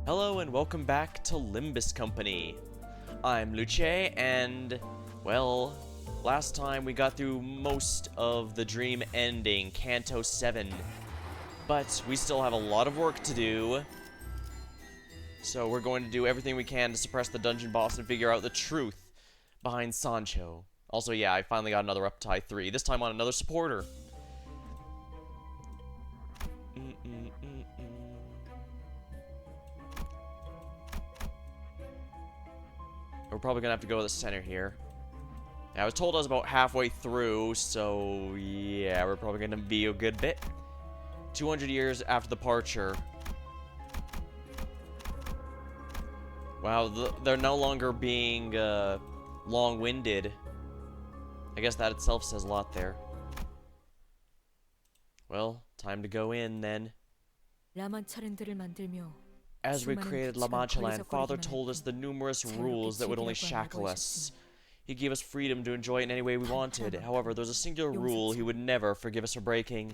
Hello and welcome back to Limbus Company. I'm Luce and, well, last time we got through most of the dream ending, Canto 7. But we still have a lot of work to do. So we're going to do everything we can to suppress the dungeon boss and figure out the truth behind Sancho. Also, yeah, I finally got another Reptile 3, this time on another supporter. We're probably gonna have to go to the center here. Yeah, I was told I was about halfway through, so yeah, we're probably gonna be a good bit. 200 years after departure. Wow, they're no longer being long-winded. I guess that itself says a lot there. Well, time to go in then. As we created Machaland, Father told us the numerous rules that would only shackle us. He gave us freedom to enjoy it in any way we wanted. However, there's a singular rule he would never forgive us for breaking.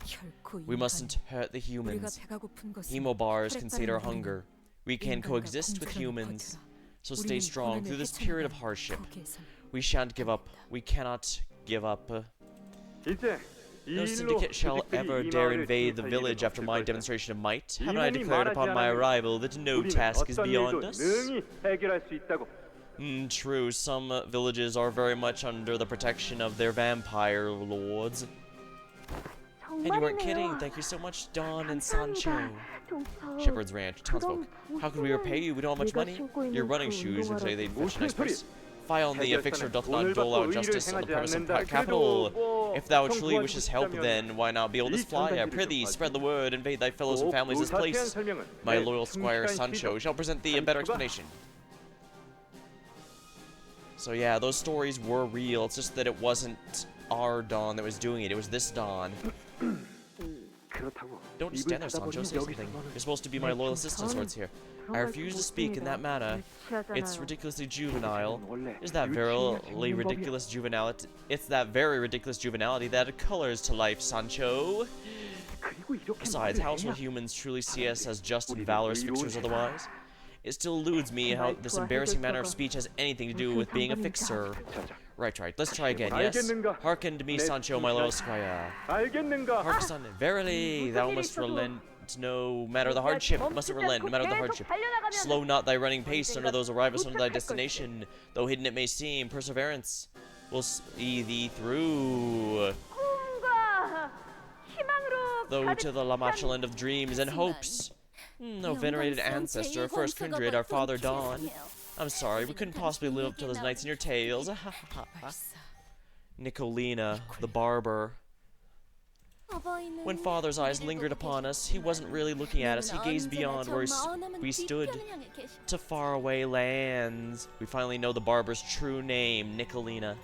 We mustn't hurt the humans. Emo bars can sate our hunger. We can coexist with humans. So stay strong through this period of hardship. We shan't give up. We cannot give up. No syndicate shall ever dare invade the village after my demonstration of might. Haven't I declared upon my arrival that no task is beyond us? True, some villages are very much under the protection of their vampire lords. And you weren't kidding, thank you so much, Don and Sancho. Shepherd's Ranch, townsfolk. How could we repay you? We don't have much money. Your running shoes would say they'd fetch a nice price. File on the fixer doth not dole out justice on the premise of capital. If thou truly wishest help, then why not behold this flyer? Prithee, spread the word, invade thy fellows and families this place. My loyal squire Sancho shall present thee a better explanation. So yeah, those stories were real, it's just that it wasn't our Dawn that was doing it, it was this Dawn. Don't stand there, Sancho, say something. You're supposed to be my loyal assistant of sorts here. I refuse to speak in that manner. It's ridiculously juvenile. Is that very ridiculous juvenility? It's that very ridiculous juvenility that colors to life, Sancho. Besides, how will humans truly see us as just and valorous fixers otherwise? It still eludes me how this embarrassing manner of speech has anything to do with being a fixer. Right. Let's try again, yes? Hearken to me, Sancho, my loyal squire. Hark, son, verily, thou must relent no matter the hardship, mustn't relent no matter the hardship. Slow not thy running pace under those arrivals under thy destination, though hidden it may seem, perseverance will see thee through. Though to the Machaland of dreams and hopes. No venerated ancestor, first kindred, our father Dawn. I'm sorry, we couldn't possibly live up to those nights in your tales. Nicolina, the barber. When Father's eyes lingered upon us, he wasn't really looking at us. He gazed beyond where we stood to faraway lands. We finally know the barber's true name, Nicolina.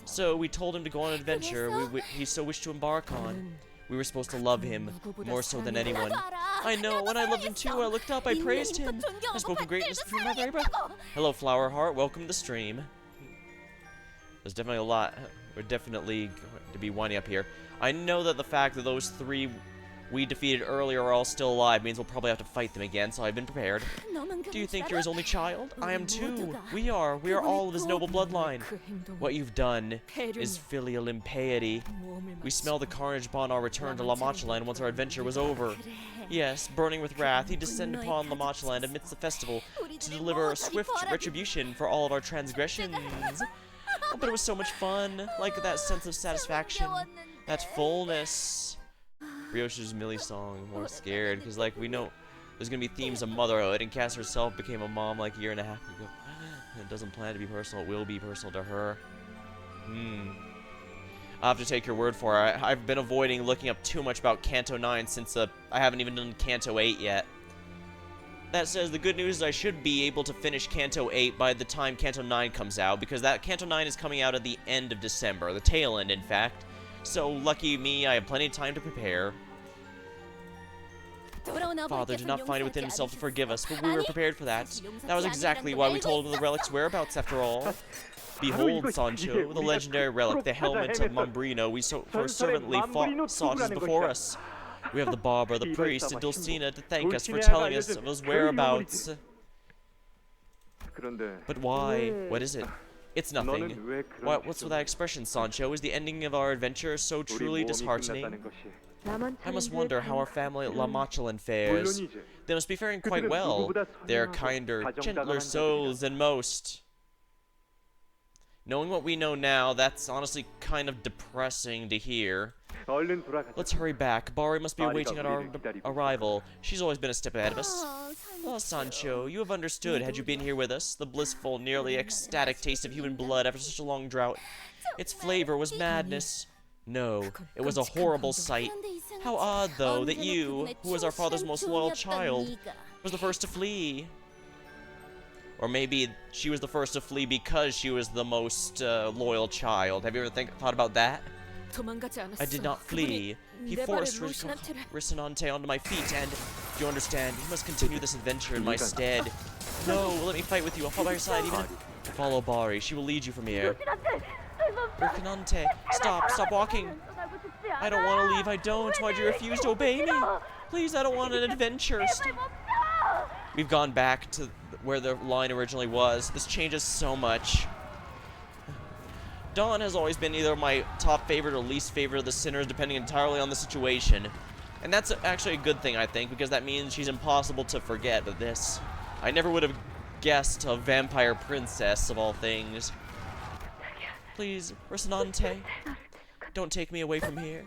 So we told him to go on an adventure he so wished to embark on. We were supposed to love him, more so than anyone. I know, when I loved him too, I looked up, I praised him. I spoke in greatness through my very breath. Hello, Flower Heart, welcome to the stream. There's definitely a lot. We're definitely going to be winding up here. I know that the fact that those three we defeated earlier are all still alive means we'll probably have to fight them again, so I've been prepared. Do you think you're his only child? I am too. We are all of his noble bloodline. What you've done is filial impiety. We smell the carnage upon our return to La Machaland once our adventure was over. Yes, burning with wrath, he descended upon La Machaland amidst the festival to deliver a swift retribution for all of our transgressions. Oh, but it was so much fun, like that sense of satisfaction, that fullness. Ryoshi's Millie song, more scared, because like we know there's gonna be themes of motherhood, and Cass herself became a mom like a year and a half ago. It doesn't plan to be personal, it will be personal to her. I'll have to take your word for it. I've been avoiding looking up too much about Canto 9 since I haven't even done Canto 8 yet. That says the good news is I should be able to finish Canto 8 by the time Canto 9 comes out, because that Canto 9 is coming out at the end of December, the tail end in fact. So lucky me, I have plenty of time to prepare. Father did not find it within himself to forgive us, but we were prepared for that. That was exactly why we told him the relic's whereabouts after all. Behold, Sancho, the legendary relic, the helmet of Mombrino we so fervently sought is before us. We have the barber, the priest, and Dulcina to thank us for telling us of his whereabouts. But why? What is it? It's nothing. What's with that expression, Sancho? Is the ending of our adventure so truly disheartening? I must wonder how our family at Machaland fares. They must be faring quite well. They're kinder, gentler souls than most. Knowing what we know now, that's honestly kind of depressing to hear. Let's hurry back. Bari must be awaiting at our arrival. She's always been a step ahead of us. Oh, Sancho, you have understood had you been here with us. The blissful, nearly ecstatic taste of human blood after such a long drought. Its flavor was madness. No, it was a horrible sight. How odd, though, that you, who was our father's most loyal child, was the first to flee. Or maybe she was the first to flee because she was the most loyal child. Have you ever thought about that? I did not flee. He forced Rocinante onto my feet, and, do you understand, he must continue this adventure in my stead. No, let me fight with you. I'll follow by your side, even if... Follow Bari. She will lead you from here. Rocinante, stop walking. I don't want to leave. I don't. Why'd you refuse to obey me? Please, I don't want an adventure. We've gone back to where the line originally was. This changes so much. Dawn has always been either my top favorite or least favorite of the sinners, depending entirely on the situation. And that's actually a good thing, I think, because that means she's impossible to forget. But this, I never would have guessed a vampire princess of all things. Please, Rocinante, don't take me away from here.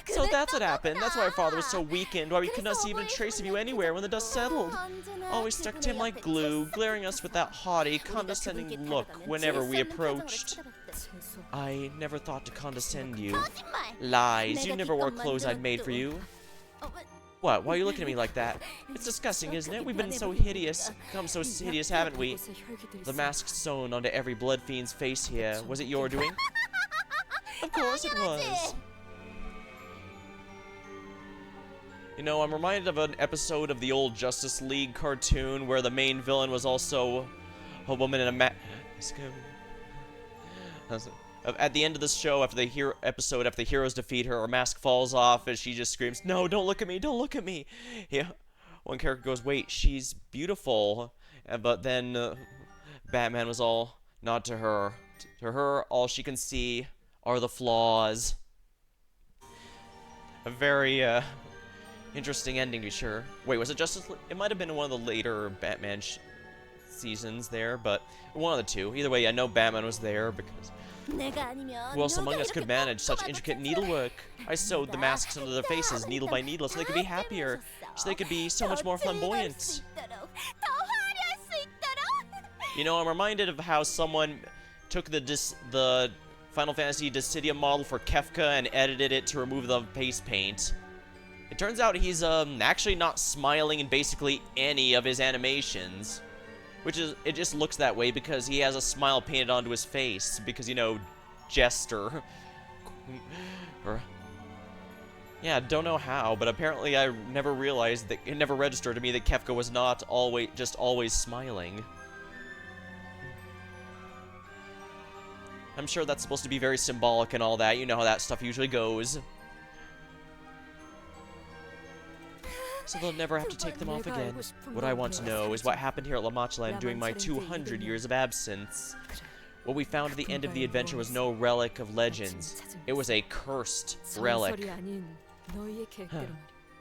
So that's what happened. That's why our father was so weakened, why we could not see even a trace of you anywhere when the dust settled. Always stuck to him like glue, glaring us with that haughty, condescending look whenever we approached. I never thought to condescend you. Lies. You never wore clothes I'd made for you. What? Why are you looking at me like that? It's disgusting, isn't it? We've been so hideous. Become so hideous, haven't we? The mask sewn onto every blood fiend's face here. Was it your doing? Of course it was. You know, I'm reminded of an episode of the old Justice League cartoon where the main villain was also a woman in a mask. At the end of the show, after the after the heroes defeat her, her mask falls off and she just screams, "No, don't look at me, don't look at me." Yeah. One character goes, "Wait, she's beautiful." But then Batman was all, "Not to her. To her, all she can see are the flaws." A very, interesting ending, to be sure. Wait, was it Justice League? It might have been one of the later Batman seasons there, but one of the two. Either way, I know Batman was there because... Who else among us could manage such intricate needlework? I sewed the masks onto their faces, needle by needle, so they could be happier, so they could be so much more flamboyant. You know, I'm reminded of how someone took the Final Fantasy Dissidia model for Kefka and edited it to remove the face paint. It turns out he's actually not smiling in basically any of his animations. Which is, it just looks that way because he has a smile painted onto his face. Because, you know, Jester. Yeah, don't know how, but apparently I never realized that, it never registered to me that Kefka was not always smiling. I'm sure that's supposed to be very symbolic and all that. You know how that stuff usually goes. So they'll never have to take them off again. What I want to know is what happened here at Machaland during my 200 years of absence. What we found at the end of the adventure was no relic of legends. It was a cursed relic.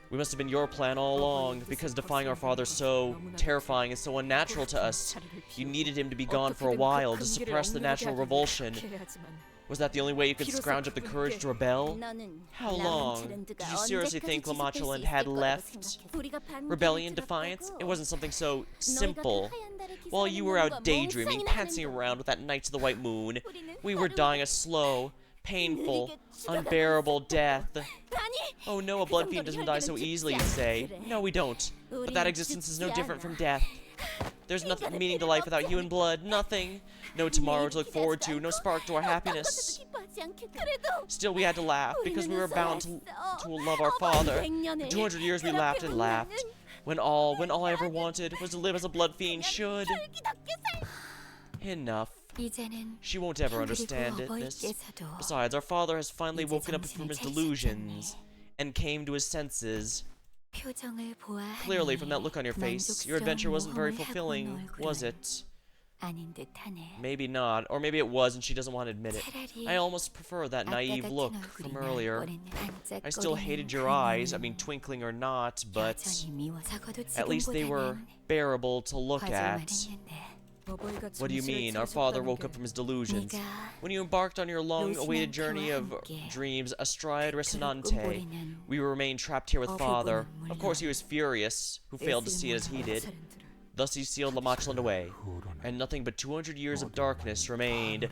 We must have been your plan all along, because defying our father so terrifying and so unnatural to us. You needed him to be gone for a while to suppress the natural revulsion. Was that the only way you could scrounge up the courage to rebel? How long? Did you seriously think Machaland had left? Rebellion, defiance? It wasn't something so simple. While you were out daydreaming, pantsing around with that Knights of the White Moon, we were dying a slow, painful, unbearable death. Oh no, a blood fiend doesn't die so easily, you say. No, we don't. But that existence is no different from death. There's nothing meaning to life without human blood. Nothing. No tomorrow to look forward to. No spark to our happiness. Still, we had to laugh because we were bound to love our father. For 200 years we laughed and laughed. When all I ever wanted was to live as a blood fiend should. Enough. She won't ever understand this. Besides, our father has finally woken up from his delusions. and came to his senses. Clearly, from that look on your face, your adventure wasn't very fulfilling, was it? Maybe not, or maybe it was and she doesn't want to admit it. I almost prefer that naive look from earlier. I still hated your eyes, I mean twinkling or not, but at least they were bearable to look at. What do you mean? Our father woke up from his delusions. When you embarked on your long-awaited journey of dreams astride Resonante, we remained trapped here with father. Of course he was furious, who failed to see it as he did. Thus he sealed Machaland away, and nothing but 200 years of darkness remained.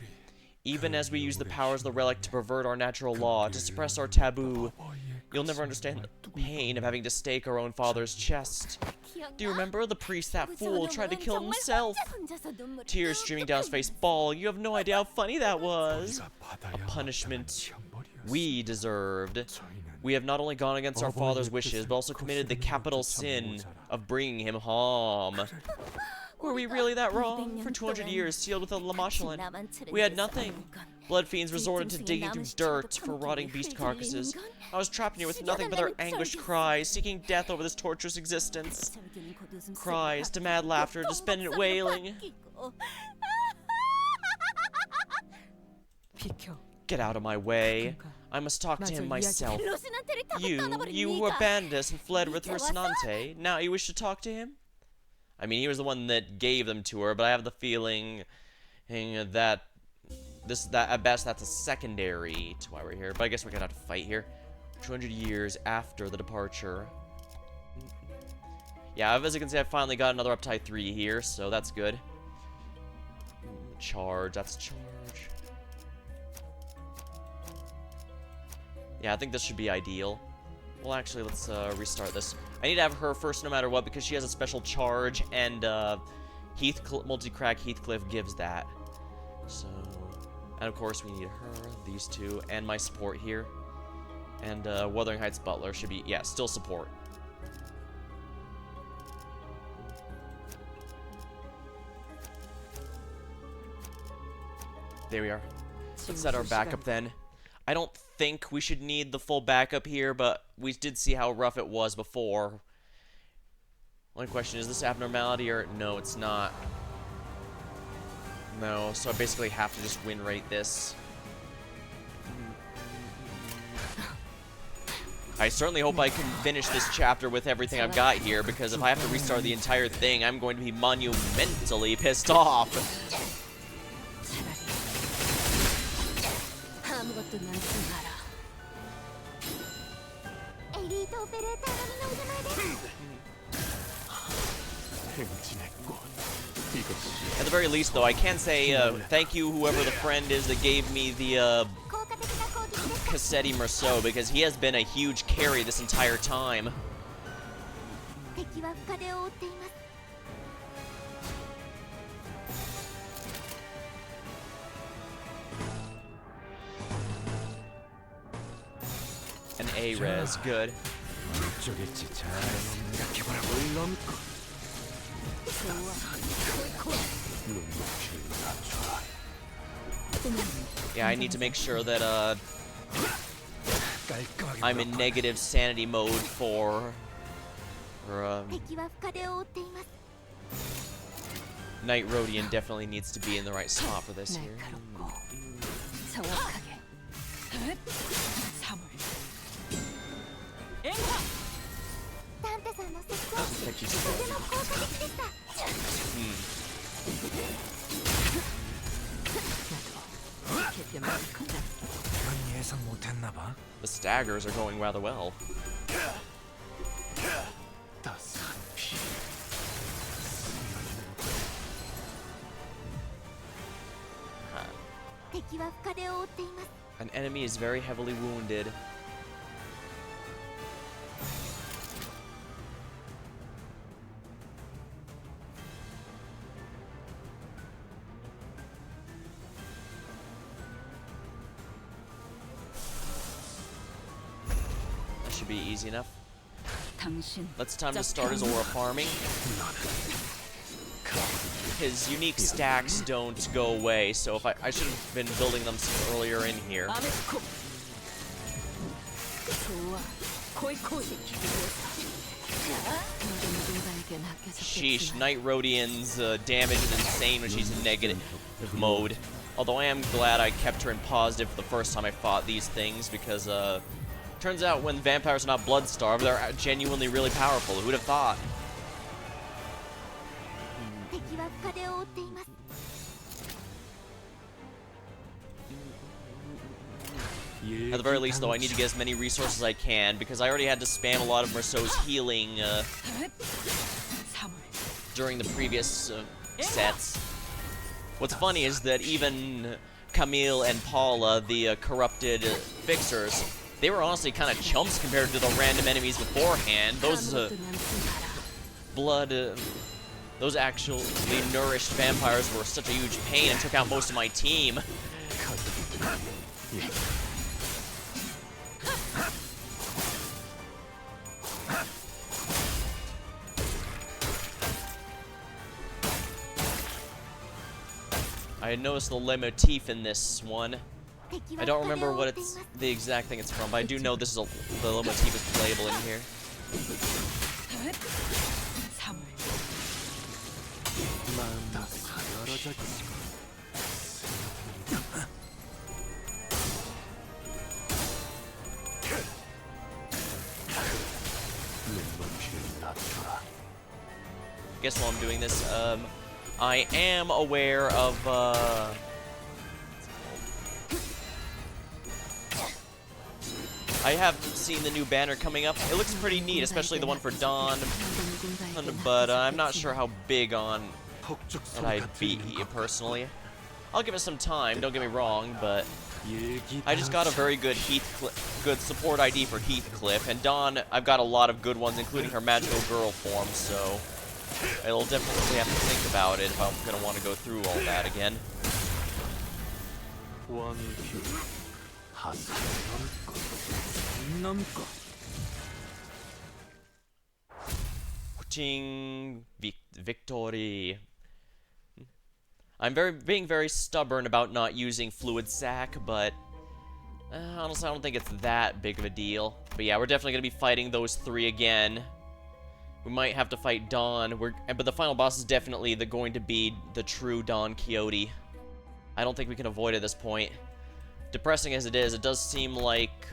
Even as we use the powers of the relic to pervert our natural law, to suppress our taboo, you'll never understand the pain of having to stake our own father's chest. Do you remember? The priest, that fool, tried to kill himself. Tears streaming down his face, bawl. You have no idea how funny that was. A punishment we deserved. We have not only gone against our father's wishes, but also committed the capital sin of bringing him harm. Were we really that wrong? For 200 years, sealed within Machaland, we had nothing. Blood fiends resorted to digging through dirt for rotting beast carcasses. I was trapped in here with nothing but their anguished cries, seeking death over this torturous existence. Cries to mad laughter, despondent wailing. Get out of my way. I must talk to him myself. You who abandoned us and fled with Resonante, now you wish to talk to him? I mean, he was the one that gave them to her, but I have the feeling that at best that's a secondary to why we're here. But I guess we're gonna have to fight here. 200 years after the departure. Yeah, as you can see, I finally got another uptide 3 here, so that's good. Charge, that's charge. Yeah, I think this should be ideal. Well, actually, let's restart this. I need to have her first no matter what because she has a special charge, and multi-crack Heathcliff gives that. So, and of course we need her, these two, and my support here. And Wuthering Heights Butler should be, yeah, still support. There we are. Let's set our backup then. I don't think we should need the full backup here, but we did see how rough it was before. One question, is this abnormality or... No, it's not. No, so I basically have to just win rate this. I certainly hope I can finish this chapter with everything I've got here, because if I have to restart the entire thing, I'm going to be monumentally pissed off. At the very least, though, I can say thank you, whoever the friend is that gave me the Cassetti Merceau, because he has been a huge carry this entire time. An A-res, good. Yeah, I need to make sure that I'm in negative sanity mode for Knight Rodian definitely needs to be in the right spot for this here. The staggers are going rather well. An enemy is very heavily wounded. Should be easy enough. It's time to start his aura farming. His unique stacks don't go away, so if I should have been building them earlier in here. Sheesh, Night Rodian's damage is insane when she's in negative mode. Although I am glad I kept her in positive the first time I fought these things, because turns out when vampires are not blood-starved, they're genuinely really powerful. Who would have thought? At the very least, though, I need to get as many resources as I can, because I already had to spam a lot of Merceau's healing during the previous sets. What's funny is that even Camille and Paula, the corrupted fixers, they were honestly kind of chumps compared to the random enemies beforehand. Those those actually nourished vampires were such a huge pain and took out most of my team. I noticed the leitmotif in this one. I don't remember what it's the exact thing it's from, but I do know this is the leitmotif is playable in here. Guess while I'm doing this, I am aware of, I have seen the new banner coming up. It looks pretty neat, especially the one for Dawn, but I'm not sure how big on it I'd be, personally. I'll give it some time, don't get me wrong, but I just got a very good good support ID for Heathcliff, and Dawn, I've got a lot of good ones, including her magical girl form, so I'll definitely have to think about it if I'm gonna want to go through all that again. Victory. I'm being very stubborn about not using Fluid Sac, but honestly, I don't think it's that big of a deal. But yeah, we're definitely gonna be fighting those three again. We might have to fight Dawn, but the final boss is definitely going to be the true Don Quixote. I don't think we can avoid it at this point. Depressing as it is, it does seem like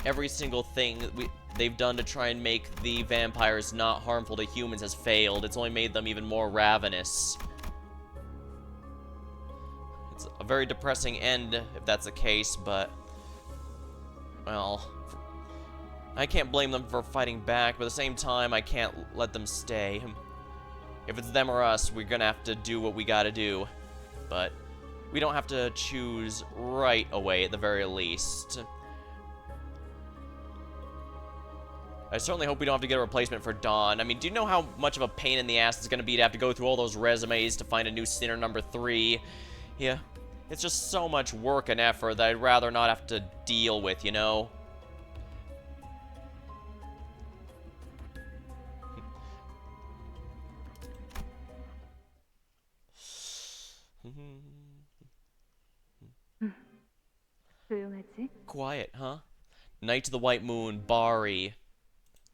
every single thing they've done to try and make the vampires not harmful to humans has failed. It's only made them even more ravenous. It's a very depressing end, if that's the case, but, well, I can't blame them for fighting back, but at the same time, I can't let them stay. If it's them or us, we're gonna have to do what we gotta do. But we don't have to choose right away, at the very least. I certainly hope we don't have to get a replacement for Dawn. I mean, do you know how much of a pain in the ass it's gonna be to have to go through all those resumes to find a new Sinner number 3? Yeah, it's just so much work and effort that I'd rather not have to deal with, you know? Quiet, huh? Night to the White Moon, Bari.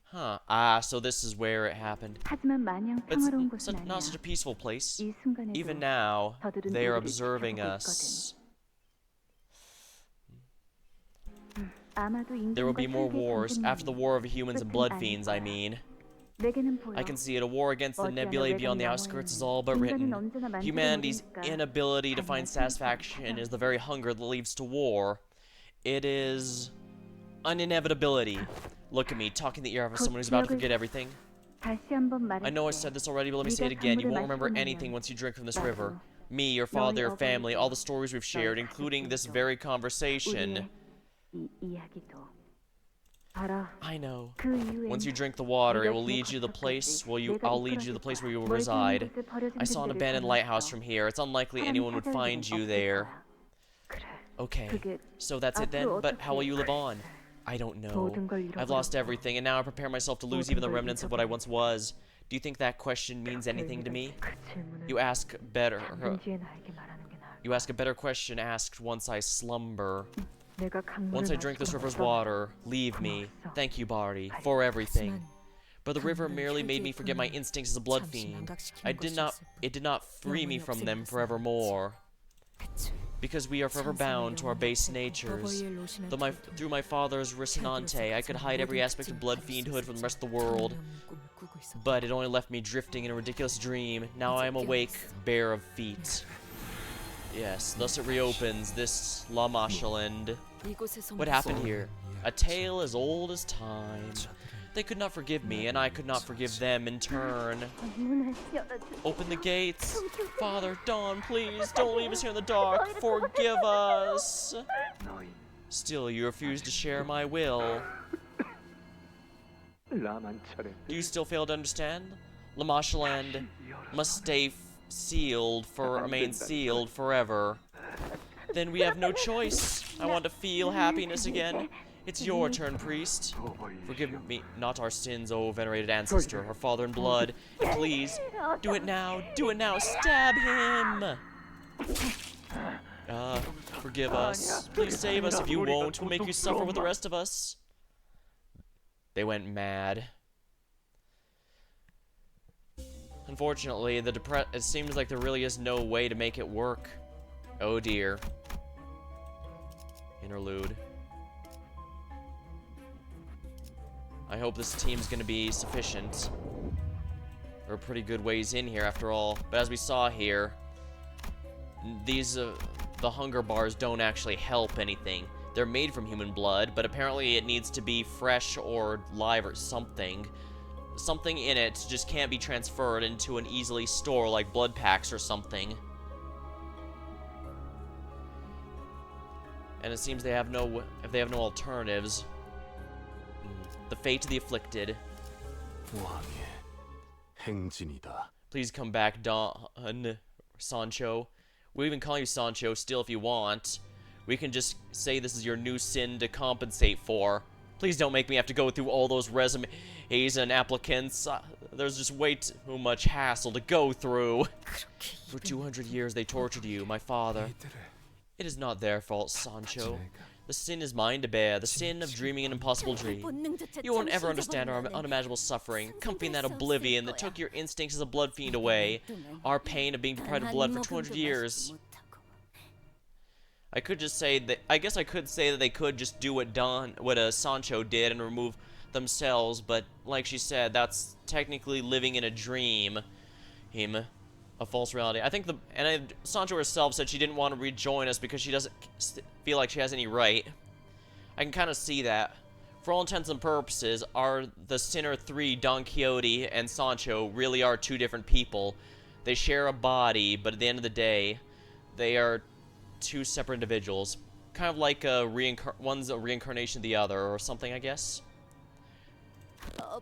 Huh. Ah, so this is where it happened. It's not such a peaceful place. Even now, they are observing us. There will be more wars, after the war of humans and blood fiends, I mean. I can see it. A war against the nebulae beyond the outskirts is all but written. Humanity's inability to find satisfaction is the very hunger that leads to war. It is an inevitability. Look at me, talking the ear of someone who's about to forget everything. I know I said this already, but let me say it again. You won't remember anything once you drink from this river. Me, your father, your family, all the stories we've shared, including this very conversation. I know. Once you drink the water, it will lead you to the place where I'll lead you to the place where you will reside. I saw an abandoned lighthouse from here. It's unlikely anyone would find you there. Okay, so that's it then, but how will you live on? I don't know. I've lost everything, and now I prepare myself to lose even the remnants of what I once was. Do you think that question means anything to me? You ask a better question asked once I slumber. Once I drink this river's water, leave me. Thank you, Barty, for everything. But the river merely made me forget my instincts as a blood fiend. It did not free me from them forevermore. Because we are forever bound to our base natures. Through my father's Risonante, I could hide every aspect of blood fiendhood from the rest of the world. But it only left me drifting in a ridiculous dream. Now I am awake, bare of feet. Yes, thus it reopens, this La Machaland. What happened here? A tale as old as time. They could not forgive me, and I could not forgive them in turn. Open the gates. Father, Dawn, please, don't leave us here in the dark. Forgive us. Still, you refuse to share my will. Do you still fail to understand? La Machaland must stay remain sealed forever. Then we have no choice. I want to feel happiness again. It's your turn, priest. Forgive me, not our sins, O venerated ancestor, our father in blood. And please, do it now, stab him! Forgive us. Please save us. If you won't, we'll make you suffer with the rest of us. They went mad. Unfortunately, it seems like there really is no way to make it work. Oh dear. Interlude. I hope this team's gonna be sufficient. We're a pretty good ways in here after all. But as we saw here, the hunger bars don't actually help anything. They're made from human blood, but apparently it needs to be fresh or live or something. Something in it just can't be transferred into an easily store like blood packs or something. And it seems they have no alternatives. The fate of the afflicted. Please come back, Don Sancho. We'll even call you Sancho still if you want. We can just say this is your new sin to compensate for. Please don't make me have to go through all those resumes and applicants. There's just way too much hassle to go through. For 200 years they tortured you, my father. It is not their fault, Sancho. The sin is mine to bear, the sin of dreaming an impossible dream. You won't ever understand our unimaginable suffering, comfy in that oblivion that took your instincts as a blood fiend away. Our pain of being deprived of blood for 200 years. I could just say that, I guess I could say that they could just do what Sancho did and remove themselves, but like she said, that's technically living in a dream. A false reality. I think Sancho herself said she didn't want to rejoin us because she doesn't feel like she has any right. I can kind of see that. For all intents and purposes, the Sinner 3, Don Quixote, and Sancho really are two different people. They share a body, but at the end of the day, they are two separate individuals. Kind of like one's a reincarnation of the other, or something, I guess.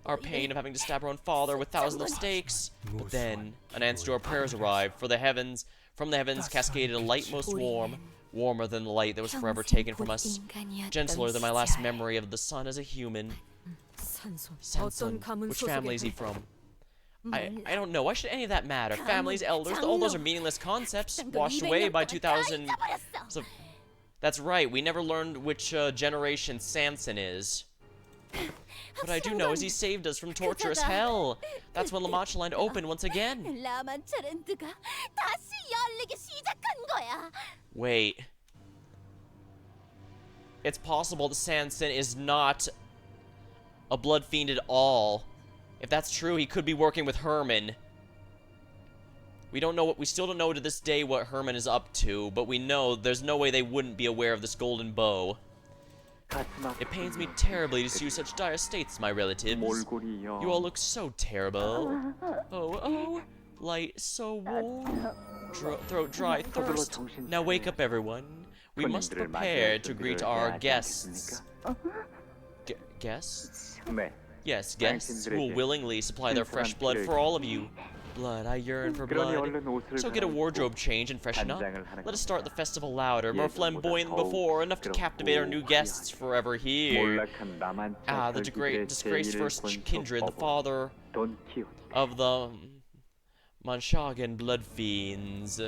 Our pain of having to stab our own father with thousands of stakes. But then, an answer to our prayers arrived, from the heavens cascaded a light most warm, warmer than the light that was forever taken from us, gentler than my last memory of the sun as a human. Sanson, which family is he from? I don't know. Why should any of that matter? Families, elders, all those are meaningless concepts, washed away by 2000... So, that's right, we never learned which generation Sanson is. What I do know is he saved us from torturous hell. That's when La Machaland opened once again. Wait. It's possible that Sanson is not a blood fiend at all. If that's true, he could be working with Herman. We still don't know to this day what Herman is up to, but we know there's no way they wouldn't be aware of this golden bow. It pains me terribly to see you such dire states, my relatives. You all look so terrible. Oh, light so warm. Throat dry, thirst. Now wake up, everyone. We must prepare to greet our guests. Guests? Yes, guests who will willingly supply their fresh blood for all of you. Blood, I yearn for blood. So get a wardrobe change and freshen up. Let us start the festival louder, more flamboyant than before, enough to captivate our new guests forever here. The disgraced first kindred, the father of the Machaland blood fiends.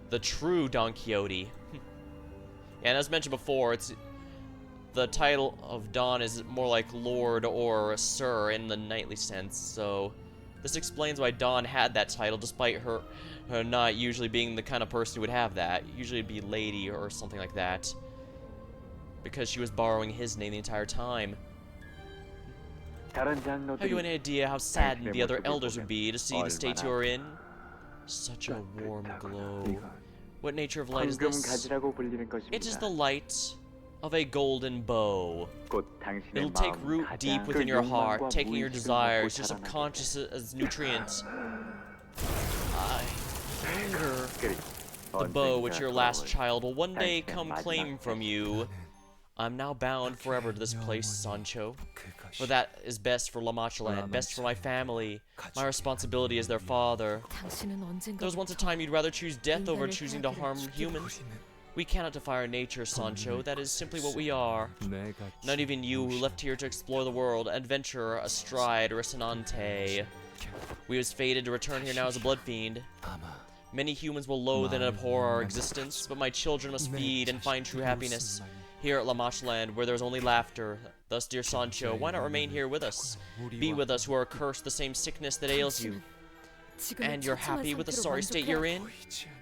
The true Don Quixote. Yeah, and as mentioned before, the title of Don is more like Lord or Sir in the knightly sense, so this explains why Dawn had that title, despite her not usually being the kind of person who would have that. Usually it'd be Lady or something like that, because she was borrowing his name the entire time. Have you any idea how saddened the other elders would be to see the state you are in? Such a warm glow. What nature of light is this? It is the light of a golden bow. It'll take root deep within your heart, taking your desires, your subconscious as nutrients. Anger. The bow which your last child will one day come claim from you. I'm now bound forever to this place, Sancho. For that is best for Machaland, best for my family. My responsibility as their father. There was once a time you'd rather choose death over choosing to harm humans. We cannot defy our nature, Sancho. That is simply what we are. Not even you, who left here to explore the world, adventurer astride Rocinante. We was fated to return here now as a blood fiend. Many humans will loathe and abhor our existence, but my children must feed and find true happiness. Here at Machaland, where there is only laughter. Thus, dear Sancho, why not remain here with us? Be with us who are cursed the same sickness that ails you. And you're happy with the sorry state you're in?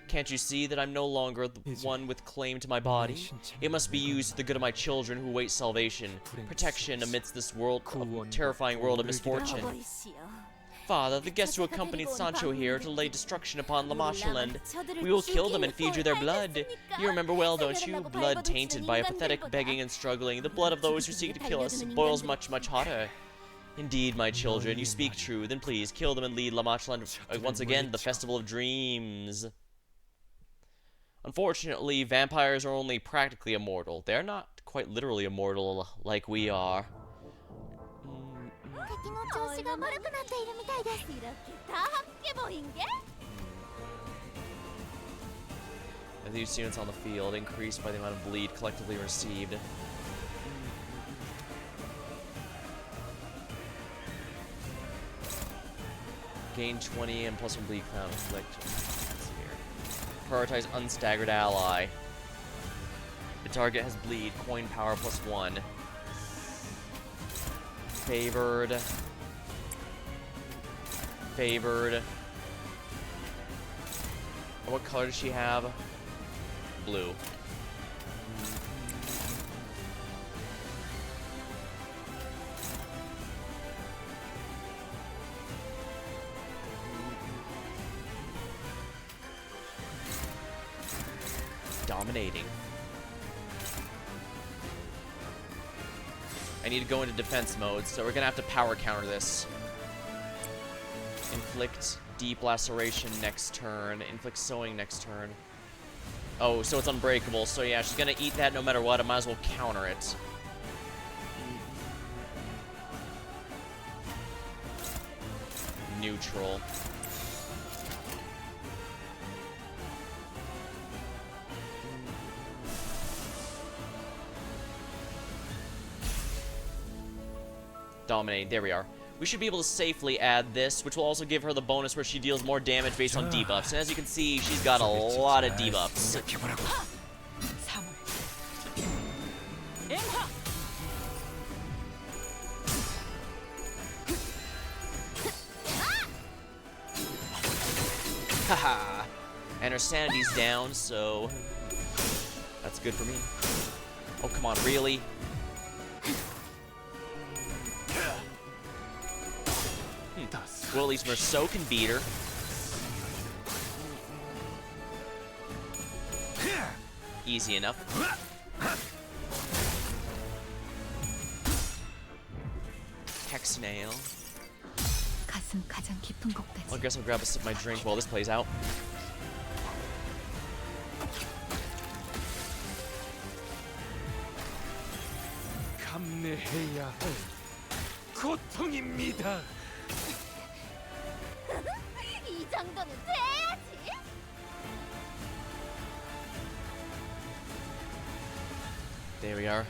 Can't you see that I'm no longer the one with claim to my body? It must be used for the good of my children who await salvation, protection amidst this terrifying world of misfortune. Father, the guests who accompanied Sancho here to lay destruction upon Machaland, we will kill them and feed you their blood. You remember well, don't you? Blood tainted by a pathetic begging and struggling. The blood of those who seek to kill us boils much, much hotter. Indeed, my children, you speak true. Then please, kill them and lead Machaland once again to the Festival of Dreams. Unfortunately, vampires are only practically immortal. They're not quite literally immortal like we are. As these units on the field increased by the amount of bleed collectively received. Gain 20 and plus 1 bleed conflict. Prioritize unstaggered ally. The target has bleed, coin power plus 1. Favored. Favored. What color does she have? Blue. Dominating. I need to go into defense mode, so we're gonna have to power counter this. Inflict deep laceration next turn. Inflict sewing next turn. Oh, so it's unbreakable. So yeah, she's gonna eat that no matter what. I might as well counter it. Neutral. Dominate. There we are. We should be able to safely add this, which will also give her the bonus where she deals more damage based on debuffs. And as you can see, she's got a lot of debuffs. Haha. And her sanity's down, so that's good for me. Oh, come on, really? Well, at least Merceau can beat her. Easy enough. Hex nail. I guess I'll grab a sip of my drink while this plays out. There we are.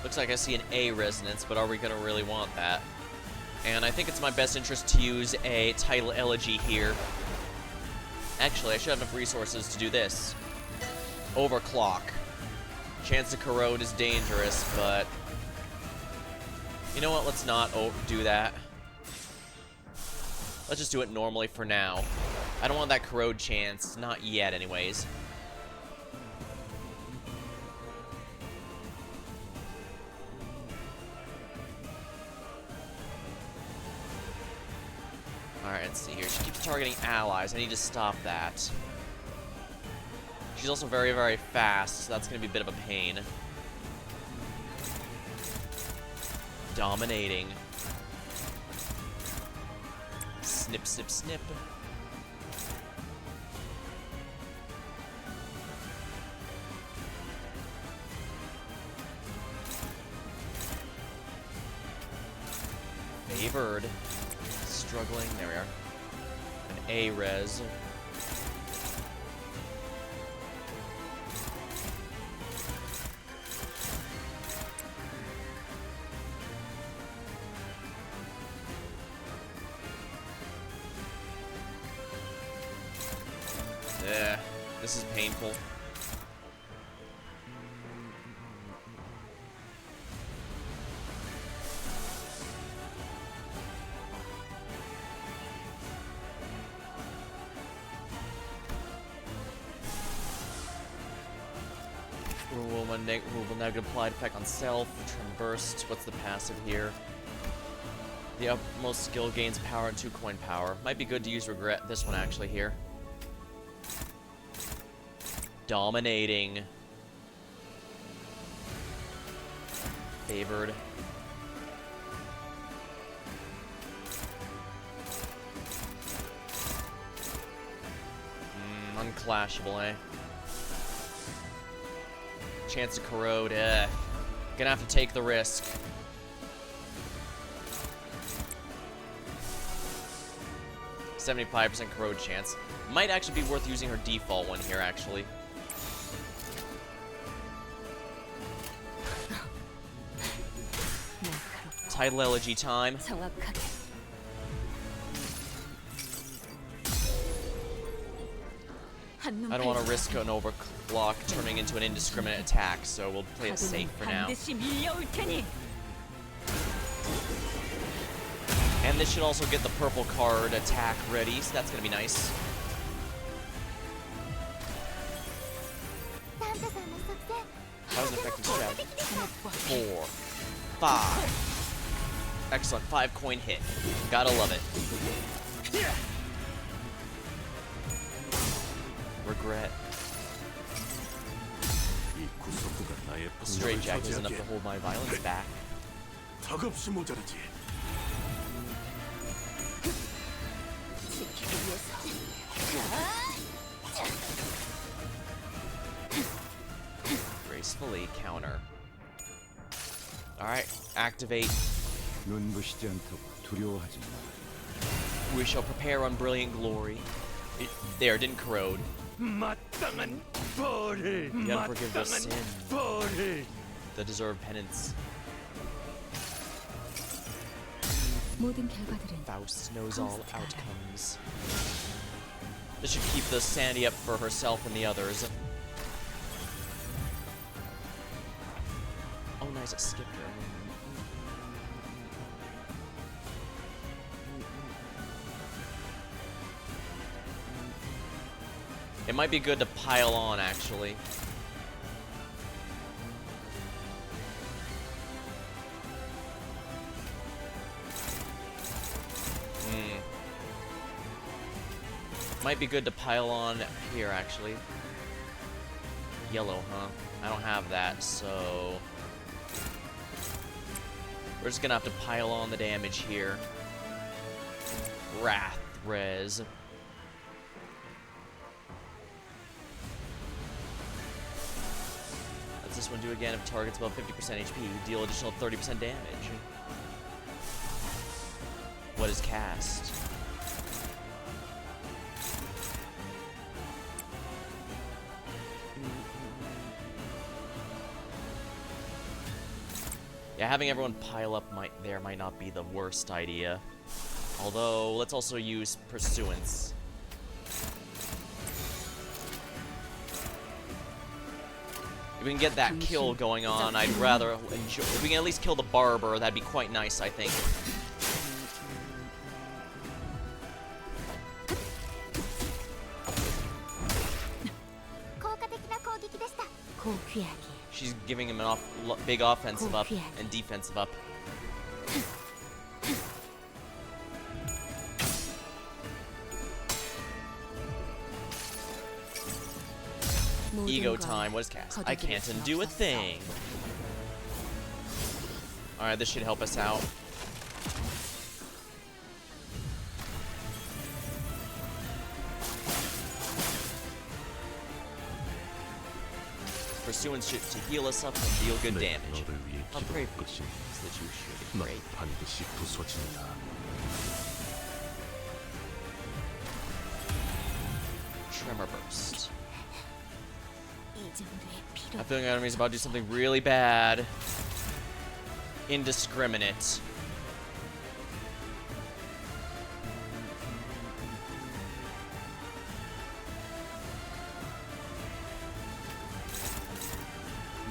Looks like I see an A resonance, but are we gonna really want that? And I think it's my best interest to use a title elegy here. Actually, I should have enough resources to do this. Overclock. Chance to corrode is dangerous, but... You know what? Let's not do that. Let's just do it normally for now. I don't want that corrode chance. Not yet, anyways. Alright, let's see here. She keeps targeting allies. I need to stop that. She's also very, very fast, so that's going to be a bit of a pain. Dominating. Snip, snip, snip. Favored. Struggling. There we are. An A-res. This is painful. Will negative applied effect on self. Trim burst. What's the passive here? The upmost skill gains power and 2 coin power. Might be good to use regret this one actually here. Dominating. Favored. Unclashable, eh? Chance to corrode, Gonna have to take the risk. .75% corrode chance. Might actually be worth using her default one here, actually. Title elegy time. I don't want to risk an overclock turning into an indiscriminate attack, so we'll play it safe for now. And this should also get the purple card attack ready, so that's going to be nice. That was an effective strategy. 4, 5. Excellent, 5 coin hit. Gotta love it. Regret. Straight jack is enough to hold my violence back. Gracefully counter. Alright, activate. We shall prepare on brilliant glory. There, didn't corrode. You gotta forgive the sin. The deserved penance. Faust knows all outcomes. This should keep the sanity up for herself and the others. Oh, nice, it skipped her. It might be good to pile on, actually. Might be good to pile on here, actually. Yellow, huh? I don't have that, so... We're just gonna have to pile on the damage here. Wrath res. What's this one do again? If target's above 50% HP, deal additional 30% damage. What is cast? Yeah, having everyone pile up might not be the worst idea. Although, let's also use Pursuance. we can get that kill going on, I'd rather enjoy. If we can at least kill the barber, that'd be quite nice, I think. She's giving him an big offensive up and defensive up. Ego time. What is cast? I can't undo a thing. Alright, this should help us out. Pursuing shit to heal us up and deal good damage. I'll pray for you that you should be great. Tremor burst. I feel like enemy's about to do something really bad. Indiscriminate.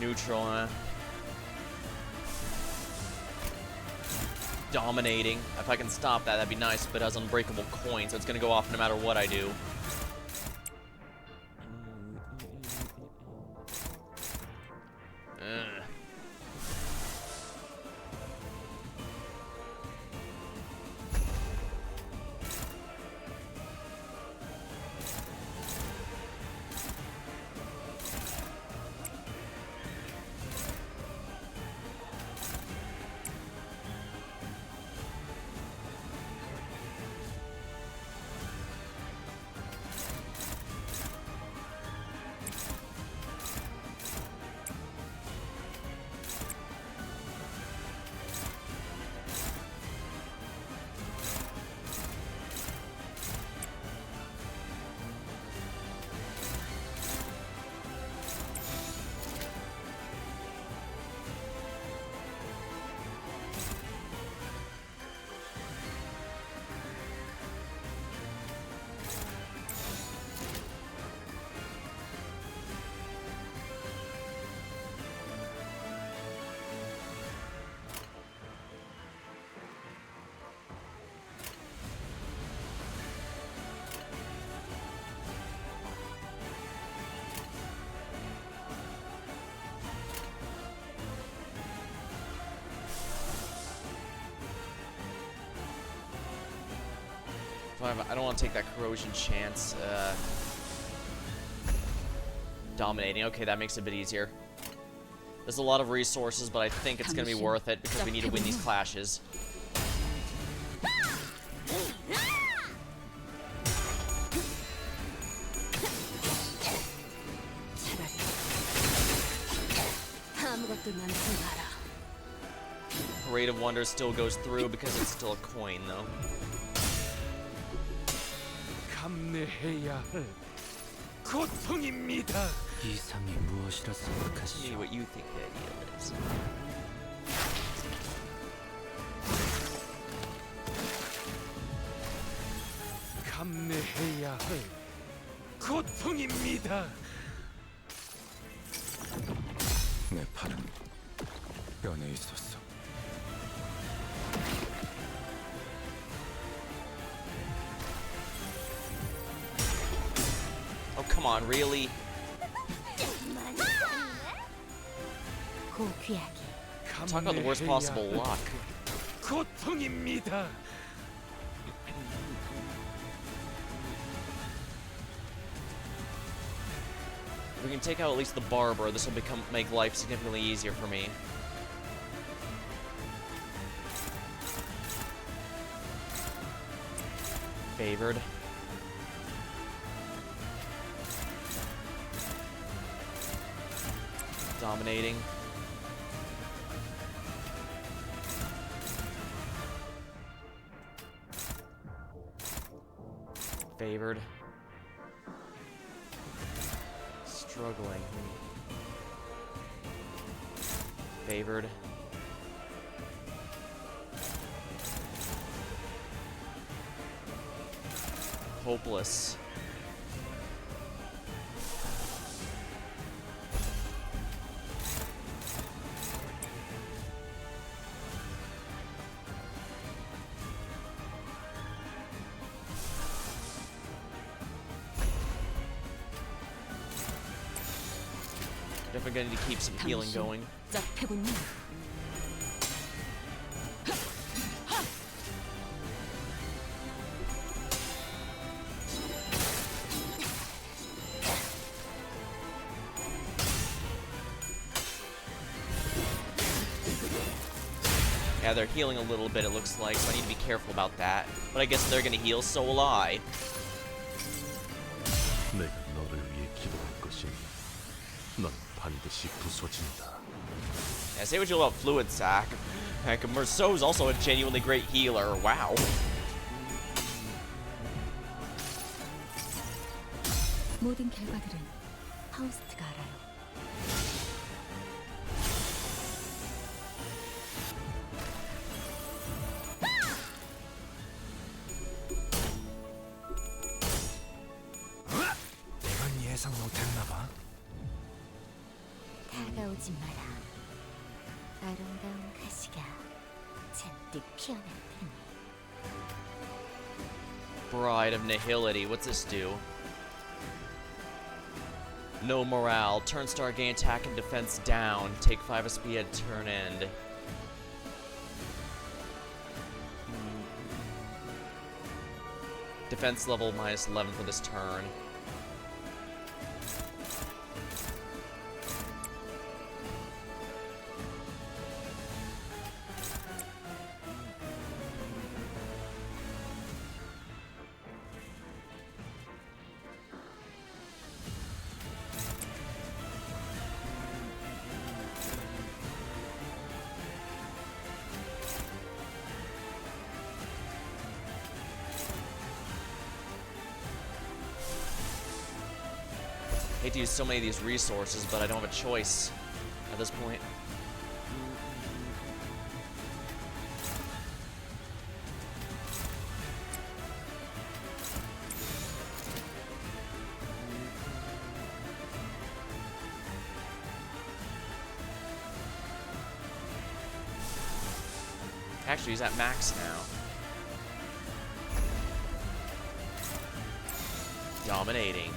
Neutral, huh? Dominating. If I can stop that, that'd be nice, but it has unbreakable coin, so it's gonna go off no matter what I do. I don't want to take that corrosion chance. Dominating. Okay, that makes it a bit easier. There's a lot of resources, but I think it's going to be worth it because we need to win these clashes. Parade of Wonders still goes through because it's still a coin, though. See what you think the ideal is. 내 팔은 뼈에 있었어. Oh, come on, really? Talk about the worst possible luck. If we can take out at least the barber, this will make life significantly easier for me. Favored. Dominating. Favored. Struggling. Favored. Hopeless. definitely gonna need to keep some healing going. 짭해군요. Yeah, they're healing a little bit, it looks like, so I need to be careful about that. But I guess they're gonna heal, so will I. 내가 너를 위해 기도할 것이니 넌 반드시 부서진다. Yeah, say what you will about Fluid Sac. Heck, Merceau's also a genuinely great healer. Wow. 모든 결과들은 파우스트가 알아요. 이건 예상 못했나 봐. 다가오지 마라. 아름다운 가시가 잔뜩 피어날 테니. Bride of Nihility. What's this do? No morale. Turn star gain attack and defense down. Take 5 SP at turn end. Defense level minus 11 for this turn. Hate to use so many of these resources, but I don't have a choice at this point. Actually, he's at max now. Dominating.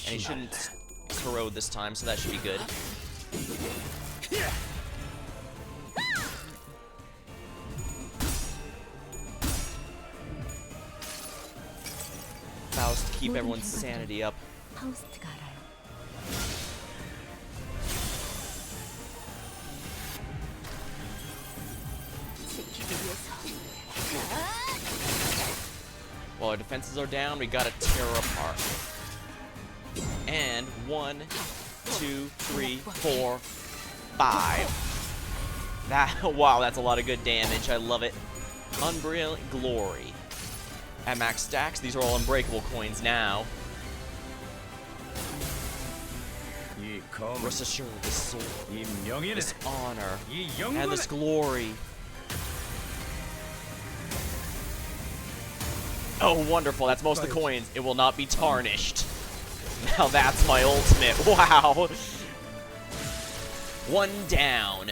And he shouldn't corrode this time, so that should be good. Faust, keep everyone's sanity up. 파우스트가 알아요. 지키기 위해서. While our defenses are down, we gotta tear her apart. And 1, 2, 3, 4, 5. That, wow, that's a lot of good damage. I love it. Unbrilliant Glory. At max stacks, these are all unbreakable coins now. Rest assured, this sword, this honor, and this glory. Oh, wonderful. That's most of the coins. It will not be tarnished. Now that's my ultimate. Wow. One down.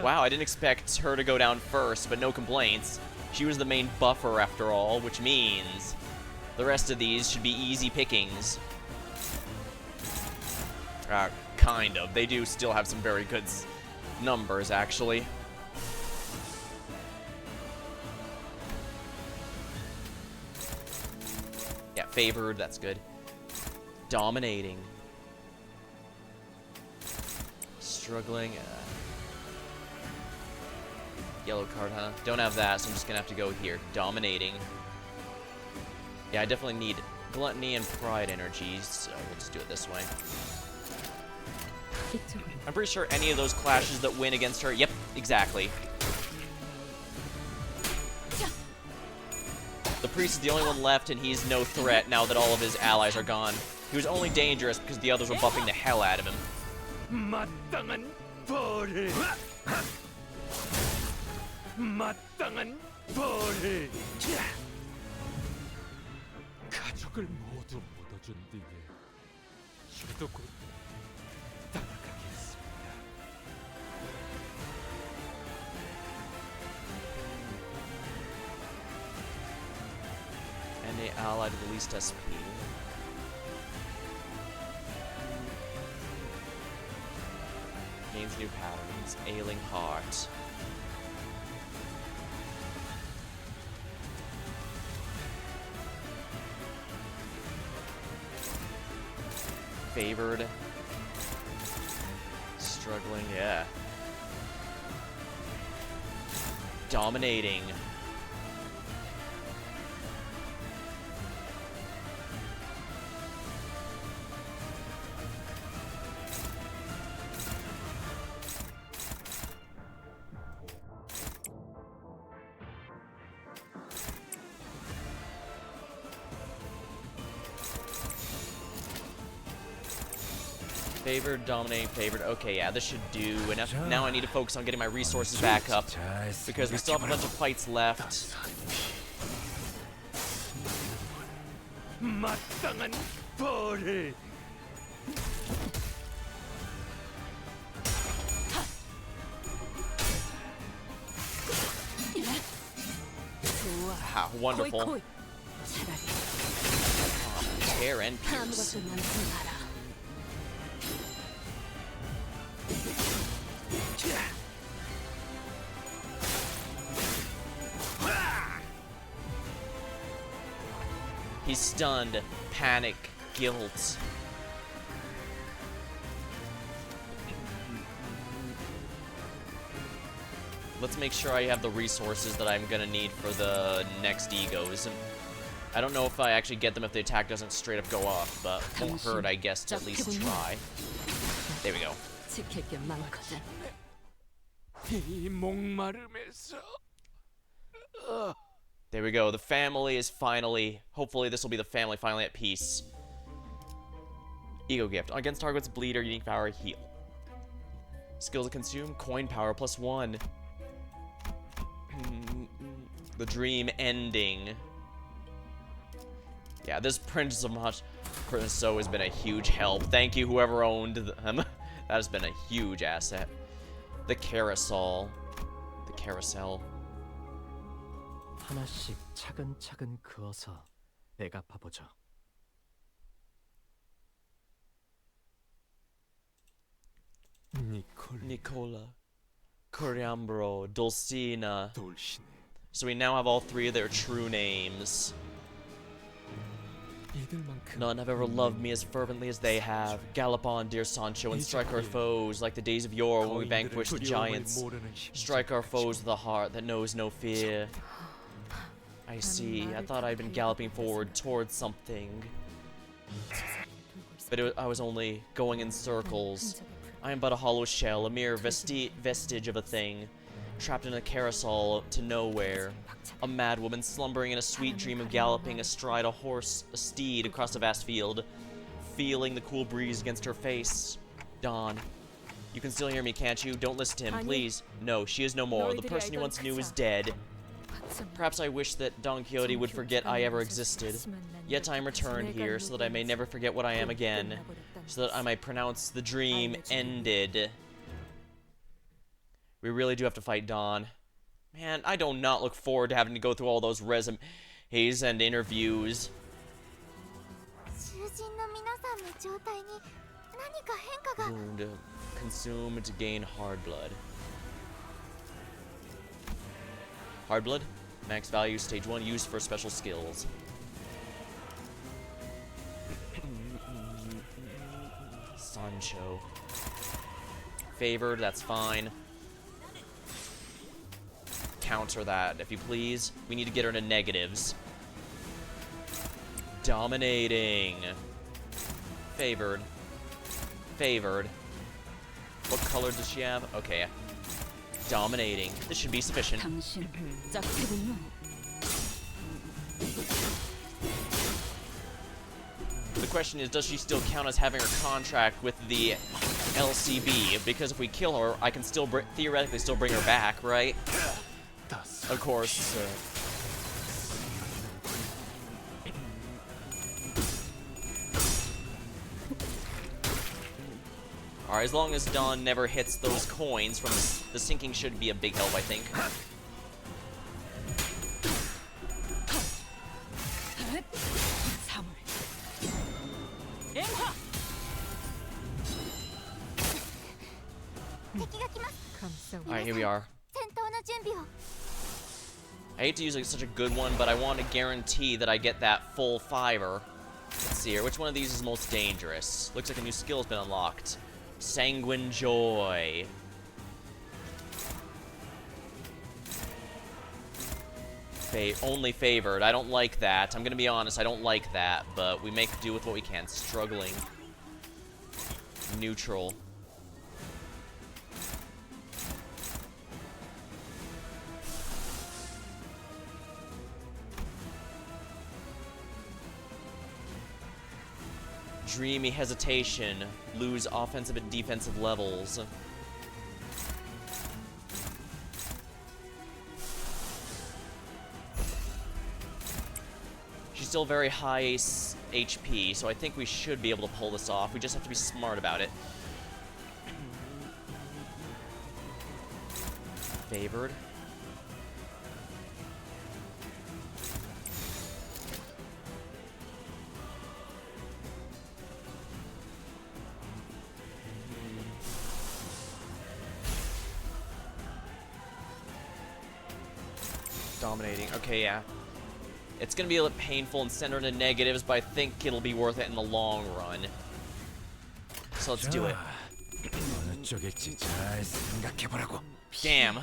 Wow, I didn't expect her to go down first, but no complaints. She was the main buffer after all, which means the rest of these should be easy pickings. Kind of. They do still have some very good numbers, actually. Yeah, favored, that's good. Dominating. Struggling. Yellow card, huh? Don't have that, so I'm just gonna have to go here. Dominating. Yeah, I definitely need Gluttony and Pride energies, so we'll just do it this way. I'm pretty sure any of those clashes that win against her... Yep, exactly. The priest is the only one left, and he's no threat now that all of his allies are gone. He was only dangerous because the others were buffing the hell out of him. 가족을 모두 묻어준 뒤에 저도 곧 떠나가겠습니다. Dominate ally to the least SP. Gains new patterns. Ailing heart. Favored. Struggling, yeah. Dominating. Favored, dominating, favored. Okay, yeah, this should do enough. Now I need to focus on getting my resources back up because we still have a bunch of fights left. 마땅한 벌을. Ah, wonderful. 차라리 Tear and pierce. 아무것도 남지 마라. He's stunned. Panic. Guilt. Let's make sure I have the resources that I'm gonna need for the next egos. I don't know if I actually get them if the attack doesn't straight up go off, but won't hurt, I guess, to at least try. There we go. 지킬 게 많거든. 이 목마름에서. There we go. The family is finally... Hopefully this will be the family finally at peace. Ego gift. Against targets bleed or unique power, heal. Skills to consume, coin power +1. The dream ending. Yeah, this Prince of So has been a huge help. Thank you, whoever owned them. That has been a huge asset. The carousel. The carousel. 하나씩 차근차근 그어서 내가 봐보죠. Nicola. Coriambro. Dulcina. 돌신에 So we now have all three of their true names. 이들만큼 None have ever loved me as fervently as they have. Gallop on, dear Sancho, and strike our foes like the days of yore when we vanquished the giants. Strike our foes with a heart that knows no fear. I see. I thought I'd been galloping forward towards something. But I was only going in circles. I am but a hollow shell, a mere vestige of a thing. Trapped in a carousel to nowhere. A mad woman slumbering in a sweet dream of galloping astride a steed across a vast field. Feeling the cool breeze against her face. Dawn. You can still hear me, can't you? Don't listen to him, please. No, she is no more. The person you once knew is dead. Perhaps I wish that Don Quixote would forget I ever existed. Yet I am returned here, so that I may never forget what I am again. So that I might pronounce the dream ended. We really do have to fight Don. Man, I do not look forward to having to go through all those resumes and interviews. Wound. Consume to gain hard blood. Hard blood? Max value, stage 1, used for special skills. Sancho. Favored, that's fine. Counter that, if you please. We need to get her to negatives. Dominating. Favored. Favored. What color does she have? Okay. Dominating. This should be sufficient. 당신 짝패군요. The question is, does she still count as having her contract with the LCB? Because if we kill her, I can still theoretically still bring her back, right? Of course. Alright, as long as Dawn never hits those coins from the sinking should be a big help, I think. Alright, here we are. I hate to use such a good one, but I want to guarantee that I get that full fiver. Let's see here. Which one of these is most dangerous? Looks like a new skill has been unlocked. Sanguine Joy. Only favored. I don't like that. I'm gonna be honest, I don't like that, but we make do with what we can. Struggling. Neutral. Dreamy hesitation. Lose offensive and defensive levels. She's still very high HP, so I think we should be able to pull this off. We just have to be smart about it. Favored. Dominating. Okay, yeah. It's gonna be a little painful and send her to negatives, but I think it'll be worth it in the long run. So let's do it. Damn.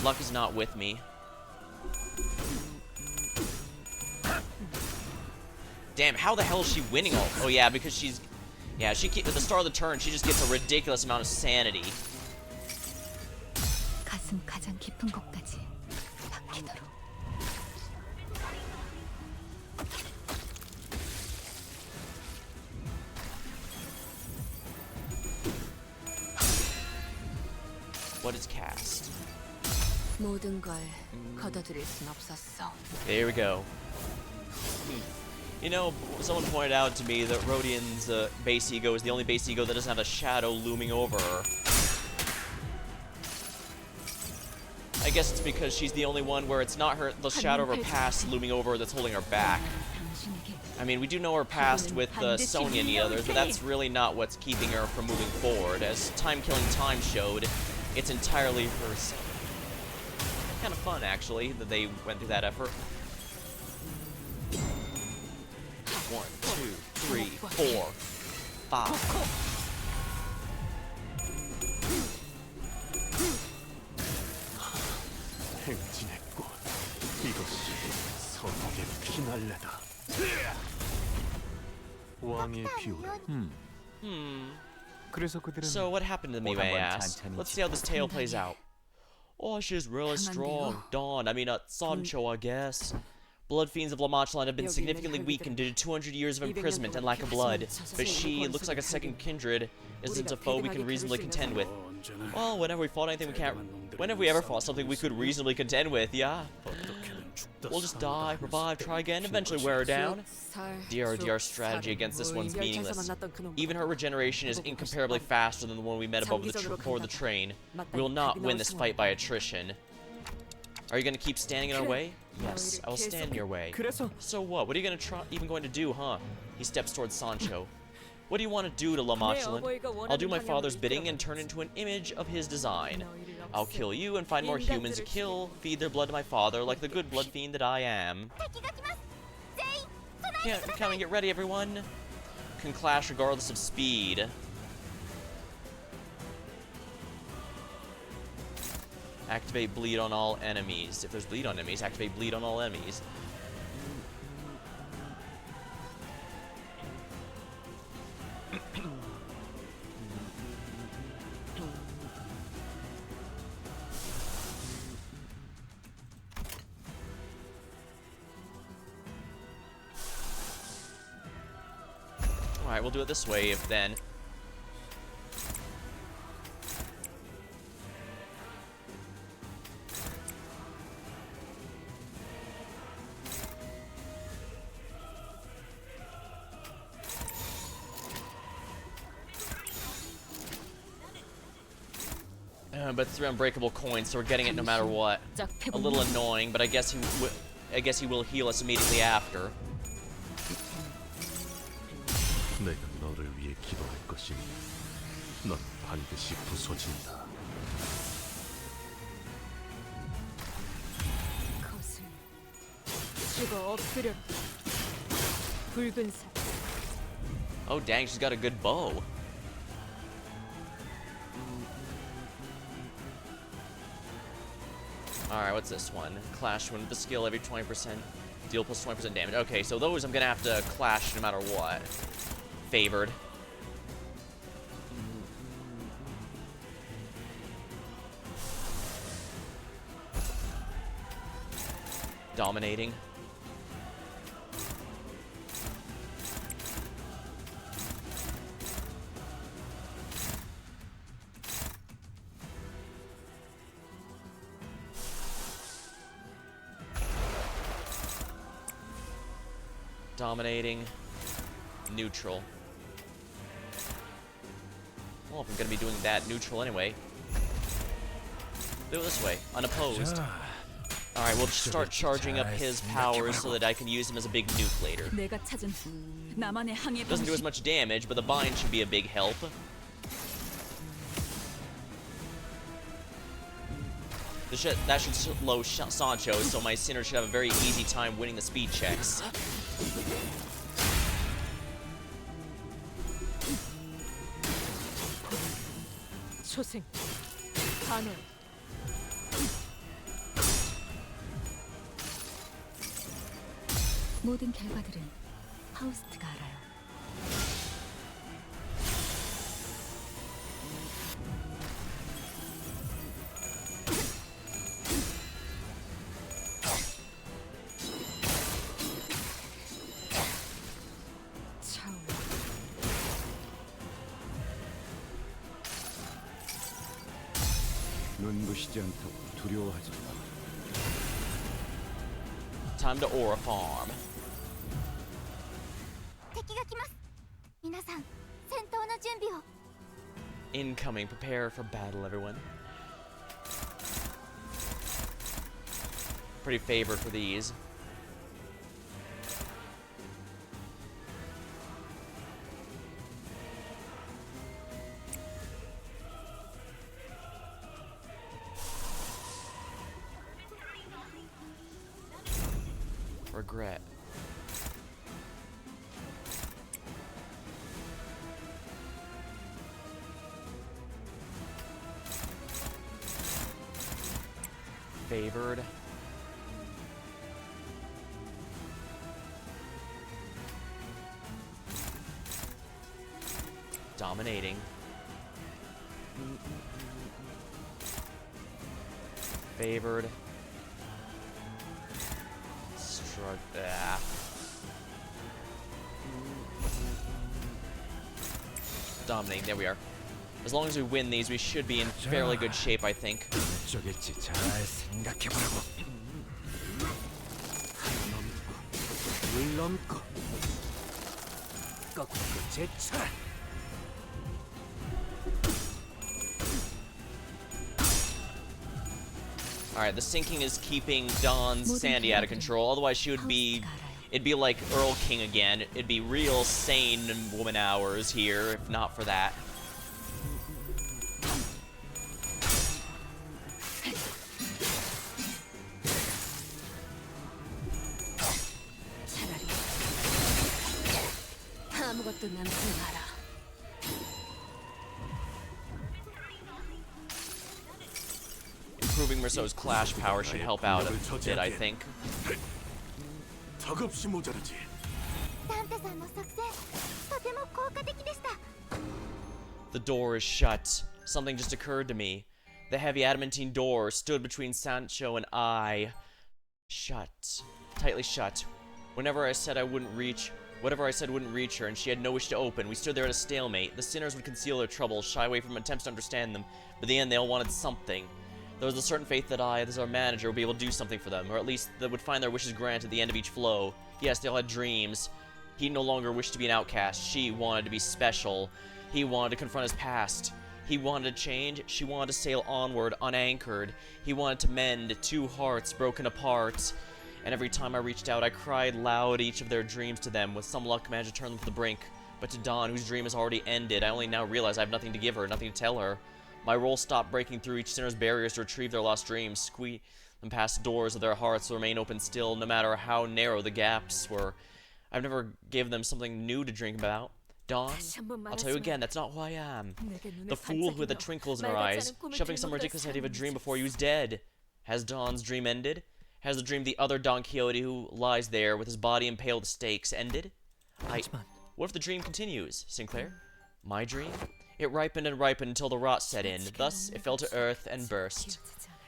Luck is not with me. Damn, how the hell is she winning all? Oh yeah, because she's... Yeah, at the start of the turn, she just gets a ridiculous amount of sanity. 가슴 가장 깊은 곳까지 박히도록. What is cast? 모든 걸 거둬들일 순 없었어. There we go. You know, someone pointed out to me that Rodian's base ego is the only base ego that doesn't have a shadow looming over her. I guess it's because she's the only one where it's not the shadow of her past looming over her that's holding her back. I mean, we do know her past with Sonya and the others, but that's really not what's keeping her from moving forward. As Time-Killing Time showed, it's entirely herself. Kind of fun, actually, that they went through that effort. 1, 2, 3, 4, 5. 행진했군. 이것이 선옥의 피날레다. 왕의 비호를. 그래서 그들은 So what happened to me, may I ask? Let's see how this tale plays out. Oh, she's really strong. Dawn, I mean, Sancho, I guess. Blood fiends of Machaland have been significantly weakened due to 200 years of imprisonment and lack of blood, but she looks like a second kindred, isn't a foe we can reasonably contend with. Well, whenever we fought anything we can't... Whenever we ever fought something we could reasonably contend with, yeah. We'll just die, revive, try again, eventually wear her down. Dear, oh dear, our strategy against this one's meaningless. Even her regeneration is incomparably faster than the one we met aboard the train. We will not win this fight by attrition. Are you gonna keep standing in our way? Yes, I will stand in your way. So what? What are you even going to do, huh? He steps towards Sancho. What do you want to do to Machaland? I'll do my father's bidding and turn into an image of his design. I'll kill you and find more humans to kill, feed their blood to my father like the good blood fiend that I am. Yeah, come and get ready, everyone. Can clash regardless of speed. Activate bleed on all enemies. If there's bleed on enemies, activate bleed on all enemies. Alright, we'll do it this way then. But it's 3 unbreakable coins, so we're getting it no matter what. A little annoying, but I guess he will heal us immediately after. 내가 너를 위해 기도할 것이니 넌 반드시 부서진다. Oh dang, she's got a good bow. Alright, what's this one? Clash when with the skill every 20%. Deal plus 20% damage. Okay, so those I'm gonna have to clash no matter what. Favored. Dominating. Dominating. Neutral. Well, if I'm gonna be doing that, neutral anyway. Do it this way, unopposed. Alright, we'll start charging up his powers so that I can use him as a big nuke later. Doesn't do as much damage, but the bind should be a big help. That should slow Sancho, so my Sinner should have a very easy time winning the speed checks. 모든 결과들은 파우스트가 알아요. 눈부시지 않다고 두려워하지 마. Time to aura farm. 敵が来ます。皆さん、戦闘の準備を。 Incoming. Prepare for battle, everyone. Pretty favored for these. Regret. Favored. Dominating. Favored. Dominating, there we are. As long as we win these, we should be in fairly good shape, I think. 어쩌겠지 잘 생각해보라고. 물 넘고 거꾸로 제쳐라. Alright, the sinking is keeping Dawn's Sandy out of control, otherwise she would be... It'd be like Earl King again. It'd be real sane woman hours here, if not for that. Improving Merceau's clash power should help out a bit, I think. 턱없이 모자르지. ダンテさんの作戦、とても効果的でした。 The door is shut. Something just occurred to me. The heavy adamantine door stood between Sancho and I. Shut. Tightly shut. Whatever I said wouldn't reach her, and she had no wish to open. We stood there at a stalemate. The sinners would conceal their troubles, shy away from attempts to understand them, but in the end they all wanted something. There was a certain faith that I, as our manager, would be able to do something for them, or at least that would find their wishes granted at the end of each flow. Yes, they all had dreams. He no longer wished to be an outcast. She wanted to be special. He wanted to confront his past. He wanted to change. She wanted to sail onward, unanchored. He wanted to mend two hearts broken apart. And every time I reached out, I cried loud each of their dreams to them. With some luck, managed to turn them to the brink. But to Dawn, whose dream has already ended, I only now realize I have nothing to give her, nothing to tell her. My role stopped breaking through each sinner's barriers to retrieve their lost dreams. and past doors of their hearts remain open still, no matter how narrow the gaps were. I've never given them something new to dream about. Dawn, I'll tell you again, that's not who I am. The fool who had the twinkles in her eyes, shoving some ridiculous idea of a dream before he was dead. Has Dawn's dream ended? Has the dream of the other Don Quixote who lies there with his body impaled with stakes ended? What if the dream continues, Sinclair? My dream? It ripened and ripened until the rot set in. Thus, it fell to earth and burst.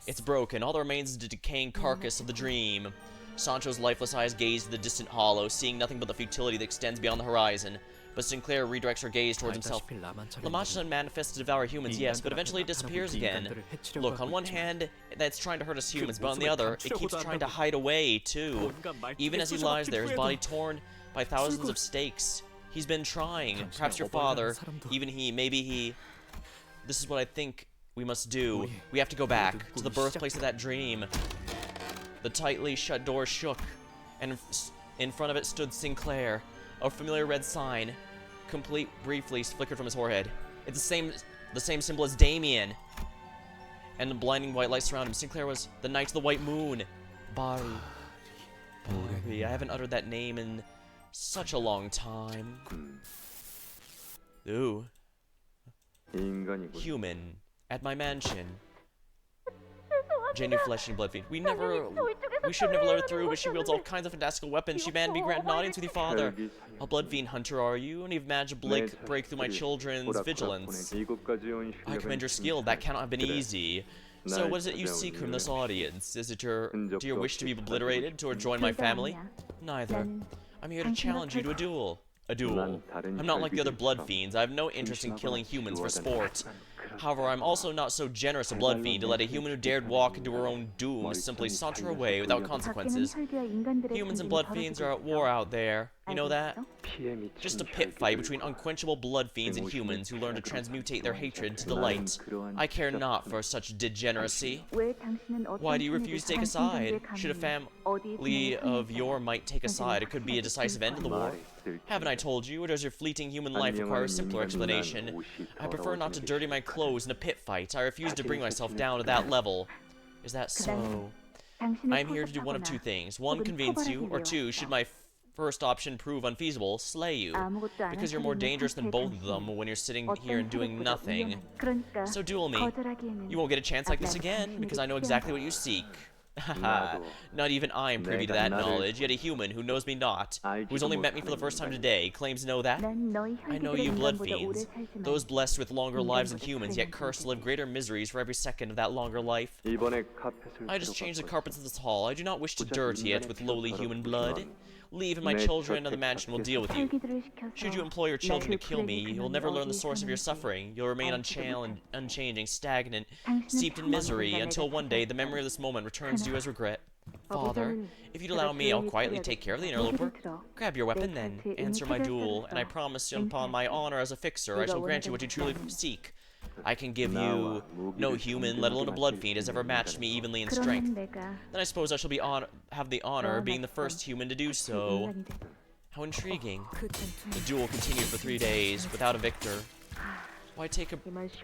It's broken. All that remains is the decaying carcass of the dream. Sancho's lifeless eyes gaze to the distant hollow, seeing nothing but the futility that extends beyond the horizon. But Sinclair redirects her gaze towards himself. The Machaland manifests to devour humans, yes, but eventually it disappears again. Look, on one hand, that's trying to hurt us humans, but on the other, it keeps trying to hide away, too. Even as he lies there, his body torn by thousands of stakes. He's been trying. Perhaps your father, even he, maybe he... This is what I think we must do. We have to go back to the birthplace of that dream. The tightly shut door shook, and in front of it stood Sinclair. A familiar red sign, complete briefly, flickered from his forehead. It's the same symbol as Damien. And the blinding white light surrounded him. Sinclair was the Knight of the White Moon. Bari. I haven't uttered that name in such a long time. Ooh. Human. At my mansion. Genuine flesh and blood fiend. We should never let her through, but she wields all kinds of fantastical weapons. She banned me grant an audience with your father. A blood fiend hunter are you? And you've managed to break through my children's vigilance. I commend your skill. That cannot have been easy. So what is it you seek from this audience? Is it do you wish to be obliterated or join my family? Neither. I'm here to challenge you to a duel. A duel. I'm not like the other blood fiends. I have no interest in killing humans for sport. However, I'm also not so generous a blood fiend to let a human who dared walk into her own doom simply saunter away without consequences. Humans and blood fiends are at war out there. You know that? Just a pit fight between unquenchable blood fiends and humans who learn to transmutate their hatred to delight. I care not for such degeneracy. Why do you refuse to take a side? Should a family of your might take a side, it could be a decisive end to the war. Haven't I told you, or does your fleeting human life require a simpler explanation? I prefer not to dirty my clothes in a pit fight. I refuse to bring myself down to that level. Is that so? I am here to do one of two things. One, convince you, or two, should my first option prove unfeasible, slay you. Because you're more dangerous than both of them when you're sitting here and doing nothing. So duel me. You won't get a chance like this again, because I know exactly what you seek. Haha, not even I am privy to that knowledge, yet a human who knows me not, who's only met me for the first time today, claims to know that? I know you blood fiends, those blessed with longer lives than humans, yet cursed to live greater miseries for every second of that longer life. I just changed the carpets of this hall. I do not wish to dirty it with lowly human blood. Leave and my children of the mansion will deal with you. Should you employ your children to kill me, you'll never learn the source of your suffering. You'll remain unchanging, stagnant, steeped in misery, until one day the memory of this moment returns to you as regret. Father, if you'd allow me, I'll quietly take care of the interloper. Grab your weapon then, answer my duel, and I promise you upon my honor as a fixer, I shall grant you what you truly seek. I can give you... No human, let alone a blood fiend, has ever matched me evenly in strength. Then I suppose I shall have the honor of being the first human to do so. How intriguing. The duel continued for 3 days, without a victor. Why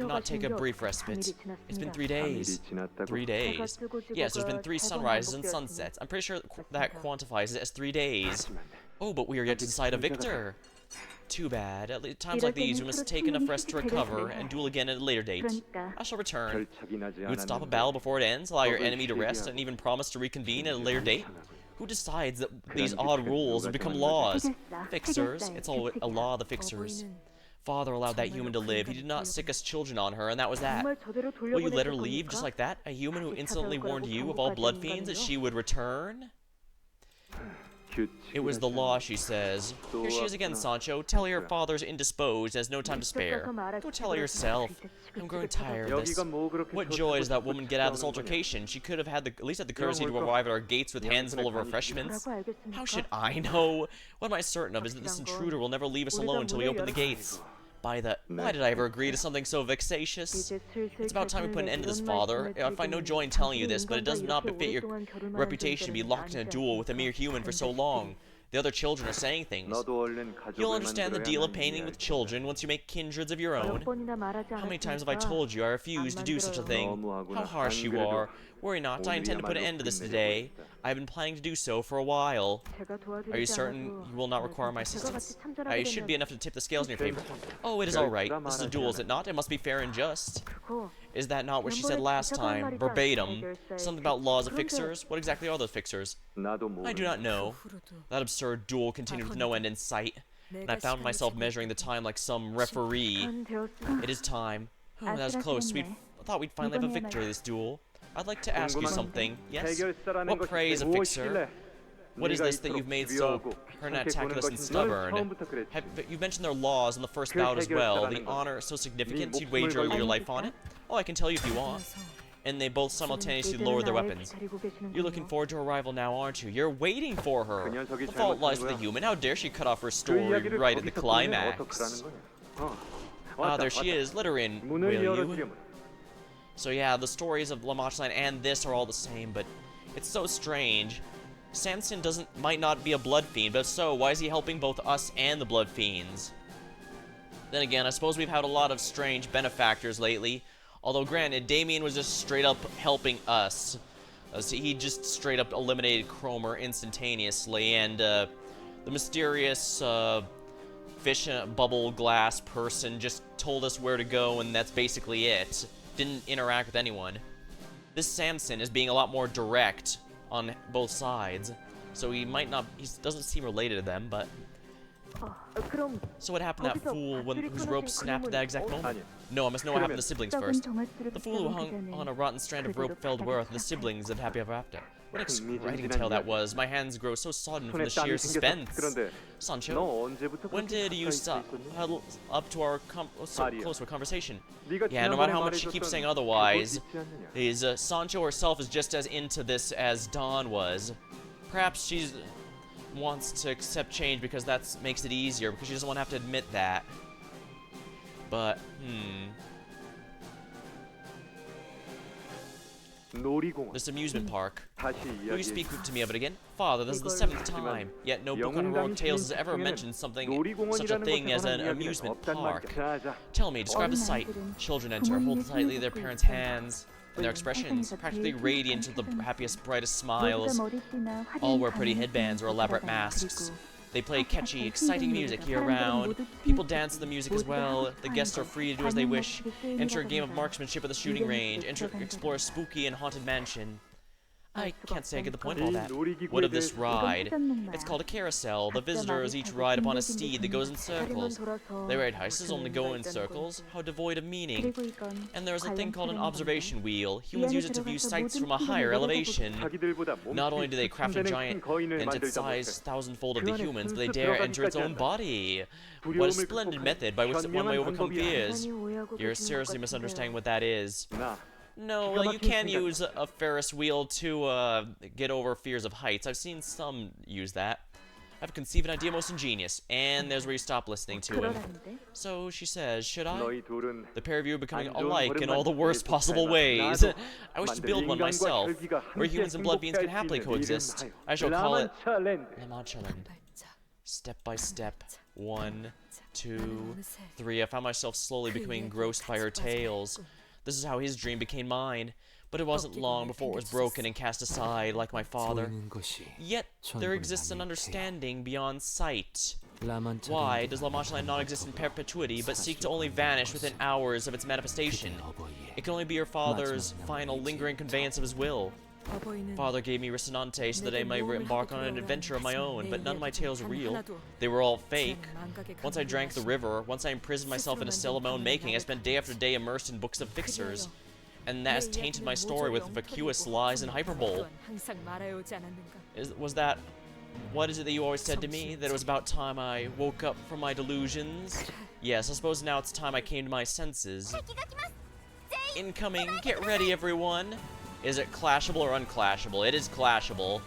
not take a brief respite? It's been 3 days. 3 days. Yes, there's been 3 sunrises and sunsets. I'm pretty sure that quantifies it as 3 days. Oh, but we are yet to decide a victor. Too bad. At times like these, we must take enough rest to recover and duel again at a later date. I shall return. You would stop a battle before it ends, allow your enemy to rest, and even promise to reconvene at a later date? Who decides that these odd rules have become laws? Fixers. It's all a law of the fixers. Father allowed that human to live. He did not sick us children on her, and that was that. Will you let her leave just like that? A human who insolently warned you of all blood fiends that she would return? It was the law, she says. Here she is again, Sancho. Tell her your father's indisposed, has no time to spare. Go tell her yourself. I'm growing tired of this. What joy does that woman get out of this altercation? She could have had at least had the courtesy to arrive at our gates with hands full of refreshments. How should I know? What am I certain of is that this intruder will never leave us alone until we open the gates. Why did I ever agree to something so vexatious? It's about time we put an end to this, Father. I find no joy in telling you this, but it does not befit your reputation to be locked in a duel with a mere human for so long. The other children are saying things. 너도 얼른 가족을 You'll understand the deal of 만들어야만 painting with 이해할 children once you make kindreds of your own. How many times have I told you I refuse to do such a thing? How harsh you are. Worry not, I intend to put an end to this today. I have been planning to do so for a while. Are you certain you will not require my assistance? I should be enough to tip the scales in your favor. Oh, it is all right. This is a duel, is it not? It must be fair and just. Is that not what she said last time? Verbatim. Something about laws of fixers? What exactly are those fixers? I do not know. That absurd duel continued with no end in sight, and I found myself measuring the time like some referee. It is time. Oh, that was close. I thought we'd finally have a victory this duel. I'd like to ask you something. Yes? What prey is a fixer? What is this that you've made so pertinaculous and stubborn? You mentioned their laws in the first bout as well. The honor so significant you'd wager your life on it? Oh, I can tell you if you want. And they both simultaneously lowered their weapons. You're looking forward to her arrival now, aren't you? You're waiting for her. The fault lies with the human. How dare she cut off her story right at the climax? Ah, there she is. Let her in, will you? So yeah, the stories of Machaland and this are all the same, but it's so strange. Samson might not be a blood fiend, but if so, why is he helping both us and the blood fiends? Then again, I suppose we've had a lot of strange benefactors lately. Although granted, Damien was just straight up helping us. So he just straight up eliminated Cromer instantaneously, and the mysterious fish in a bubble glass person just told us where to go, and that's basically it. Didn't interact with anyone. This Samson is being a lot more direct on both sides, so he doesn't seem related to them, but... So what happened to that fool whose rope snapped at that exact moment? No, I must know what happened to the siblings first. The fool who hung on a rotten strand of rope fell to earth, and the siblings lived happy ever after. What exciting tale that was. My hands grow so sodden from the sheer suspense. Sancho, when did you huddle up to our so close to a conversation? Yeah, no matter how much she keeps saying otherwise, Sancho herself is just as into this as Dawn was. Perhaps she wants to accept change because that makes it easier, because she doesn't want to have to admit that. But, This amusement park. Will you speak to me of it again? Father, this is the 7th time, yet no book on heroic tales has ever mentioned such a thing as an amusement park. Tell me, describe the sight. Children enter, hold tightly their parents' hands, and their expressions, practically radiant with the happiest, brightest smiles. All wear pretty headbands or elaborate masks. They play catchy, exciting music year-round. People dance to the music as well. The guests are free to do as they wish. Enter a game of marksmanship at the shooting range. Explore a spooky and haunted mansion. I can't say I get the point of all that. What of this ride? It's called a carousel. The visitors each ride upon a steed that goes in circles. They ride horses only go in circles. How devoid of meaning. And there's a thing called an observation wheel. Humans use it to view sights from a higher elevation. Not only do they craft a giant its size thousandfold of the humans, but they dare enter its own body. What a splendid method by which one may overcome fears. You're seriously misunderstanding what that is. No, well, you can use a Ferris wheel to get over fears of heights. I've seen some use that. I've conceived an idea most ingenious, and there's where you stop listening to him. So she says, should I? The pair of you are becoming alike in all the worst possible ways. I wish to build one myself, where humans and blood fiends can happily coexist. I shall call it Machaland. Step by step, 1, 2, 3. I found myself slowly becoming engrossed by her tales. This is how his dream became mine, but it wasn't long before it was broken and cast aside, like my father. Yet, there exists an understanding beyond sight. Why does Machaland not exist in perpetuity, but seek to only vanish within hours of its manifestation? It can only be your father's final lingering conveyance of his will. Father gave me Risonante so that I might embark on an adventure of my own, but none of my tales are real. They were all fake. Once I drank the river, once I imprisoned myself in a cell of my own making, I spent day after day immersed in books of fixers. And that has tainted my story with vacuous lies and hyperbole. What is it that you always said to me? That it was about time I woke up from my delusions? Yes, I suppose now it's time I came to my senses. Incoming, get ready everyone! Is it clashable or unclashable? It is clashable.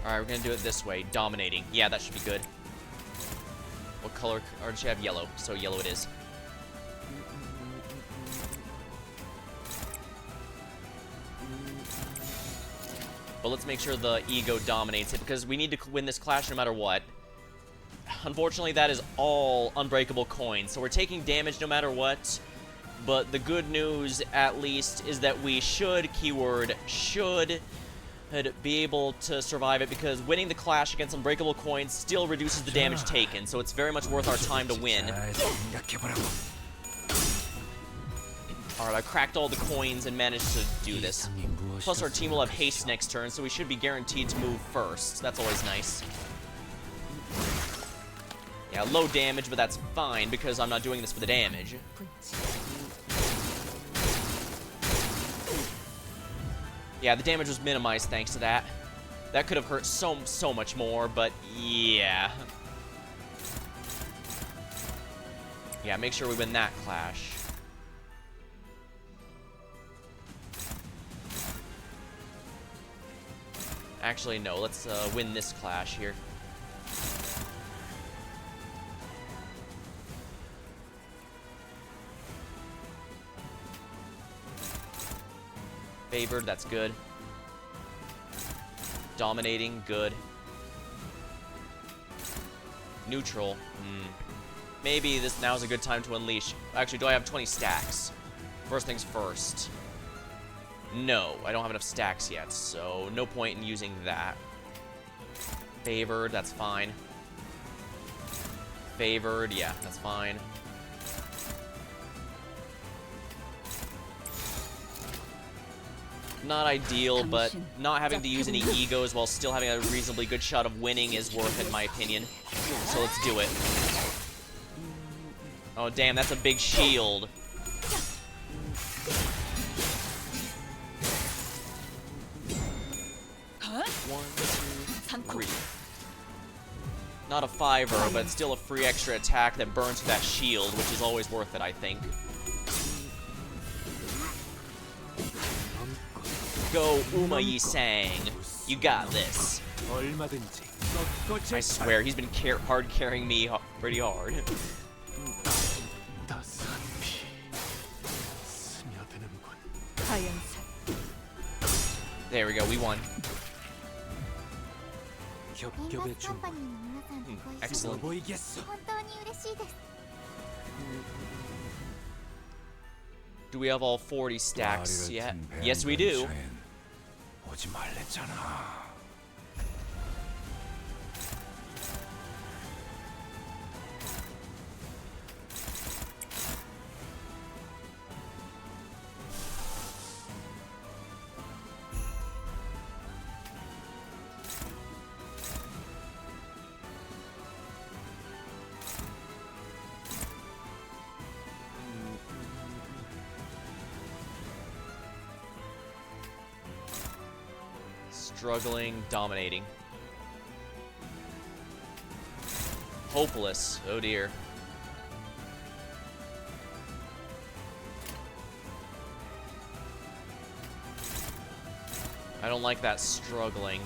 Alright, we're gonna do it this way. Dominating. Yeah, that should be good. What color? Or does she have yellow? So yellow it is. But let's make sure the ego dominates it, because we need to win this clash no matter what. Unfortunately, that is all unbreakable coins, so we're taking damage no matter what. But the good news, at least, is that we should, keyword should, be able to survive it, because winning the clash against unbreakable coins still reduces the damage taken, so it's very much worth our time to win. Alright, I cracked all the coins and managed to do this. Plus our team will have haste next turn, so we should be guaranteed to move first. That's always nice. Yeah, low damage, but that's fine, because I'm not doing this for the damage. Yeah, the damage was minimized thanks to that. That could have hurt so much more, but yeah. Yeah, make sure we win that clash. Actually, no, let's win this clash here. Favored, that's good. Dominating, good. Neutral, maybe now's a good time to unleash. Actually, do I have 20 stacks? First things first. No, I don't have enough stacks yet, so no point in using that. Favored, that's fine. Favored, yeah, that's fine. Not ideal, but not having to use any egos while still having a reasonably good shot of winning is worth it, in my opinion. So let's do it. Oh, damn, that's a big shield. One, two, three. Not a 5er, but still a free extra attack that burns with that shield, which is always worth it, I think. Go, Uma-yi-sang. You got this. I swear, he's been hard carrying me pretty hard. There we go, we won. Excellent. Do we have all 40 stacks yet? Yes, we do. Struggling, dominating. Hopeless. Oh dear. I don't like that struggling.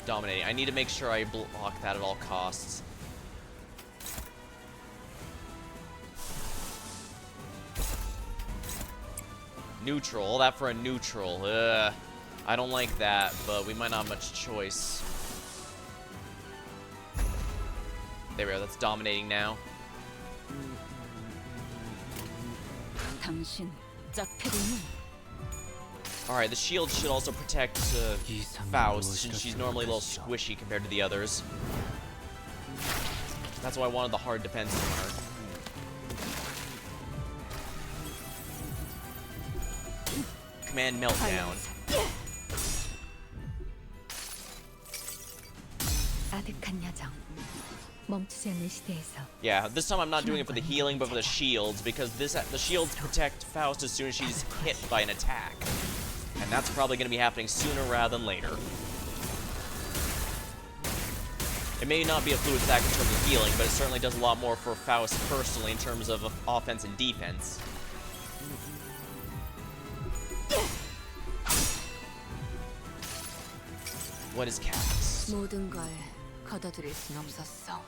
Dominating. I need to make sure I block that at all costs. Neutral. All that for a neutral. Ugh. I don't like that, but we might not have much choice. There we go. That's dominating now. Alright, the shield should also protect Faust, since she's normally a little squishy compared to the others. That's why I wanted the hard defense on her. Command meltdown. Yeah, this time I'm not doing it for the healing, but for the shields, because the shields protect Faust as soon as she's hit by an attack. And that's probably going to be happening sooner rather than later. It may not be a fluid stack in terms of healing, but it certainly does a lot more for Faust personally in terms of offense and defense. What is cast? 모든 걸 거둬들일 순 없었어.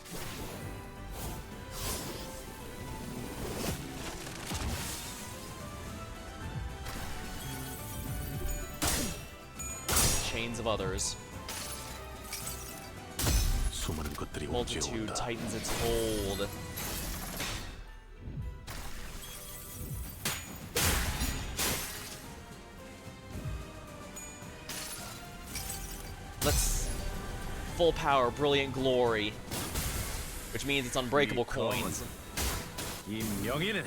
Chains of others. 수많은 것들이 Multitude 옮겨온다. tightens its hold. Let's full power, brilliant glory, which means it's unbreakable coins. 이 명예는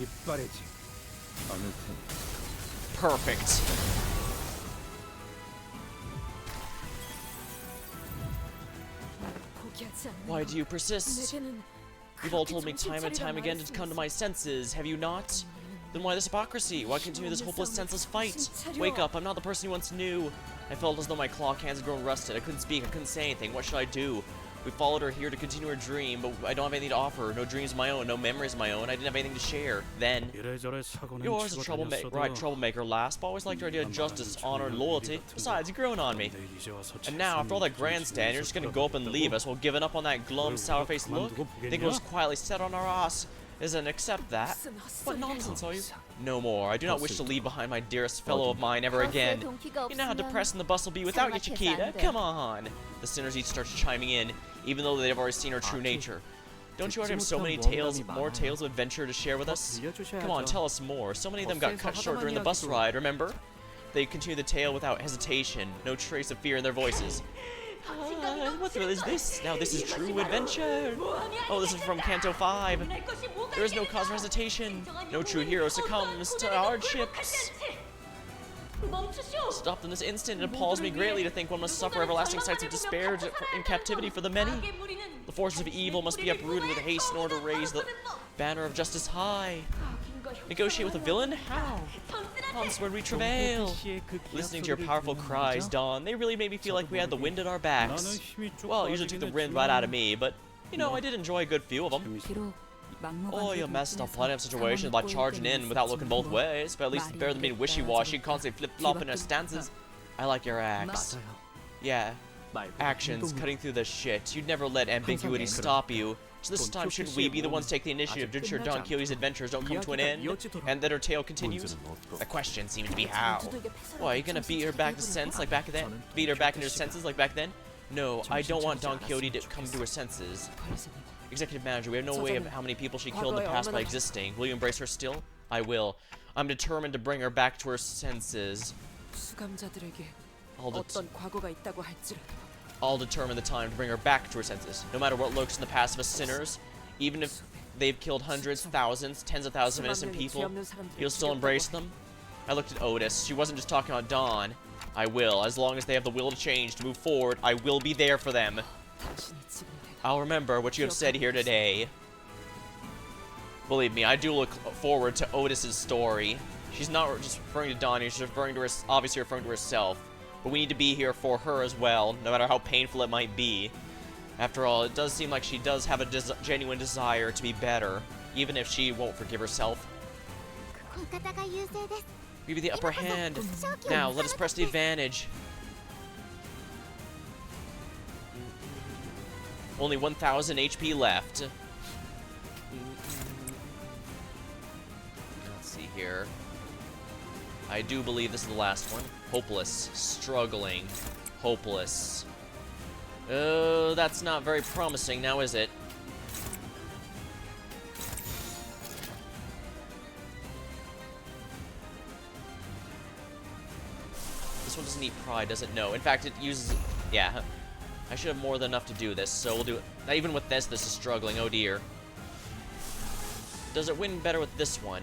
이빨이지 않을 테니. Perfect. Why do you persist? You've all told me time and time again to come to my senses, have you not? Then why this hypocrisy? Why continue this hopeless, senseless fight? Wake up, I'm not the person you once knew. I felt as though my claw hands had grown rusted. I couldn't speak, I couldn't say anything. What should I do? We followed her here to continue her dream, but I don't have anything to offer. No dreams of my own, no memories of my own. I didn't have anything to share. Then, you're always a troublemaker, last, but always liked your idea of justice, honor, and loyalty. Besides, you've grown on me. And now, after all that grandstand, you're just gonna go up and leave us while giving up on that glum, sour-faced look? Think we'll just quietly set on our ass? Isn't accept that? What nonsense are you? No more. I do not wish to leave behind my dearest fellow of mine ever again. You know how depressing the bus will be without you, Chiquita. Come on. The sinners each start chiming in, even though they've already seen her true nature. Don't you already have so many more tales of adventure to share with us? Come on, tell us more. So many of them got cut short during the bus ride, remember? They continue the tale without hesitation, no trace of fear in their voices. What thrill is this? Now this is true adventure. Oh, this is from Canto 5. There is no cause for hesitation. No true hero succumbs to hardships. Stop in this instant. It appalls me greatly to think one must suffer everlasting sights of despair in captivity for the many. The forces of evil must be uprooted with haste in order to raise the banner of justice high. Negotiate with a villain? How? Onward we travail. Listening to your powerful cries, Dawn, they really made me feel like we had the wind at our backs. Well, it usually took the wind right out of me, but, you know, I did enjoy a good few of them. Oh, you messed up plenty of situations by charging in without looking both ways, but at least it's better than being wishy-washy, constantly flip-flopping her stances. I like your acts. Yeah, actions, cutting through the shit. You'd never let ambiguity stop you. So this time, shouldn't we be the ones to take the initiative to ensure Don Quixote's adventures don't come to an end, and that her tale continues? The question seems to be how. Why, are you gonna beat her back to sense like back then? Beat her back into her senses like back then? No, I don't want Don Quixote to come to her senses. Executive Manager, we have no way of how many people she killed in the past by existing. Will you embrace her still? I will. I'm determined to bring her back to her senses. I'll determine the time to bring her back to her senses. No matter what lurks in the past of us sinners, even if they've killed hundreds, thousands, tens of thousands of innocent people, you'll still embrace them? I looked at Otis. She wasn't just talking about Dawn. I will. As long as they have the will to change, to move forward, I will be there for them. I'll remember what you have said here today. Believe me, I do look forward to Otis's story. She's not just referring to Dawn, she's referring to her, obviously referring to herself. But we need to be here for her as well, no matter how painful it might be. After all, it does seem like she does have a genuine desire to be better, even if she won't forgive herself. Give you the upper hand. Now, let us press the advantage. Only 1,000 HP left. Let's see here. I do believe this is the last one. Hopeless. Struggling. Hopeless. That's not very promising now, is it? This one doesn't need pride, does it? No. In fact, it uses... Yeah. I should have more than enough to do this, so we'll do it. Not even with this is struggling. Oh, dear. Does it win better with this one?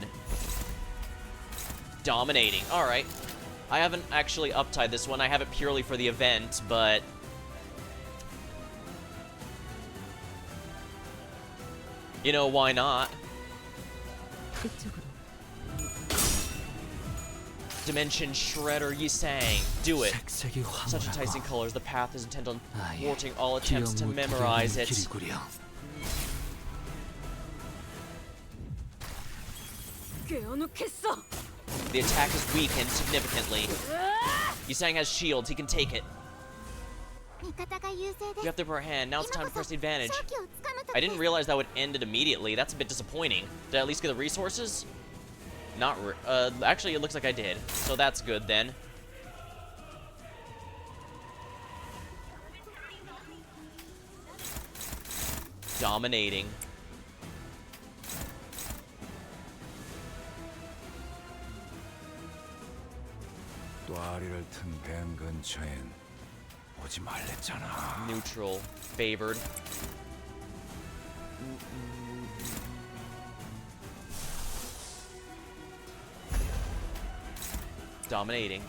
Dominating. Alright. I haven't actually uptied this one. I have it purely for the event, but... You know, why not? Dimension Shredder Yisang. Do it. 색색이 Such enticing 황홀하고 colors. The path is intent on 아예 thwarting all attempts to 기억 못하게 memorize 하는 it. 길이구려. The attack is weakened significantly. Yisang has shields. He can take it. 味方が優勢で You have the upper hand. Now it's time to press the advantage. 勝機をつかむ I 時 didn't realize that would end it immediately. That's a bit disappointing. Did I at least get the resources? Not actually, it looks like I did. So that's good then. Dominating. 또아리를 튼 뱀 근처엔 오지 말랬잖아. Neutral. Favored. Dominating.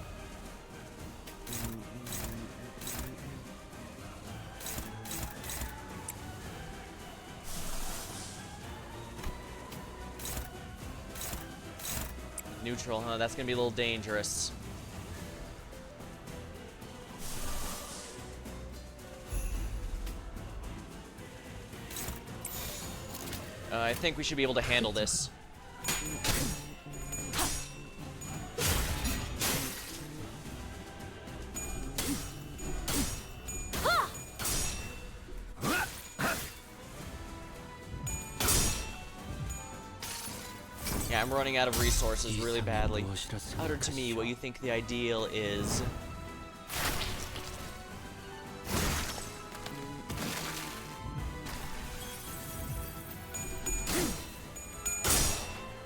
Neutral, huh? That's gonna be a little dangerous. I think we should be able to handle this. Yeah, I'm running out of resources really badly. Utter to me what you think the ideal is.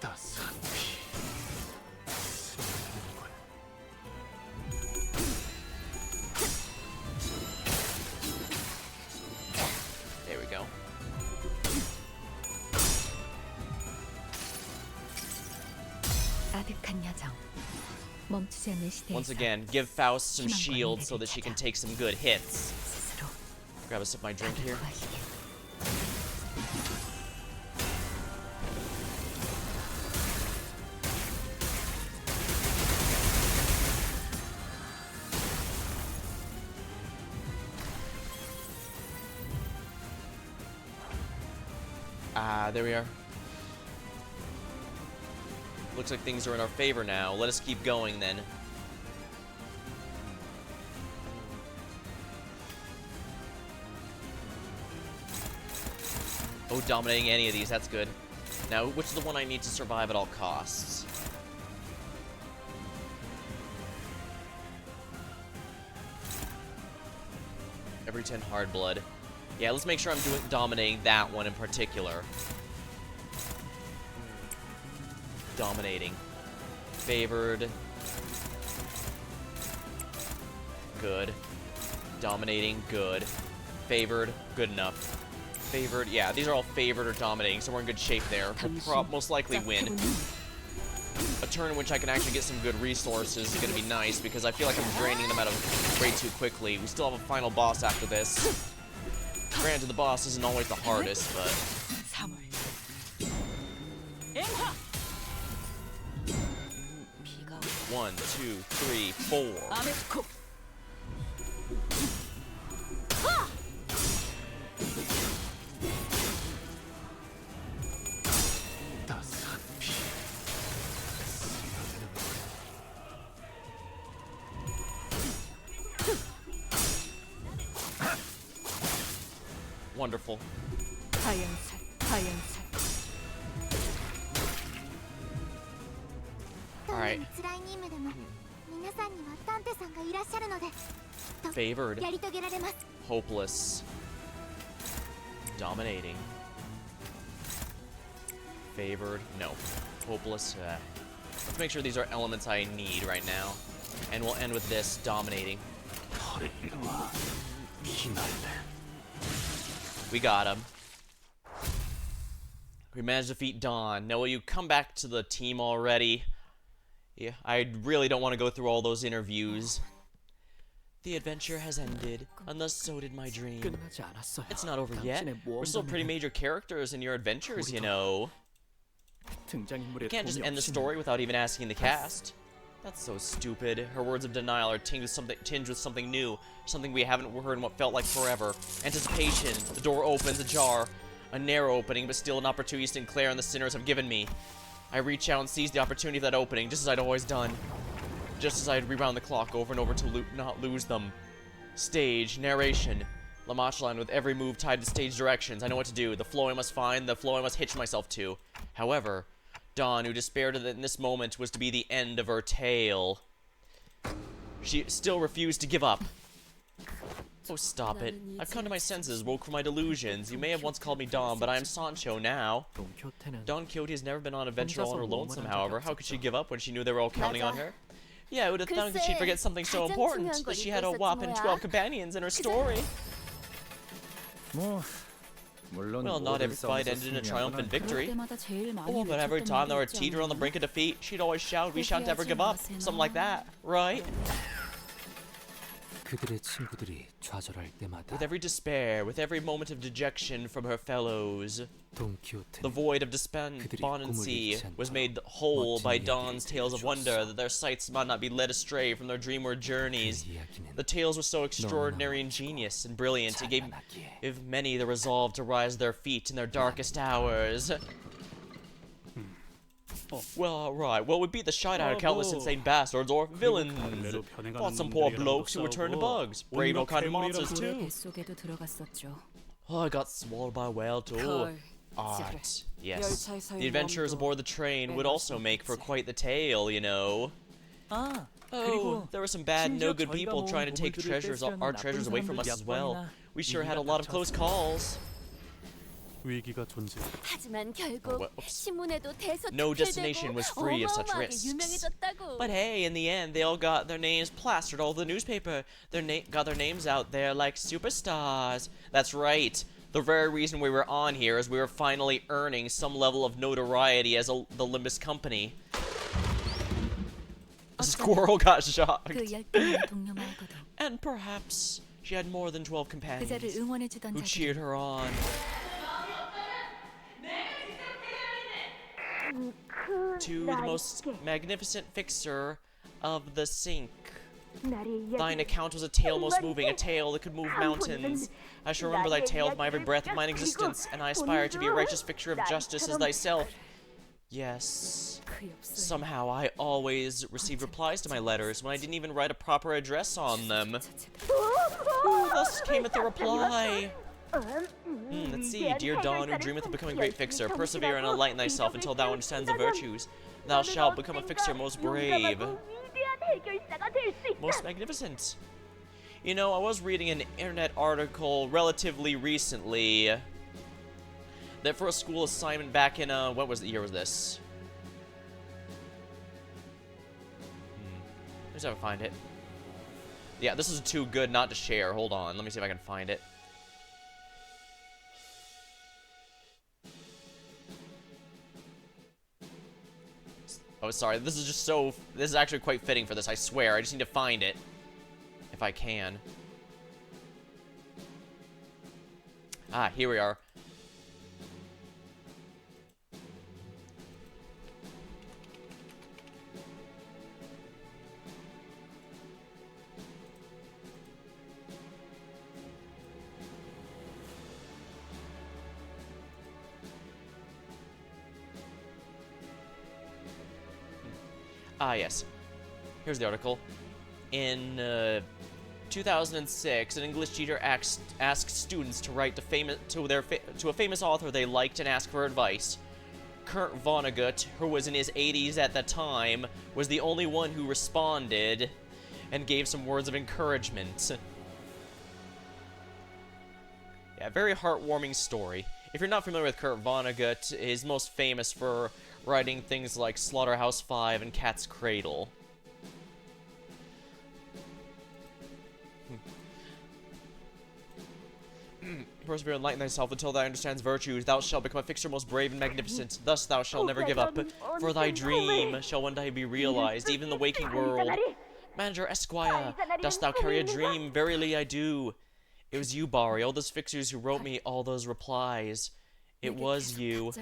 따스한 피 스며드는군. There we go. 아득한 여정. 멈추지 않는 시대에서 Once again, give Faust some shields so that she can take some good hits. 스스로 Grab a sip of my drink 나를 here. 구하시길. Ah, there we are. Looks like things are in our favor now. Let us keep going then. Oh, dominating any of these, that's good. Now, which is the one I need to survive at all costs? Every 10 hard blood. Yeah, let's make sure I'm dominating that one in particular. Dominating. Favored. Good. Dominating. Good. Favored. Good enough. Favored. Yeah, these are all favored or dominating, so we're in good shape there. We'll most likely win. A turn in which I can actually get some good resources is going to be nice, because I feel like I'm draining them out of way too quickly. We still have a final boss after this. Granted, the boss isn't always the hardest, but... 3월. 비가 1, 2, 3, 4. 아메스코. 따스한 피 스며드는군. Wonderful. 하얀색, 하얀색. Alright. 辛い任務でも皆さんにはタンテさんがいらっしゃるので Favored. やり遂げられます Hopeless. Dominating. Favored. No. Hopeless. Let's make sure these are elements I need right now. And we'll end with this. Dominating. 버릴려와 피날래. We got him. We managed to defeat Dawn. Now, will you come back to the team already? Yeah, I really don't want to go through all those interviews. The adventure has ended, and thus so did my dream. 끝나지 않았어요. It's not over yet. 당신의 We're still pretty 모험담에는 major characters in your adventures, you know. 등장인물의 You can't just 도움이 end the 없이는 story without even asking the cast. That's so stupid. Her words of denial are tinged with something new, something we haven't heard in what felt like forever. Anticipation. The door opens ajar. A narrow opening, but still an opportunity Sinclair and the sinners have given me. I reach out and seize the opportunity of that opening, just as I'd always done. Just as I'd rewound the clock over and over to not lose them. Stage. Narration. Machaland with every move tied to stage directions. I know what to do. The flow I must find, the flow I must hitch myself to. However, Dawn, who despaired that in this moment was to be the end of her tale. She still refused to give up. Oh, stop it. I've come to my senses, woke from my delusions. You may have once called me Dawn, but I am Sancho now. Don Quixote has never been on an adventure all on her lonesome, however. How could she give up when she knew they were all counting on her? Yeah, I would have thought that she'd forget something so important, that she had a whopping 12 companions in her story. Well, not every fight ended in a triumphant victory. Oh, but every time they were teeter on the brink of defeat, she'd always shout, "We shan't ever give up." Something like that, right? With every despair, with every moment of dejection from her fellows, the void of despondency was made whole by Dawn's tales of wonder, that their sights might not be led astray from their dreamward journeys. The tales were so extraordinary and genius and brilliant, it gave many the resolve to rise to their feet in their darkest hours. Well, alright. Well, we beat the shite out of countless insane bastards or villains. Fought some poor blokes who were turned to bugs. Brave all kind of monsters, too. Oh, I got swallowed by a whale, too. Art. Yes. The adventurers aboard the train would also make for quite the tale, you know. Oh, there were some bad, no-good people trying to take our treasures away from us as well. We sure had a lot of close calls. No destination was free of such risks. But hey, in the end, they all got their names plastered all over the newspaper. Got their names out there like superstars. That's right. The very reason we were on here is we were finally earning some level of notoriety as the Limbus Company. A squirrel got shocked. And perhaps she had more than 12 companions who cheered her on. To the most magnificent fixer of the sink. Thine account was a tale most moving, a tale that could move mountains. I shall remember thy tale with my every breath of mine existence, and I aspire to be a righteous fixture of justice as thyself. Yes. Somehow I always received replies to my letters when I didn't even write a proper address on them. Ooh, thus cameth the reply. Let's see. Dear Dawn, who dreameth of becoming a great fixer, persevere and enlighten thyself until thou understands the virtues. Thou shalt become a fixer most brave, most magnificent. You know, I was reading an internet article relatively recently that for a school assignment back in, what was the year was this? Let's see if I can find it. Yeah, this is too good not to share. Hold on, let me see if I can find it. Oh, sorry, this is actually quite fitting for this, I swear. I just need to find it. If I can. Ah, here we are. Ah, yes. Here's the article. In 2006, an English teacher asked students to write to a famous author they liked and ask for advice. Kurt Vonnegut, who was in his 80s at the time, was the only one who responded and gave some words of encouragement. Yeah, very heartwarming story. If you're not familiar with Kurt Vonnegut, he's most famous for writing things like Slaughterhouse-5 and Cat's Cradle. Persevere and enlighten thyself until thou understands virtues. Thou shalt become a fixture most brave and magnificent. Thus thou shalt never give up. For thy dream shall one day be realized, even in the waking world. Manager Esquire, dost thou carry a dream? Verily I do. It was you, Bari, all those fixers who wrote me all those replies. It was you.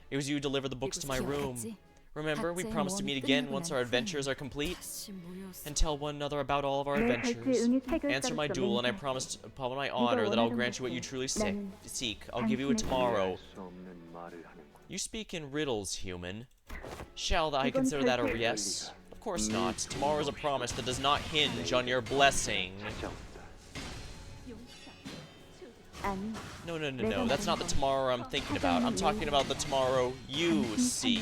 It was you who delivered the books to my room. Remember, we promised to meet again once our adventures are complete, and tell one another about all of our adventures. Answer my duel, and I promise upon my honor that I'll grant you what you truly seek. I'll give you it tomorrow. You speak in riddles, human. Shall I consider that a yes? Of course not. Tomorrow is a promise that does not hinge on your blessing. No. That's not the tomorrow I'm thinking about. I'm talking about the tomorrow you seek.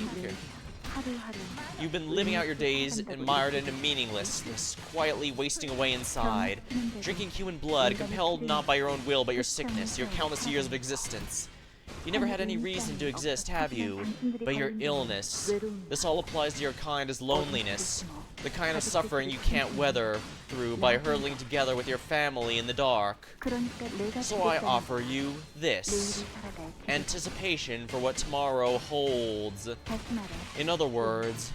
You've been living out your days mired into meaninglessness, quietly wasting away inside, drinking human blood, compelled not by your own will but your sickness, your countless years of existence. You never had any reason to exist, have you? But your illness. This all applies to your kind as loneliness, the kind of suffering you can't weather through by hurtling together with your family in the dark. So I offer you this. Anticipation for what tomorrow holds. In other words,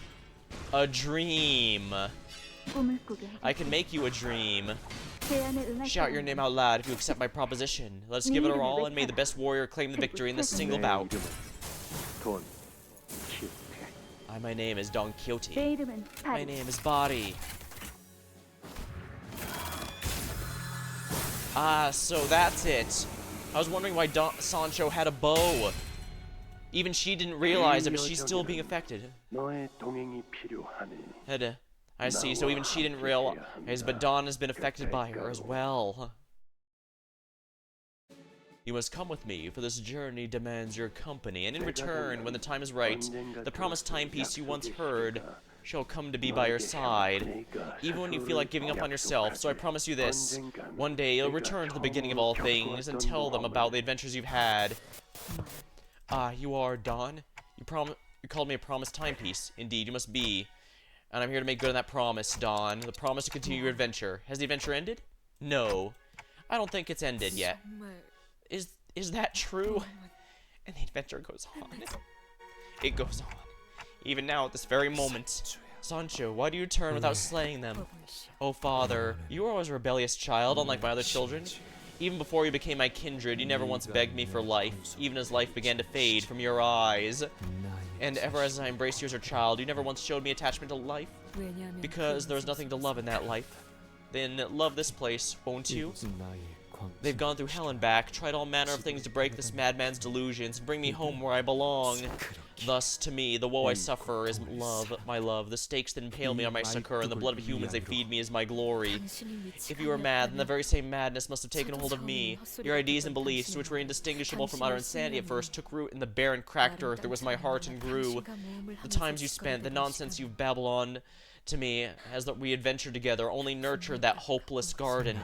a dream. I can make you a dream. Shout your name out loud if you accept my proposition. Let's give it our all, and may the best warrior claim the victory in this single bout. My name is Don Quixote. My name is Body. Ah, so that's it. I was wondering why Sancho had a bow. Even she didn't realize it, but she's still being affected. I see, so even she didn't realize, but Dawn has been affected by her as well. You must come with me, for this journey demands your company, and in return, when the time is right, the promised timepiece you once heard shall come to be by your side, even when you feel like giving up on yourself. So I promise you this, one day you'll return to the beginning of all things and tell them about the adventures you've had. Ah, you are Dawn? You called me a promised timepiece. Indeed, you must be. And I'm here to make good on that promise, Dawn. The promise to continue your adventure. Has the adventure ended? No. I don't think it's ended yet. Is that true? And the adventure goes on. It goes on. Even now, at this very moment. Sancho, why do you turn without slaying them? Oh, father, you were always a rebellious child, unlike my other children. Even before you became my kindred, you never once begged me for life, even as life began to fade from your eyes. And ever as I embraced you as your child, you never once showed me attachment to life, because there was nothing to love in that life. Then love this place, won't you? They've gone through hell and back, tried all manner of things to break this madman's delusions and bring me home where I belong. Thus, to me, the woe I suffer is love, my love. The stakes that impale me are my succor, and the blood of humans they feed me is my glory. If you are mad, then the very same madness must have taken hold of me. Your ideas and beliefs, which were indistinguishable from utter insanity at first, took root in the barren, cracked earth that was my heart and grew. The times you spent, the nonsense you babble on to me as that we adventured together, only nurtured that hopeless garden.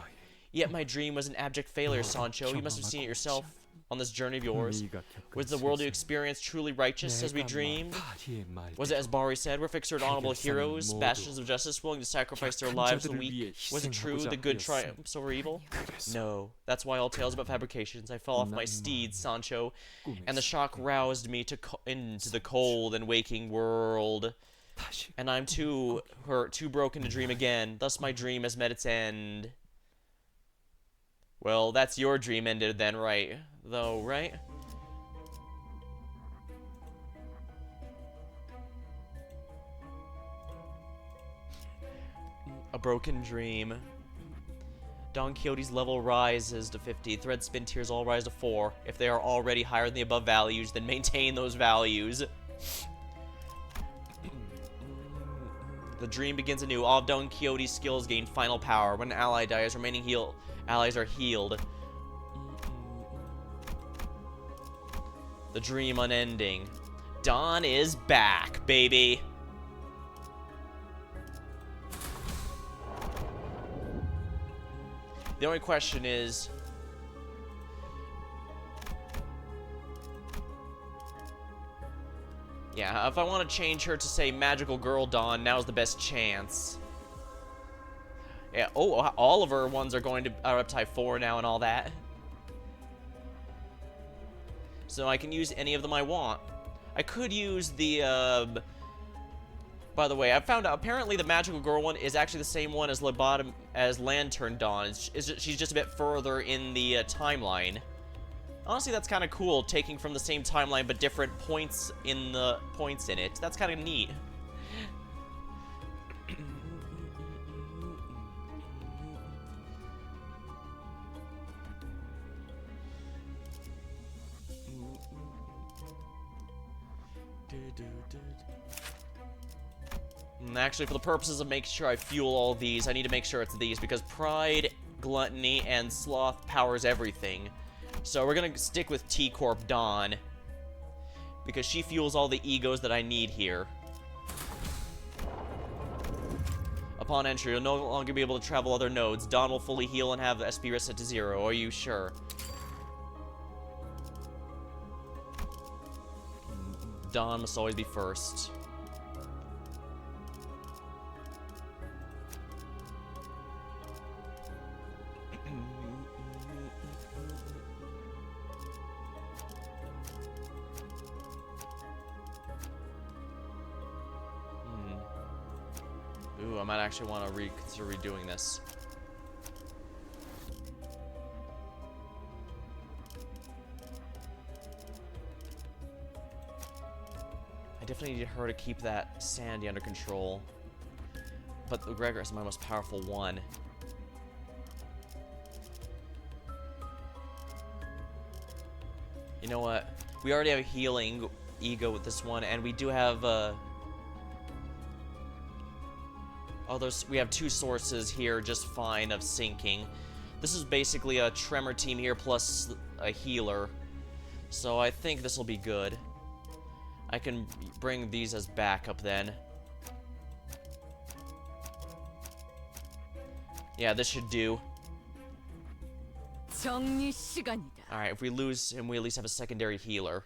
Yet my dream was an abject failure, Sancho. You must have seen it yourself on this journey of yours. Was the world you experienced truly righteous as we dreamed? Was it as Bari said, we're fixed honorable heroes, bastions of justice, willing to sacrifice their lives for the weak? Was it true the good triumphs over evil? No. That's why all tales about fabrications. I fell off my steed, Sancho, and the shock roused me into the cold and waking world. And I'm too hurt, too broken to dream again. Thus my dream has met its end. Well, that's your dream ended then, right? Though, right? A broken dream. Don Quixote's level rises to 50. Thread spin tiers all rise to 4. If they are already higher than the above values, then maintain those values. The dream begins anew. All of Don Quixote's skills gain final power. When an ally dies, remaining allies are healed. The dream unending. Don is back, baby. The only question is, yeah, if I want to change her to say Magical Girl Dawn, now's the best chance. Yeah, oh, all of her ones are up to 4 now and all that. So I can use any of them I want. I could use the, by the way, I found out apparently the Magical Girl one is actually the same one as Lantern Dawn. She's just a bit further in the timeline. Honestly, that's kind of cool, taking from the same timeline but different points in it. That's kind of neat. And actually, for the purposes of making sure I fuel all these, I need to make sure it's these, because pride, gluttony, and sloth powers everything. So we're gonna stick with T-Corp Dawn, because she fuels all the egos that I need here. Upon entry, you'll no longer be able to travel other nodes. Dawn will fully heal and have the SP reset to 0. Are you sure? Dawn must always be first. Ooh, I might actually want to consider redoing this. I definitely need her to keep that Sandy under control. But the Gregor is my most powerful one. You know what? We already have a healing ego with this one, and we do have we have 2 sources here just fine of sinking. This is basically a tremor team here plus a healer. So I think this will be good. I can bring these as backup then. Yeah, this should do. Alright, if we lose him, we at least have a secondary healer.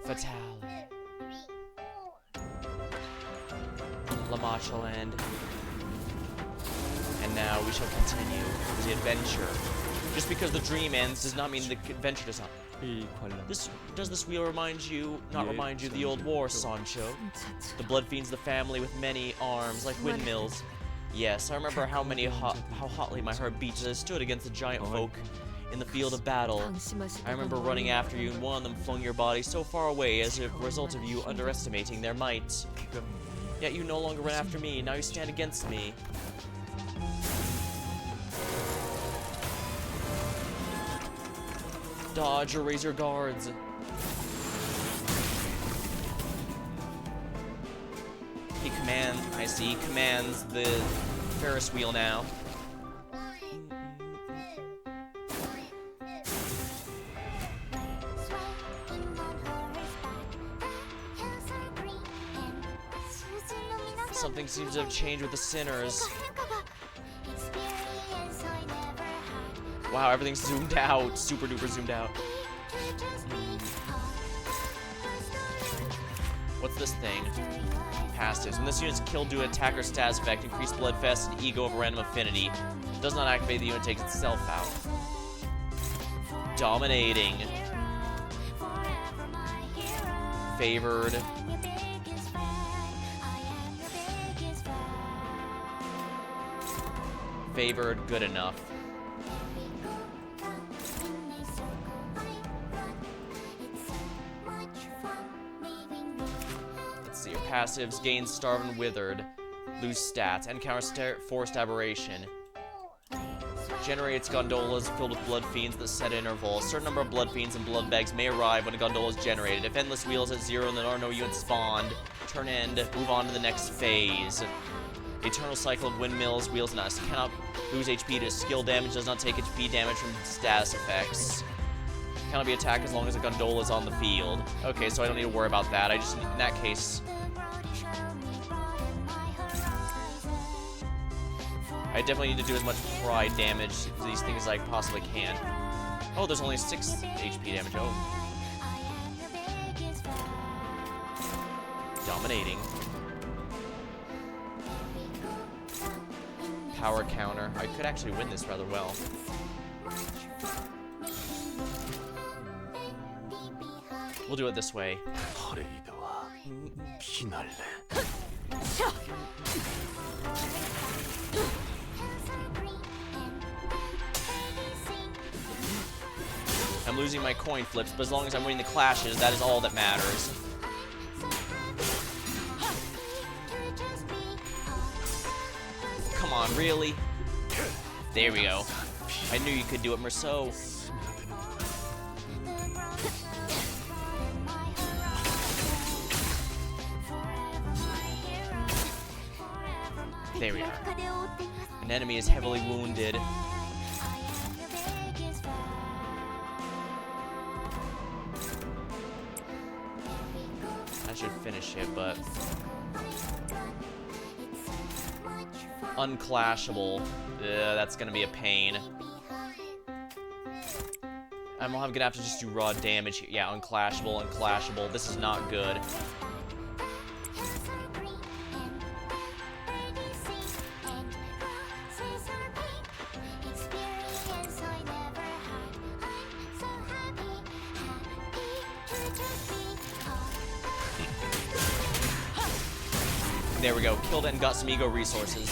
Fatale. Machaland. And now we shall continue the adventure. Just because the dream ends does not mean the adventure does not. Does this wheel remind you, not remind you of the old war, Sancho? The blood fiends, the family with many arms, like windmills. Yes, I remember how hotly my heart beat as I stood against the giant folk in the field of battle. I remember running after you, and one of them flung your body so far away as a result of you underestimating their might. Yet you no longer run after me, now you stand against me. Dodge or raise your guards. He commands the Ferris wheel now. Something seems to have changed with the sinners. Wow, everything's zoomed out. Super duper zoomed out. What's this thing? Passives. When this unit is killed due to attacker status effect, increased blood fest and ego of a random affinity. It does not activate, the unit takes itself out. Dominating. Favored. Favored, good enough. Let's see, your passives: gain starved and withered, lose stats, encounter forced aberration. Generates gondolas filled with blood fiends at the set interval. A certain number of blood fiends and blood bags may arrive when a gondola is generated. If endless wheel is at 0 and there are no units spawned, turn end, move on to the next phase. Eternal cycle of windmills, wheels and us. Cannot lose HP to skill damage, does not take HP damage from status effects. Cannot be attacked as long as a gondola is on the field. Okay, so I don't need to worry about that. I just, in that case, I definitely need to do as much pride damage to these things as I possibly can. Oh, there's only 6 HP damage. Oh. Dominating. Power counter. I could actually win this rather well. We'll do it this way. losing my coin flips, but as long as I'm winning the clashes, that is all that matters. Come on, really? There we go. I knew you could do it, Merceau. There we are. An enemy is heavily wounded. I should finish it, but... Unclashable. That's gonna be a pain. I'm gonna have to just do raw damage here. Yeah, unclashable, unclashable. This is not good. There we go. Killed it and got some ego resources.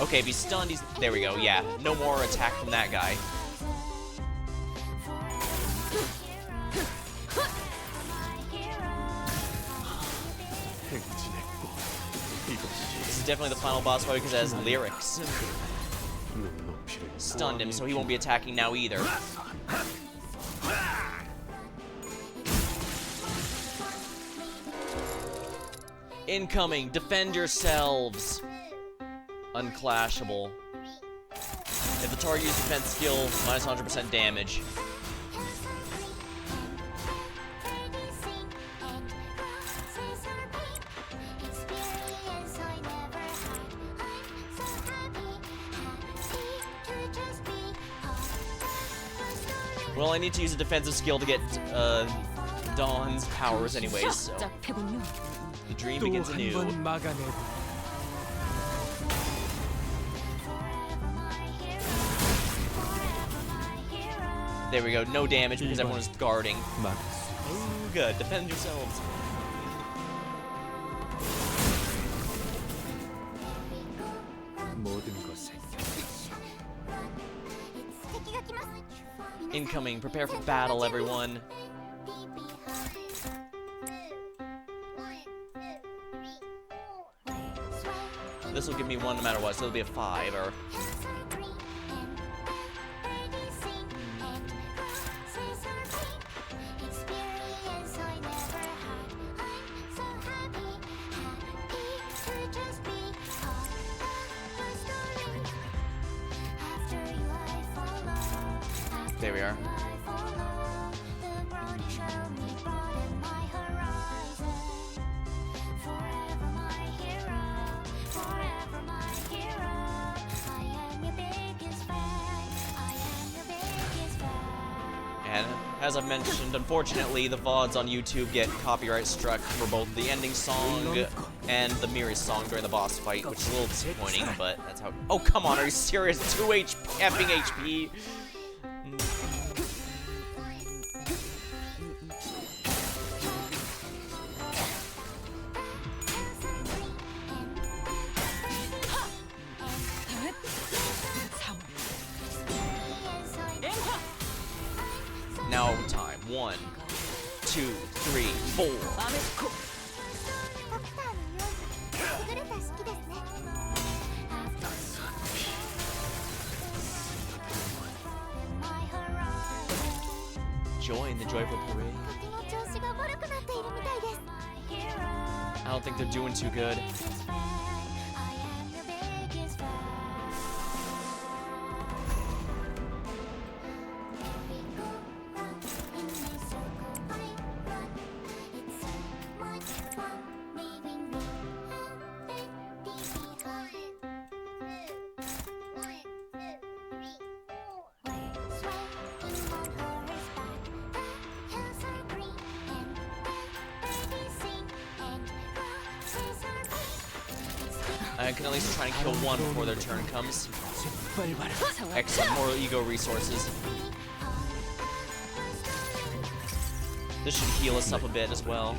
Okay, if he's stunned, he's... There we go, yeah. No more attack from that guy. This is definitely the final boss fight because it has lyrics. Stunned him, so he won't be attacking now either. Incoming! Defend yourselves! Unclashable. If the target uses defense skill, minus 100% damage. Well, I need to use a defensive skill to get Dawn's powers anyways, so... The dream begins anew. There we go, no damage because everyone's guarding. Ooh, good. Defend yourselves. Incoming, prepare for battle, everyone. This will give me 1 no matter what, so it'll be a 5 or... There we are. And as I've mentioned, unfortunately, the VODs on YouTube get copyright struck for both the ending song and the Miri's song during the boss fight, which is a little disappointing, but that's how... Oh, come on, are you serious? 2 effing HP? Now time. 1, 2, 3, 4. Join the joyful parade. I don't think they're doing too good. I can at least try and kill one before their turn comes. Excellent, more ego resources. This should heal us up a bit as well.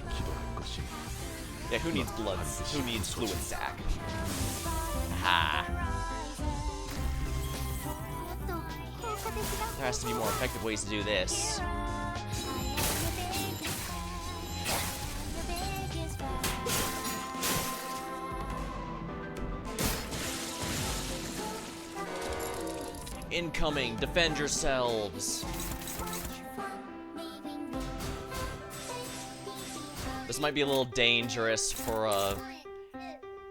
Yeah, who needs blood? Who needs fluid sac? Ha! There has to be more effective ways to do this. Incoming, defend yourselves. This might be a little dangerous for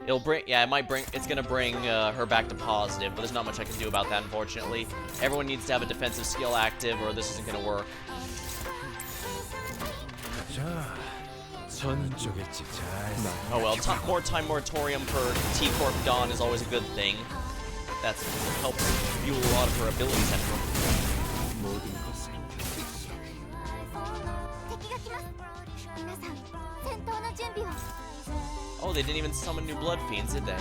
it'll bring, yeah, it's gonna bring her back to positive, but there's not much I can do about that, unfortunately. Everyone needs to have a defensive skill active, or this isn't gonna work. Oh well, more time moratorium for T-Corp Dawn is always a good thing. That helps fuel a lot of her abilities and her. Oh, they didn't even summon new blood fiends, did they?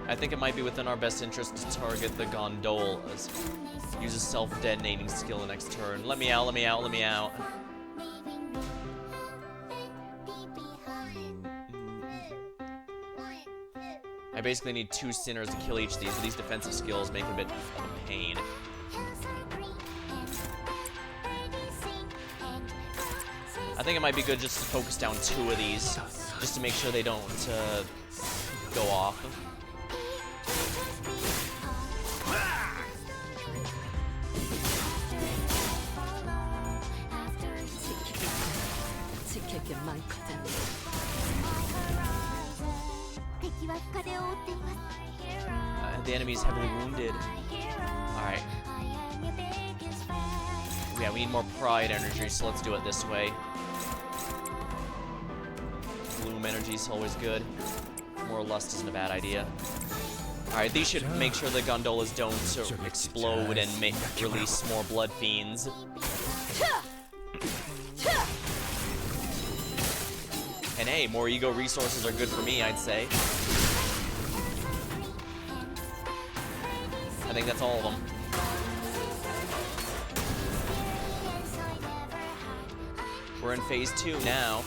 I think it might be within our best interest to target the gondolas. Use a self-detonating skill the next turn. Let me out, let me out, let me out. I basically need 2 sinners to kill each of these, but these defensive skills make it a bit of a pain. I think it might be good just to focus down 2 of these, just to make sure they don't go off. The enemy's heavily wounded. Alright. Yeah, we need more pride energy, so let's do it this way. Bloom energy is always good. More lust isn't a bad idea. Alright, these should make sure the gondolas don't explode and release more blood fiends. And hey, more ego resources are good for me, I'd say. I think that's all of them. We're in phase 2 now.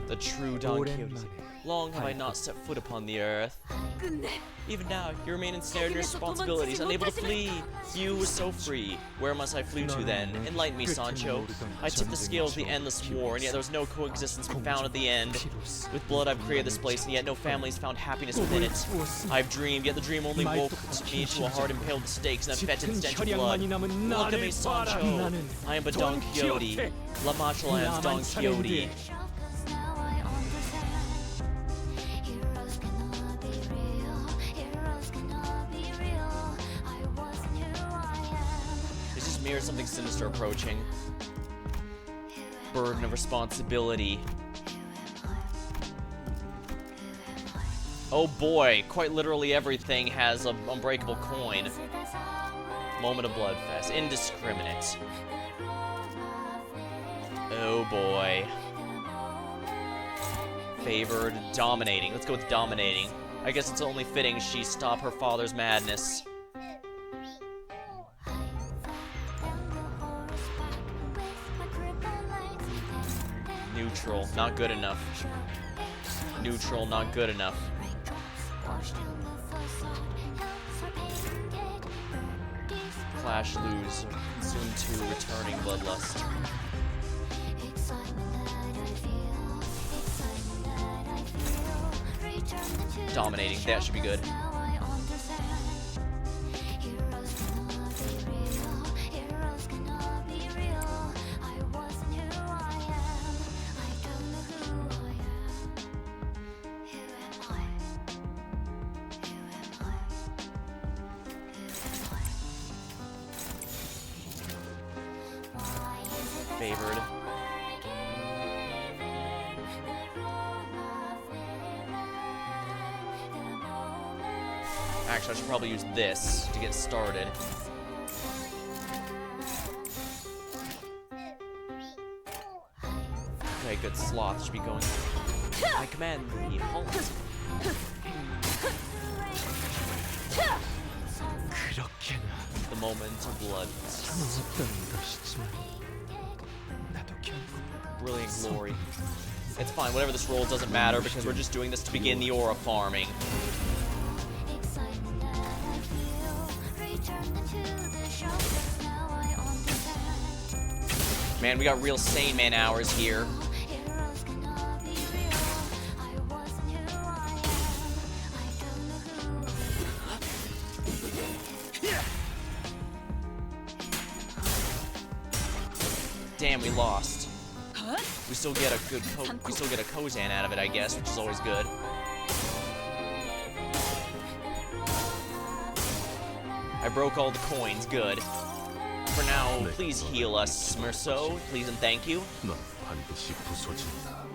The true Don Quixote. Long have I not set foot upon the earth. Even now, you remain ensnared in your responsibilities, unable to flee. You were so free. Where must I flee to then? Enlighten me, Sancho. I tipped the scales of the endless war, and yet there was no coexistence to be found at the end. With blood I've created this place, and yet no families found happiness within it. I've dreamed, yet the dream only woke me to a heart impaled with stakes and a fetid stench of blood. Look at me, Sancho. I am but Don Quixote. La Machaland's Don Quixote. Mirrors something sinister approaching. Burden of responsibility. Oh boy, quite literally everything has an unbreakable coin. Moment of bloodfest. Indiscriminate. Oh boy. Favored. Dominating. Let's go with dominating. I guess it's only fitting she stop her father's madness. Neutral, not good enough. Neutral, not good enough. Clash, lose, consume 2, returning bloodlust. Dominating, that should be good. Favored. Actually, I should probably use this to get started. Okay, good. Sloth should be going. I command the halt. 그렇게나 The moment of blood. 상없던 것이지만 나도 결국 Brilliant glory. It's fine, whatever this roll doesn't matter because we're just doing this to begin the aura farming. Man, we got real sane man hours here. Damn, we lost. We still get a Kozan out of it, I guess, which is always good. I broke all the coins, good. For now, please heal us, Merceau, please and thank you. 넌 반드시 부서진다.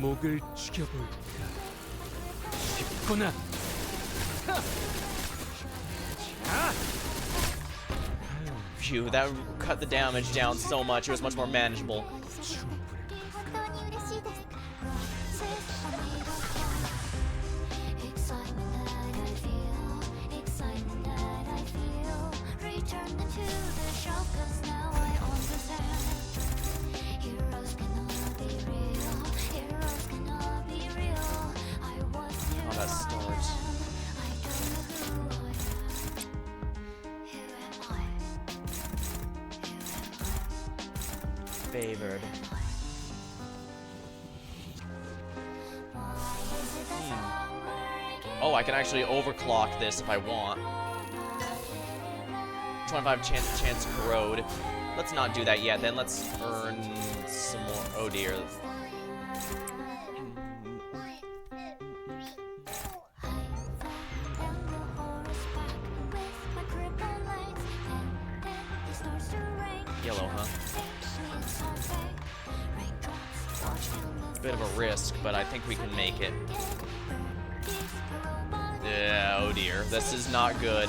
목을 죽여볼까 싶구나. Phew, that cut the damage down so much, it was much more manageable. 本当に嬉しいです Oh, that starts. Favored. Oh, I can actually overclock this if I want. 25 chance to corrode. Let's not do that yet, then let's earn some more. Oh dear. Yellow, huh? Bit of a risk, but I think we can make it. Yeah, oh dear. This is not good.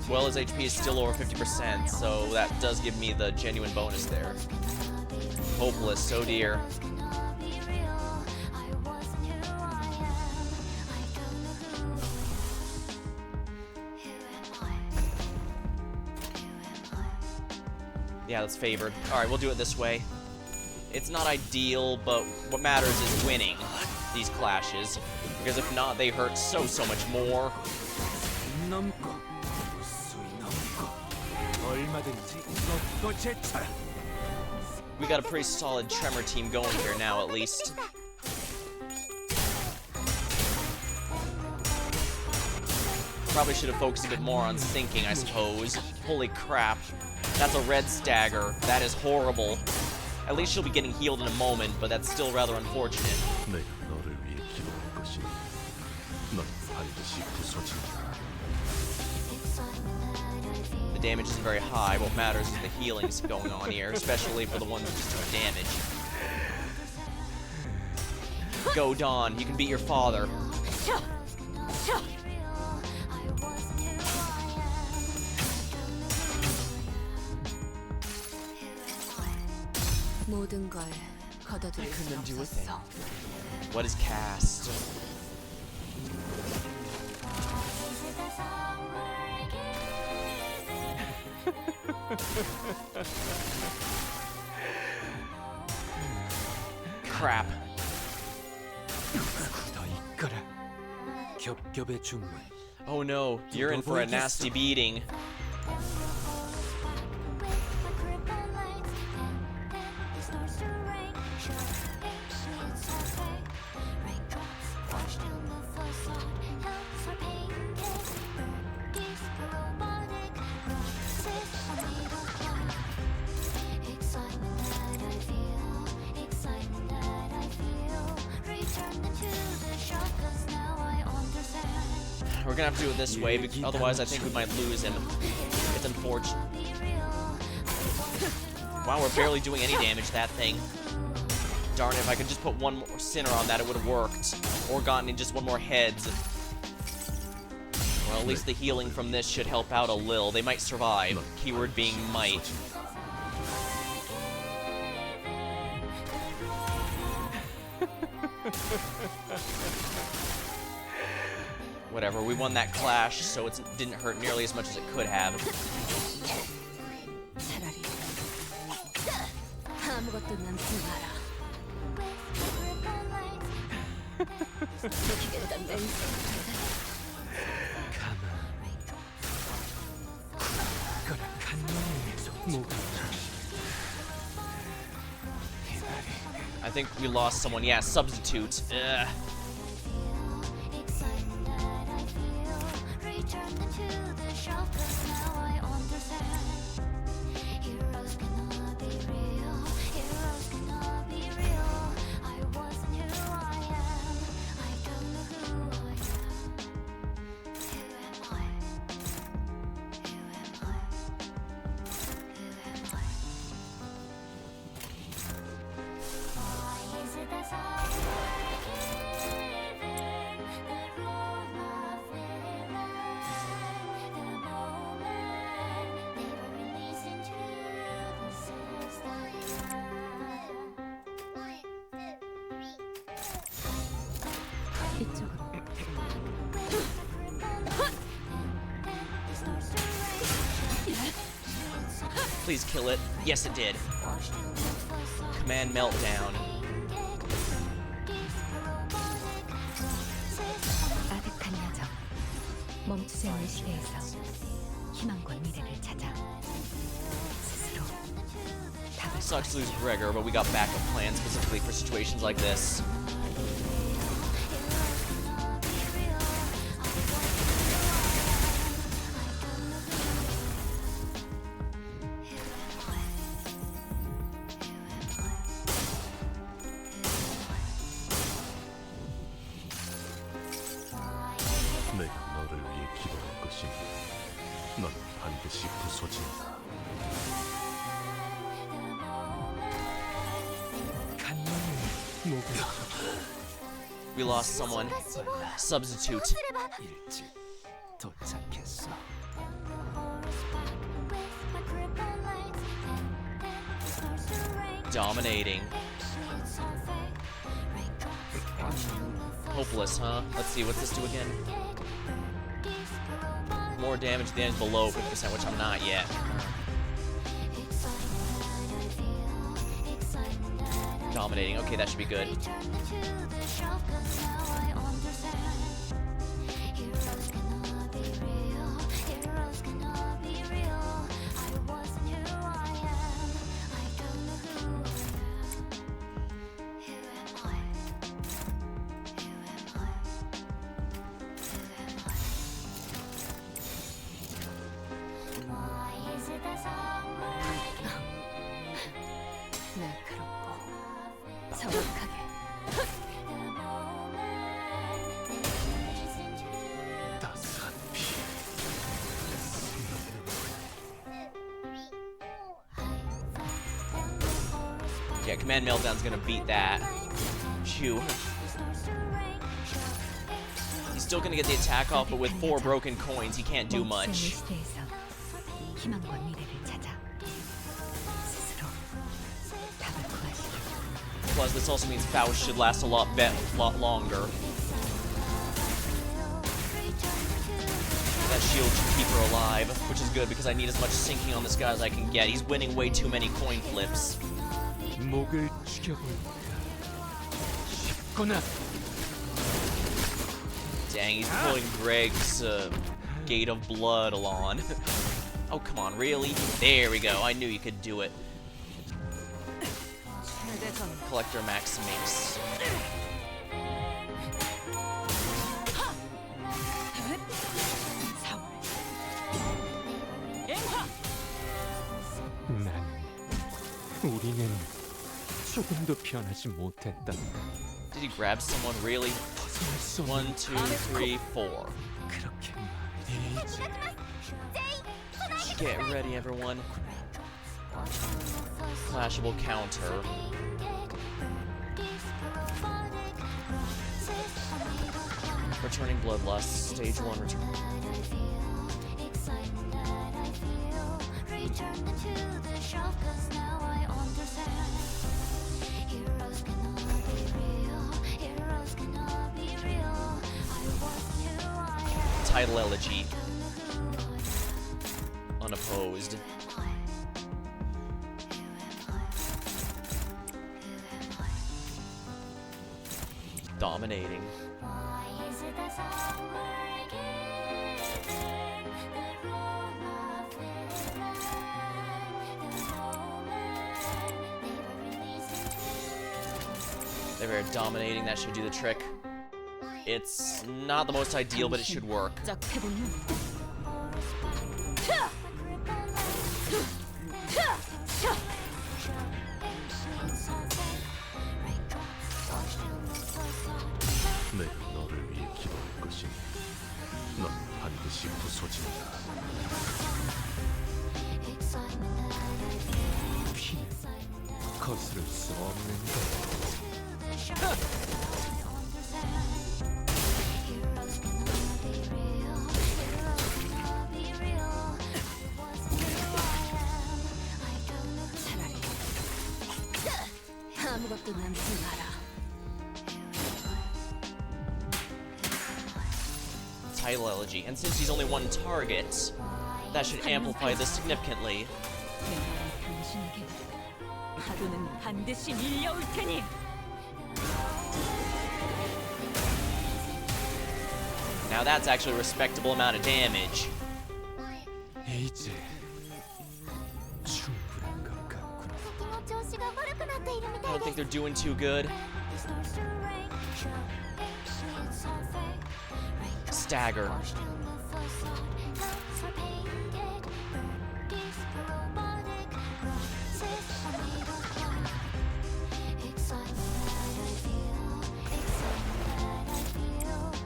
Well, his HP is still over 50%, so that does give me the genuine bonus there. Hopeless, oh dear. Yeah, that's favored. Alright, we'll do it this way. It's not ideal, but what matters is winning these clashes. Because if not, they hurt so much more. We got a pretty solid Tremor team going here now, at least. Probably should have focused a bit more on sinking, I suppose. Holy crap. That's a red stagger. That is horrible. At least she'll be getting healed in a moment, but that's still rather unfortunate. 내가 너를 위해 기도할 것이니 넌 반드시 부서진다. The damage isn't very high. What matters is the healing's going on here, especially for the ones that just took damage. Go, Dawn. You can beat your father. 모든 걸 걷어들일 수 없었어. What is cast? Crap. Oh no, you're in for a nasty beating. We're gonna have to do it this way, because otherwise I think we might lose him. It's unfortunate. Wow, we're barely doing any damage to that thing. Darn it, if I could just put one more Sinner on that, it would have worked. Or gotten in just one more heads. Well, at least the healing from this should help out a little. They might survive. Keyword being might. Whatever, we won that clash, so it didn't hurt nearly as much as it could have. 차라리 아무것도 남지 마라. 죽겠단 맹세. I think we lost someone. Yeah, substitute. Ugh. 이쪽으로. Please kill it. Yes, it did. Command meltdown. 아득한 여정. 멈추지 않는 시대에서 희망과 미래를 찾아 스스로 답을 Sucks to lose Gregor, but we got backup plans specifically for situations like this. 내가 너를 위해 기도할 것이니 넌 반드시 부서진다. We lost someone. Substitute. 일찍 도착했어. Dominating. Hopeless, huh? Let's see, what's this do again? More damage at the end below 50%, which I'm not yet. Dominating, okay, that should be good. 날카롭고 정확하게. 따스한 피. Yeah, Command Meltdown's gonna beat that. Phew. He's still gonna get the attack off, but with 4 broken coins, he can't do much. 시대에서 희망과 미래를 찾아 스스로 답을 구하시라. Plus, this also means Faust should last a lot longer. That shield should keep her alive, which is good because I need as much sinking on this guy as I can get. He's winning way too many coin flips. 목을 죽여볼까 싶구나. Dang, he's pulling Greg's Gate of Blood along. Oh, come on, really? There we go. I knew you could do it. Collector Max Mace. 우리는 조금도 변하지 못했다. Did he grab someone, really? 1, 2, 3, 4. 그렇게 말이지. Get ready, everyone. Clashable counter. Returning Bloodlust, stage 1 return. Title elegy. Unopposed. Dominating. They're very dominating. That should do the trick. It's not the most ideal, but it should work. 내가 너를 위해 기도할 것이니 넌 반드시 부서진다. 피는 거스를 수 없는 것. 아무것도 남지 마라. Title elegy, and since he's only one target, that should amplify this significantly. 당신에게 하루는 반드시 밀려올 테니. Now that's actually a respectable amount of damage. 이제 충분한 것 같구나. 敵の調子が悪くなっているみ I たい don't で think す they're doing too good. Stagger.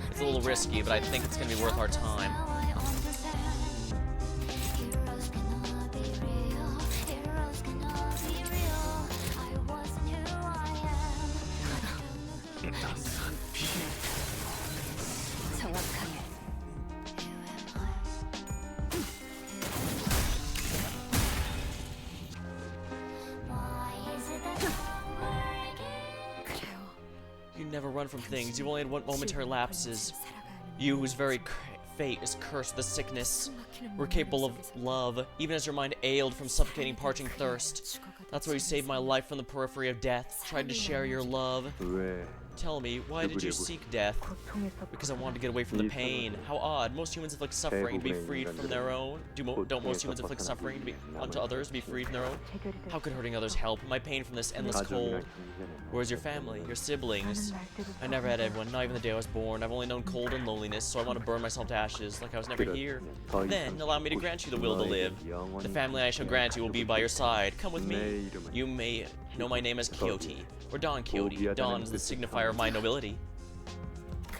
It's a little risky, but I think it's going to be worth our time. 정확하게. You never run from things. You've only had one momentary lapses. You, whose very fate is cursed with sickness, were capable of love, even as your mind ailed from suffocating, parching thirst. That's why you saved my life from the periphery of death, tried to share your love. Tell me, why did you seek death? Because I wanted to get away from the pain. How odd. Most humans inflict suffering to be freed from their own. Don't most humans inflict suffering to be onto others to be freed from their own? How could hurting others help my pain from this endless cold? Where's your family, your siblings? I never had everyone, not even the day I was born. I've only known cold and loneliness, so I want to burn myself to ashes, like I was never here. Then, allow me to grant you the will to live. The family I shall grant you will be by your side. Come with me. You may know my name as Quixote, or Don Quixote. Don is the signifier of my nobility.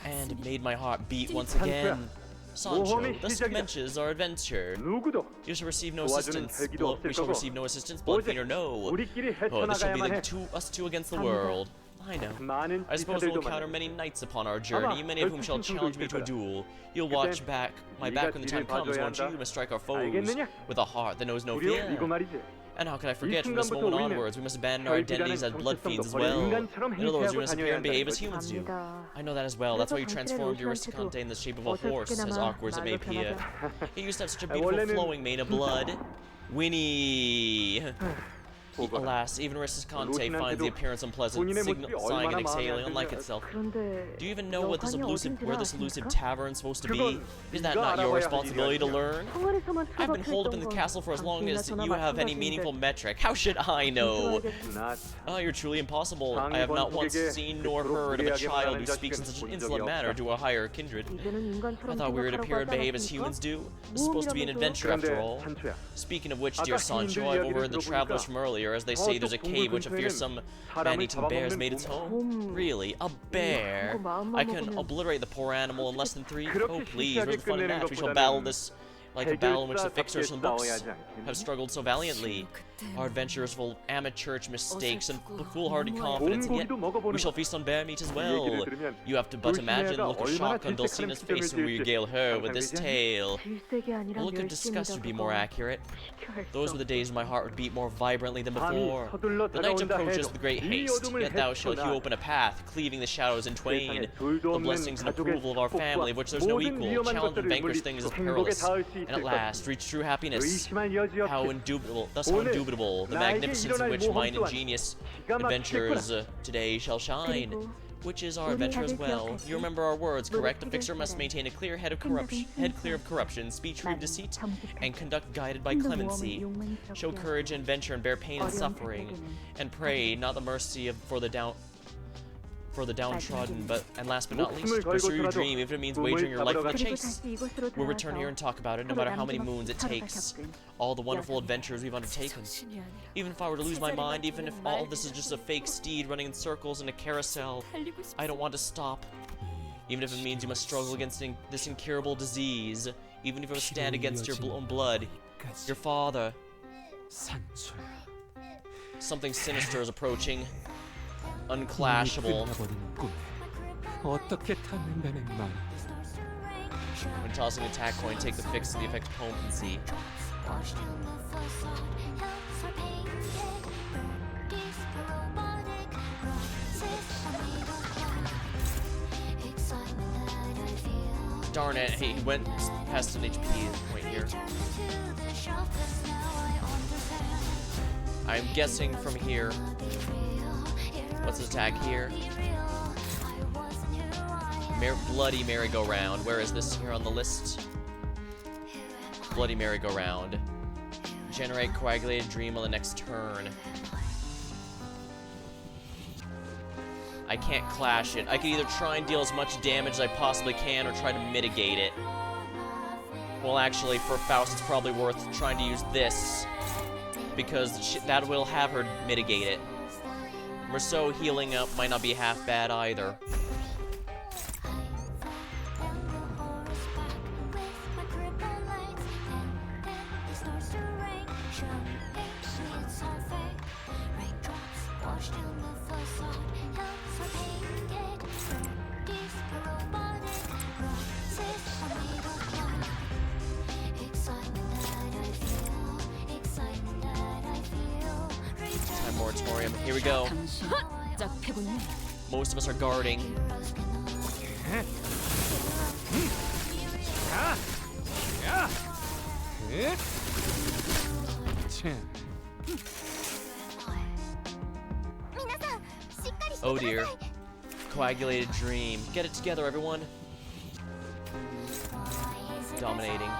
And it made my heart beat once again. Sancho, thus commences our adventure. You shall receive no assistance. We shall receive no assistance, Bloodfiend or no. Oh, this shall be us two against the world. I know. I suppose we'll encounter many knights upon our journey, many of whom shall challenge me to a duel. You'll watch my back when the time comes, won't you? You must strike our foes with a heart that knows no fear. And how can I forget, from this moment onwards, we must abandon our identities as blood fiends as well. In other words, we must appear and behave as humans do. I know that as well. That's why you transformed your Risticante in the shape of a horse, as awkward as it may appear. He used to have such a beautiful flowing mane of blood. Winnie! Alas, even Risticante finds the appearance unpleasant, sighing and exhaling unlike itself. Do you even know what where this elusive tavern is supposed to be? Is that not your responsibility to learn? I've been holed up in the castle for as long as you have any meaningful metric. How should I know? Oh, you're truly impossible. I have not once seen nor heard of a child who speaks in such an insolent manner to a higher kindred. I thought we were to appear and behave as humans do. This is supposed to be an adventure after all. Speaking of which, dear Sancho, I've overheard the travelers from earlier as they say there's a cave which a fearsome man-eating bear has made its home. Really? A bear? I can obliterate the poor animal in less than 3? Oh please, where's the fun in that? We shall battle this like a battle in which the fixers from books have struggled so valiantly. Our adventure is full of amateurish mistakes and foolhardy confidence, and yet we shall feast on bear meat as well. You have to but imagine the look of shock on Dulcina's face when we regale her with this tale. A look of disgust would be more accurate. Those were the days when my heart would beat more vibrantly than before. The night approaches with great haste, yet thou shalt hew open a path, cleaving the shadows in twain. The blessings and approval of our family, of which there's no equal, challenge and vanquish things is perilous, and at last reach true happiness. How indubitable the magnificence in which mine ingenious adventures today shall shine. Which is our adventure as well. You remember our words, correct? A fixer must maintain a clear head clear of corruption, speech free of deceit, and conduct guided by clemency. Show courage and venture and bear pain and suffering, and pray not the mercy for the downtrodden, and last but not least, pursue your dream, if it means wagering your life in the chase. We'll return here and talk about it, no matter how many moons it takes. All the wonderful adventures we've undertaken. Even if I were to lose my mind, even if all of this is just a fake steed running in circles in a carousel, I don't want to stop. Even if it means you must struggle against this incurable disease, even if you must stand against your own blood, your father. Something sinister is approaching. Unclashable. When tossing attack coin, take the fix of the effect potency. Darn it, he went past an HP point here. I'm guessing from here. What's his attack here? Bloody merry-go-round. Where is this here on the list? Bloody merry-go-round. Generate coagulated dream on the next turn. I can't clash it. I can either try and deal as much damage as I possibly can or try to mitigate it. Well, actually, for Faust, it's probably worth trying to use this, because that will have her mitigate it. Merceau healing up might not be half bad either. Time moratorium. Here we go. Most of us are guarding. Oh dear. Coagulated dream. Get it together, everyone. Dominating.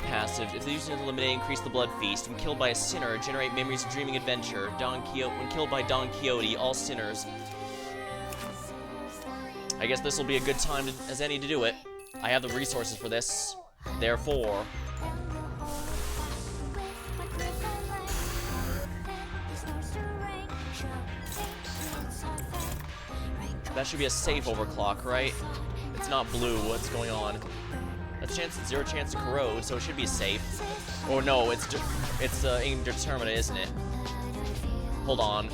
Passive. If the user is eliminated, increase the blood feast. When killed by a sinner, generate memories of dreaming adventure. When killed by Don Quixote, all sinners. I guess this will be a good time as any to do it. I have the resources for this. Therefore. That should be a safe overclock, right? It's not blue. What's going on? Zero chance to corrode, so it should be safe. Oh no, it's indeterminate, isn't it? Hold on.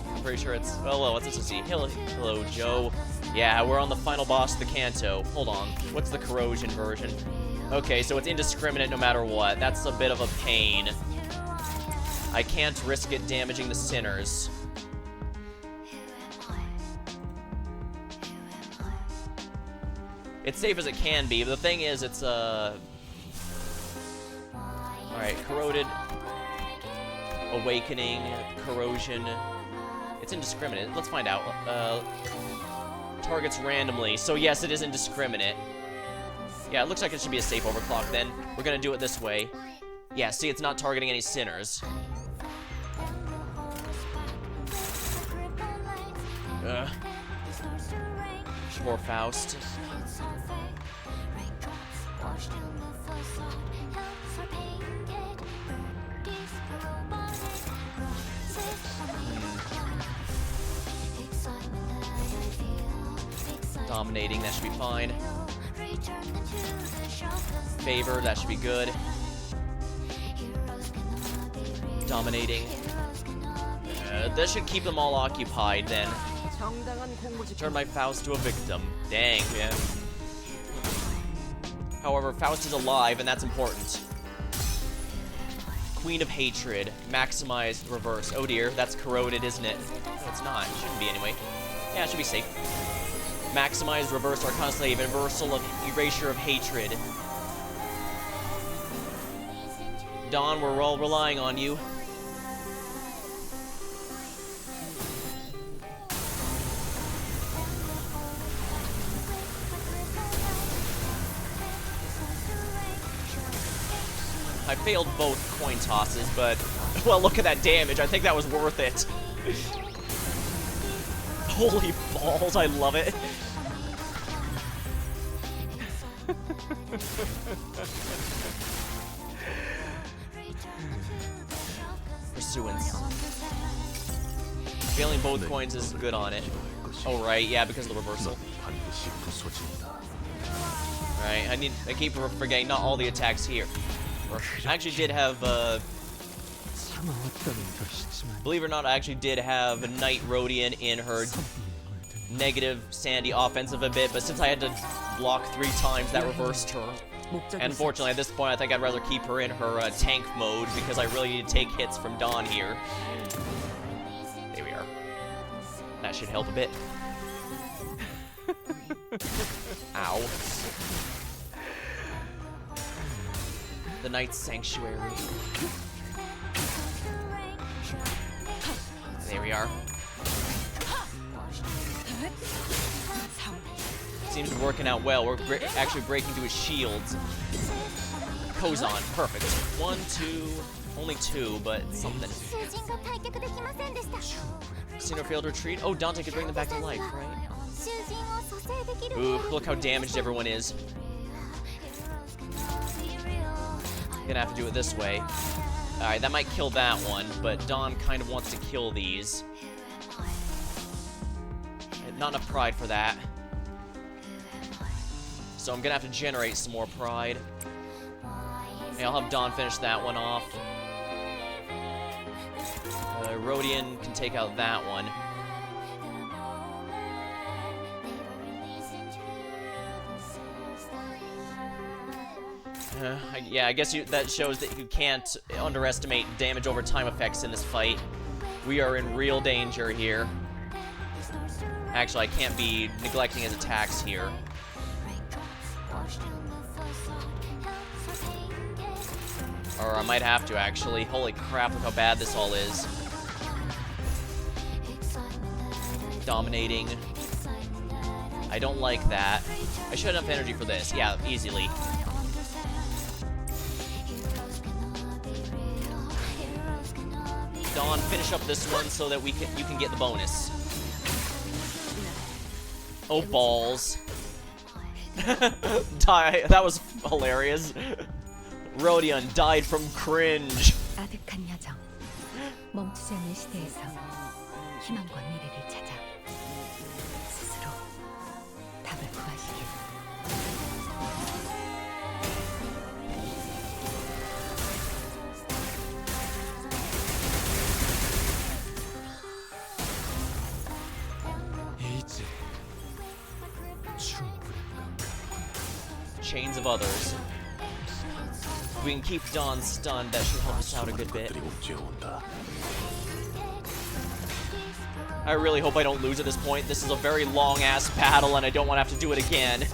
I'm pretty sure it's. Oh well, what's this to see? Hello, Joe. Yeah, we're on the final boss of the Canto. Hold on. What's the corrosion version? Okay, so it's indiscriminate no matter what. That's a bit of a pain. I can't risk it damaging the sinners. It's safe as it can be, but the thing is, it's, Alright, corroded, awakening, corrosion. It's indiscriminate. Let's find out. Targets randomly. So yes, it is indiscriminate. Yeah, it looks like it should be a safe overclock then. We're gonna do it this way. Yeah, see, it's not targeting any sinners. Poor Faust. Dominating, that should be fine. Dominating. That should keep them all occupied then. Turn my Faust to a victim. Dang, man. However, Faust is alive, and that's important. Queen of Hatred. Maximized reverse. Oh dear, that's corroded, isn't it? No, it's not. It shouldn't be anyway. Yeah, it should be safe. Maximized reverse Arcana Slave. Reversal of Erasure of Hatred. Dawn, we're all relying on you. I failed both coin tosses, but, well, look at that damage. I think that was worth it. Holy balls, I love it. Pursuance. Failing both coins is good on it. Oh, right, yeah, because of the reversal. Right, I keep forgetting not all the attacks here. I actually did have, believe it or not, I actually did have Knight Rodian in her negative Sandy offensive a bit, but since I had to block 3 times, that reversed her. And unfortunately, at this point, I think I'd rather keep her in her tank mode, because I really need to take hits from Dawn here. There we are. That should help a bit. Ow. The Knight's Sanctuary. There we are. Seems to be working out well. We're actually breaking through his shields. Kozan, perfect. 1, 2, only 2, but something. Sinnoh failed retreat. Oh, Dante could bring them back to life, right? Ooh, look how damaged everyone is. Gonna have to do it this way. Alright, that might kill that one, but Dawn kind of wants to kill these. Not enough pride for that. So I'm gonna have to generate some more pride. Okay, I'll have Dawn finish that one off. Rodian can take out that one. Yeah, I guess that shows that you can't underestimate damage over time effects in this fight. We are in real danger here. Actually, I can't be neglecting his attacks here. Or I might have to, actually. Holy crap, look how bad this all is. Dominating. I don't like that. I should have enough energy for this. Yeah, easily. Dawn, finish up this one so that you can get the bonus. Oh, balls. That was hilarious. Rodian died from cringe. 아득한 여정. 멈추지 않는 시대에서 희망과 미래를 찾아 스스로 답을 구하시길. Chains of others. If we can keep Dawn stunned, that should help us out a good bit. I really hope I don't lose at this point. This is a very long-ass battle, and I don't want to have to do it again.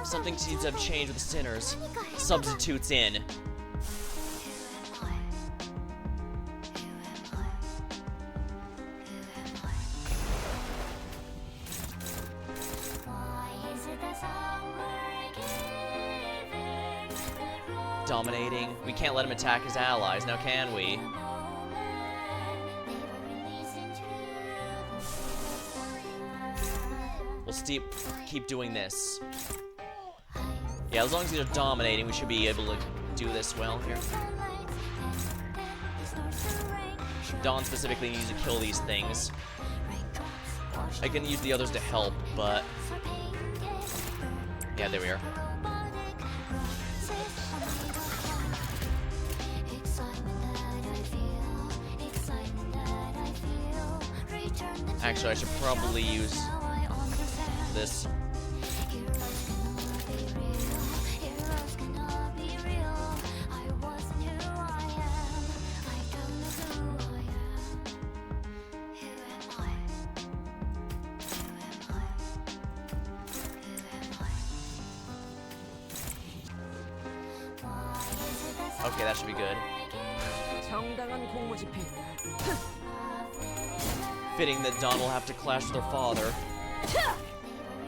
Something seems to have changed with the sinners. Substitutes in. Dominating. We can't let him attack his allies, now can we? We'll keep doing this. Yeah, as long as these are dominating, we should be able to do this well here. Dawn specifically needs to kill these things. I can use the others to help, but... yeah, there we are. Actually, I should probably use this. Okay, that should be good. Fitting that Dawn will have to clash with her father.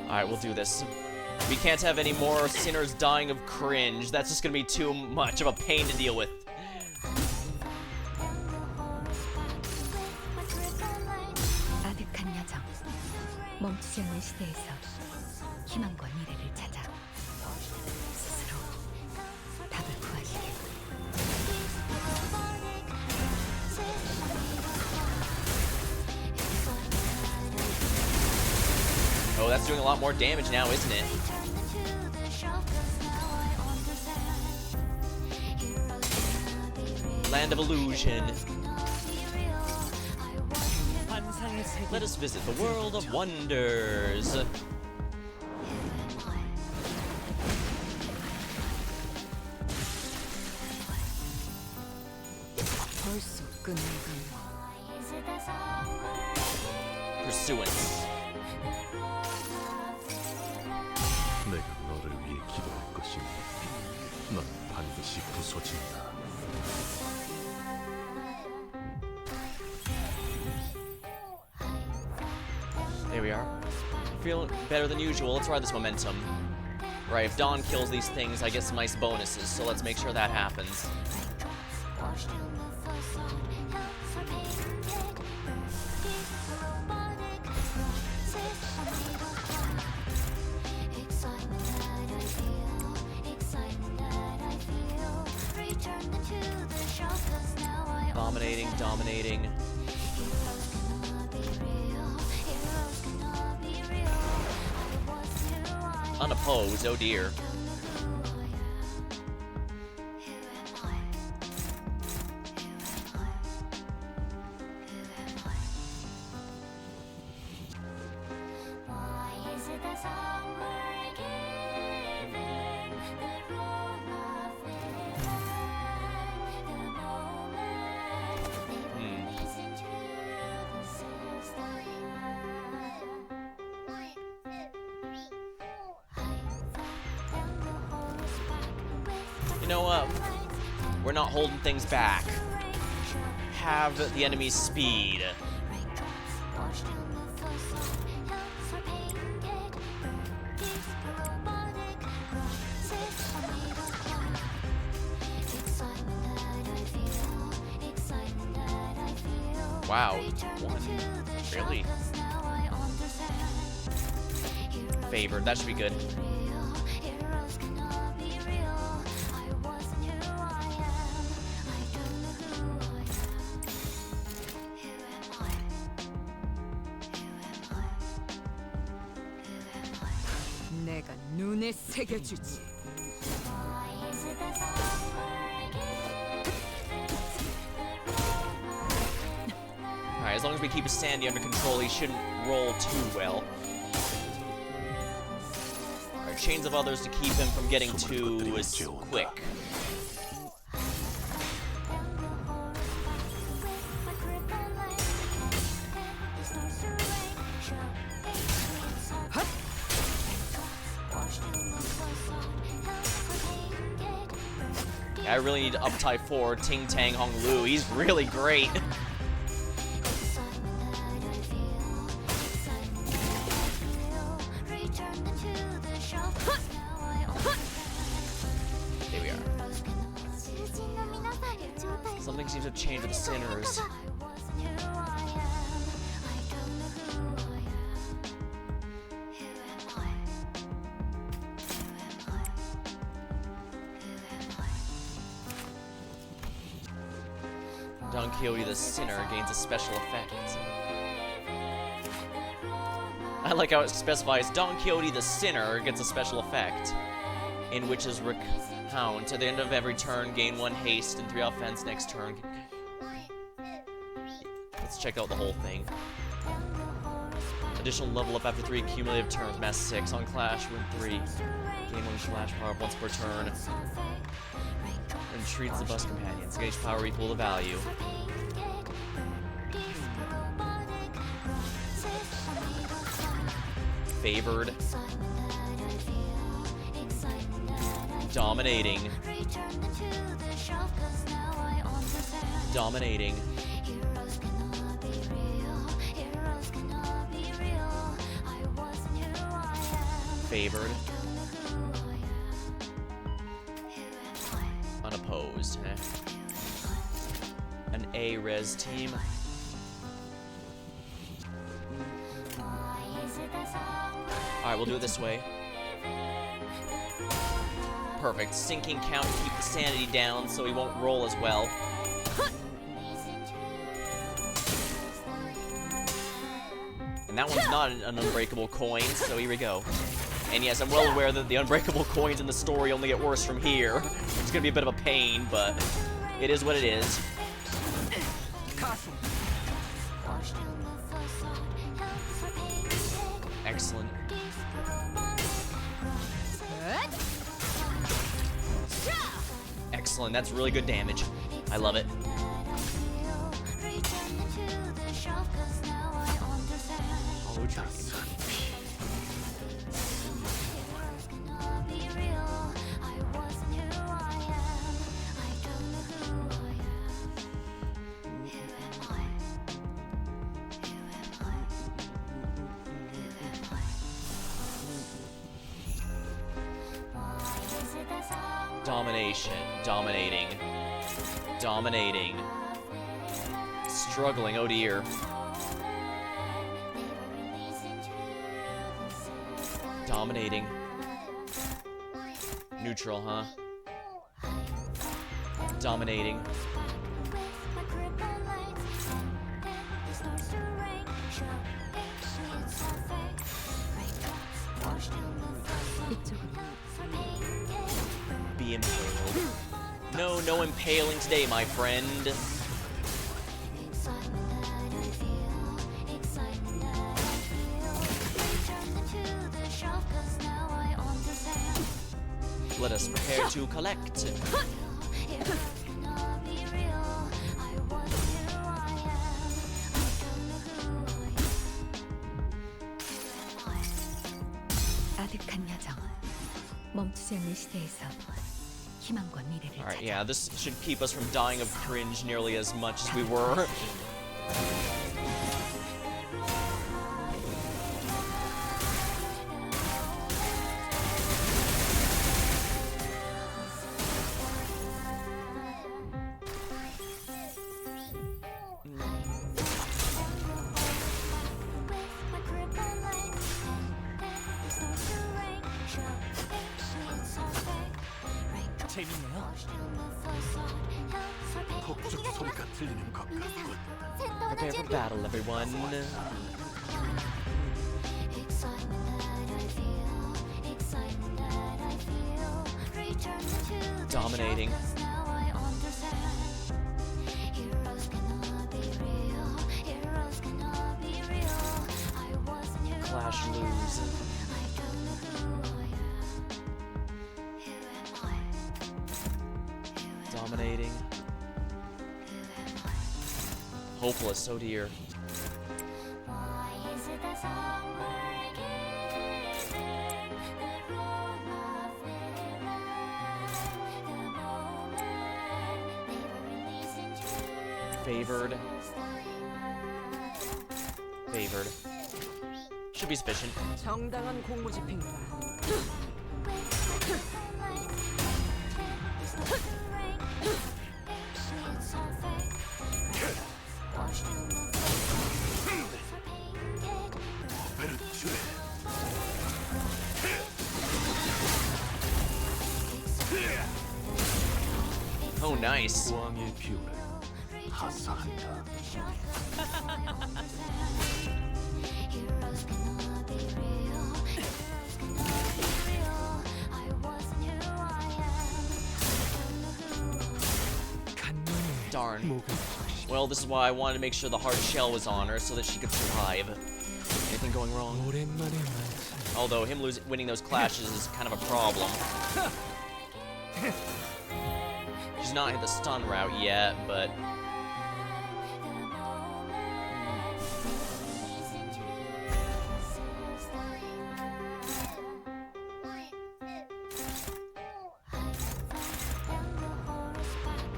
Alright, we'll do this. We can't have any more sinners dying of cringe. That's just gonna be too much of a pain to deal with. 아득한 여정, 멈추지 않는 시대에서 희망과 미래를 찾아 스스로 답을 구하시길. Oh, that's doing a lot more damage now, isn't it? Land of Illusion. Let us visit the world of wonders. 벌써 끝내간 Pursuance. 내가 너를 위해 기도할 것이니 넌 반드시 부서진다. There we are. Feeling better than usual. Let's ride this momentum. Right, if Dawn kills these things, I get some nice bonuses, so let's make sure that happens. Dominating, dominating. Unopposed, oh dear. You know what? We're not holding things back. Have the enemy's speed. Wow, one really favored. That should be good. 내가 눈에 새겨주지. Alright, as long as we keep Sandy under control, he shouldn't roll too well. Alright, chains of others to keep him from getting too quick. I really need to up tie 4 Ting Tang Hong Lu. He's really great. Here we are. Something seems to have changed with the sinners. Don Quixote the Sinner gains a special effect. I like how it specifies Don Quixote the Sinner gets a special effect. In Witch's Recount, at the end of every turn, gain 1 haste and 3 offense next turn. Let's check out the whole thing. Additional level up after 3 cumulative turns, mass 6. On Clash, win 3. Gain 1 Flash power up once per turn. And treats the bus companions. Gauge power equal to value. Favored. Dominating. Dominating. Favored. Unopposed. An A-res team. Alright, we'll do it this way. Perfect. Sinking count to keep the sanity down so he won't roll as well. And that one's not an unbreakable coin, so here we go. And yes, I'm well aware that the unbreakable coins in the story only get worse from here. It's gonna be a bit of a pain, but it is what it is. Excellent. Excellent, that's really good damage. I love it. Oh, dragon. Domination. Dominating. Dominating. Struggling, oh dear. Dominating. Neutral, huh? Dominating. Be impaled. No, no impaling today, my friend. Let us prepare to collect. 아득한 야정. 멈추지 않는 시대에서 희망과 미래를 Alright, 찾아. yeah, this should keep us from dying of cringe nearly as much as we were. 톡적 소리가 들리는 것 같군. Prepare for battle, everyone. Dominating. Clash lose. Dominating. Hopeless, oh dear. Favored. Favored. Should be sufficient. 정당한 공무 집행이다. Oh, nice. 왕의 비율은 하사한다. Darn. Well, this is why I wanted to make sure the hard shell was on her so that she could survive. Anything going wrong? Although him winning those clashes is kind of a problem. She's not hit the stun route yet, but...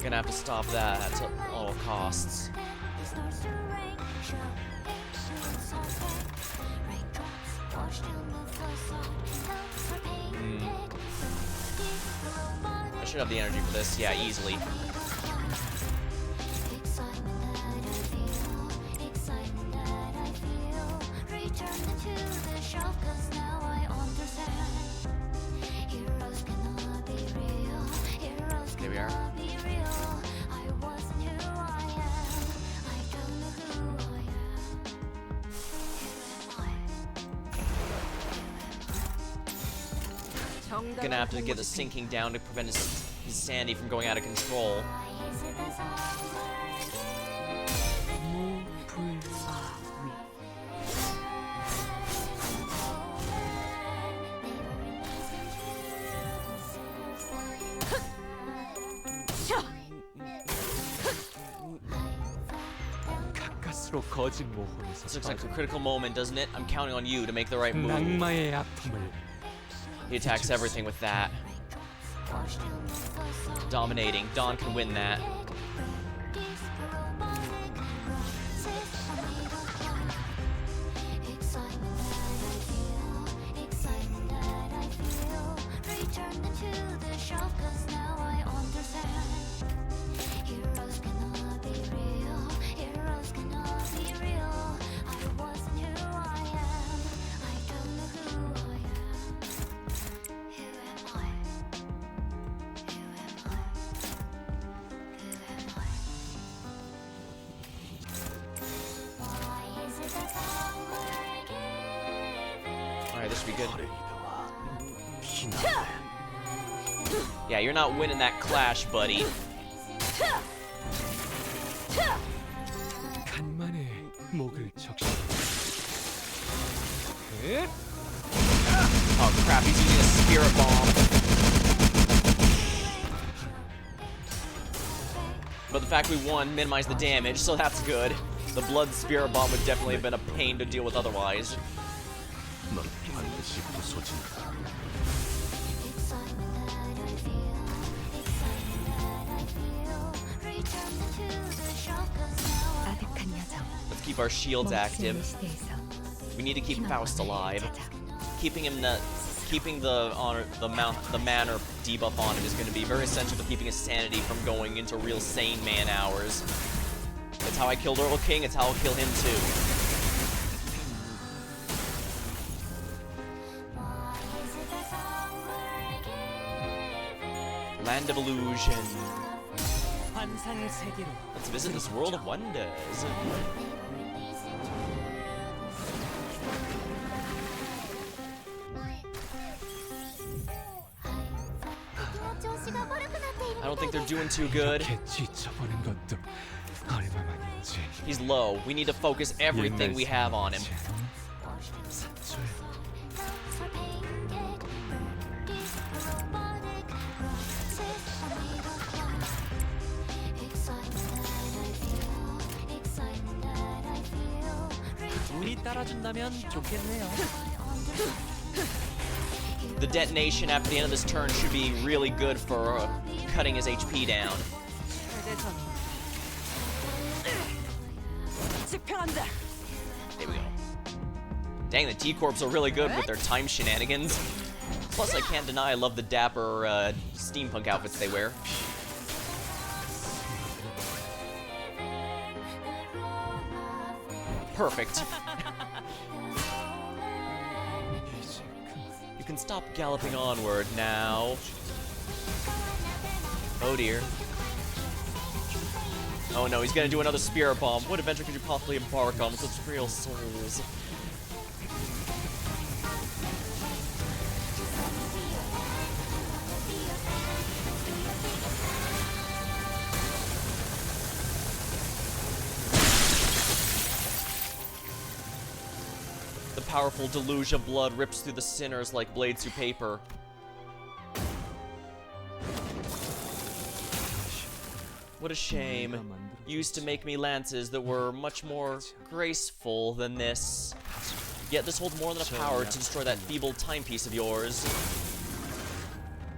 Gonna have to stop that at all costs. I should have the energy for this, yeah, easily. There we are. Gonna have to get the sinking down to prevent his sanity from going out of control. This looks like a critical moment, doesn't it? I'm counting on you to make the right move. He attacks everything with that. Dominating. Dawn can win that. Alright, this should be good. Yeah, you're not winning that clash, buddy. Oh crap, he's using a spirit bomb. But the fact we won minimized the damage, so that's good. The blood spirit bomb would definitely have been a pain to deal with otherwise. 넌 반드시 부서진다. Let's keep our shields active. We need to keep Faust alive. Keeping him keeping the mana debuff on him is going to be very essential to keeping his sanity from going into real sane man hours. That's how I killed Earl King, it's how I'll kill him too. Land of Illusion. Let's visit this world of wonders. I don't think they're doing too good. He's low. We need to focus everything we have on him. The detonation after the end of this turn should be really good for cutting his HP down. There we go. Dang, the T-Corps are really good with their time shenanigans. Plus, I can't deny I love the dapper steampunk outfits they wear. Perfect. You can stop galloping onward now. Oh dear. Oh no, he's gonna do another spirit bomb. What adventure could you possibly embark on with such real souls? The powerful deluge of blood rips through the sinners like blades through paper. What a shame. You used to make me lances that were much more graceful than this. Yet this holds more than enough power to destroy that feeble timepiece of yours.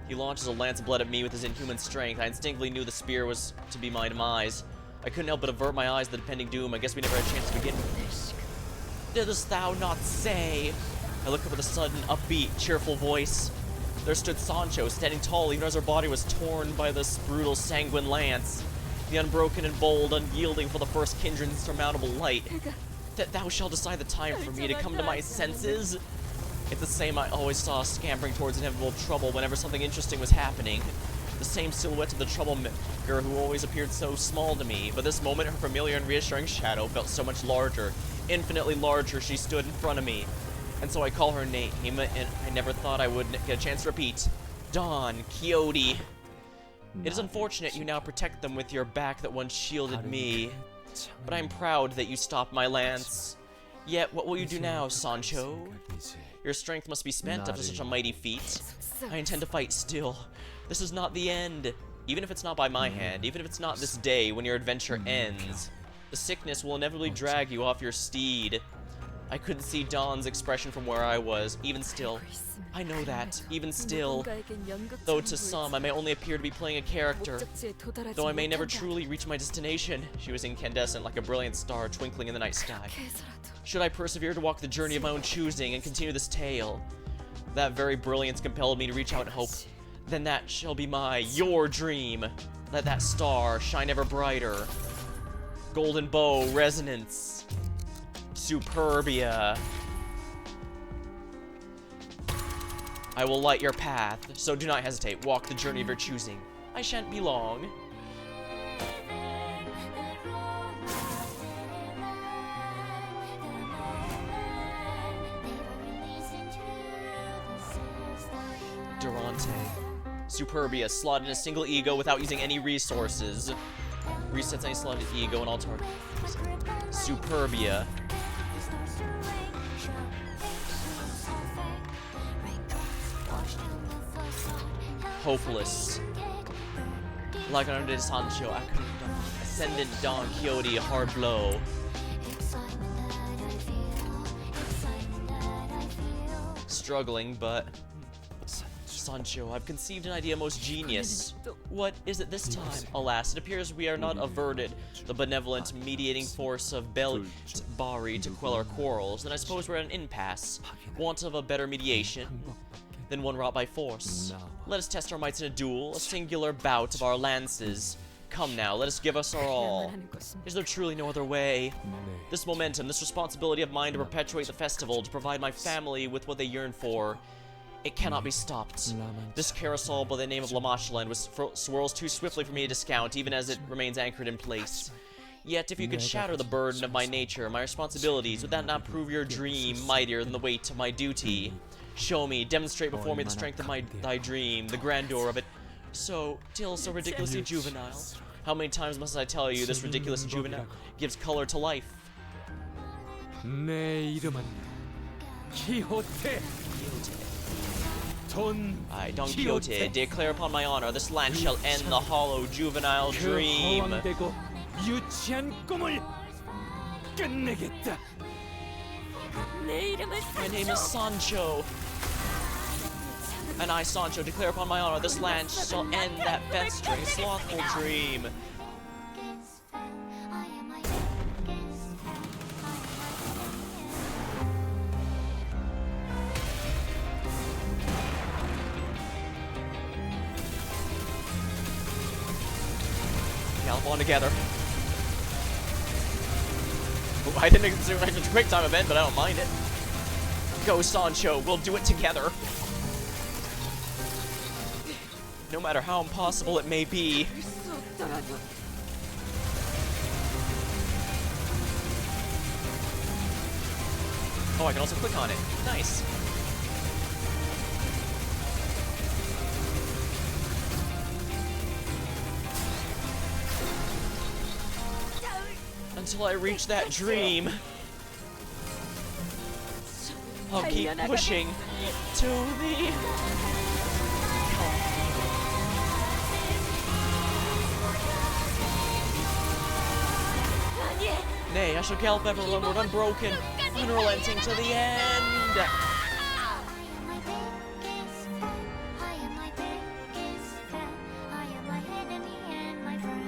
He launches a lance of blood at me with his inhuman strength. I instinctively knew the spear was to be my demise. I couldn't help but avert my eyes to the impending doom. I guess we never had a chance to begin with. Didst thou not say? I looked up with a sudden, upbeat, cheerful voice. There stood Sancho, standing tall even as her body was torn by this brutal, sanguine lance. The unbroken and bold, unyielding for the first kindred's insurmountable light. That thou shalt decide the time for me to come to my senses? It's the same I always saw scampering towards inevitable trouble whenever something interesting was happening. The same silhouette of the troublemaker who always appeared so small to me, but this moment her familiar and reassuring shadow felt so much larger. Infinitely larger, she stood in front of me. And so I call her name, and I never thought I would get a chance to repeat. Don Quixote. It is unfortunate you now protect them with your back that once shielded me, but I am proud that you stopped my lance. Yet, what will you do now, Sancho? Your strength must be spent after such a mighty feat. I intend to fight still. This is not the end. Even if it's not by my hand, even if it's not this day when your adventure ends, the sickness will inevitably drag you off your steed. I couldn't see Don's expression from where I was. Even still, I know that. Even still, though to some I may only appear to be playing a character, though I may never truly reach my destination, she was incandescent like a brilliant star twinkling in the night sky. Should I persevere to walk the journey of my own choosing and continue this tale, that very brilliance compelled me to reach out and hope, then that shall be your dream. Let that star shine ever brighter. Golden bow, resonance, Superbia. I will light your path, so do not hesitate. Walk the journey of your choosing. I shan't be long. Durante. Superbia, slot in a single ego without using any resources. Resets any slotted ego and all targets. Superbia. Hopeless. Like under Sancho, Ascendant Don Quixote, hard blow. Struggling, but Sancho, I've conceived an idea most genius. What is it this time? Alas, it appears we are not averted the benevolent mediating force of Bari to quell our quarrels, then I suppose we're at an impasse. Want of a better mediation than one wrought by force. Let us test our mights in a duel, a singular bout of our lances. Come now, let us give us our all. Is there truly no other way? This momentum, this responsibility of mine to perpetuate the festival, to provide my family with what they yearn for, it cannot be stopped. This carousel by the name of Machaland swirls too swiftly for me to discount, even as it remains anchored in place. Yet, if you could shatter the burden of my nature, my responsibilities, would that not prove your dream mightier than the weight of my duty? Show me, demonstrate before me the strength of thy dream, the grandeur of it, so ridiculously juvenile. How many times must I tell you this ridiculous juvenile gives color to life? 내 이름은 키호테. I, Don Quixote, declare upon my honor, this lance shall end the hollow juvenile dream. 허황되고 유치한 꿈을 끝내겠다. My name is Sancho. And I, Sancho, declare upon my honor, this lance shall end that festering, slothful dream. Gallop on together. Ooh, I didn't expect such a quick time event, but I don't mind it. Go, Sancho, we'll do it together. No matter how impossible it may be. Oh, I can also click on it. Nice. Until I reach that dream. I'll keep pushing to the... Nay, I shall gallop ever onward, unbroken, unrelenting to the end. I am my biggest fan. I am my biggest fan. I am my enemy and my friend.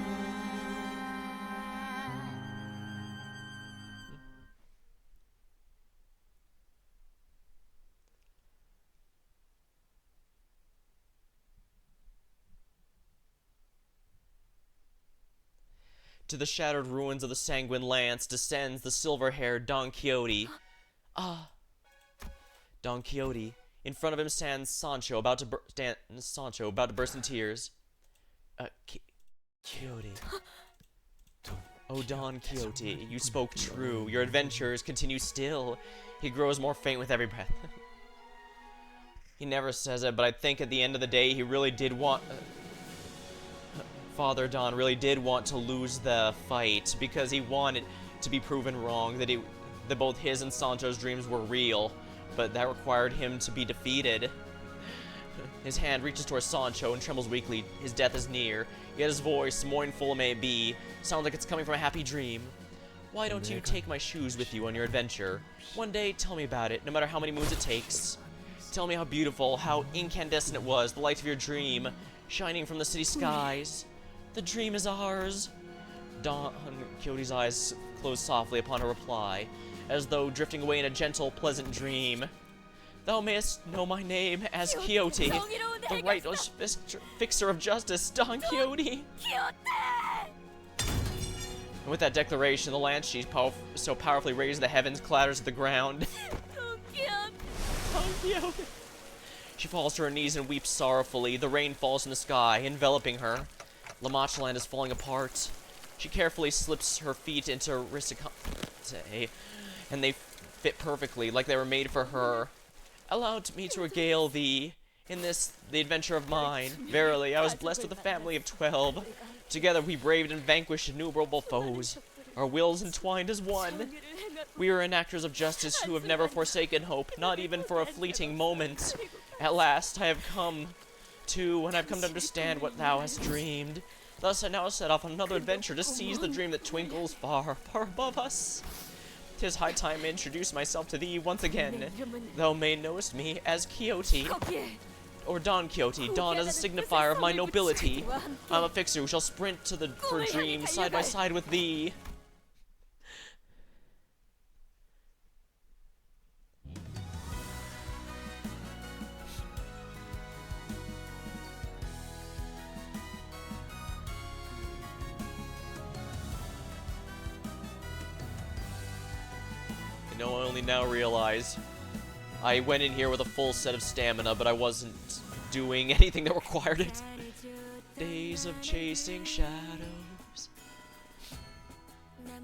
To the shattered ruins of the Sanguine Lance descends the silver-haired Don Quixote. Ah. Don Quixote. In front of him stands Sancho, about to burst in tears. Quixote. Oh, Don Quixote, you spoke true. Your adventures continue still. He grows more faint with every breath. He never says it, but I think at the end of the day, he really did want... Father Don really did want to lose the fight because he wanted to be proven wrong, that both his and Sancho's dreams were real, but that required him to be defeated. His hand reaches towards Sancho and trembles weakly. His death is near, yet his voice, mournful it may be, sounds like it's coming from a happy dream. Why don't you take my shoes with you on your adventure? One day, tell me about it, no matter how many moons it takes. Tell me how beautiful, how incandescent it was, the light of your dream, shining from the city skies. The dream is ours. Don Quixote's eyes closed softly upon her reply, as though drifting away in a gentle, pleasant dream. Thou mayest know my name as Quixote, the righteous fixer of justice, Don Quixote. And with that declaration, the lance she so powerfully raised to the heavens clatters to the ground. Don Quixote. She falls to her knees and weeps sorrowfully. The rain falls from the sky, enveloping her. Machaland is falling apart. She carefully slips her feet into Risicante, and they fit perfectly, like they were made for her. Allow me to regale thee in this, the adventure of mine. Verily, I was blessed with a family of 12. Together we braved and vanquished innumerable foes. Our wills entwined as one. We are enactors of justice who have never forsaken hope, not even for a fleeting moment. At last, I have come to understand what thou hast dreamed. Thus I now set off on another adventure to seize the dream that twinkles far, far above us. 'Tis high time I introduce myself to thee once again. Thou may knowest me as Quixote, or Don Quixote. Don is a signifier of my nobility. I'm a fixer who shall sprint for dreams side by side with thee. I only now realize I went in here with a full set of stamina, but I wasn't doing anything that required it. Days of chasing shadows.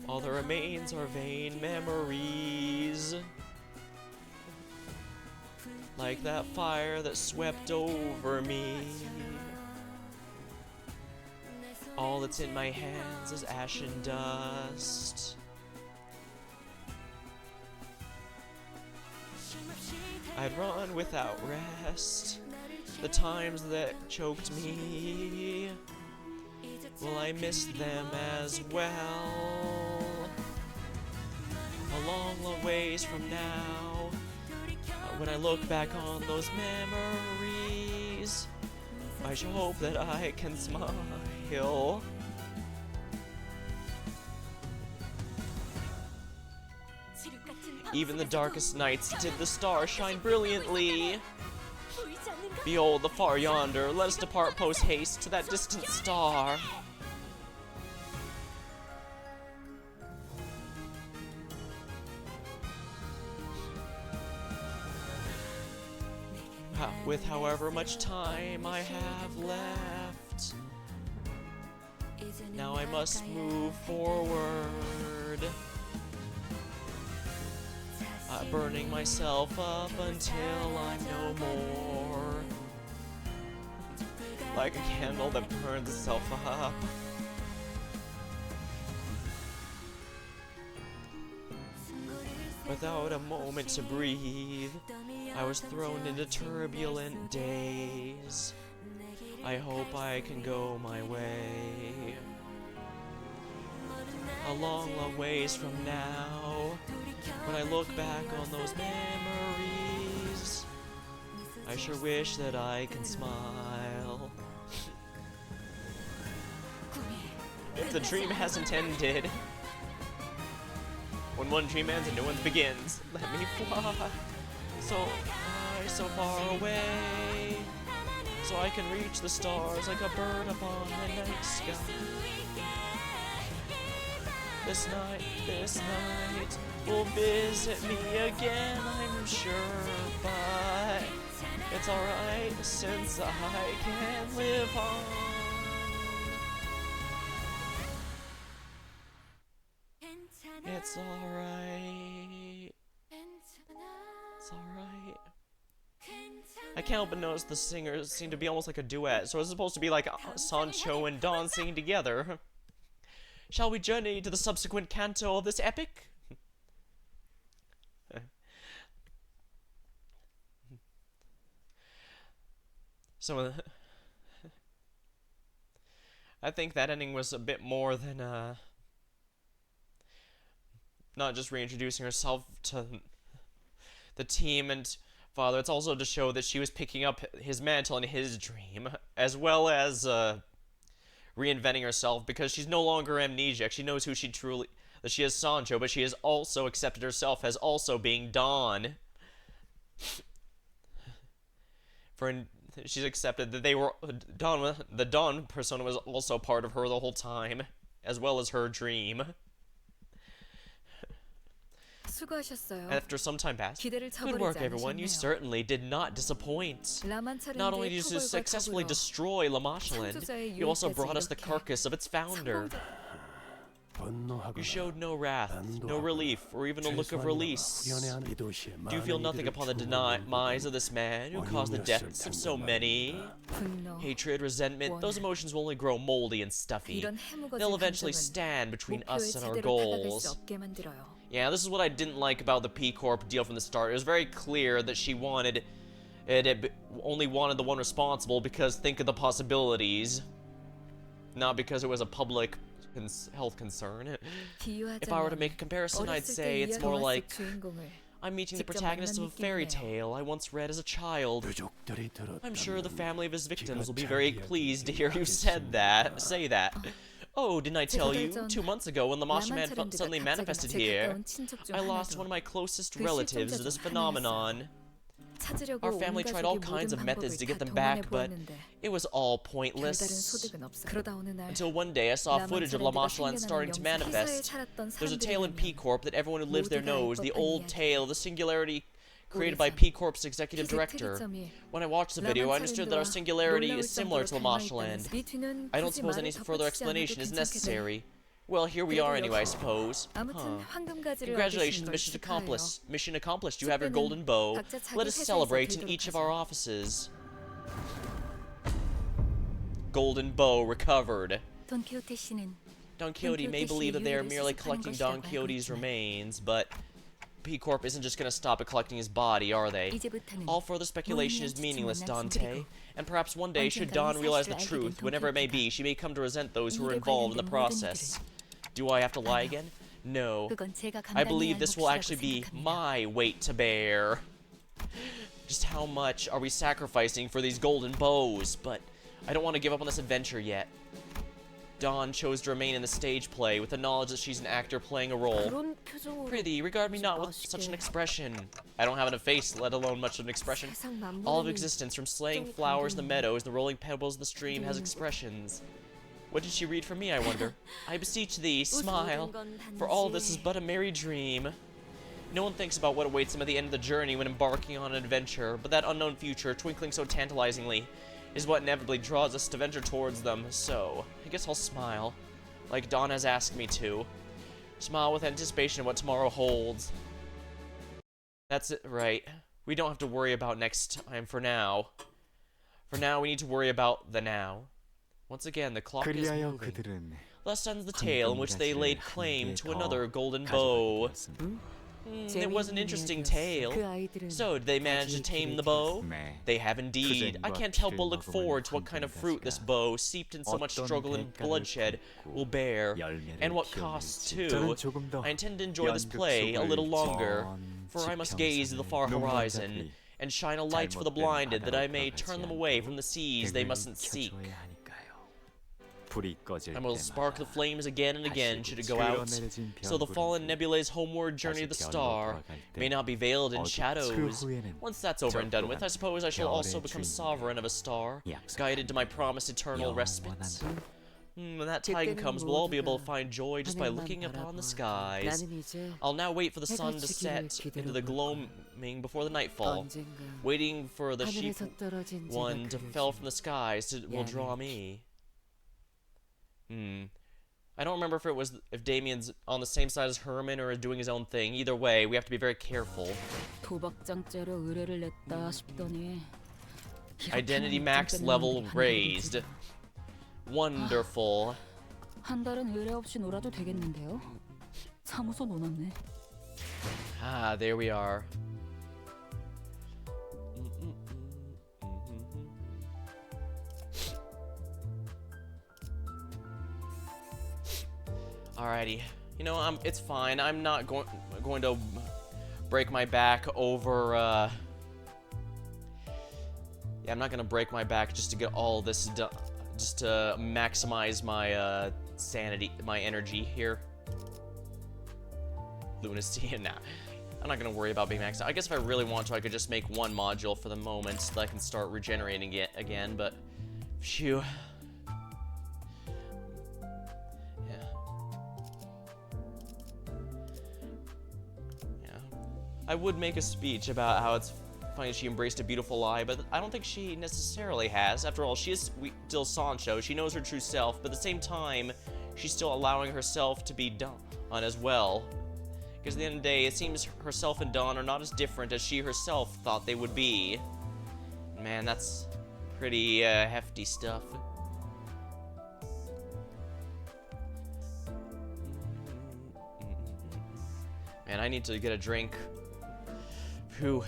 All that remains are vain memories. Like that fire that swept over me. All that's in my hands is ash and dust. I'd run without rest, the times that choked me, well, I miss them as well. A long, long ways from now, when I look back on those memories, I shall hope that I can smile. Even the darkest nights did the stars shine brilliantly. Behold the far yonder, let us depart post-haste to that distant star. With however much time I have left, now I must move forward. burning myself up until I'm no more. Like a candle that burns itself up. Without a moment to breathe, I was thrown into turbulent days. I hope I can go my way. A long, long ways from now, when I look back on those memories, I sure wish that I can smile. If the dream hasn't ended, when one dream ends, a new one begins. Let me fly so far away, so I can reach the stars like a bird upon the night sky. This night will visit me again, I'm sure, but it's alright since I can live on. It's alright. It's alright. I can't help but notice the singers seem to be almost like a duet, so it's supposed to be like Sancho and Dawn singing together. Shall we journey to the subsequent canto of this epic? So, I think that ending was a bit more than, not just reintroducing herself to the team and father, it's also to show that she was picking up his mantle in his dream, as well as, reinventing herself, because she's no longer amnesiac. She knows who she truly... that she is Sancho, but she has also accepted herself as also being Dawn. She's accepted that they were... the Dawn persona was also part of her the whole time, as well as her dream. 수고하셨어요. After some time passed, 기대를 good work 저버리지 everyone, you 않으셨네요. certainly did not disappoint. 라만차를 Not only did you 터벌과 successfully 더불어 destroy Machaland, 창조자의 you also 유일까지 brought us the 이렇게 carcass of its founder. You showed no wrath, no relief, or even a look of release. Do you feel nothing upon the demise of this man who caused the deaths of so many? 분노, Hatred, resentment, those emotions will only grow moldy and stuffy. 이런 해묵어진 They'll eventually 감정은 stand between 목표에 us and our 제대로 다가갈 수 goals. 없게 만들어요. Yeah, this is what I didn't like about the P Corp deal from the start. It was very clear that she wanted only wanted the one responsible because think of the possibilities, not because it was a public health concern. If I were to make a comparison, I'd say it's more like I'm meeting the protagonist of a fairy tale I once read as a child. I'm sure the family of his victims will be very pleased to hear you say that. Oh, didn't I tell you? 2 months ago, when the Machaland suddenly manifested here, I lost one of my closest relatives to this phenomenon. Our family tried all kinds of methods to get them back, but it was all pointless. Until one day I saw footage of Machaland starting to manifest. There's a tale in P Corp that everyone who lives there knows, the old tale, the singularity created by P Corp's executive director. When I watched the video, I understood that our singularity is similar to Machaland. I don't suppose any further explanation is necessary. Well, here we are anyway, I suppose. Congratulations, mission accomplished. Mission accomplished, you have your golden bow. Let us celebrate in each of our offices. Golden bow recovered. Don Quixote may believe that they are merely collecting Don Quixote's remains, but P Corp isn't just gonna stop at collecting his body, are they? All further speculation is meaningless, Dante. And perhaps one day, should Dawn realize the truth, whenever it may be, she may come to resent those who were involved in the process. Do I have to lie again? No. I believe this will actually be my weight to bear. Just how much are we sacrificing for these golden bows? But I don't want to give up on this adventure yet. Dawn chose to remain in the stage play with the knowledge that she's an actor playing a role. Prithee, regard me not with such an expression. I don't have a face, let alone much of an expression. All of existence, from slaying flowers in the meadows, the rolling pebbles of the stream, has expressions. What did she read for me, I wonder? I beseech thee, smile, for all this is but a merry dream. No one thinks about what awaits them at the end of the journey when embarking on an adventure, but that unknown future, twinkling so tantalizingly, is what inevitably draws us to venture towards them. So, I guess I'll smile, like Dawn has asked me to. Smile with anticipation of what tomorrow holds. That's it, right. We don't have to worry about next time for now. For now, we need to worry about the now. Once again, the clock is 그리하여 moving. 그들은 Thus ends the tale in which they laid claim to another golden bow. It was an interesting tale. So, did they manage to tame the bow? They have indeed. I can't help but look forward to what kind of fruit this bow, steeped in so much struggle and bloodshed, will bear, and what costs too. I intend to enjoy this play a little longer, for I must gaze to the far horizon, and shine a light for the blinded, that I may turn them away from the seas they mustn't seek. I will spark the flames again and again should it go out, so the fallen nebula's homeward journey of the star may not be veiled in shadows. Once that's over and done with, I suppose I shall also become sovereign of a star, guided to my promised eternal respite. When that time comes, we'll all be able to find joy just by looking upon the skies. I'll now wait for the sun to set into the gloaming before the nightfall, waiting for the sheep one to fell from the skies will draw me. I don't remember if Damien's on the same side as Herman or is doing his own thing. Either way, we have to be very careful. Identity max level raised. Wonderful. 한 달은 의뢰 없이 놀아도 되겠는데요? 사무소 놓았네. Ah, there we are. Alrighty, you know, it's fine. I'm not going to break my back over. Yeah, I'm not gonna break my back just to get all this done, just to maximize my sanity, my energy here. Lunacy, nah. I'm not gonna worry about being maxed out. I guess if I really want to, I could just make one module for the moment so that I can start regenerating it again. But, phew. I would make a speech about how it's funny she embraced a beautiful lie, but I don't think she necessarily has. After all, she is still Sancho. She knows her true self, but at the same time, she's still allowing herself to be Dawn as well. Because at the end of the day, it seems herself and Dawn are not as different as she herself thought they would be. Man, that's pretty hefty stuff. Man, I need to get a drink. Whew.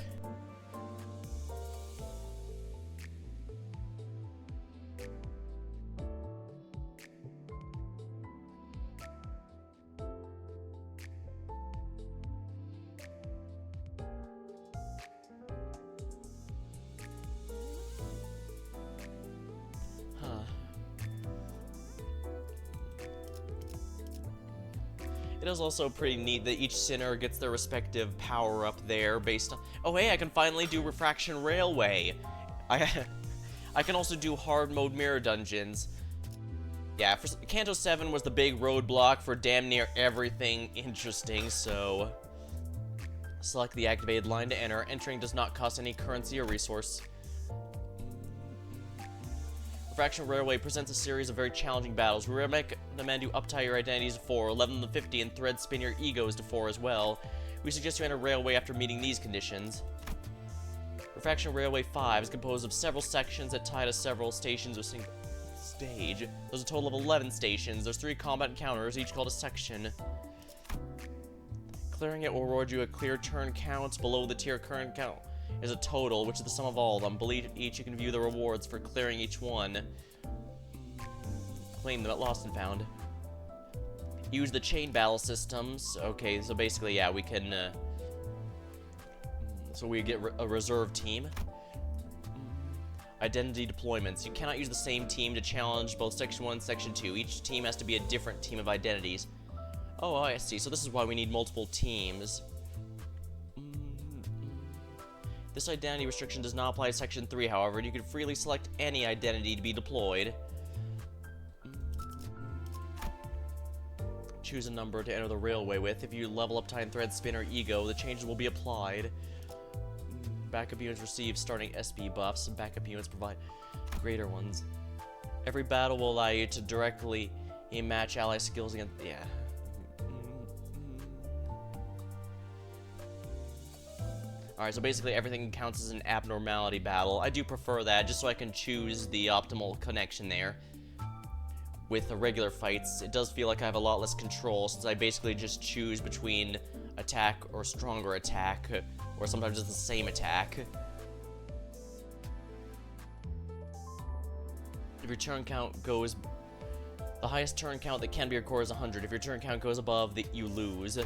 It is also pretty neat that each sinner gets their respective power-up there based on... Oh, hey, I can finally do Refraction Railway. I can also do hard mode mirror dungeons. Yeah, Canto 7 was the big roadblock for damn near everything interesting, so... Select the activated line to enter. Entering does not cost any currency or resource. Refraction Railway presents a series of very challenging battles. We recommend you uptie your identities to 4, level them to 50, and thread spin your egos to 4 as well. We suggest you enter Railway after meeting these conditions. Refraction Railway 5 is composed of several sections that tie to several stations of a single stage. There's a total of 11 stations. There's 3 combat encounters, each called a section. Clearing it will reward you a clear turn count. Below the tier current count is a total, which is the sum of all of them. Below each, you can view the rewards for clearing each one. Claim them at Lost and Found. Use the chain battle systems. Okay, so basically, yeah, we can... so we get a reserve team. Identity deployments. You cannot use the same team to challenge both Section 1 and Section 2. Each team has to be a different team of identities. Oh, I see. So this is why we need multiple teams. This identity restriction does not apply to Section 3, however. You can freely select any identity to be deployed. Choose a number to enter the railway with. If you level up Time Thread, Spin, or Ego, the changes will be applied. Backup units receive starting SP buffs, and backup units provide greater ones. Every battle will allow you to directly match ally skills against... Yeah. Alright, so basically everything counts as an abnormality battle. I do prefer that, just so I can choose the optimal connection there. With the regular fights, it does feel like I have a lot less control, since I basically just choose between attack or stronger attack, or sometimes just the same attack. If your turn count goes... The highest turn count that can be recorded is 100. If your turn count goes above, you lose.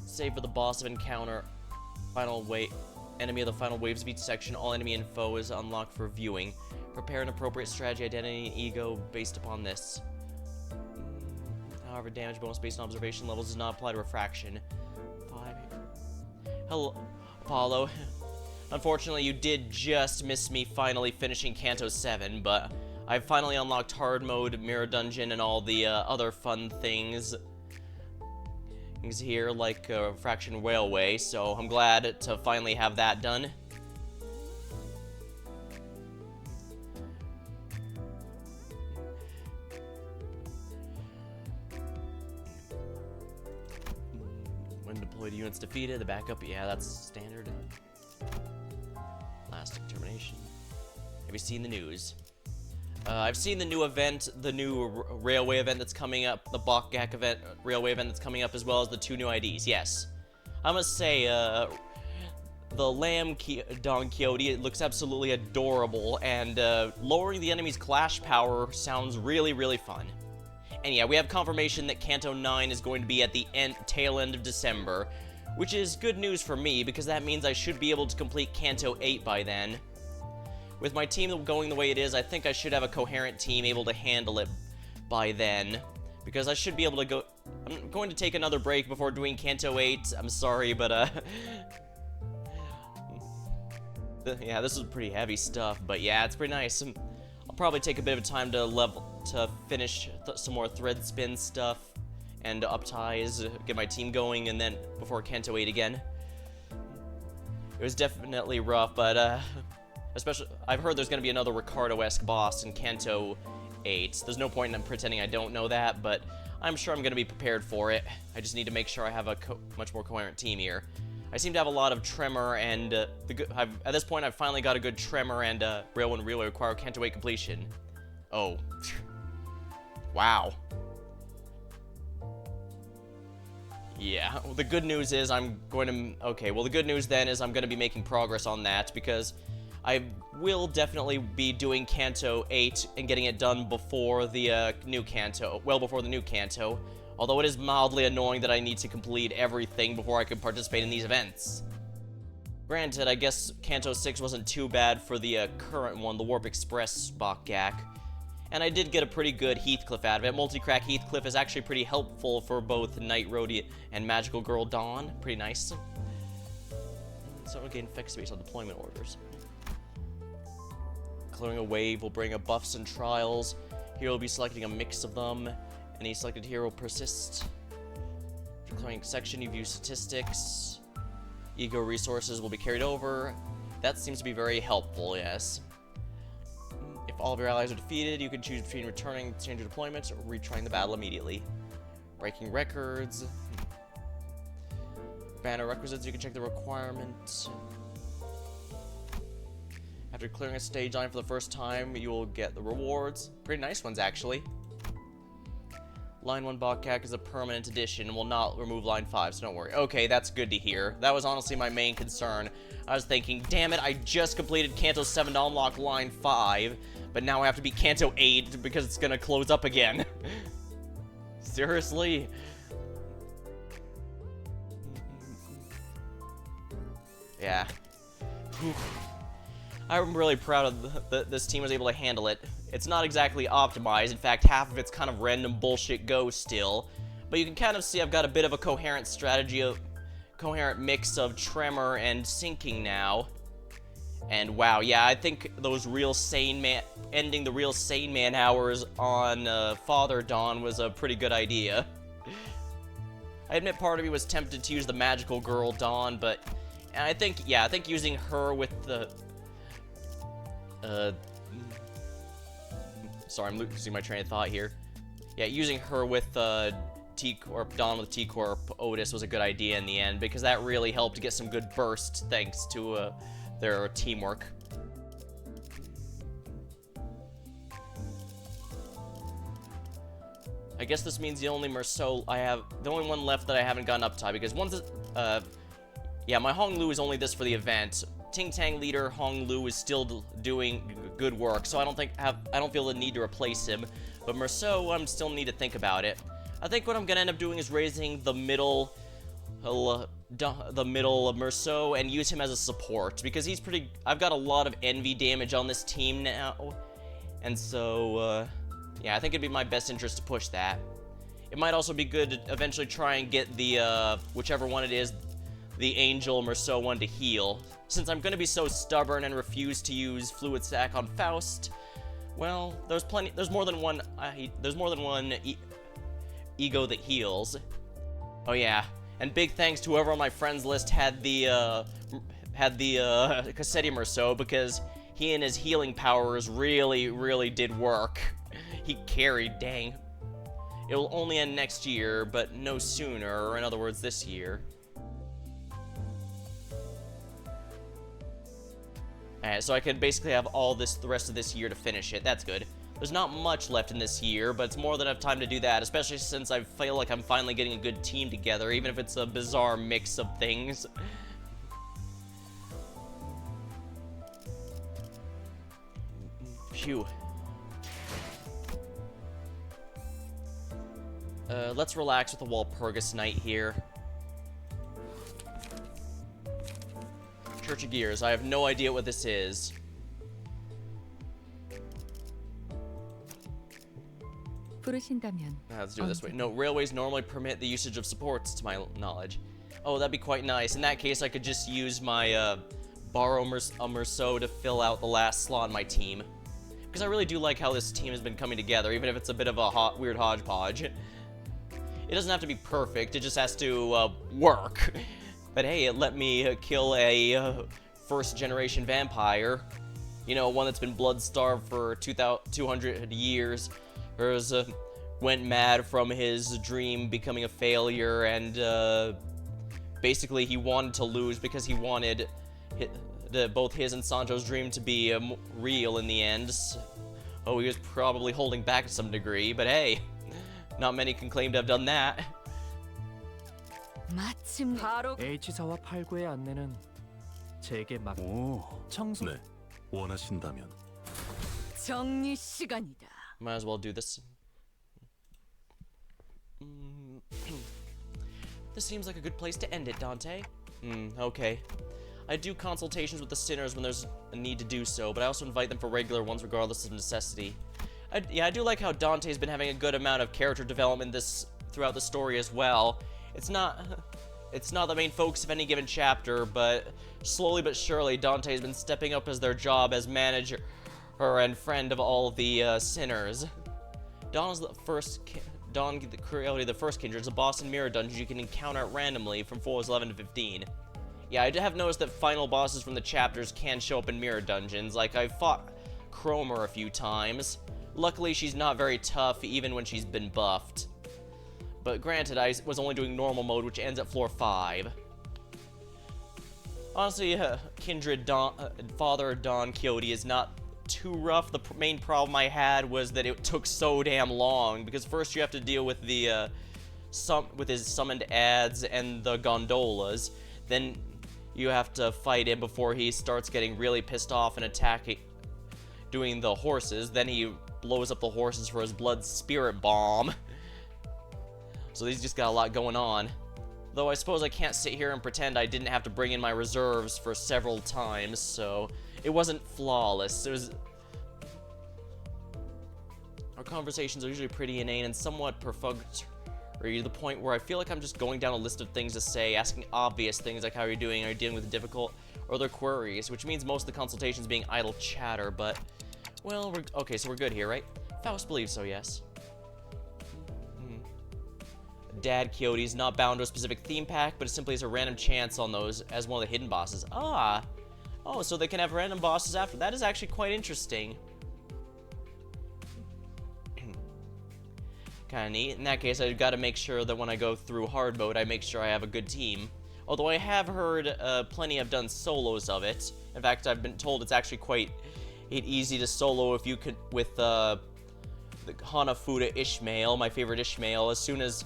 Save for the boss of encounter. Enemy of the final waves of each section. All enemy info is unlocked for viewing. Prepare an appropriate strategy, identity, and ego based upon this. However, damage bonus based on observation levels does not apply to refraction. 5. Hello, Apollo. Unfortunately, you did just miss me finally finishing Canto 7, but I've finally unlocked hard mode, mirror dungeon, and all the other fun things here, like Fraction Railway, so I'm glad to finally have that done. When deployed units defeated, the backup, yeah, that's standard. Last termination. Have you seen the news? I've seen the new event, the new railway event that's coming up, the Bokgak event, railway event that's coming up, as well as the 2 new IDs, yes. I must say, the Lamb Don Quixote, it looks absolutely adorable, and lowering the enemy's clash power sounds really, really fun. And yeah, we have confirmation that Canto 9 is going to be at the tail end of December, which is good news for me, because that means I should be able to complete Canto 8 by then. With my team going the way it is, I think I should have a coherent team able to handle it by then. Because I should be able to go... I'm going to take another break before doing Canto 8. I'm sorry, but, yeah, this is pretty heavy stuff, but yeah, it's pretty nice. I'll probably take a bit of time to finish some more thread spin stuff and up ties, get my team going, and then before Canto 8 again. It was definitely rough, but, especially, I've heard there's going to be another Ricardo-esque boss in Canto 8. There's no point in pretending I don't know that, but I'm sure I'm going to be prepared for it. I just need to make sure I have a much more coherent team here. I seem to have a lot of Tremor, and at this point I've finally got a good Tremor and Rail 1 Relay require Canto 8 completion. Oh. Wow. Yeah, well, the good news is I'm going to... Okay, well the good news then is I'm going to be making progress on that, because I will definitely be doing Canto 8 and getting it done before the new Canto, well before the new Canto, although it is mildly annoying that I need to complete everything before I can participate in these events. Granted, I guess Canto 6 wasn't too bad for the current one, the Warp Express Bokgak, and I did get a pretty good Heathcliff out of it. Multi-crack Heathcliff is actually pretty helpful for both Knight Roadie and Magical Girl Dawn, pretty nice. So again, effects based on deployment orders. Clearing a wave will bring up buffs and trials. Here will be selecting a mix of them. Any selected hero will persist. After clearing a section, you view statistics. Ego resources will be carried over. That seems to be very helpful, yes. If all of your allies are defeated, you can choose between returning to change your deployments or retrying the battle immediately. Breaking records. Banner requisites, you can check the requirement. After clearing a stage line for the first time, you will get the rewards. Pretty nice ones, actually. Line 1 Bokgak is a permanent addition and will not remove Line 5, so don't worry. Okay, that's good to hear. That was honestly my main concern. I was thinking, damn it, I just completed Canto 7 to unlock Line 5, but now I have to beat Canto 8 because it's gonna close up again. Seriously? Yeah. Whew. I'm really proud of this team was able to handle it. It's not exactly optimized. In fact, half of it's kind of random bullshit go still. But you can kind of see I've got a bit of a coherent strategy, a coherent mix of Tremor and Sinking now. And wow, yeah, I think those ending the real Sane Man hours on Father Dawn was a pretty good idea. I admit part of me was tempted to use the Magical Girl Dawn, but I think using her with the... sorry, I'm losing my train of thought here. Yeah, using her with Dawn with T-Corp Otis was a good idea in the end, because that really helped get some good burst thanks to their teamwork. I guess this means the only Merceau the only one left that I haven't gotten up to, because yeah, my Hong Lu is only this for the event. Ting Tang leader Hong Lu is still doing good work, so I don't feel the need to replace him. But Merceau, I still need to think about it. I think what I'm gonna end up doing is raising the middle Merceau and use him as a support, because he's I've got a lot of envy damage on this team now, and so yeah, I think it'd be my best interest to push that. It might also be good to eventually try and get the whichever one it is, the Angel Merceau one, to heal. Since I'm gonna be so stubborn and refuse to use Fluid Sac on Faust, well, there's more than one ego that heals. Oh yeah, and big thanks to whoever on my friends list had the Cassetti Merceau, because he and his healing powers really did work. He carried, dang. It will only end next year, but no sooner, or in other words, this year. So I could basically have the rest of this year to finish it. That's good. There's not much left in this year, but it's more than enough time to do that, especially since I feel like I'm finally getting a good team together, even if it's a bizarre mix of things. Phew. Let's relax with the Walpurgis Night here. Church of Gears. I have no idea what this is. Let's do it this way. No, railways normally permit the usage of supports, to my knowledge. Oh, that'd be quite nice. In that case, I could just use my borrow a Merceau to fill out the last slot in my team. Because I really do like how this team has been coming together, even if it's a bit of a weird hodgepodge. It doesn't have to be perfect, it just has to work. But hey, it let me kill a first-generation vampire. You know, one that's been blood-starved for 200 years. Went mad from his dream becoming a failure, and basically he wanted to lose because he wanted both his and Sancho's dream to be real in the end. Oh, he was probably holding back to some degree, but hey, not many can claim to have done that. H사와 8구의 안내는 제게 오, 네, 원하신다면. 정리 시간이다. Might as well do this. This seems like a good place to end it, Dante. Okay. I do consultations with the sinners when there's a need to do so, but I also invite them for regular ones regardless of necessity. Yeah, I do like how Dante's been having a good amount of character development throughout the story as well. It's not the main focus of any given chapter, but slowly but surely Dante's been stepping up as their job as manager and friend of all the sinners. Dawn is the first kindred is a boss in mirror dungeons you can encounter randomly from floors 11 to 15. Yeah, I have noticed that final bosses from the chapters can show up in mirror dungeons. Like, I fought Cromer a few times. Luckily, she's not very tough even when she's been buffed. But granted, I was only doing normal mode, which ends at floor 5. Honestly, Kindred Father Don Quixote is not too rough. The main problem I had was that it took so damn long, because first you have to deal with the with his summoned ads and the gondolas. Then you have to fight him before he starts getting really pissed off and attacking, doing the horses. Then he blows up the horses for his blood spirit bomb. So he's just got a lot going on. Though I suppose I can't sit here and pretend I didn't have to bring in my reserves for several times, so it wasn't flawless. Our conversations are usually pretty inane and somewhat perfunctory, to the point where I feel like I'm just going down a list of things to say, asking obvious things like how you're doing, are you dealing with difficult or other queries, which means most of the consultations being idle chatter, but, well, okay, so we're good here, right? Faust believes so, yes. Dad Quixote is not bound to a specific theme pack, but it simply is a random chance on those as one of the hidden bosses. Ah! Oh, so they can have random bosses after. That is actually quite interesting. Kind of neat. In that case, I've got to make sure that when I go through hard mode, I make sure I have a good team. Although I have heard plenty have done solos of it. In fact, I've been told it's actually quite easy to solo if you could with the Hanafuda Ishmael, my favorite Ishmael, as soon as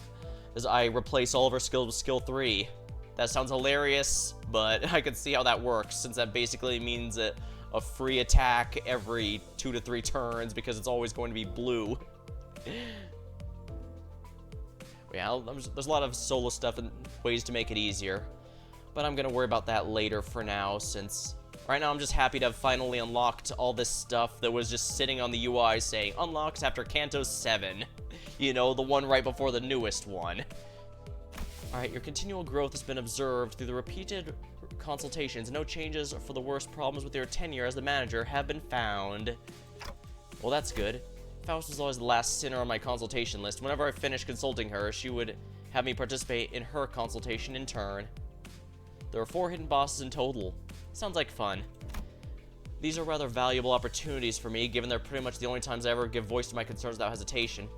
I replace all of her skills with skill 3. That sounds hilarious, but I can see how that works, since that basically means a free attack every 2 to 3 turns, because it's always going to be blue. Yeah, there's a lot of solo stuff and ways to make it easier, but I'm gonna worry about that later for now, since right now I'm just happy to have finally unlocked all this stuff that was just sitting on the UI saying unlocked after Canto 7. You know, the one right before the newest one. Alright, your continual growth has been observed through the repeated consultations. No changes for the worst problems with your tenure as the manager have been found. Well, that's good. Faust was always the last sinner on my consultation list. Whenever I finished consulting her, she would have me participate in her consultation in turn. There are 4 hidden bosses in total. Sounds like fun. These are rather valuable opportunities for me, given they're pretty much the only times I ever give voice to my concerns without hesitation.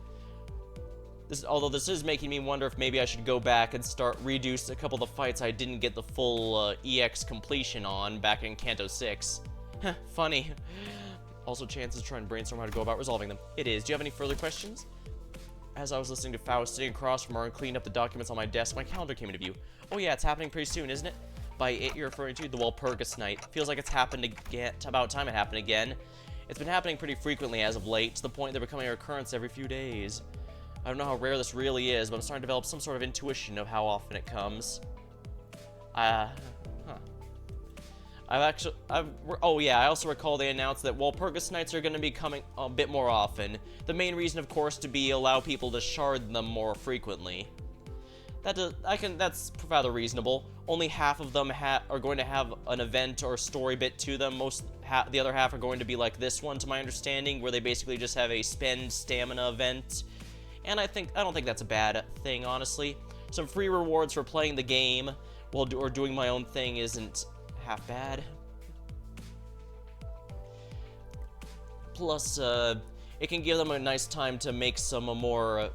Although this is making me wonder if maybe I should go back and start reduce a couple of the fights I didn't get the full EX completion on back in Canto 6. Funny. Also, chances try and brainstorm how to go about resolving them. It is. Do you have any further questions? As I was listening to Faust sitting across from her and cleaning up the documents on my desk, my calendar came into view. Oh yeah, it's happening pretty soon, isn't it? By it, you're referring to the Walpurgis Night. Feels like it's happened again. About time it happened again. It's been happening pretty frequently as of late, to the point they're becoming a recurrence every few days. I don't know how rare this really is, but I'm starting to develop some sort of intuition of how often it comes. Oh yeah, I also recall they announced that Walpurgis Nights are going to be coming a bit more often. The main reason, of course, to be allow people to shard them more frequently. That's rather reasonable. Only half of them are going to have an event or story bit to them. The other half are going to be like this one, to my understanding, where they basically just have a spend stamina event. And I don't think that's a bad thing, honestly. Some free rewards for playing the game or doing my own thing isn't half bad. Plus, it can give them a nice time to make some more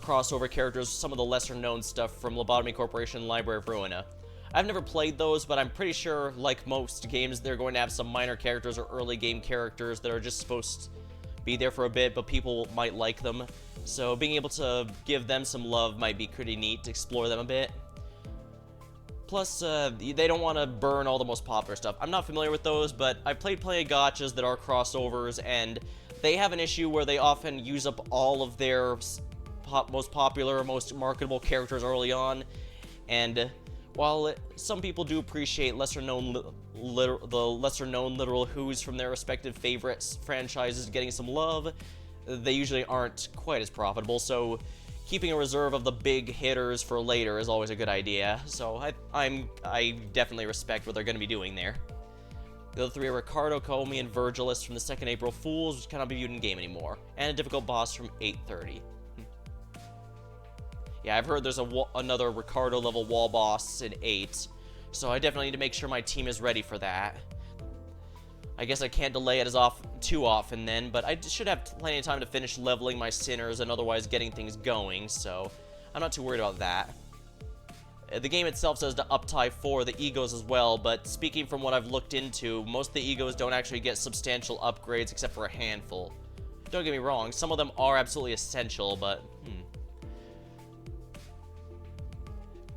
crossover characters, some of the lesser known stuff from Lobotomy Corporation and Library of Ruina. I've never played those, but I'm pretty sure, like most games, they're going to have some minor characters or early game characters that are just supposed to be there for a bit, but people might like them. So being able to give them some love might be pretty neat to explore them a bit. Plus, they don't want to burn all the most popular stuff. I'm not familiar with those, but I've played plenty of gachas that are crossovers, and they have an issue where they often use up all of their most popular, most marketable characters early on. And while some people do appreciate the lesser-known literal who's from their respective favorite franchises getting some love, they usually aren't quite as profitable, so keeping a reserve of the big hitters for later is always a good idea. So I definitely respect what they're going to be doing there. The other 3 are Ricardo, Kaomi, and Virgilus from the 2nd April Fools, which cannot be viewed in game anymore, and a difficult boss from 8:30. Yeah, I've heard there's another Ricardo level wall boss in 8, so I definitely need to make sure my team is ready for that. I guess I can't delay it too often then, but I should have plenty of time to finish leveling my sinners and otherwise getting things going, so I'm not too worried about that. The game itself says to uptie 4 the egos as well, but speaking from what I've looked into, most of the egos don't actually get substantial upgrades except for a handful. Don't get me wrong, some of them are absolutely essential, but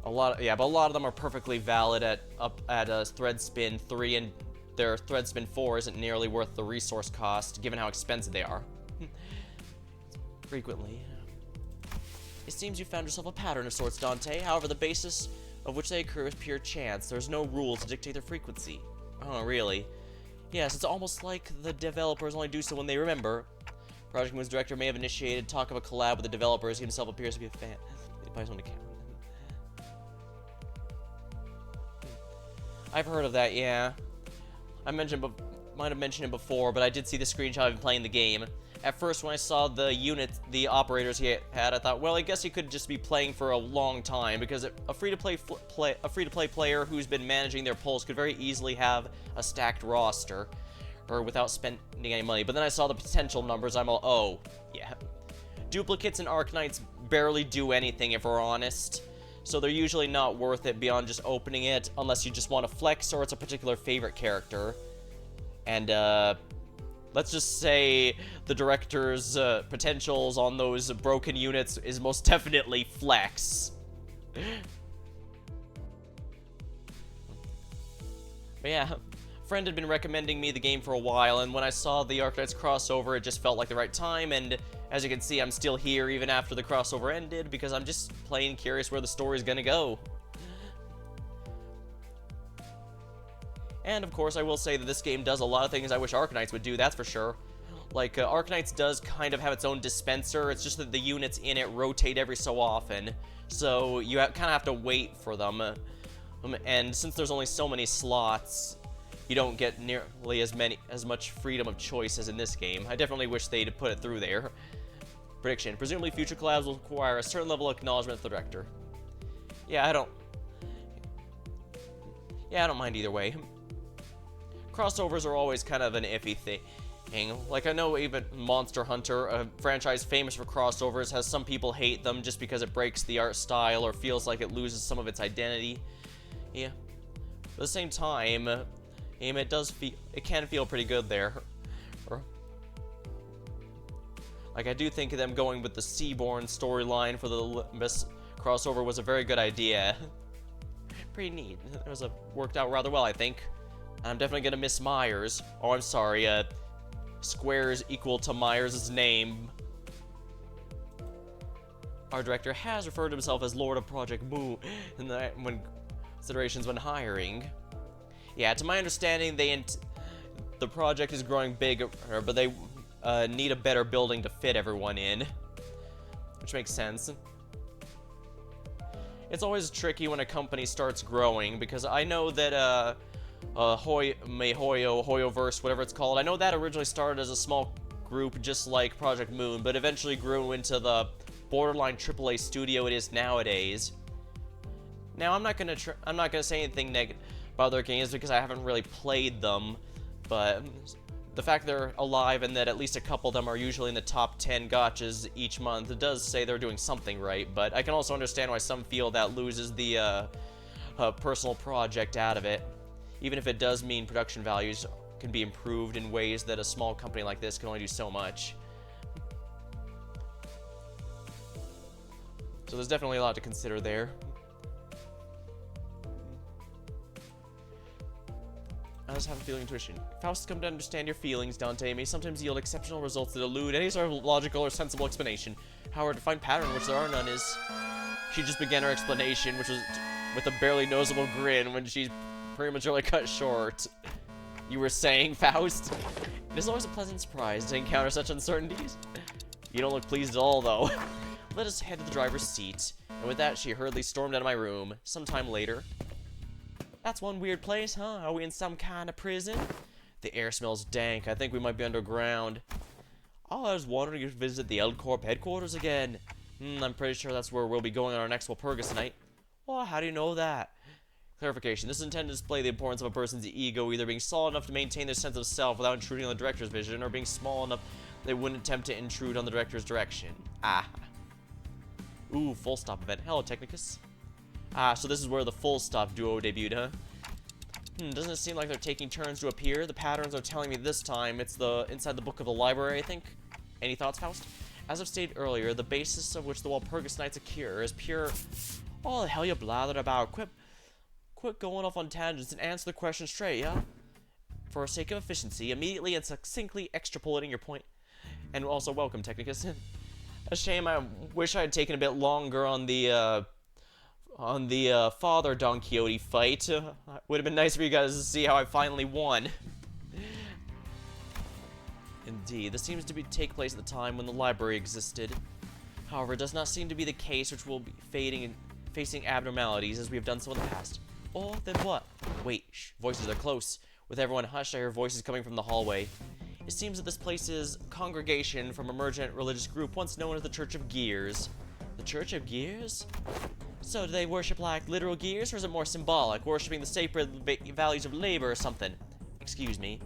a lot of them are perfectly valid at thread spin 3, and their thread spin 4 isn't nearly worth the resource cost, given how expensive they are. Frequently. It seems you found yourself a pattern of sorts, Dante. However, the basis of which they occur is pure chance. There's no rule to dictate their frequency. Oh, really? Yes, it's almost like the developers only do so when they remember. Project Moon's director may have initiated talk of a collab with the developers. He himself appears to be a fan. He plays on the camera. I've heard of that, yeah. Might have mentioned it before, but I did see the screenshot of him playing the game. At first, when I saw the operators he had, I thought, well, I guess he could just be playing for a long time, because a free-to-play player who's been managing their polls could very easily have a stacked roster, or without spending any money. But then I saw the potential numbers, I'm all, oh, yeah. Duplicates and Arknights barely do anything, if we're honest. So they're usually not worth it beyond just opening it, unless you just want to flex or it's a particular favorite character. And, let's just say the director's potentials on those broken units is most definitely flex. But yeah, a friend had been recommending me the game for a while, and when I saw the Arknights crossover, it just felt like the right time, and as you can see, I'm still here even after the crossover ended, because I'm just plain curious where the story's gonna go. And of course, I will say that this game does a lot of things I wish Arknights would do, that's for sure. Like, Arknights does kind of have its own dispenser, it's just that the units in it rotate every so often, so you kind of have to wait for them. And since there's only so many slots, you don't get nearly as much freedom of choice as in this game. I definitely wish they'd put it through there. Prediction. Presumably future collabs will require a certain level of acknowledgement of the director. Yeah, I don't mind either way. Crossovers are always kind of an iffy thing. Like, I know even Monster Hunter, a franchise famous for crossovers, has some people hate them just because it breaks the art style or feels like it loses some of its identity. Yeah. But at the same time, it can feel pretty good there. Like, I do think them going with the Seaborn storyline for the Olympus crossover was a very good idea. Pretty neat. It worked out rather well, I think. I'm definitely gonna miss Myers. Oh, I'm sorry, squares equal to Myers' name. Our director has referred to himself as Lord of Project Moo when considerations when hiring. Yeah, to my understanding, the project is growing bigger, but they need a better building to fit everyone in, which makes sense. It's always tricky when a company starts growing, because I know that Hoyoverse, whatever it's called, I know that originally started as a small group just like Project Moon, but eventually grew into the borderline AAA studio it is nowadays. Now, I'm not gonna say anything negative about their games because I haven't really played them, but the fact they're alive and that at least a couple of them are usually in the top 10 gotchas each month, it does say they're doing something right, but I can also understand why some feel that loses the personal project out of it, even if it does mean production values can be improved in ways that a small company like this can only do so much. So there's definitely a lot to consider there. I just have a feeling intuition. Faust has come to understand your feelings, Dante, may sometimes yield exceptional results that elude any sort of logical or sensible explanation. However, to find pattern which there are none is... She just began her explanation, which was with a barely noticeable grin when she's prematurely cut short. You were saying, Faust? It is always a pleasant surprise to encounter such uncertainties. You don't look pleased at all, though. Let us head to the driver's seat. And with that, she hurriedly stormed out of my room. Sometime later... That's one weird place, huh? Are we in some kind of prison? The air smells dank. I think we might be underground. Oh, I was wondering if you visit the L Corp headquarters again. I'm pretty sure that's where we'll be going on our next Walpurgis night. Well, how do you know that? Clarification. This is intended to display the importance of a person's ego either being solid enough to maintain their sense of self without intruding on the director's vision, or being small enough they wouldn't attempt to intrude on the director's direction. Ah. Ooh, full stop event. Hello, Technicus. Ah, so this is where the full stop duo debuted, huh? Doesn't it seem like they're taking turns to appear? The patterns are telling me this time it's inside the book of the library, I think. Any thoughts, Faust? As I've stated earlier, the basis of which the Walpurgis Nights occur is pure... Oh, the hell you blathered about. Quit going off on tangents and answer the question straight, yeah? For sake of efficiency, immediately and succinctly extrapolating your point. And also, welcome, Technicus. A shame, I wish I had taken a bit longer on the Father Don Quixote fight. Would have been nice for you guys to see how I finally won. Indeed, this seems to take place at the time when the library existed. However, it does not seem to be the case, which will be fading and facing abnormalities as we have done so in the past. Oh, then what? Wait, shh, voices are close. With everyone hushed, I hear voices coming from the hallway. It seems that this place is a congregation from a emergent religious group once known as the Church of Gears. The Church of Gears? So do they worship like literal gears, or is it more symbolic, worshipping the sacred values of labor or something? Excuse me.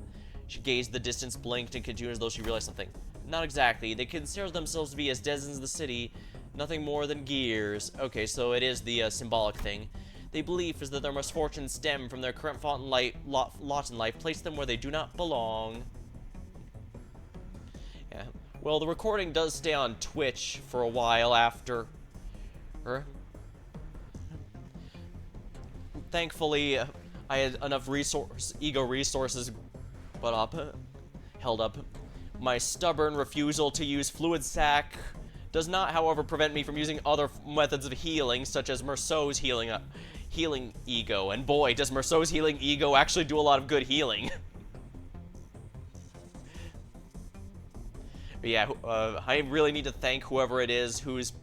She gazed at the distance, blinked, and continued as though she realized something. not exactly. They consider themselves to be as denizens of the city, nothing more than gears. Okay, so it is the symbolic thing. They believe is that their misfortunes stem from their current lot in life, place them where they do not belong. Yeah. Well, the recording does stay on Twitch for a while after. Thankfully, I had enough ego resources, held up. My stubborn refusal to use fluid sac does not, however, prevent me from using other methods of healing, such as Merceau's healing ego. And boy, does Merceau's healing ego actually do a lot of good healing. But yeah, I really need to thank whoever it is whose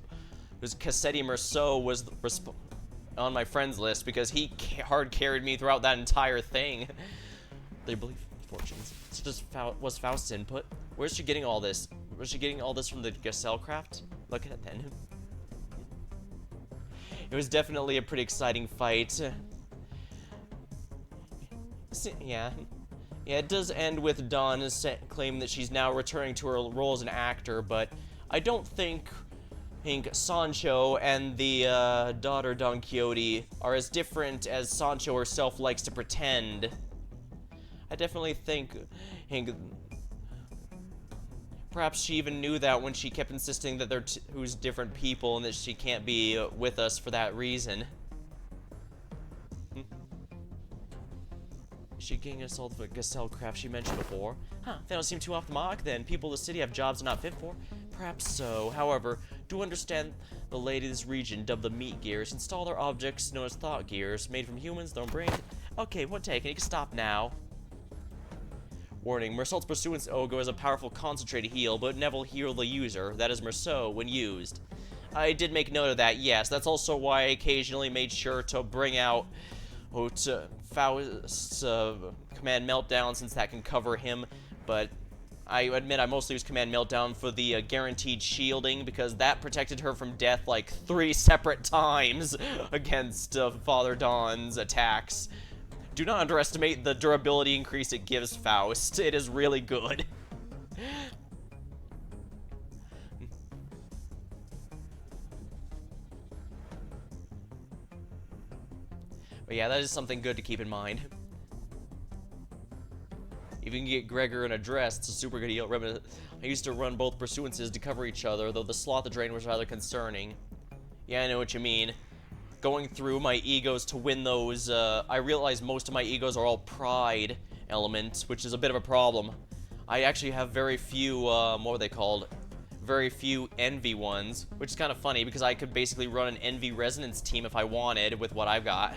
Cassetti Merceau was on my friends list, because he hard carried me throughout that entire thing. They believe fortunes. So just was Faust's input. Where's she getting all this? Was she getting all this from the Gesellschaft? Look at it then. It was definitely a pretty exciting fight. Yeah. Yeah, it does end with Dawn claiming that she's now returning to her role as an actor, but I don't think Sancho and the daughter Don Quixote are as different as Sancho herself likes to pretend. I definitely think perhaps she even knew that when she kept insisting that they're who's different people and that she can't be with us for that reason. Is she getting us all the Gesellschaft she mentioned before? Huh, they don't seem too off the mark then. People in the city have jobs they're not fit for. Perhaps so. However, do understand the lady of this region, dubbed the meat gears, install their objects known as thought gears, made from humans, their own brains. Okay, one take, and you can stop now. Warning, Merceau's Pursuance Ogo is a powerful concentrated heal, but never heal the user. That is Merceau when used. I did make note of that, yes. That's also why I occasionally made sure to bring out Faust's Command Meltdown, since that can cover him, but I admit I mostly use Command Meltdown for the guaranteed shielding, because that protected her from death like 3 separate times against Father Dawn's attacks. Do not underestimate the durability increase it gives Faust. It is really good. But yeah, that is something good to keep in mind. If you can get Gregor in a dress, it's a super good heal. I used to run both pursuances to cover each other, though the sloth drain was rather concerning. Yeah, I know what you mean. Going through my egos to win those, I realize most of my egos are all pride elements, which is a bit of a problem. I actually have very few, what are they called? Very few envy ones, which is kind of funny because I could basically run an envy resonance team if I wanted with what I've got.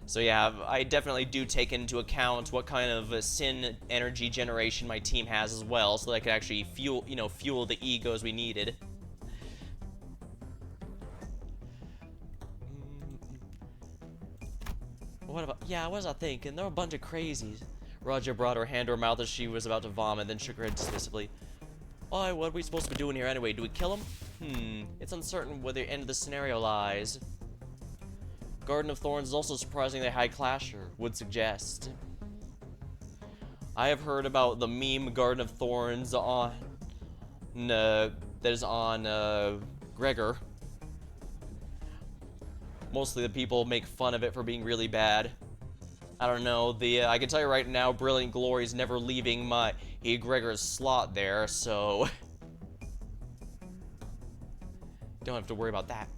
So yeah, I definitely do take into account what kind of sin energy generation my team has as well, so that I could actually fuel the egos we needed. What was I thinking? They're a bunch of crazies. Roger brought her hand to her mouth as she was about to vomit, then shook her head dismissively. Oh, what are we supposed to be doing here anyway? Do we kill him? It's uncertain where the end of the scenario lies. Garden of Thorns is also surprisingly high clasher, would suggest. I have heard about the meme Garden of Thorns on that is on Gregor. Mostly the people make fun of it for being really bad. I don't know, I can tell you right now, Brilliant Glory's never leaving my Gregor's slot there, so don't have to worry about that.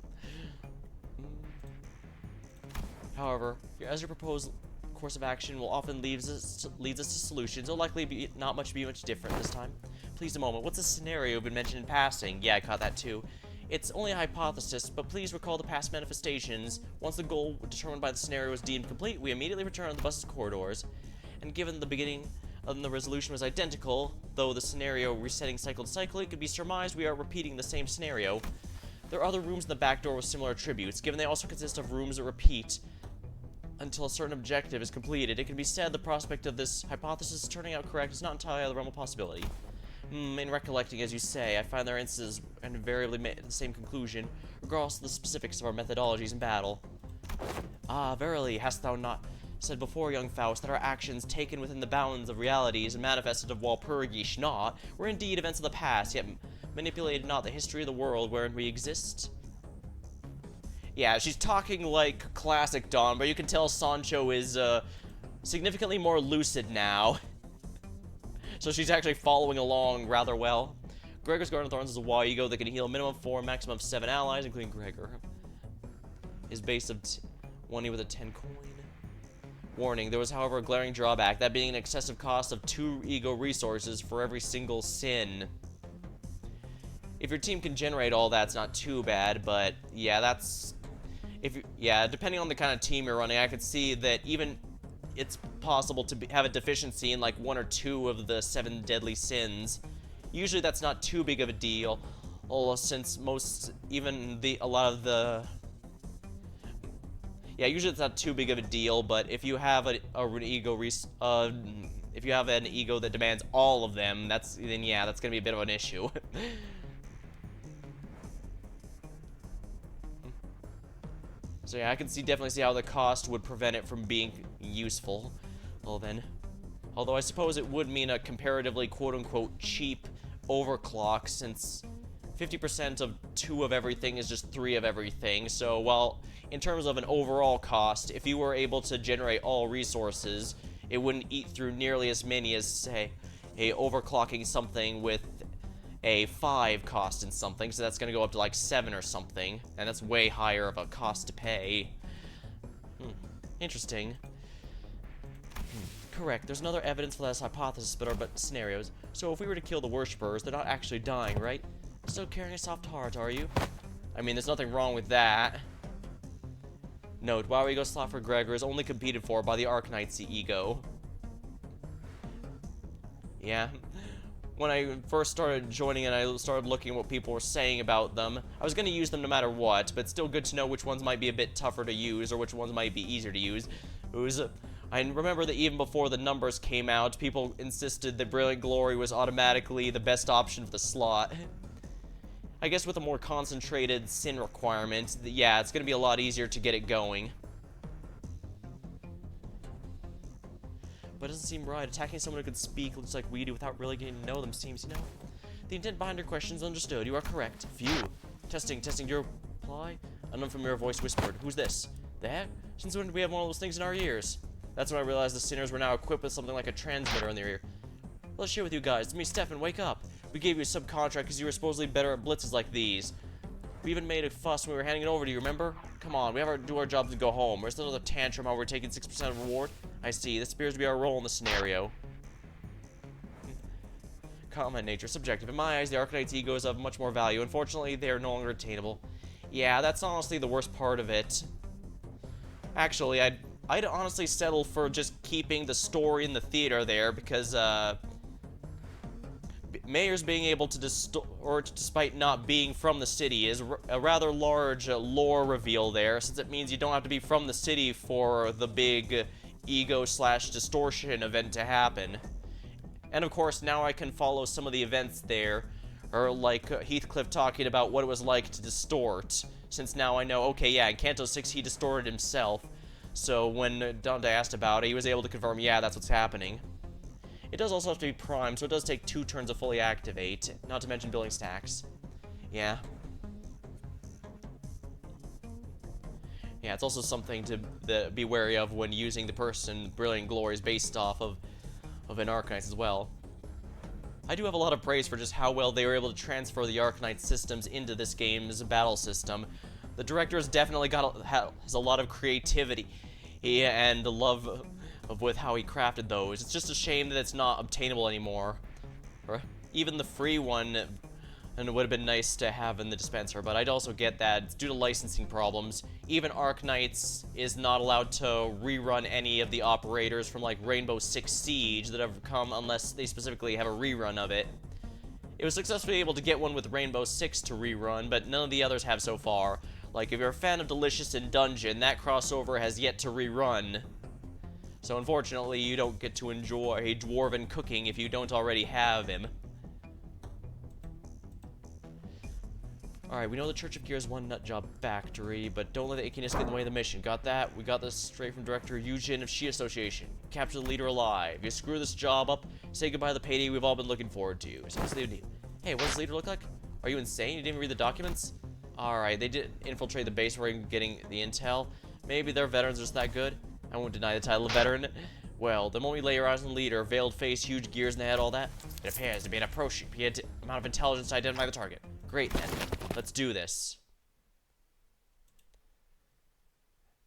However, as your proposed course of action will often leads us to solutions, it'll likely be not much different this time. Please a moment, what's the scenario been mentioned in passing? Yeah, I caught that too. It's only a hypothesis, but please recall the past manifestations. Once the goal determined by the scenario is deemed complete, we immediately return to the bus's corridors. And given the beginning of the resolution was identical, though the scenario resetting cycle to cycle, it could be surmised we are repeating the same scenario. There are other rooms in the back door with similar attributes, given they also consist of rooms that repeat until a certain objective is completed. It can be said the prospect of this hypothesis turning out correct is not entirely out of the realm of possibility. In recollecting, as you say, I find their instances invariably made the same conclusion, regardless of the specifics of our methodologies in battle. Ah, verily, hast thou not said before, young Faust, that our actions taken within the bounds of realities and manifested of Walpurgis not were indeed events of the past, yet manipulated not the history of the world wherein we exist. Yeah, she's talking like classic Dawn, but you can tell Sancho is significantly more lucid now. So she's actually following along rather well. Gregor's Garden of Thorns is a WoW ego that can heal a minimum of 4, maximum of 7 allies, including Gregor. His base of 20 with a 10 coin. Warning, there was however a glaring drawback, that being an excessive cost of 2 ego resources for every single sin. If your team can generate all that, it's not too bad, but yeah, that's... depending on the kind of team you're running, I could see that even it's possible to have a deficiency in like 1 or 2 of the 7 deadly sins. Usually that's not too big of a deal, since usually it's not too big of a deal, but if you have an ego that demands all of them, that's gonna be a bit of an issue. So yeah, I can definitely see how the cost would prevent it from being useful. Although I suppose it would mean a comparatively quote-unquote cheap overclock, since 50% of 2 of everything is just 3 of everything. So while in terms of an overall cost, if you were able to generate all resources, it wouldn't eat through nearly as many as, say, overclocking something with a 5 cost in something, so that's going to go up to like 7 or something, and that's way higher of a cost to pay. Interesting. Correct, there's another evidence for this hypothesis, but scenarios. So if we were to kill the worshippers, they're not actually dying, right? Still carrying a soft heart, are you? I mean, there's nothing wrong with that. Note, WoW ego slot for Gregor is only competed for by the Arknight's ego. Yeah. When I first started joining and I started looking at what people were saying about them, I was going to use them no matter what, but still good to know which ones might be a bit tougher to use or which ones might be easier to use. I remember that even before the numbers came out, people insisted that Brilliant Glory was automatically the best option for the slot. I guess with a more concentrated sin requirement, yeah, it's going to be a lot easier to get it going. But it doesn't seem right. Attacking someone who could speak looks like we do without really getting to know them seems, The intent behind your question is understood. You are correct. Phew. Testing. Your reply? An unfamiliar voice whispered. Who's this? That? Since when did we have one of those things in our ears? That's when I realized the sinners were now equipped with something like a transmitter in their ear. Let's share with you guys. It's me, Stefan. Wake up. We gave you a subcontract because you were supposedly better at blitzes like these. We even made a fuss when we were handing it over to you, remember? Come on, we have to do our jobs and go home. Where's another tantrum while we're taking 6% of reward? I see. This appears to be our role in the scenario. Comment nature, subjective. In my eyes, the Arknight's ego is of much more value. Unfortunately, they are no longer attainable. Yeah, that's honestly the worst part of it. Actually, I'd honestly settle for just keeping the story in the theater there, because, Mayor's being able to despite not being from the city, is a rather large lore reveal there, since it means you don't have to be from the city for the big ego/distortion event to happen. And of course, now I can follow some of the events there, or like Heathcliff talking about what it was like to distort, since now I know, okay, yeah, in Canto 6 he distorted himself, so when Dante asked about it, he was able to confirm, yeah, that's what's happening. It does also have to be primed, so it does take 2 turns to fully activate, not to mention building stacks. Yeah. Yeah, it's also something to be wary of when using the person Brilliant Glory is based off of an Arknight as well. I do have a lot of praise for just how well they were able to transfer the Arknight systems into this game's battle system. The director has definitely has a lot of creativity and love with how he crafted those. It's just a shame that it's not obtainable anymore. Or even the free one, and it would have been nice to have in the dispenser, but I'd also get that due to licensing problems, even Arknights is not allowed to rerun any of the operators from like Rainbow Six Siege that have come unless they specifically have a rerun of it. It was successfully able to get one with Rainbow Six to rerun, but none of the others have so far. Like, if you're a fan of Delicious and Dungeon, that crossover has yet to rerun. So unfortunately, you don't get to enjoy Dwarven cooking if you don't already have him. Alright, we know the Church of Gear is one nutjob factory, but don't let the ickiness get in the way of the mission. Got that? We got this straight from Director Eugene of Shi Association. Capture the leader alive. You screw this job up, say goodbye to the payday we've all been looking forward to. So what's the deal? Hey, what does the leader look like? Are you insane? You didn't even read the documents? Alright, they did infiltrate the base where we're getting the intel. Maybe their veterans are just that good. I won't deny the title of veteran. Well, the moment we lay your eyes on the leader, veiled face, huge gears in the head, all that, it appears to be an appropriate amount of intelligence to identify the target. Great, then. Let's do this.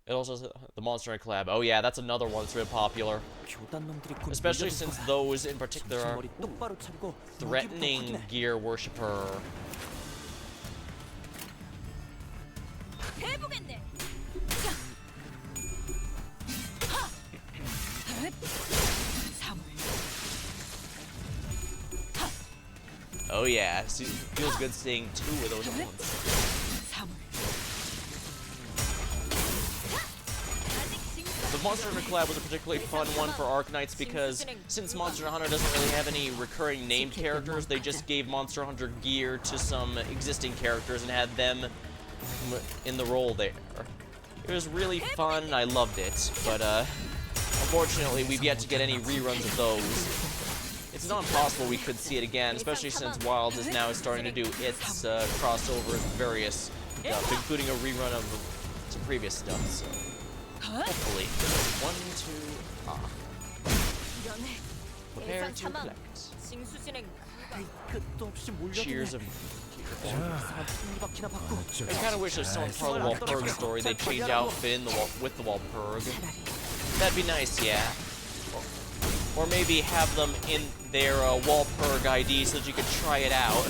It also says the Monster Hunter collab. Oh yeah, that's another one that's really popular. Especially since those in particular are threatening gear worshiper. Oh yeah, feels good seeing two of those at once. The Monster Hunter collab was a particularly fun one for Arknights because since Monster Hunter doesn't really have any recurring named characters, they just gave Monster Hunter gear to some existing characters and had them in the role there. It was really fun and I loved it, but unfortunately we've yet to get any reruns of those. It's not impossible we could see it again, especially since Wild is now starting to do its crossovers with various stuff, including a rerun of some previous stuff, so hopefully. 1, 2, prepare to collect. Cheers of I kind of wish there's some part of the Walpurg story they change outfit in with the Walpurg. That'd be nice, yeah. Or maybe have them in their Walpurg ID so that you could try it out.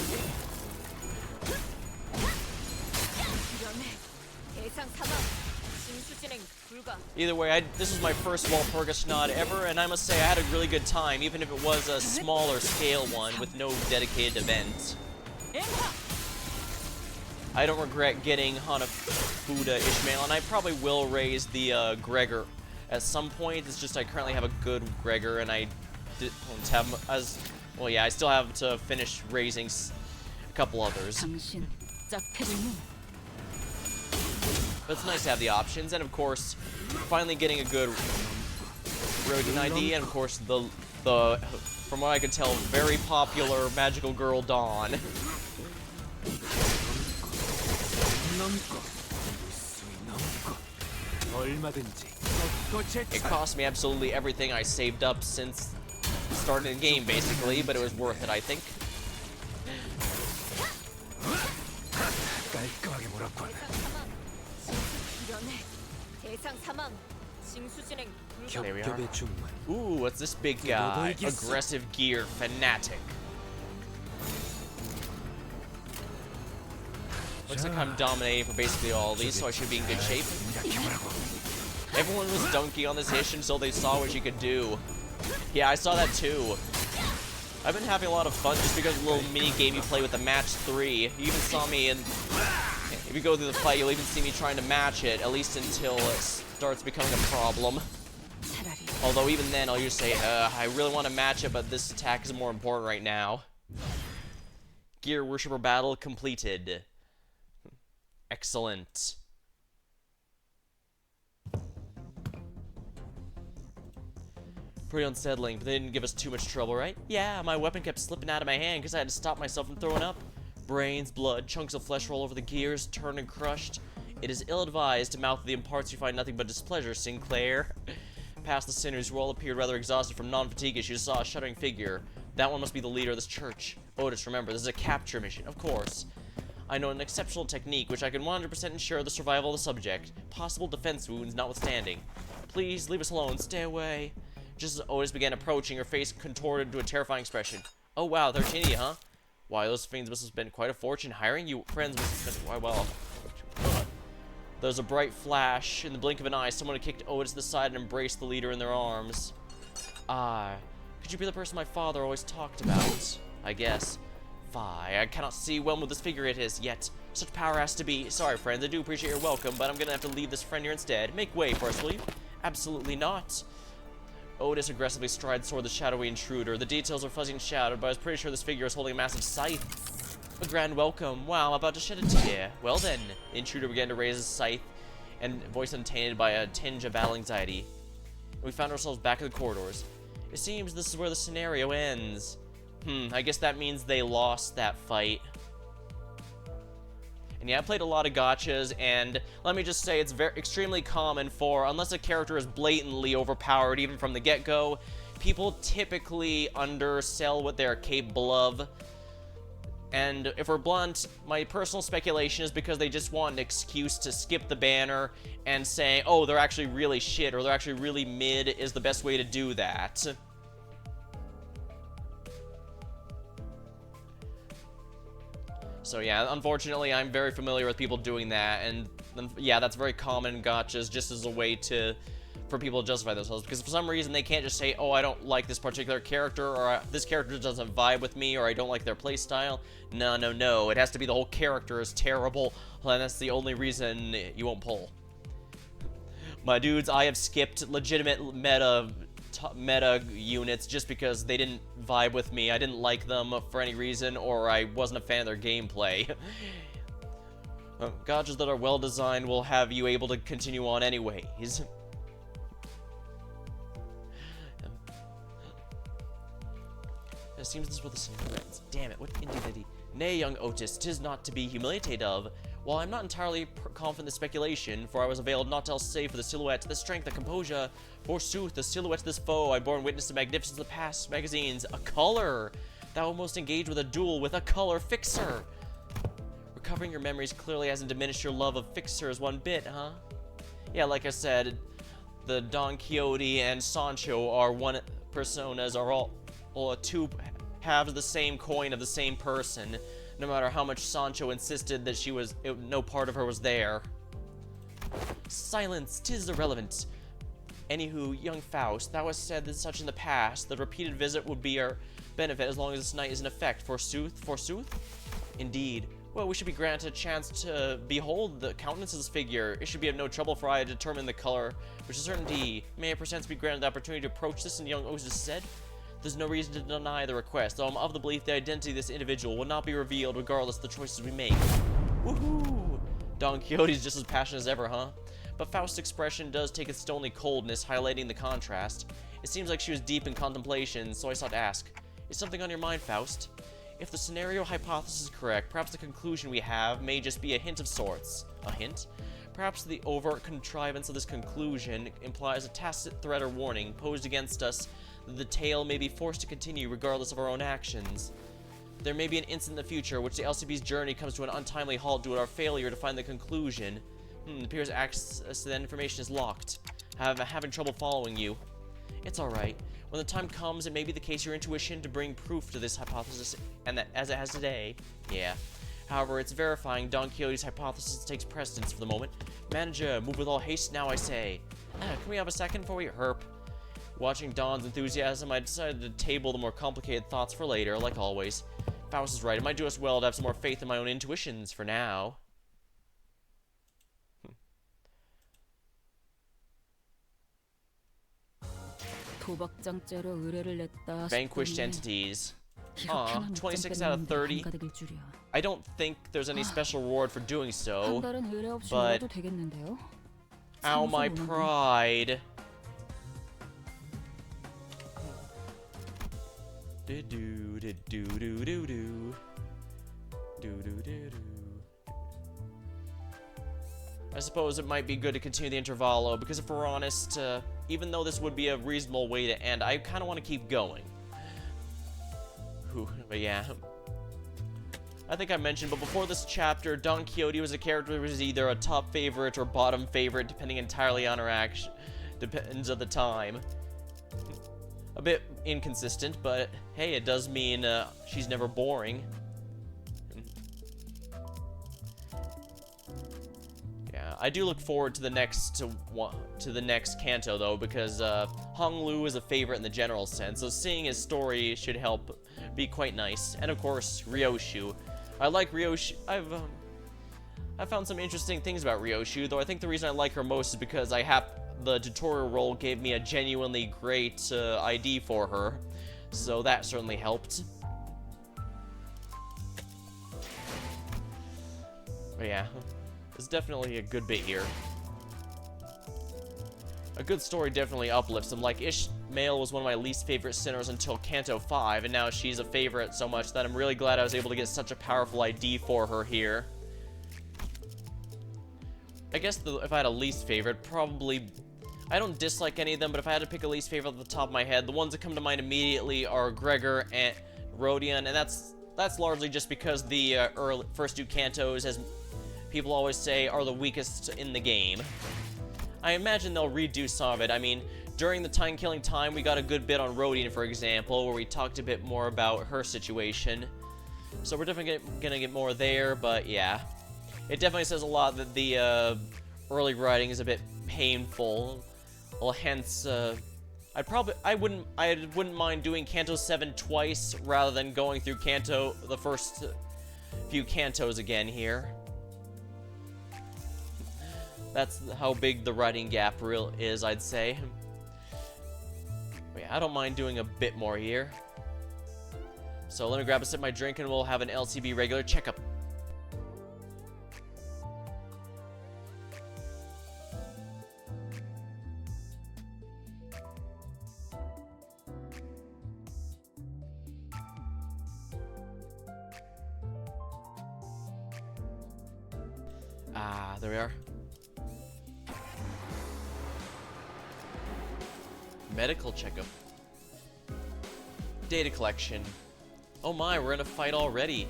Either way, this was my first Walpurgisnacht ever, and I must say I had a really good time, even if it was a smaller scale one with no dedicated event. I don't regret getting Hanafuda Ishmael, and I probably will raise the Gregor at some point. It's just I currently have a good Gregor, and I don't have as well. Yeah, I still have to finish raising a couple others. But it's nice to have the options, and of course, finally getting a good Rodin ID, and of course the from what I could tell, very popular Magical Girl Dawn. It cost me absolutely everything I saved up since starting the game, basically, but it was worth it, I think. There we are. Ooh, what's this big guy? Aggressive gear fanatic. Looks like I'm dominating for basically all of these, so I should be in good shape. Everyone was dunky on this Ish until they saw what she could do. Yeah, I saw that too. I've been having a lot of fun just because of the little mini game you play with the match 3. You even saw me in... If you go through the fight, you'll even see me trying to match it, at least until it starts becoming a problem. Although even then, I'll usually say, I really want to match it, but this attack is more important right now. Gear Worshipper battle completed. Excellent. Pretty unsettling, but they didn't give us too much trouble, right? Yeah, my weapon kept slipping out of my hand because I had to stop myself from throwing up. Brains, blood, chunks of flesh roll over the gears, turned and crushed. It is ill-advised to mouth the imparts you find nothing but displeasure, Sinclair. Past the sinners who all appeared rather exhausted from non-fatigue as you saw a shuddering figure. That one must be the leader of this church. Otis, remember, this is a capture mission, of course. I know an exceptional technique which I can 100% ensure the survival of the subject. Possible defense wounds notwithstanding. Please, leave us alone, stay away. Just as Otis began approaching, her face contorted into a terrifying expression. Oh wow, 13, huh? Why, those fiends must have spent quite a fortune hiring you. Friends must have spent, why, well... There was a bright flash. In the blink of an eye, someone had kicked Otis to the side and embraced the leader in their arms. Ah, could you be the person my father always talked about? I guess. Fie, I cannot see well what this figure it is yet. Such power has to be. Sorry, friends, I do appreciate your welcome, but I'm gonna have to leave this friend here instead. Make way for us, will you? Absolutely not. Otis aggressively strides toward the shadowy intruder. The details are fuzzy and shadowed, but I was pretty sure this figure is holding a massive scythe. A grand welcome. Wow, I'm about to shed a tear. Well then. The intruder began to raise his scythe, and voice untainted by a tinge of battle anxiety. We found ourselves back in the corridors. It seems this is where the scenario ends. I guess that means they lost that fight. And yeah, I played a lot of gachas, and let me just say it's extremely common for, unless a character is blatantly overpowered even from the get-go, people typically undersell what they're capable of. And if we're blunt, my personal speculation is because they just want an excuse to skip the banner and say, oh, they're actually really shit or they're actually really mid is the best way to do that. So yeah, unfortunately, I'm very familiar with people doing that, and yeah, that's very common in gachas, just as a way for people to justify themselves, because for some reason they can't just say, oh, I don't like this particular character, or this character doesn't vibe with me, or I don't like their playstyle. No, it has to be the whole character is terrible, and that's the only reason you won't pull. My dudes, I have skipped legitimate meta units just because they didn't vibe with me, I didn't like them for any reason, or I wasn't a fan of their gameplay. Gachas that are well designed will have you able to continue on anyways. It seems this is where the scenario ends. Damn it, what indignity. Nay, young Otis, 'tis not to be humiliated of. While I'm not entirely confident in the speculation, for I was availed not else save for the silhouette, the strength, the composure. Forsooth, the silhouette of this foe, I born witness to the magnificence of the past magazines. A color! Thou almost engaged with a duel with a color fixer! Recovering your memories clearly hasn't diminished your love of fixers one bit, huh? Yeah, like I said, the Don Quixote and Sancho are one personas, are all two halves of the same coin of the same person, no matter how much Sancho insisted that no part of her was there. Silence, 'tis irrelevant. Anywho, young Faust, thou hast said that such in the past, the repeated visit would be our benefit as long as this night is in effect, forsooth? Indeed. Well, we should be granted a chance to behold the countenance of this figure. It should be of no trouble for I to determine the color, which is certainty. May I perchance be granted the opportunity to approach this, and young Otis said? There's no reason to deny the request, though I'm of the belief the identity of this individual will not be revealed regardless of the choices we make. Woohoo! Don Quixote's just as passionate as ever, huh? But Faust's expression does take its stony coldness, highlighting the contrast. It seems like she was deep in contemplation, so I sought to ask, is something on your mind, Faust? If the scenario hypothesis is correct, perhaps the conclusion we have may just be a hint of sorts. A hint? Perhaps the overt contrivance of this conclusion implies a tacit threat or warning posed against us that the tale may be forced to continue regardless of our own actions. There may be an instant in the future which the LCB's journey comes to an untimely halt due to our failure to find the conclusion. It appears access to that information is locked. I'm having trouble following you. It's alright. When the time comes, it may be the case your intuition to bring proof to this hypothesis, and that as it has today. Yeah. However, it's verifying Don Quixote's hypothesis takes precedence for the moment. Manager, move with all haste now, I say. Can we have a second before we herp? Watching Don's enthusiasm, I decided to table the more complicated thoughts for later, like always. Faust is right. It might do us well to have some more faith in my own intuitions for now. Vanquished entities. Aw, 26 out of 30. I don't think there's any special reward for doing so, but... Ow, my pride. I suppose it might be good to continue the Intervallo, because if we're honest, even though this would be a reasonable way to end, I kind of want to keep going. But yeah. I think I mentioned, but before this chapter, Don Quixote was a character who was either a top favorite or bottom favorite, depending entirely on her action. Depends on the time. A bit inconsistent, but hey, it does mean she's never boring. Yeah, I do look forward to the next Canto though, because Hong Lu is a favorite in the general sense, so seeing his story should help be quite nice. And of course, Ryoshu. I like Ryoshu. I've found some interesting things about Ryoshu, though I think the reason I like her most is because the tutorial role gave me a genuinely great ID for her, so that certainly helped. But yeah, it's definitely a good bit here. A good story definitely uplifts him. Like, Ishmael was one of my least favorite sinners until Canto 5, and now she's a favorite so much that I'm really glad I was able to get such a powerful ID for her here. I guess if I had a least favorite, probably... I don't dislike any of them, but if I had to pick a least favorite off the top of my head, the ones that come to mind immediately are Gregor and Rodion, and that's largely just because the first two Cantos, as people always say, are the weakest in the game. I imagine they'll redo some of it. I mean, during the time-killing time, we got a good bit on Rodion, for example, where we talked a bit more about her situation. So we're definitely gonna get more there, but yeah. It definitely says a lot that the early writing is a bit painful. Well, hence, I wouldn't mind doing Canto 7 twice rather than going through the first few Cantos again here. That's how big the writing gap is, I'd say. But yeah, I don't mind doing a bit more here. So let me grab a sip of my drink and we'll have an LCB regular checkup. Ah, there we are. Medical checkup. Data collection. Oh my, we're in a fight already.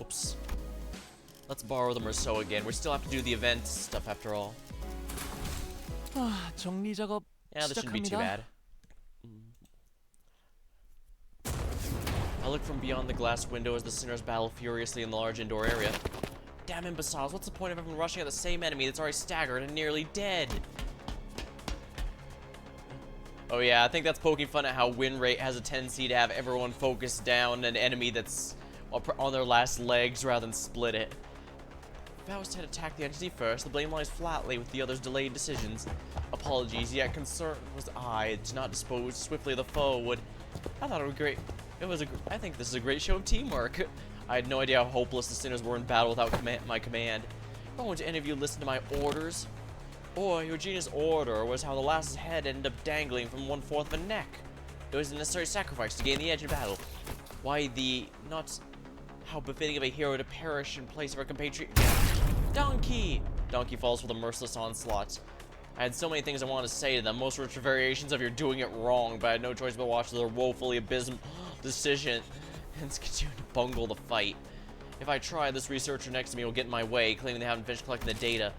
Oops. Let's borrow them or so again. We still have to do the event stuff after all. 정리 작업 Yeah, this shouldn't be too bad. I look from beyond the glass window as the sinners battle furiously in the large indoor area. Damn imbeciles, what's the point of everyone rushing at the same enemy that's already staggered and nearly dead? Oh yeah, I think that's poking fun at how win rate has a tendency to have everyone focus down an enemy that's on their last legs rather than split it. If I was to attack the entity first, the blame lies flatly with the others' delayed decisions. Apologies, yet concern was I to not dispose swiftly of the foe would... I thought it was great. I think this is a great show of teamwork. I had no idea how hopeless the sinners were in battle without my command. Why won't any of you listen to my orders? Or your genius order was how the last head ended up dangling from 1/4 of a neck. It was a necessary sacrifice to gain the edge of battle. Why not how befitting of a hero to perish in place of our compatriot. Donkey! Donkey falls for the merciless onslaught. I had so many things I wanted to say to them, most which are variations of you're doing it wrong, but I had no choice but to watch their woefully abysmal decision and continue to bungle the fight. If I try, this researcher next to me will get in my way, claiming they haven't finished collecting the data.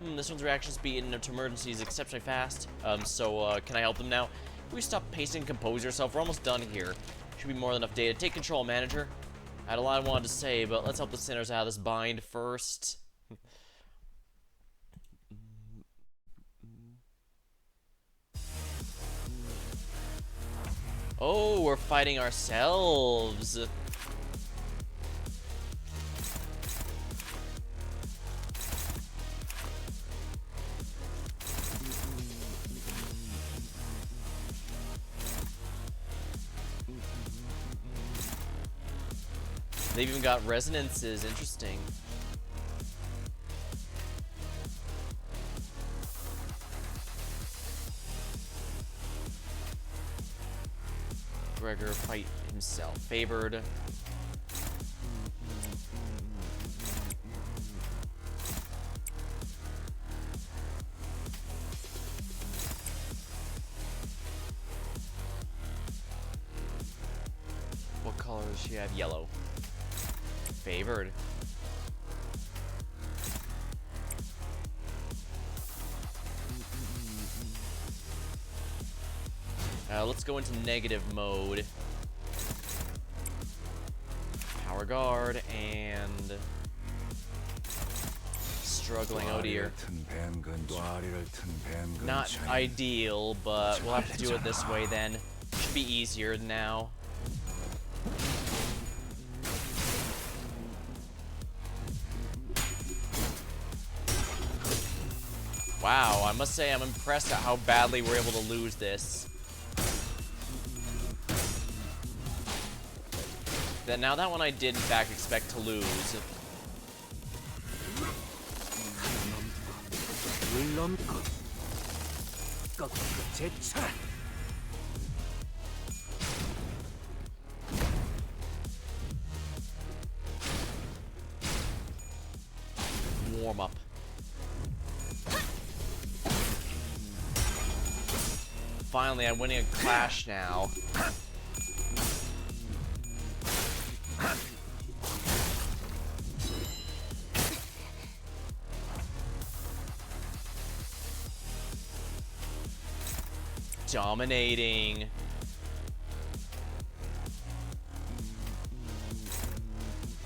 This one's reaction speed to emergencies exceptionally fast. Can I help them now? Can we stop pacing and compose yourself? We're almost done here. Should be more than enough data. Take control, manager. I had a lot I wanted to say, but let's help the sinners out of this bind first. Oh, we're fighting ourselves. They've even got resonances. Interesting. Gregor fight himself. Favored. What color does she have? Yellow. Favored. Let's go into negative mode. Power guard and struggling. Oh dear. Not ideal, but we'll have to do it this way then. Should be easier now. Wow, I must say I'm impressed at how badly we're able to lose this. Now that one I did in fact expect to lose. 물론껏 꺾고 제쳐라. Warm up. Finally, I'm winning a clash now. Dominating.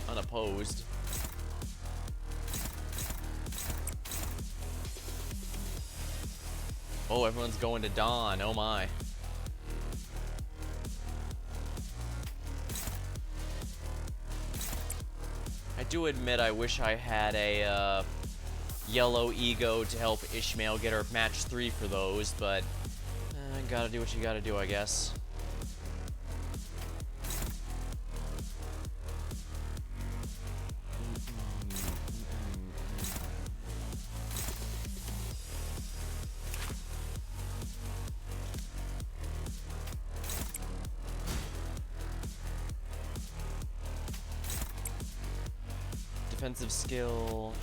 Unopposed. Oh, everyone's going to Dawn. Oh my. I do admit I wish I had a yellow ego to help Ishmael get her match 3 for those, but gotta do what you gotta do, I guess. Defensive skill.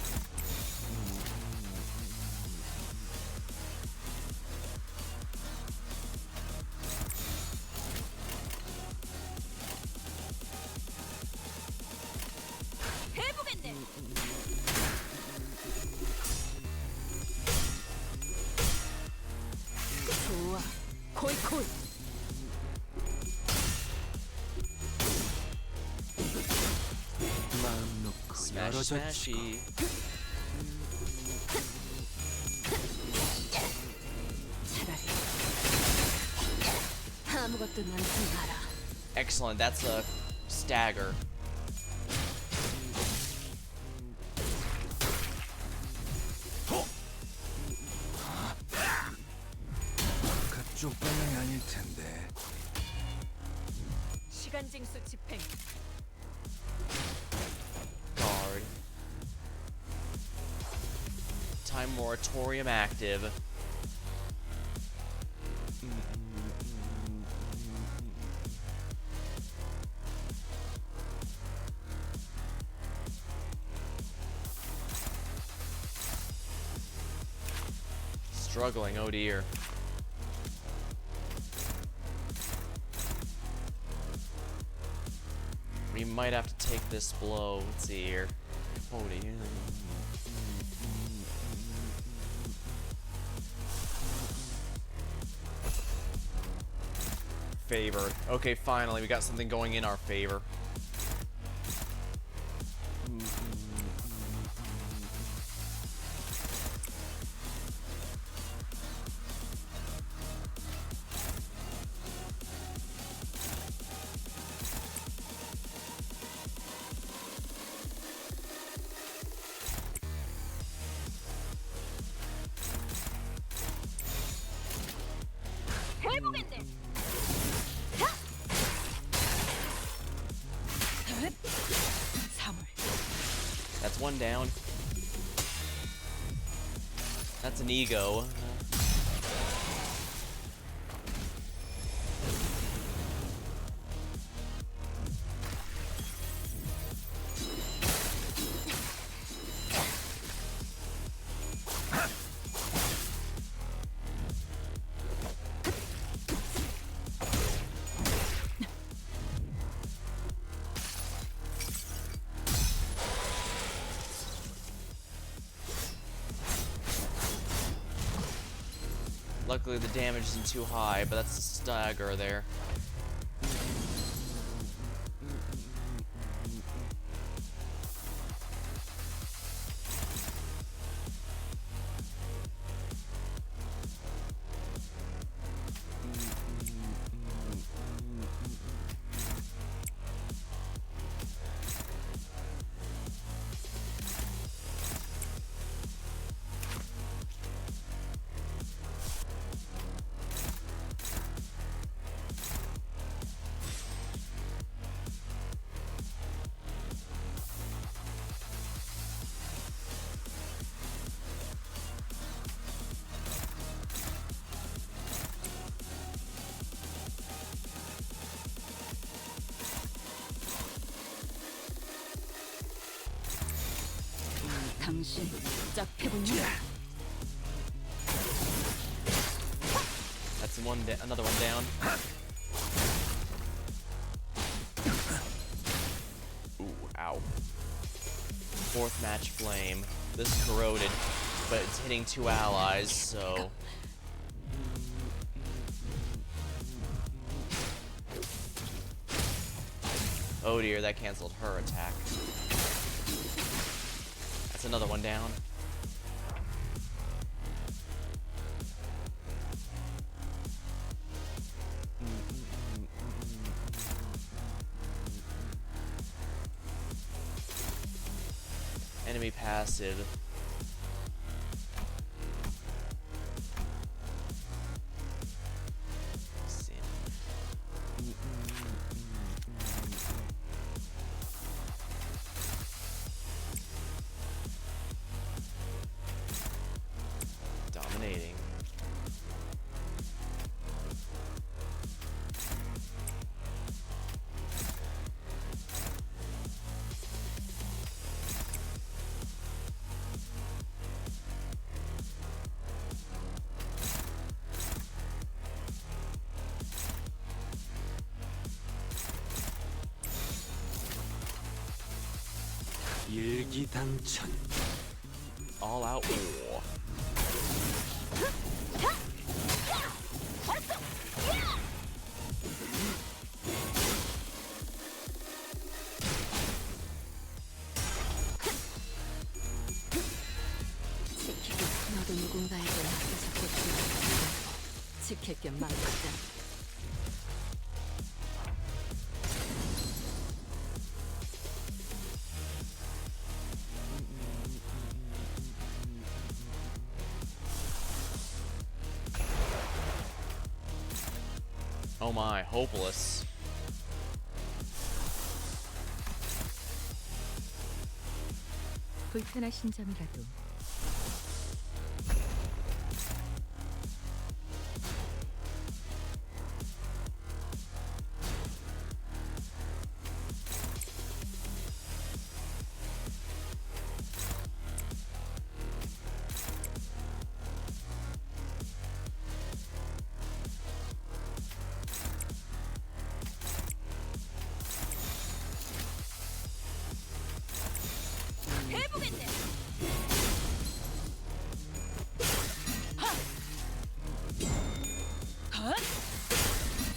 좋아. 코이코이. 마음 놓고 Smashy, smashy. 차라리 아무것도 남지 마라. Excellent, that's a stagger. 그쪽 방향이 아닐 텐데. 시간 징수 집행. Guard. Time moratorium active. Struggling, oh dear. We might have to take this blow. Let's see here. Oh dear. Favor. Okay, finally, we got something going in our favor. That's one down. That's an ego. Luckily the damage isn't too high, but that's a stagger there. 당신 짝패군요. That's another one down. Ooh, ow. Fourth match flame. This is corroded, but it's hitting 2 allies, so... Oh dear, that canceled her attack. That's another one down. Enemy passive. Sin. Dominating. 일기당천. All out war. 지키기 너도 누군가에게 맡겨졌겠지. 지킬 게 많거든. Oh my, hopeless. 불편하신 점이라도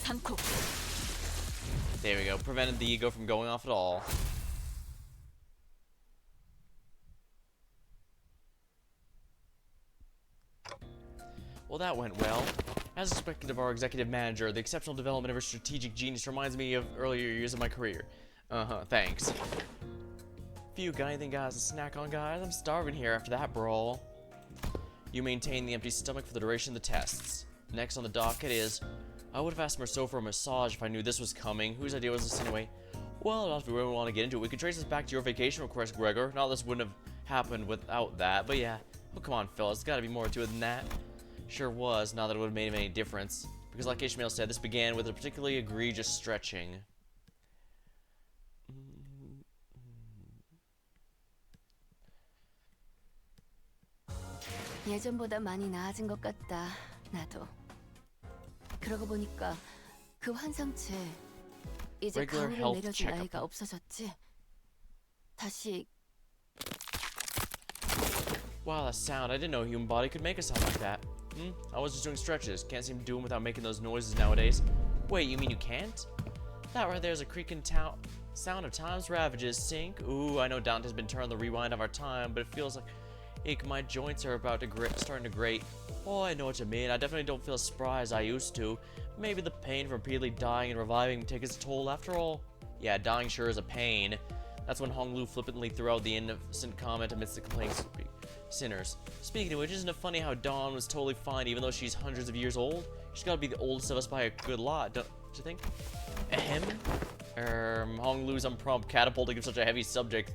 삼코. There we go. Prevented the ego from going off at all. Well, that went well. As expected of our executive manager, the exceptional development of her strategic genius reminds me of earlier years of my career. Thanks. Phew, got anything guys to snack on, guys? I'm starving here after that brawl. You maintain the empty stomach for the duration of the tests. Next on the docket is... I would have asked Marceau for a massage if I knew this was coming. Whose idea was this anyway? Well, not if we really want to get into it. We could trace this back to your vacation request, Gregor. Not that this wouldn't have happened without that, but yeah. Oh, come on, fellas. There's gotta be more to it than that. Sure was, not that it would have made any difference. Because like Ishmael said, this began with a particularly egregious stretching. 예전보다 많이 나아진 것 같다. 나도. 그러고 보니까 그 환상체 이제 Regular 가을을 health 내려줄 checkup. 나이가 없어졌지. 다시 Wow, that sound. I didn't know a human body could make a sound like that. I was just doing stretches. Can't seem to do them without making those noises nowadays. Wait, you mean you can't? That right there is a creaking sound of time's ravages. Sync. Ooh, I know Dante's been turning the rewind of our time, but it feels like my joints are about to starting to grate. Oh, I know what you mean. I definitely don't feel as spry as I used to. Maybe the pain from repeatedly dying and reviving takes its toll after all. Yeah, dying sure is a pain. That's when Hong Lu flippantly threw out the innocent comment amidst the complaints sinners. Speaking of which, isn't it funny how Dawn was totally fine even though she's hundreds of years old? She's gotta be the oldest of us by a good lot, don't you think? Ahem. Hong Lu's unprompt catapulting of such a heavy subject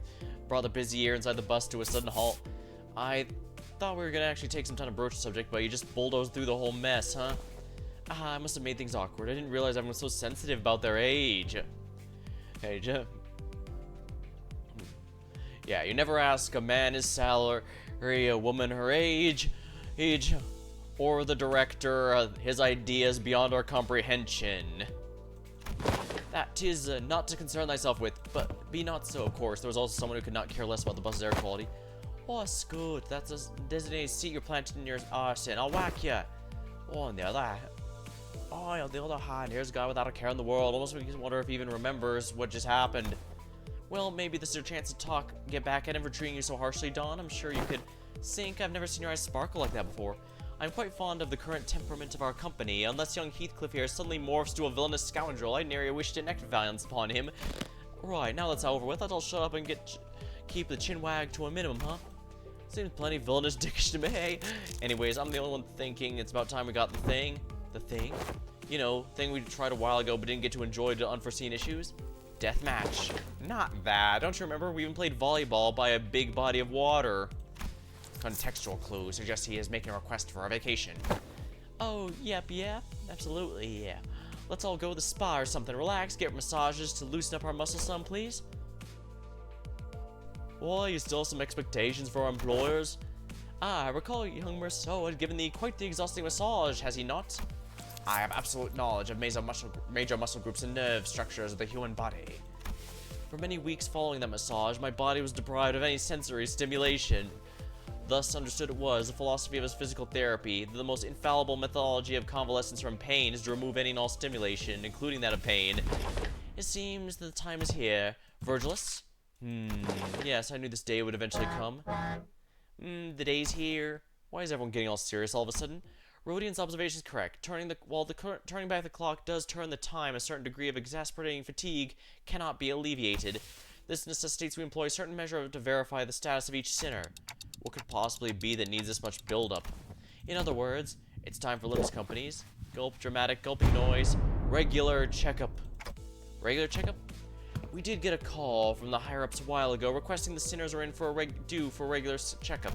brought the busy air inside the bus to a sudden halt. I thought we were gonna actually take some time to broach the subject, but you just bulldozed through the whole mess, huh? I must have made things awkward. I didn't realize everyone was so sensitive about their age. Yeah, you never ask a man his salary, a woman her age, or the director his ideas beyond our comprehension. That is not to concern thyself with, but be not so, of course. There was also someone who could not care less about the bus's air quality. Oh, Scoot, that's a designated seat you're planted in your arse in. I'll whack ya. Oh, on the other hand, here's a guy without a care in the world. Almost makes you wonder if he even remembers what just happened. Well, maybe this is your chance to talk, get back at him for treating you so harshly, Dawn. I'm sure you could sink. I've never seen your eyes sparkle like that before. I'm quite fond of the current temperament of our company. Unless young Heathcliff here suddenly morphs to a villainous scoundrel, I nary wish to enact violence upon him. Right, now that's over with. I'll shut up and keep the chin wag to a minimum, huh? Seems plenty villainous dickish to me. Anyways, I'm the only one thinking it's about time we got the thing. The thing? You know, thing we tried a while ago but didn't get to enjoy due to unforeseen issues. Deathmatch. Not that. Don't you remember? We even played volleyball by a big body of water. Contextual clue suggests he is making a request for a vacation. Oh, yep, yeah. Absolutely, yeah. Let's all go to the spa or something. Relax, get massages to loosen up our muscles some, please. Well, you still have some expectations for our employers? I recall young Merceau had given thee quite the exhausting massage, has he not? I have absolute knowledge of major muscle groups and nerve structures of the human body. For many weeks following that massage, my body was deprived of any sensory stimulation. Thus understood it was the philosophy of his physical therapy that the most infallible methodology of convalescence from pain is to remove any and all stimulation, including that of pain. It seems that the time is here. Virgilus? Yes, I knew this day would eventually come. The day's here. Why is everyone getting all serious all of a sudden? Rodian's observation is correct. While turning back the clock does turn the time, a certain degree of exasperating fatigue cannot be alleviated. This necessitates we employ a certain measure to verify the status of each sinner. What could possibly be that needs this much build-up? In other words, it's time for Limbs Companies. Gulp, dramatic, gulping noise. Regular checkup. Regular checkup? We did get a call from the higher-ups a while ago requesting the sinners are in for due for a regular checkup,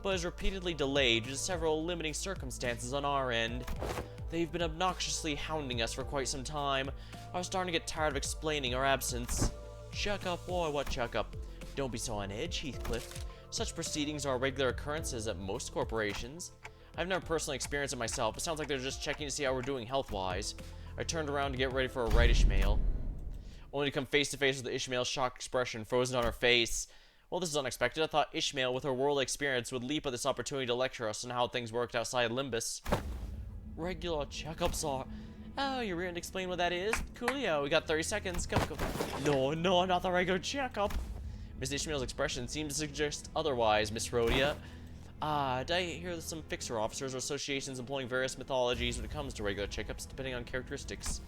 but is repeatedly delayed due to several limiting circumstances on our end. They've been obnoxiously hounding us for quite some time. I was starting to get tired of explaining our absence. Checkup? Boy, what checkup? Don't be so on edge, Heathcliff. Such proceedings are regular occurrences at most corporations. I've never personally experienced it myself. It sounds like they're just checking to see how we're doing health-wise. I turned around to get ready for a right Ishmael, only to come face to face with Ishmael's shocked expression frozen on her face. Well, this is unexpected. I thought Ishmael, with her worldly experience, would leap at this opportunity to lecture us on how things worked outside Limbus. Regular checkups are... Oh, you're ready to explain what that is? Coolio, we got 30 seconds. Go. No, not the regular checkup. Miss Ishmael's expression seems to suggest otherwise, Miss Rhodia. Did I hear that some fixer officers or associations employing various mythologies when it comes to regular checkups, depending on characteristics?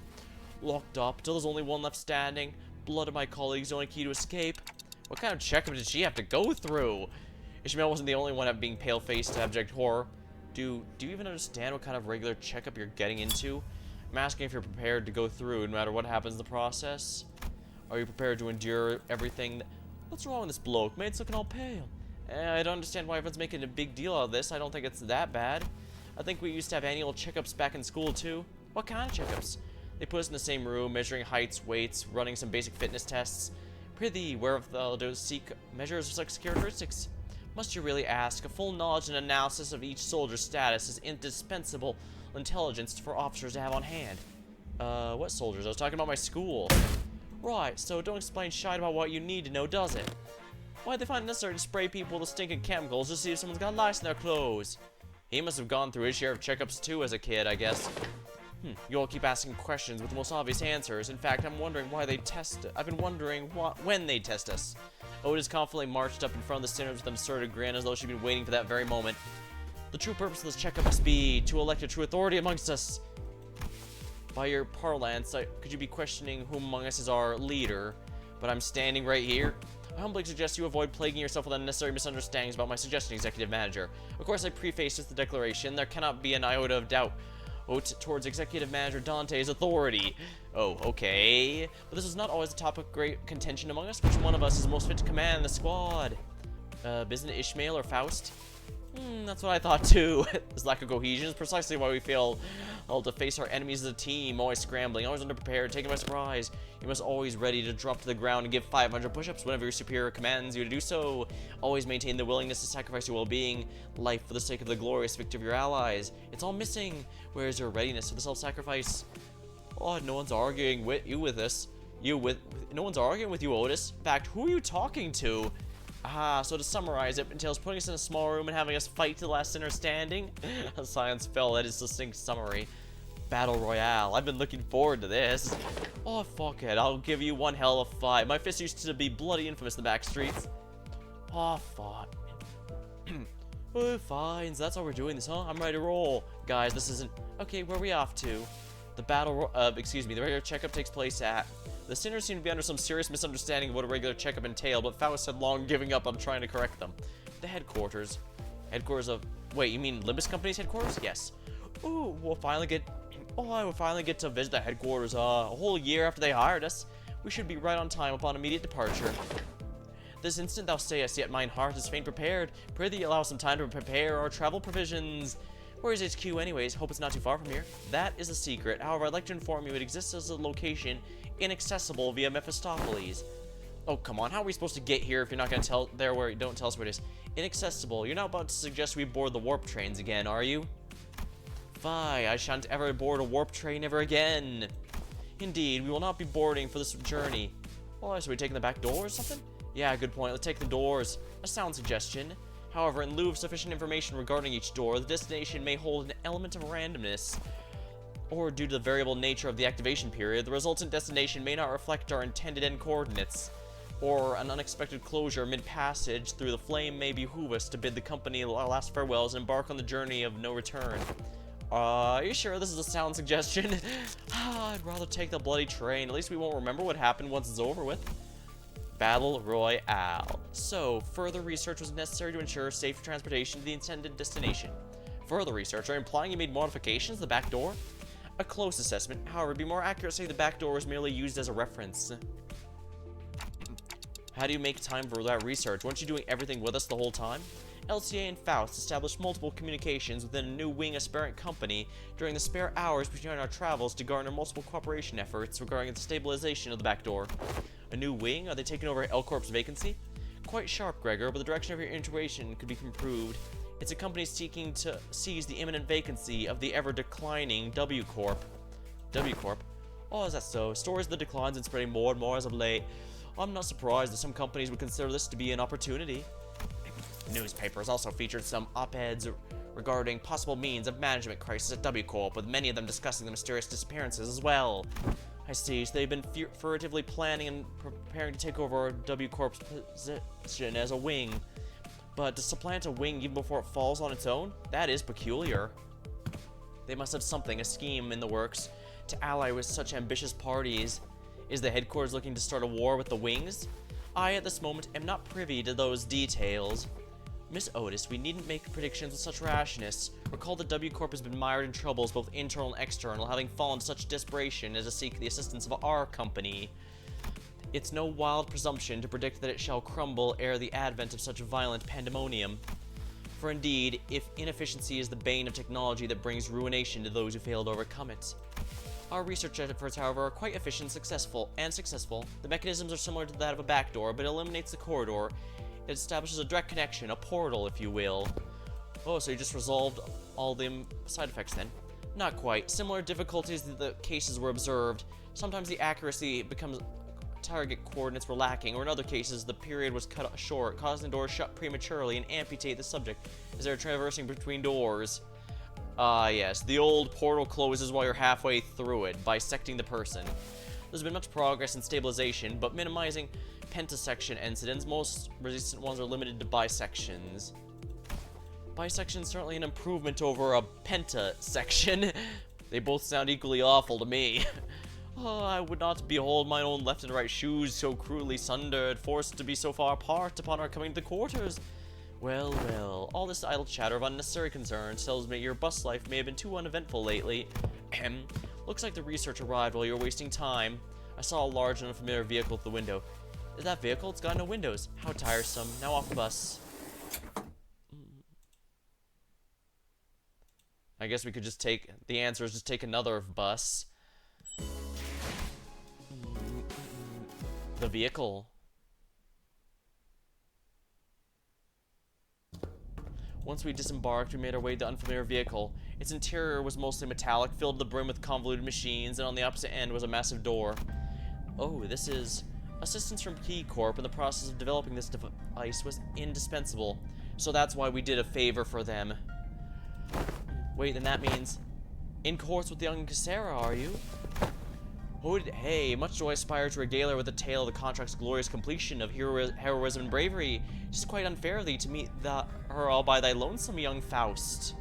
Locked up till there's only one left standing. Blood of my colleagues, the only key to escape. What kind of checkup did she have to go through? Ishmael wasn't the only one being pale-faced to abject horror. Do you even understand what kind of regular checkup you're getting into? I'm asking if you're prepared to go through no matter what happens in the process. Are you prepared to endure everything? What's wrong with this bloke? Mate's looking all pale. I don't understand why everyone's making a big deal out of this. I don't think it's that bad. I think we used to have annual checkups back in school too. What kind of checkups? They put us in the same room, measuring heights, weights, running some basic fitness tests. Prithee, wherewithal to seek measures of such characteristics? Must you really ask? A full knowledge and analysis of each soldier's status is indispensable intelligence for officers to have on hand. What soldiers? I was talking about my school. Right, so don't explain shite about what you need to know, does it? Why'd they find it necessary to spray people with stinking chemicals just to see if someone's got lice in their clothes? He must have gone through his share of checkups too as a kid, I guess. You all keep asking questions with the most obvious answers. In fact, I'm wondering why they test... I've been wondering when they test us. Otis confidently marched up in front of the sinners with an absurd grin as though she'd been waiting for that very moment. The true purpose of this checkup must be to elect a true authority amongst us. By your parlance, could you be questioning whom among us is our leader? But I'm standing right here. I humbly suggest you avoid plaguing yourself with unnecessary misunderstandings about my suggestion, Executive Manager. Of course, I preface with the declaration. There cannot be an iota of doubt towards Executive Manager Dante's authority. Oh, okay. But this is not always a topic of great contention among us. Which one of us is most fit to command the squad? Isn't it Ishmael or Faust? That's what I thought too. This lack of cohesion is precisely why we feel All to face our enemies as a team, always scrambling, always underprepared, taken by surprise. You must always ready to drop to the ground and give 500 push-ups whenever your superior commands you to do so. Always maintain the willingness to sacrifice your well-being, life for the sake of the glorious victory of your allies. It's all missing. Where is your readiness for the self-sacrifice? Oh, no one's arguing with you with this. No one's arguing with you, Otis. In fact, who are you talking to? So to summarize, it entails putting us in a small room and having us fight to the last sinner standing. Silence fell at his succinct summary. Battle Royale. I've been looking forward to this. Oh, fuck it. I'll give you one hell of a fight. My fist used to be bloody infamous in the back streets. Oh, fuck. Oh, fine. So that's how we're doing this, huh? I'm ready to roll. Guys, this isn't... Okay, where are we off to? The the regular checkup takes place at... The sinners seem to be under some serious misunderstanding of what a regular checkup entailed, but Faust had long giving up on trying to correct them. The headquarters. Headquarters of... Wait, you mean Limbus Company's headquarters? Yes. Ooh, I will finally get to visit the headquarters, a whole year after they hired us. We should be right on time upon immediate departure. This instant thou sayest, yet mine heart is faint prepared. Pray thee allow some time to prepare our travel provisions. Where is HQ anyways? Hope it's not too far from here. That is a secret. However, I'd like to inform you it exists as a location inaccessible via Mephistopheles. Oh, come on. How are we supposed to get here if you're not going to tell don't tell us where it is? Inaccessible. You're not about to suggest we board the warp trains again, are you? Fie, I shan't ever board a warp train ever again. Indeed, we will not be boarding for this journey. Oh, so we taking the back door or something? Yeah, good point. Let's take the doors. A sound suggestion. However, in lieu of sufficient information regarding each door, the destination may hold an element of randomness. Or due to the variable nature of the activation period, the resultant destination may not reflect our intended end coordinates. Or an unexpected closure mid-passage through the flame may behoove us to bid the company last farewells and embark on the journey of no return. Are you sure this is a sound suggestion? I'd rather take the bloody train. At least we won't remember what happened once it's over with. Battle Royale. So, further research was necessary to ensure safe transportation to the intended destination. Further research, are you implying you made modifications to the back door? A close assessment, however, would be more accurate to say the back door was merely used as a reference. How do you make time for that research? Weren't you doing everything with us the whole time? LCA and Faust established multiple communications within a new wing aspirant company during the spare hours between our travels to garner multiple cooperation efforts regarding the stabilization of the back door. A new wing? Are they taking over L-Corp's vacancy? Quite sharp, Gregor, but the direction of your intuition could be improved. It's a company seeking to seize the imminent vacancy of the ever-declining W-Corp. W-Corp? Oh, is that so? Stories of the declines and spreading more and more as of late. I'm not surprised that some companies would consider this to be an opportunity. Newspapers also featured some op-eds regarding possible means of management crisis at W-Corp, with many of them discussing the mysterious disappearances as well. I see, so they've been furtively planning and preparing to take over W-Corp's position as a wing. But to supplant a wing even before it falls on its own? That is peculiar. They must have something, a scheme in the works, to ally with such ambitious parties. Is the headquarters looking to start a war with the wings? I, at this moment, am not privy to those details. Miss Otis, we needn't make predictions with such rashness. Recall that W-Corp has been mired in troubles both internal and external, having fallen to such desperation as to seek the assistance of our company. It's no wild presumption to predict that it shall crumble ere the advent of such violent pandemonium. For indeed, if inefficiency is the bane of technology that brings ruination to those who fail to overcome it. Our research efforts, however, are quite efficient and successful. The mechanisms are similar to that of a backdoor, but it eliminates the corridor. It establishes a direct connection, a portal, if you will. Oh, so you just resolved all the side effects then? Not quite. Similar difficulties to the cases were observed. Sometimes the accuracy becomes target coordinates were lacking, or in other cases, the period was cut short, causing the door shut prematurely and amputate the subject as they're traversing between doors. Yes, the old portal closes while you're halfway through it, bisecting the person. There's been much progress in stabilization, but minimizing pentasection incidents, most resistant ones are limited to bisections. Bisection is certainly an improvement over a pentasection. They both sound equally awful to me. Oh, I would not behold my own left and right shoes so cruelly sundered, forced to be so far apart upon our coming to the quarters. Well, well, all this idle chatter of unnecessary concerns tells me your bus life may have been too uneventful lately. Ahem. Looks like the research arrived while you were wasting time. I saw a large and unfamiliar vehicle at the window. Is that vehicle? It's got no windows. How tiresome. Now off the bus. I guess we could just take... The answer is just take another bus. The vehicle. Once we disembarked, we made our way to the unfamiliar vehicle. Its interior was mostly metallic, filled to the brim with convoluted machines, and on the opposite end was a massive door. Oh, this is... Assistance from Key Corp in the process of developing this device was indispensable. So that's why we did a favor for them. Wait, then that means... In course with the young Cassera, are you? Hey, much do I aspire to regale her with a tale of the contract's glorious completion of heroism and bravery. It is quite unfair of thee to meet her all by thy lonesome, young Faust.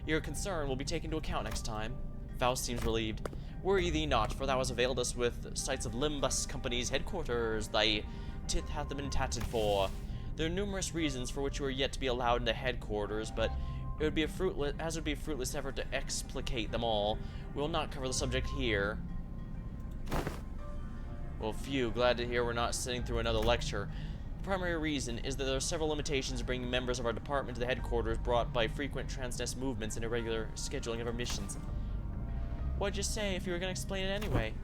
Your concern will be taken into account next time. Faust seems relieved. Worry thee not, for thou hast availed us with sights of Limbus Company's headquarters. Thy tith hath been tatted for. There are numerous reasons for which you are yet to be allowed into headquarters, but it would be a fruitless effort to explicate them all. We will not cover the subject here. Well, phew, glad to hear we're not sitting through another lecture. The primary reason is that there are several limitations bringing members of our department to the headquarters brought by frequent transnest movements and irregular scheduling of our missions. What'd you say if you were going to explain it anyway?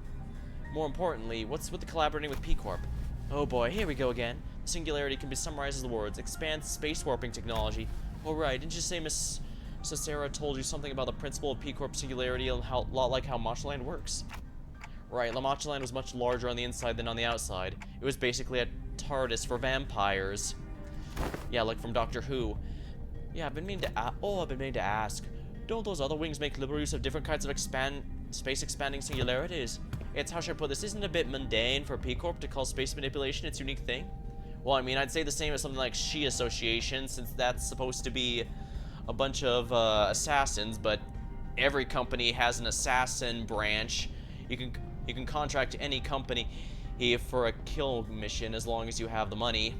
More importantly, what's with the collaborating with P-Corp? Oh boy, here we go again. The singularity can be summarized as the words, expand space warping technology. Oh right, didn't you say Miss Cicera told you something about the principle of P-Corp singularity and a lot like how Machaland works? Right, La Machaland was much larger on the inside than on the outside. It was basically a TARDIS for vampires. Yeah, like from Doctor Who. Yeah, I've been meaning to ask. Don't those other wings make liberal use of different kinds of space-expanding singularities? It's, how should I put this, isn't it a bit mundane for P-Corp to call space manipulation its unique thing? Well, I mean, I'd say the same as something like She Association, since that's supposed to be a bunch of assassins, but every company has an assassin branch. You can contract any company for a kill mission as long as you have the money.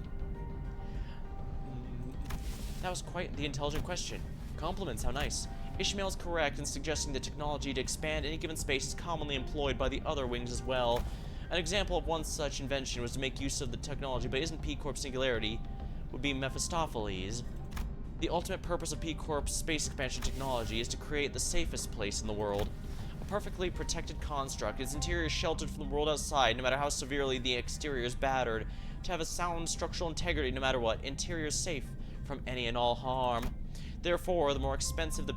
That was quite the intelligent question. Compliments, how nice. Ishmael's correct in suggesting that technology to expand any given space is commonly employed by the other wings as well. An example of one such invention was to make use of the technology, but isn't P-Corp singularity, would be Mephistopheles. The ultimate purpose of P-Corp's space expansion technology is to create the safest place in the world. A perfectly protected construct, its interior is sheltered from the world outside, no matter how severely the exterior is battered. To have a sound structural integrity no matter what, interior is safe from any and all harm. Therefore, the more expensive the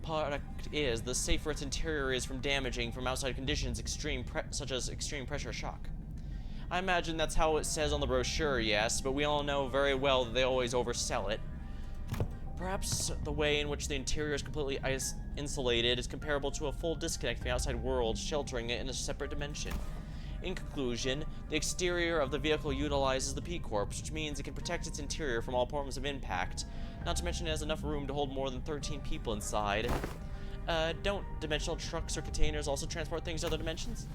product is, the safer its interior is from damaging from outside conditions such as extreme pressure shock. I imagine that's how it says on the brochure, yes, but we all know very well that they always oversell it. Perhaps the way in which the interior is completely insulated is comparable to a full disconnect from the outside world, sheltering it in a separate dimension. In conclusion, the exterior of the vehicle utilizes the P-Corp, which means it can protect its interior from all forms of impact. Not to mention it has enough room to hold more than 13 people inside. Don't dimensional trucks or containers also transport things to other dimensions?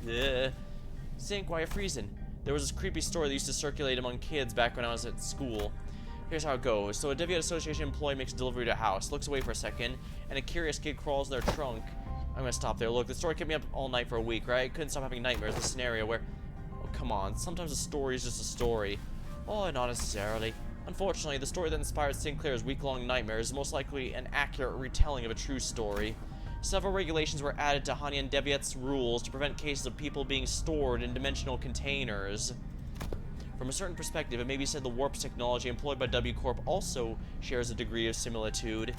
Zink, why are you freezing? There was this creepy story that used to circulate among kids back when I was at school. Here's how it goes. So a Deviate Association employee makes a delivery to a house, looks away for a second, and a curious kid crawls in their trunk. I'm gonna stop there. Look, the story kept me up all night for a week, right? Couldn't stop having nightmares. The scenario where... Oh, come on. Sometimes a story is just a story. Oh, not necessarily. Unfortunately, the story that inspired Sinclair's week-long nightmares is most likely an accurate retelling of a true story. Several regulations were added to Hanyan Deviat's rules to prevent cases of people being stored in dimensional containers. From a certain perspective, it may be said the warp technology employed by W Corp also shares a degree of similitude.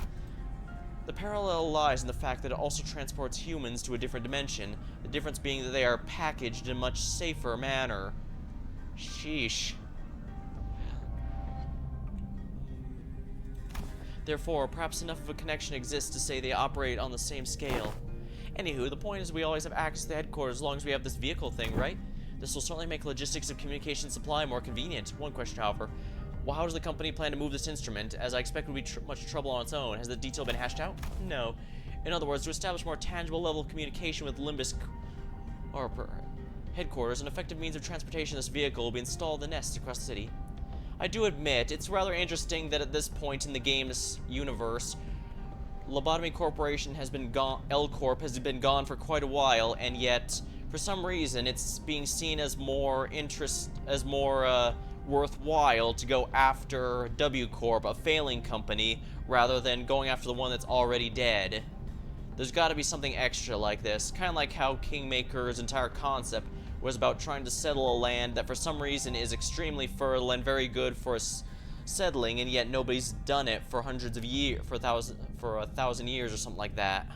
The parallel lies in the fact that it also transports humans to a different dimension, the difference being that they are packaged in a much safer manner. Sheesh. Therefore, perhaps enough of a connection exists to say they operate on the same scale. Anywho, the point is we always have access to the headquarters as long as we have this vehicle thing, right? This will certainly make logistics of communication supply more convenient. One question, however. Well, how does the company plan to move this instrument, as I expect it would be much trouble on its own? Has the detail been hashed out? No. In other words, to establish more tangible level of communication with Limbus headquarters, an effective means of transportation of this vehicle will be installed in the nests across the city. I do admit, it's rather interesting that at this point in the game's universe, Lobotomy Corporation has been gone, L-Corp has been gone for quite a while, and yet, for some reason, it's being seen as more worthwhile to go after W Corp, a failing company, rather than going after the one that's already dead. There's got to be something extra like this, kind of like how Kingmaker's entire concept was about trying to settle a land that for some reason is extremely fertile and very good for settling, and yet nobody's done it for hundreds of years, for a thousand years or something like that.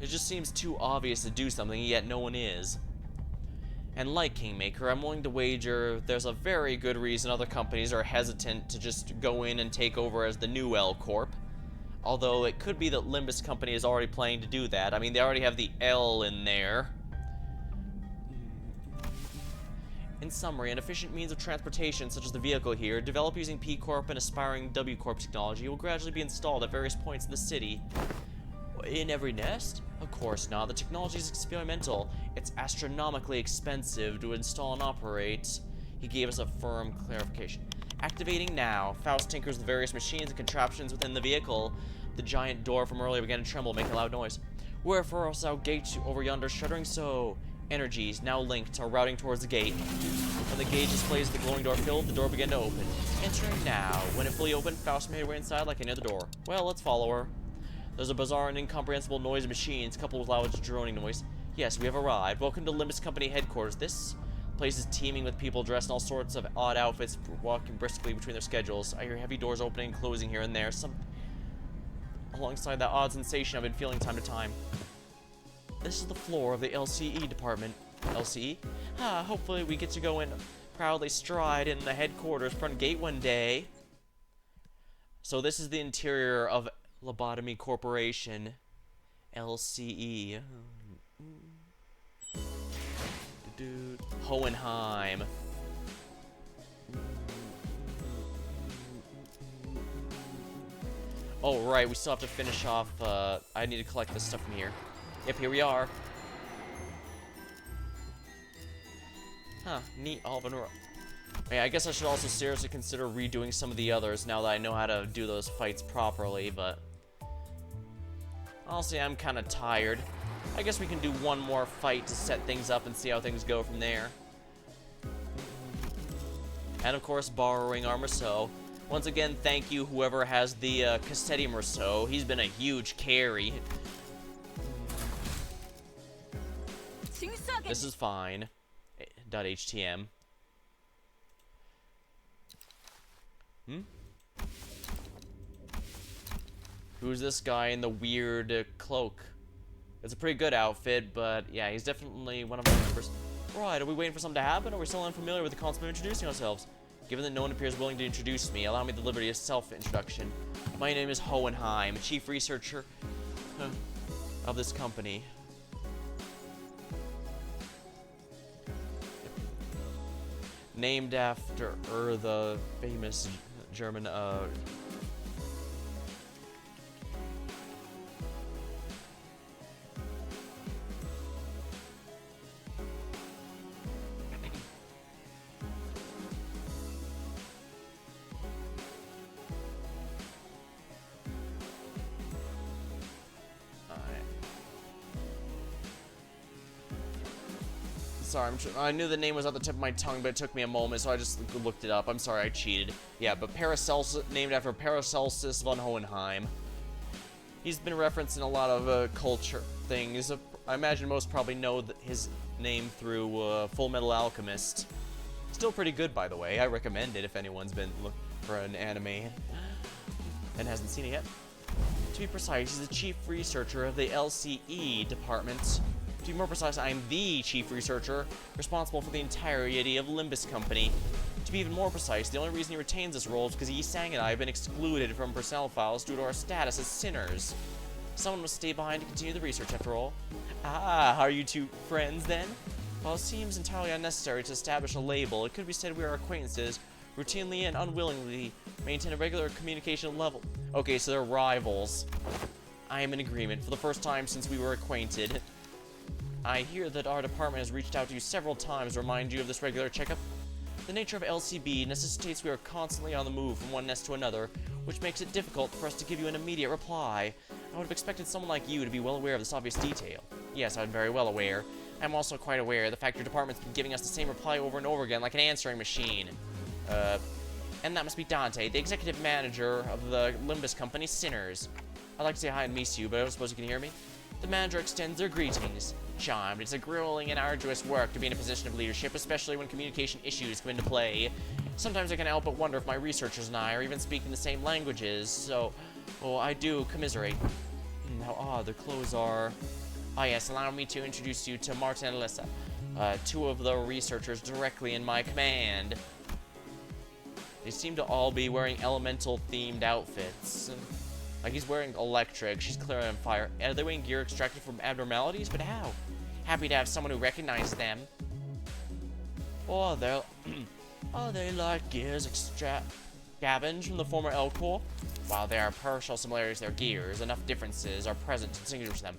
It just seems too obvious to do something, yet no one is. And like Kingmaker, I'm willing to wager there's a very good reason other companies are hesitant to just go in and take over as the new L Corp. Although it could be that Limbus Company is already planning to do that. I mean, they already have the L in there. In summary, an efficient means of transportation, such as the vehicle here, developed using P Corp and aspiring W Corp technology, will gradually be installed at various points in the city. In every nest? Of course not. The technology is experimental. It's astronomically expensive to install and operate. He gave us a firm clarification. Activating now. Faust tinkers with various machines and contraptions within the vehicle. The giant door from earlier began to tremble, making a loud noise. Wherefore else thou gate over yonder shuddering so? Energies, now linked, are routing towards the gate. When the gauge displays the glowing door filled, the door began to open. Entering now. When it fully opened, Faust made her way inside like any other door. Well, let's follow her. There's a bizarre and incomprehensible noise of machines, coupled with loud droning noise. Yes, we have arrived. Welcome to Limbus Company headquarters. This place is teeming with people dressed in all sorts of odd outfits, walking briskly between their schedules. I hear heavy doors opening and closing here and there. Alongside that odd sensation I've been feeling time to time. This is the floor of the LCE department. LCE? Hopefully we get to go in proudly stride in the headquarters front gate one day. So this is the interior of Lobotomy Corporation, LCE. Hohenheim. Oh, right, we still have to finish off, I need to collect this stuff from here. Yep, here we are. Huh, neat Alvin. Yeah, I guess I should also seriously consider redoing some of the others now that I know how to do those fights properly, but honestly, I'm kind of tired. I guess we can do one more fight to set things up and see how things go from there. And of course, borrowing our Merceau. Once again, thank you whoever has the Cassetti Merceau. He's been a huge carry. This is fine. .htm. Who's this guy in the weird cloak? It's a pretty good outfit, but yeah, he's definitely one of our members. Right, are we waiting for something to happen, or are we still unfamiliar with the concept of introducing ourselves? Given that no one appears willing to introduce me, allow me the liberty of self-introduction. My name is Hohenheim, chief researcher of this company. Named after the famous German Sorry, I knew the name was at the tip of my tongue, but it took me a moment, so I just looked it up. I'm sorry, I cheated. Yeah, but Paracelsus, named after Paracelsus von Hohenheim. He's been referenced in a lot of culture things. I imagine most probably know his name through Full Metal Alchemist. Still pretty good, by the way. I recommend it if anyone's been looking for an anime and hasn't seen it yet. To be precise, he's the chief researcher of the LCE department. To be more precise, I am the chief researcher responsible for the entirety of Limbus Company. To be even more precise, the only reason he retains this role is because Yi-Sang and I have been excluded from personnel files due to our status as sinners. Someone must stay behind to continue the research, after all. Ah, are you two friends, then? While it seems entirely unnecessary to establish a label, it could be said we are acquaintances, routinely and unwillingly maintain a regular communication level. Okay, so they're rivals. I am in agreement, for the first time since we were acquainted. I hear that our department has reached out to you several times to remind you of this regular checkup. The nature of LCB necessitates we are constantly on the move from one nest to another, which makes it difficult for us to give you an immediate reply. I would have expected someone like you to be well aware of this obvious detail. Yes, I'm very well aware. I'm also quite aware of the fact your department's been giving us the same reply over and over again like an answering machine. And that must be Dante, the executive manager of the Limbus company, Sinners. I'd like to say hi and miss you, but I don't suppose you can hear me? The manager extends their greetings. Charmed. It's a grueling and arduous work to be in a position of leadership, especially when communication issues come into play. Sometimes I can't help but wonder if my researchers and I are even speaking the same languages, so... Oh, I do commiserate. How odd their clothes are. Ah yes, allow me to introduce you to Martin and Alyssa, two of the researchers directly in my command. They seem to all be wearing elemental-themed outfits. Like he's wearing electric, she's clearly on fire. Are they wearing gear extracted from abnormalities? But how? Happy to have someone who recognizes them. Or they're... are they like gears scavenged from the former Elcor? While there are partial similarities to their gears, enough differences are present to distinguish them.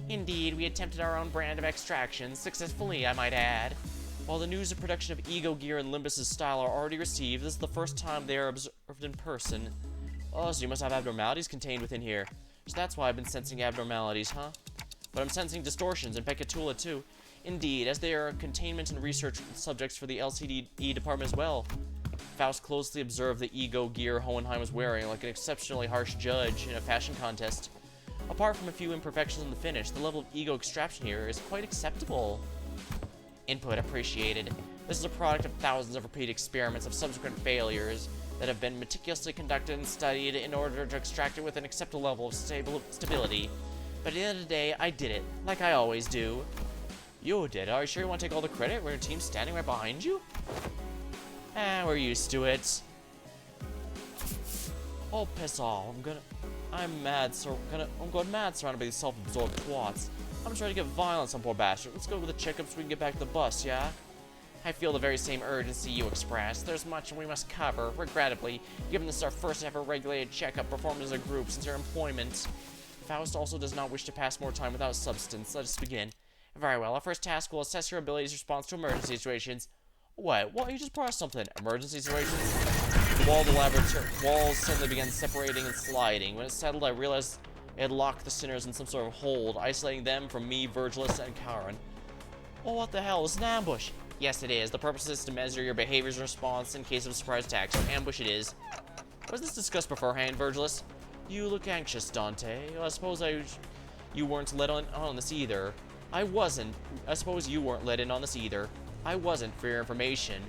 Indeed, we attempted our own brand of extraction, successfully, I might add. While the news of production of Ego Gear and Limbus' style are already received, this is the first time they are observed in person. Oh, so you must have abnormalities contained within here. So that's why I've been sensing abnormalities, huh? But I'm sensing distortions in Pekatula too. Indeed, as they are containment and research subjects for the LCDE department as well. Faust closely observed the Ego Gear Hohenheim was wearing, like an exceptionally harsh judge in a fashion contest. Apart from a few imperfections in the finish, the level of ego extraction here is quite acceptable. Input appreciated. This is a product of thousands of repeated experiments of subsequent failures that have been meticulously conducted and studied in order to extract it with an acceptable level of stability. But at the end of the day, I did it, like I always do. You did? Are you sure you want to take all the credit when your team's standing right behind you? We're used to it. Oh, piss off. I'm going mad surrounded by these self-absorbed twats. I'm trying to get violence on poor bastard. Let's go with the checkup so we can get back to the bus, yeah? I feel the very same urgency you express. There's much we must cover, regrettably, given this is our first ever regulated checkup performed as a group since our employment. Faust also does not wish to pass more time without substance. Let us begin. Very well, our first task will assess your abilities in response to emergency situations. What? You just brought something. Emergency situations? The wall of the laboratory walls suddenly began separating and sliding. When it settled, I realized it had locked the Sinners in some sort of hold, isolating them from me, Virgilus, and Charon. Oh, what the hell? It's an ambush! Yes, it is. The purpose is to measure your behavior's response in case of a surprise attack, so ambush it is. Was this discussed beforehand, Virgilus? You look anxious, Dante. I suppose you weren't let on this either. I wasn't. I suppose you weren't let in on this either. I wasn't, for your information.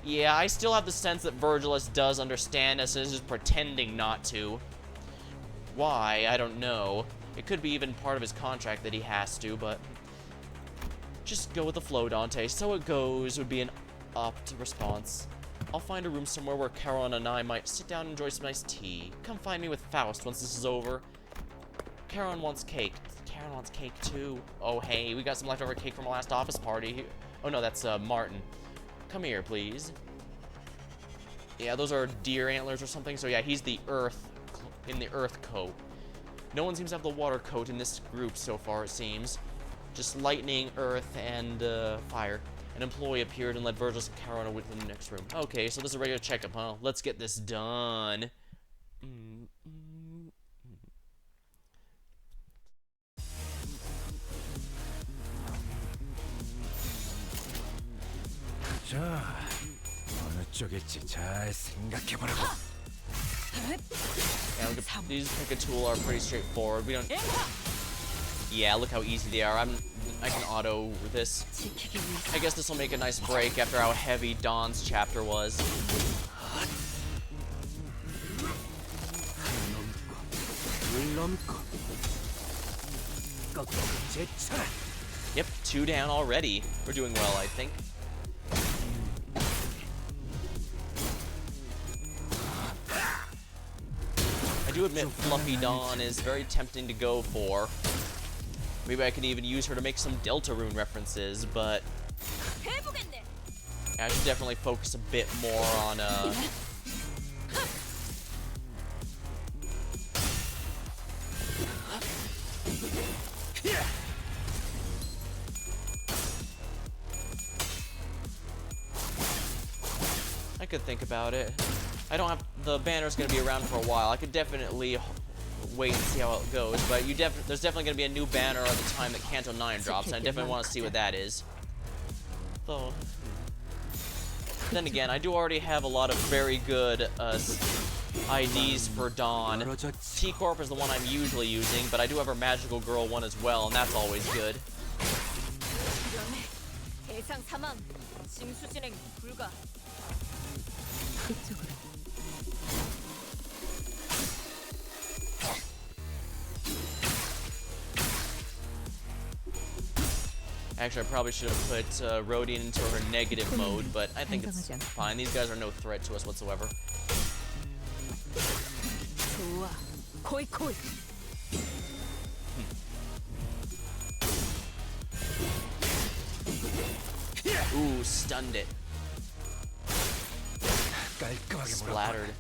Yeah, I still have the sense that Virgilus does understand us and is just pretending not to. Why? I don't know. It could be even part of his contract that he has to, but... just go with the flow, Dante. So it goes would be an opt response. I'll find a room somewhere where Charon and I might sit down and enjoy some nice tea. Come find me with Faust once this is over. Charon wants cake. Charon wants cake too. Oh, hey, we got some leftover cake from our last office party. Oh, no, that's Martin. Come here, please. Yeah, those are deer antlers or something. So, yeah, he's the earth, in the earth coat. No one seems to have the water coat in this group so far, it seems. Just lightning, earth, and fire. An employee appeared and led Virgilus and Charon away to the next room. Okay, so this is a regular checkup, huh? Let's get this done. 자, 어느 쪽일지 잘 생각해보라고. Yeah, look at, these pick a tool are pretty straightforward. We don't... Yeah, look how easy they are. I can auto this. I guess this will make a nice break after how heavy Dawn's chapter was. Yep, 2 down already. We're doing well, I think. I do admit Fluffy Dawn is very tempting to go for. Maybe I could even use her to make some Deltarune references, but I should definitely focus a bit more on I could think about it. I don't have... the banner's gonna be around for a while. I could definitely wait and see how it goes. But there's definitely going to be a new banner at the time that Canto 9 drops, and I definitely want to see what that is. Though, then again, I do already have a lot of very good IDs for Dawn. T-Corp is the one I'm usually using, but I do have her Magical Girl one as well, and that's always good. 대상 사망. 징수 진행 불가. 그쪽으로. Actually, I probably should have put Rodian into her negative mode, but I think it's fine. These guys are no threat to us whatsoever. 좋아. 코이. Ooh, stunned it. 깔끔하게 Splattered.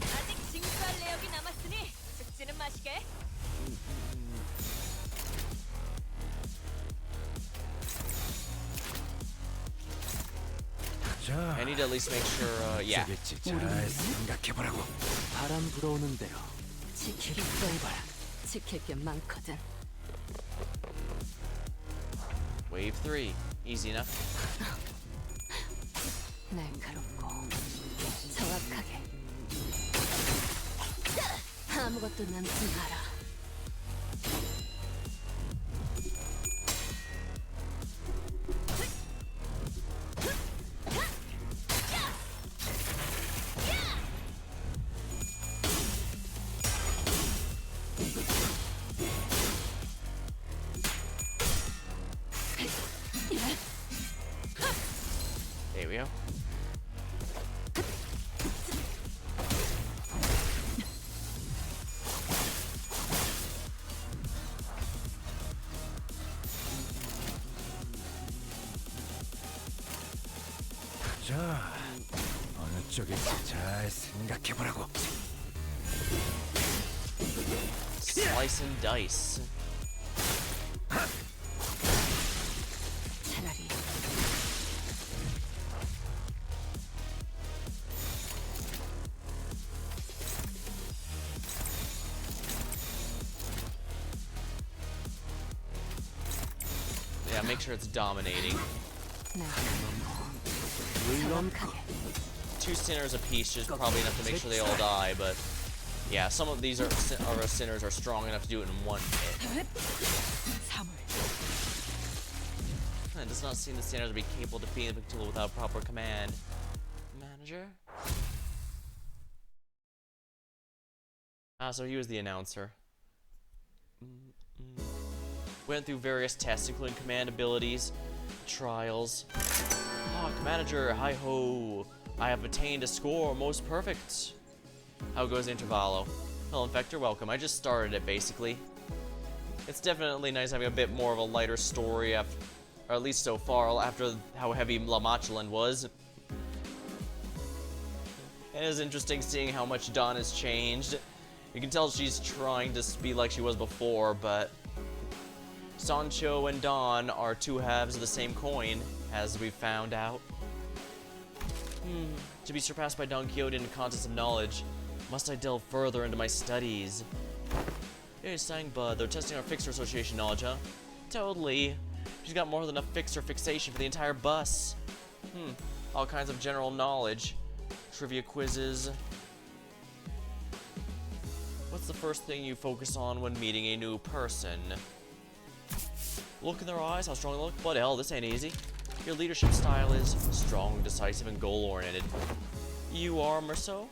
아직 징수할 내역이 남았으니 죽지는 마시게. I need to at least make sure, yeah. 어쩌겠지. 잘 생각해보라고. 바람 불어오는 대로 지킬 게 뻔해봐라. 지킬 게 많거든. Wave 3. Easy enough. 날카롭고 정확하게. 아무것도 남지 마라. There we go. 자, 어느 쪽일지 잘 생각해보라고. Slice and dice. 차라리 Yeah, make sure it's dominating. 정확하게. 2 sinners apiece is probably enough to make sure they all die, but yeah, some of these sinners are strong enough to do it in one hit. It does not seem the sinners to be capable of defeating the Cthulhu without proper command. Manager? Ah, so he was the announcer. Went through various tests, including command abilities, trials. Ah, Manager, hi-ho. I have attained a score most perfect. How goes Intervallo? Hello, Infector, welcome. I just started it, basically. It's definitely nice having a bit more of a lighter story, or at least so far, after how heavy Machaland was. It is interesting seeing how much Dawn has changed. You can tell she's trying to be like she was before, but Sancho and Dawn are 2 halves of the same coin, as we found out. To be surpassed by Don Quixote in a contest of knowledge, must I delve further into my studies? Hey, Sang Bud, they're testing our Fixer Association knowledge, huh? Totally. She's got more than enough fixer fixation for the entire bus. All kinds of general knowledge. Trivia quizzes. What's the first thing you focus on when meeting a new person? Look in their eyes, how strong they look. What the hell, this ain't easy. Your leadership style is strong, decisive, and goal-oriented. You are, Merceau?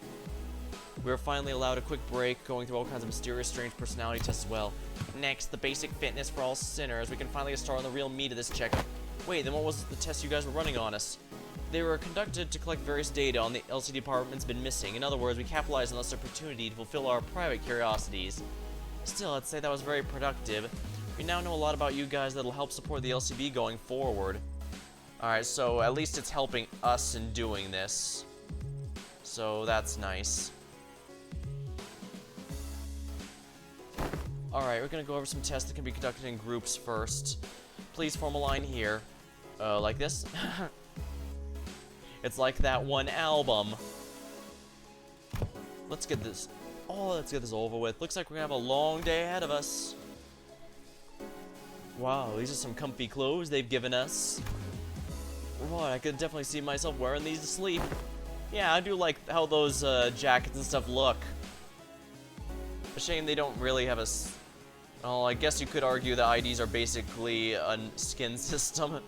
We are finally allowed a quick break, going through all kinds of mysterious, strange personality tests as well. Next, the basic fitness for all sinners. We can finally get started on the real meat of this checkup. Wait, then what was the test you guys were running on us? They were conducted to collect various data on the LCD department's been missing. In other words, we capitalized on this opportunity to fulfill our private curiosities. Still, I'd say that was very productive. We now know a lot about you guys that'll help support the LCB going forward. Alright, so at least it's helping us in doing this. So that's nice. Alright, we're gonna go over some tests that can be conducted in groups first. Please form a line here. Like this? It's like that one album. Let's get this. Oh, let's get this over with. Looks like we're gonna have a long day ahead of us. Wow, these are some comfy clothes they've given us. Right, I could definitely see myself wearing these to sleep. Yeah, I do like how those jackets and stuff look. A shame they don't really have a... Oh, I guess you could argue that IDs are basically a skin system.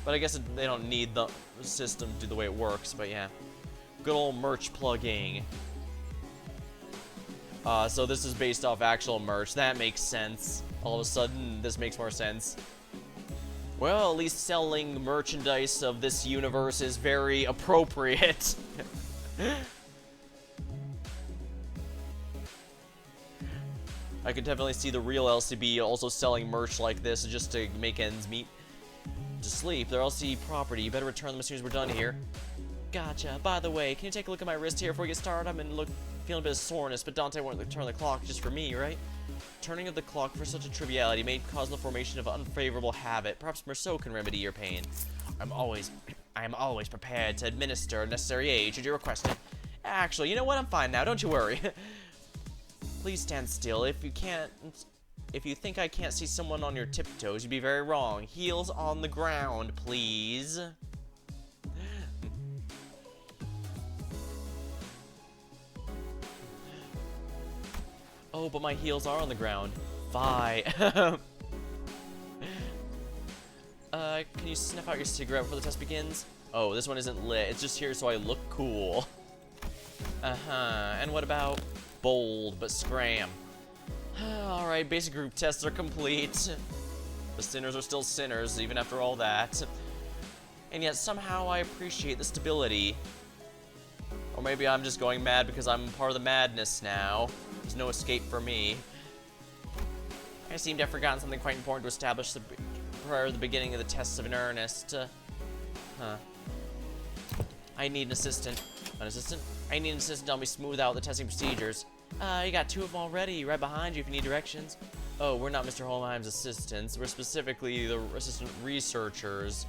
But I guess they don't need the system to do the way it works, but yeah. Good old merch plugging. So this is based off actual merch. That makes sense. All of a sudden, this makes more sense. Well, at least selling merchandise of this universe is very appropriate. I could definitely see the real LCB also selling merch like this just to make ends meet. To sleep, they're LCB property. You better return them as soon as we're done here. Gotcha. By the way, can you take a look at my wrist here before we get started? I'm feeling a bit of soreness, but Dante won't turn the clock just for me, right? Turning of the clock for such a triviality may cause the formation of an unfavorable habit. Perhaps Merceau can remedy your pain. I am always prepared to administer necessary aid should you request it. Actually, you know what? I'm fine now. Don't you worry. Please stand still. If you think I can't see someone on your tiptoes, you'd be very wrong. Heels on the ground, please. Oh, but my heels are on the ground. Fine. Can you sniff out your cigarette before the test begins? Oh, this one isn't lit. It's just here so I look cool. And what about bold but scram? Alright, basic group tests are complete. The sinners are still sinners, even after all that. And yet somehow I appreciate the stability. Or maybe I'm just going mad because I'm part of the madness now. There's no escape for me. I seem to have forgotten something quite important to establish prior to the beginning of the tests in earnest. I need an assistant. An assistant? I need an assistant to help me smooth out the testing procedures. You got two of them already, right behind you if you need directions. Oh, we're not Mr. Holmheim's assistants. We're specifically the assistant researchers.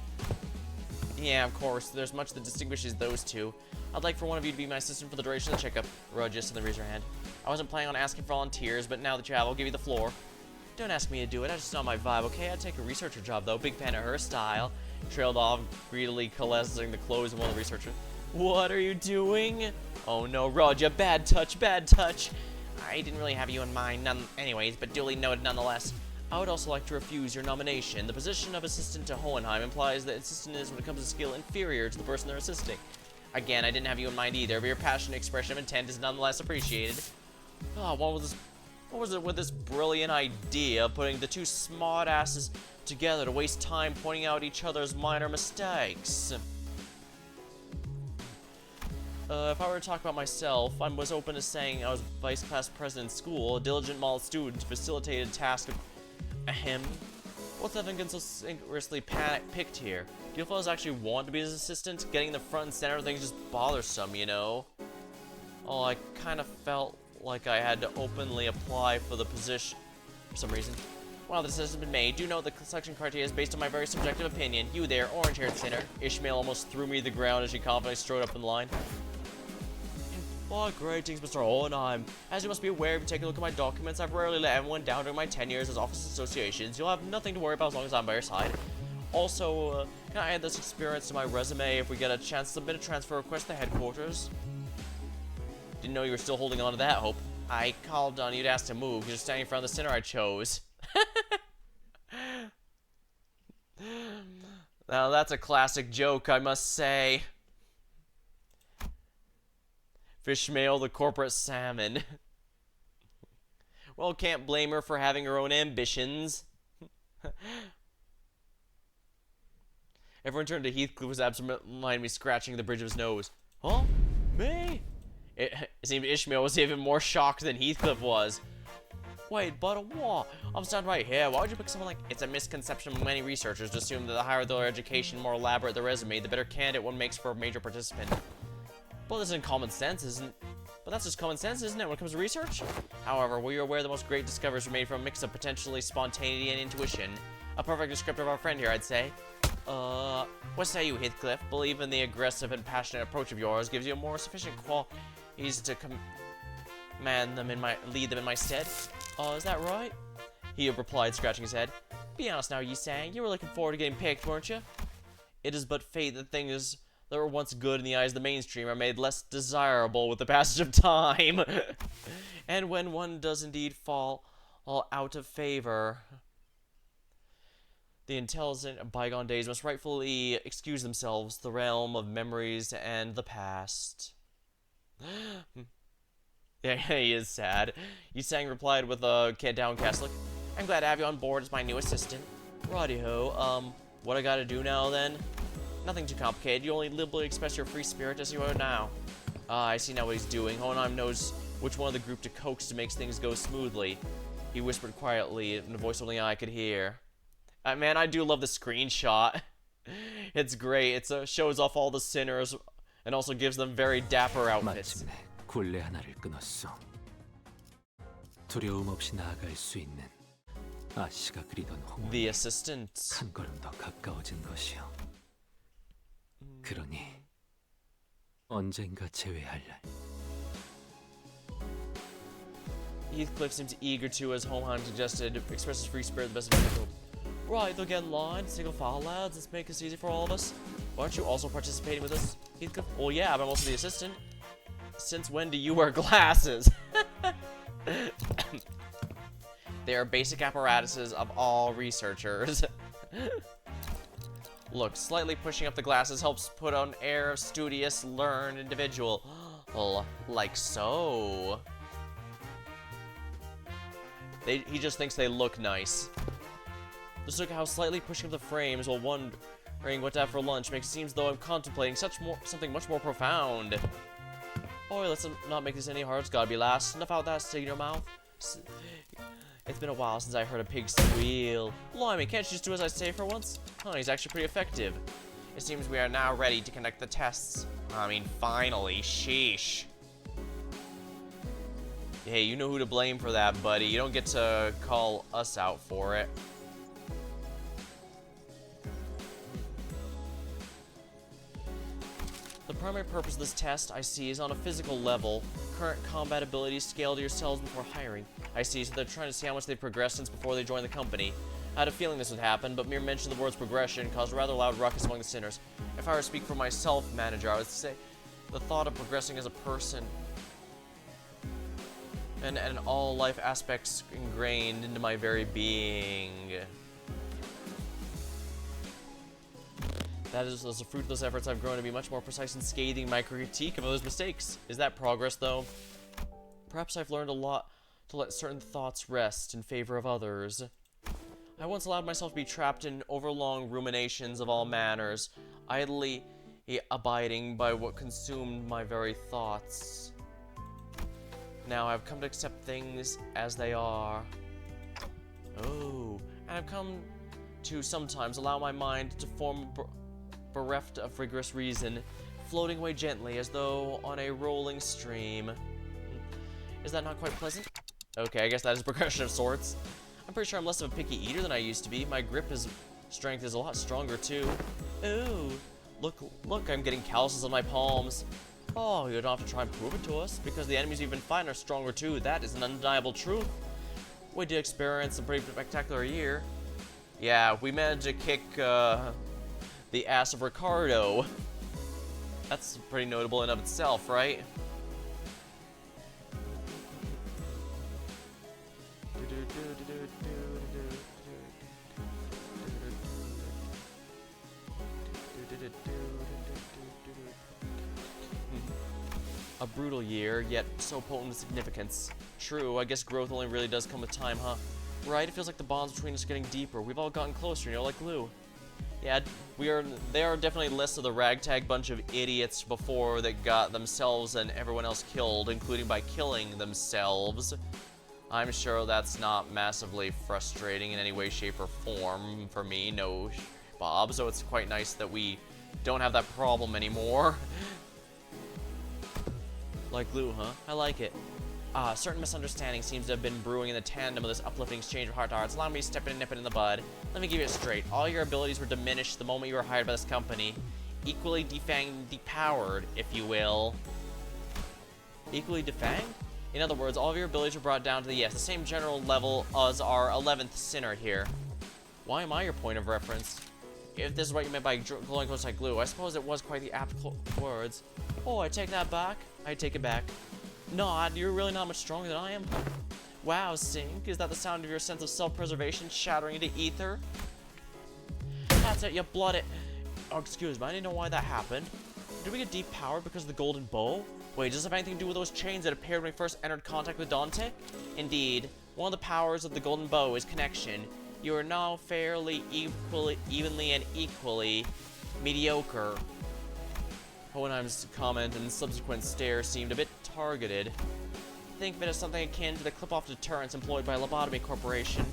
Yeah, of course. There's much that distinguishes those two. I'd like for one of you to be my assistant for the duration of the checkup. Rogis in the raise her hand. I wasn't planning on asking for volunteers, but now that you have, I'll give you the floor. Don't ask me to do it. I just know my vibe, okay? I'd take a researcher job, though. Big fan of her style. Trailed off, greedily caressing the clothes of one of the researchers. What are you doing? Oh no, Roger, bad touch, bad touch. I didn't really have you in mind anyways, but duly noted nonetheless. I would also like to refuse your nomination. The position of assistant to Hohenheim implies that assistant is, when it comes to skill, inferior to the person they're assisting. Again, I didn't have you in mind either, but your passionate expression of intent is nonetheless appreciated. Oh, what was it with this brilliant idea of putting the two smart asses together to waste time pointing out each other's minor mistakes? If I were to talk about myself, I was open to saying I was vice class president in school, a diligent model student who facilitated task of ahem. What's that been so rigorously picked here? Do you fellas actually want to be his assistant? Getting the front and center of things just bothersome, you know? Oh, I kind of felt like I had to openly apply for the position for some reason. While the decision has been made, do note the selection criteria is based on my very subjective opinion. You there, orange-haired sinner. Ishmael almost threw me to the ground as she confidently strode up in line. Oh, greetings, Mr. Hohenheim. As you must be aware, if you take a look at my documents, I've rarely let anyone down during my 10 years as office associations. You'll have nothing to worry about as long as I'm by your side. Also, can I add this experience to my resume if we get a chance to submit a transfer request to headquarters? Didn't know you were still holding on to that hope. I called on you to ask to move. You're standing in front of the center I chose. Now that's a classic joke, I must say. Fishmail the corporate salmon. Well, can't blame her for having her own ambitions. Everyone turned to Heathcliff, was absent-mindedly scratching the bridge of his nose. Huh? Me? It seemed Ishmael was even more shocked than Heathcliff was. Wait, but what? I'm standing right here. Why would you pick someone like... It's a misconception of many researchers to assume that the higher their education, more elaborate the resume, the better candidate one makes for a major participant. Well, this isn't common sense, isn't... But that's just common sense, isn't it, when it comes to research? However, we are aware the most great discoveries were made from a mix of potentially spontaneity and intuition. A perfect descriptor of our friend here, I'd say. What say you, Heathcliff? Believe in the aggressive and passionate approach of yours gives you more sufficient qualities to lead them in my stead. Oh, is that right? He replied, scratching his head. Be honest now, Yi-sang. You were looking forward to getting picked, weren't you? It is but fate that things that were once good in the eyes of the mainstream are made less desirable with the passage of time. And when one does indeed fall all out of favor, the intelligent of bygone days must rightfully excuse themselves, the realm of memories and the past. Yeah, he is sad. Yi-sang replied with a downcast look. I'm glad to have you on board as my new assistant. Righty-ho, what I gotta do now then? Nothing too complicated. You only liberally express your free spirit as you are now. Ah, I see now what he's doing. Honam knows which one of the group to coax to make things go smoothly. He whispered quietly in a voice only I could hear. Man, I do love the screenshot. It's great. It shows off all the sinners and also gives them very dapper outfits. 마침내 굴레 하나를 끊었소. 두려움 없이 나아갈 수 있는 아씨가 그리던 홍은 The assistant. 한 걸음 더 가까워진 것이요. 그러니 언젠가 재회할 날. Heathcliff seems eager to, as Homehound suggested, express his free spirit the best of his ability. Right, they'll get in line, single file lads, let's make this easy for all of us. Aren't you also participating with us, Heathcliff? Well, yeah, but I'm also the assistant. Since when do you wear glasses? They are basic apparatuses of all researchers. Look, slightly pushing up the glasses helps put on an air of studious, learned individual. Like so. He just thinks they look nice. Just look at how slightly pushing up the frames while wondering what to have for lunch makes it seem as though I'm contemplating something much more profound. Boy, let's not make this any harder. It's gotta be last. Enough out that stick in your mouth. It's been a while since I heard a pig squeal. Blimey, can't you just do as I say for once? Huh, he's actually pretty effective. It seems we are now ready to conduct the tests. I mean, finally, sheesh. Hey, you know who to blame for that, buddy. You don't get to call us out for it. The primary purpose of this test, I see, is on a physical level. Current combat abilities scale to yourselves before hiring. I see, so they're trying to see how much they've progressed since before they joined the company. I had a feeling this would happen, but mere mention of the words progression caused a rather loud ruckus among the sinners. If I were to speak for myself, manager, I would say the thought of progressing as a person and all life aspects ingrained into my very being. That is, as a fruit of those efforts, I've grown to be much more precise and scathing in my critique of others' mistakes. Is that progress, though? Perhaps I've learned a lot to let certain thoughts rest in favor of others. I once allowed myself to be trapped in overlong ruminations of all manners, idly abiding by what consumed my very thoughts. Now I've come to accept things as they are. Oh, and I've come to sometimes allow my mind to form bereft of rigorous reason, floating away gently as though on a rolling stream. Is that not quite pleasant? Okay, I guess that is progression of sorts. I'm pretty sure I'm less of a picky eater than I used to be. My grip strength is a lot stronger too. Ooh, look, I'm getting calluses on my palms. Oh, you don't have to try and prove it to us, because the enemies we've been fighting are stronger too. That is an undeniable truth. We did experience a pretty spectacular year. Yeah, we managed to kick the ass of Ricardo. That's pretty notable in of itself, right? A brutal year, yet so potent with significance. True, I guess growth only really does come with time, huh? Right, it feels like the bonds between us are getting deeper. We've all gotten closer, you know, like glue. Yeah, they are definitely less of the ragtag bunch of idiots before that got themselves and everyone else killed, including by killing themselves. I'm sure that's not massively frustrating in any way, shape, or form for me, no, Bob, so it's quite nice that we don't have that problem anymore. Like glue, huh? I like it. Certain misunderstanding seems to have been brewing in the tandem of this uplifting exchange of heart to hearts. Allow me to step in and nip it in the bud. Let me give you it straight. All your abilities were diminished the moment you were hired by this company. Equally defanged, depowered, if you will. Equally defanged? In other words, all of your abilities are brought down to the same general level as our 11th sinner here. Why am I your point of reference? If this is what you meant by glowing close like glue, I suppose it was quite the apt words. Oh, I take that back. I take it back. Nod, you're really not much stronger than I am. Wow, Sink, is that the sound of your sense of self-preservation shattering into ether? That's it, you blooded. Oh, excuse me, I didn't know why that happened. Did we get deep power because of the golden bow? Wait, does this have anything to do with those chains that appeared when we first entered contact with Dante? Indeed, one of the powers of the golden bow is connection. You are now fairly evenly and equally mediocre. Hohenheim's comment and subsequent stare seemed a bit targeted. Think of it as something akin to the clip-off deterrence employed by Lobotomy Corporation.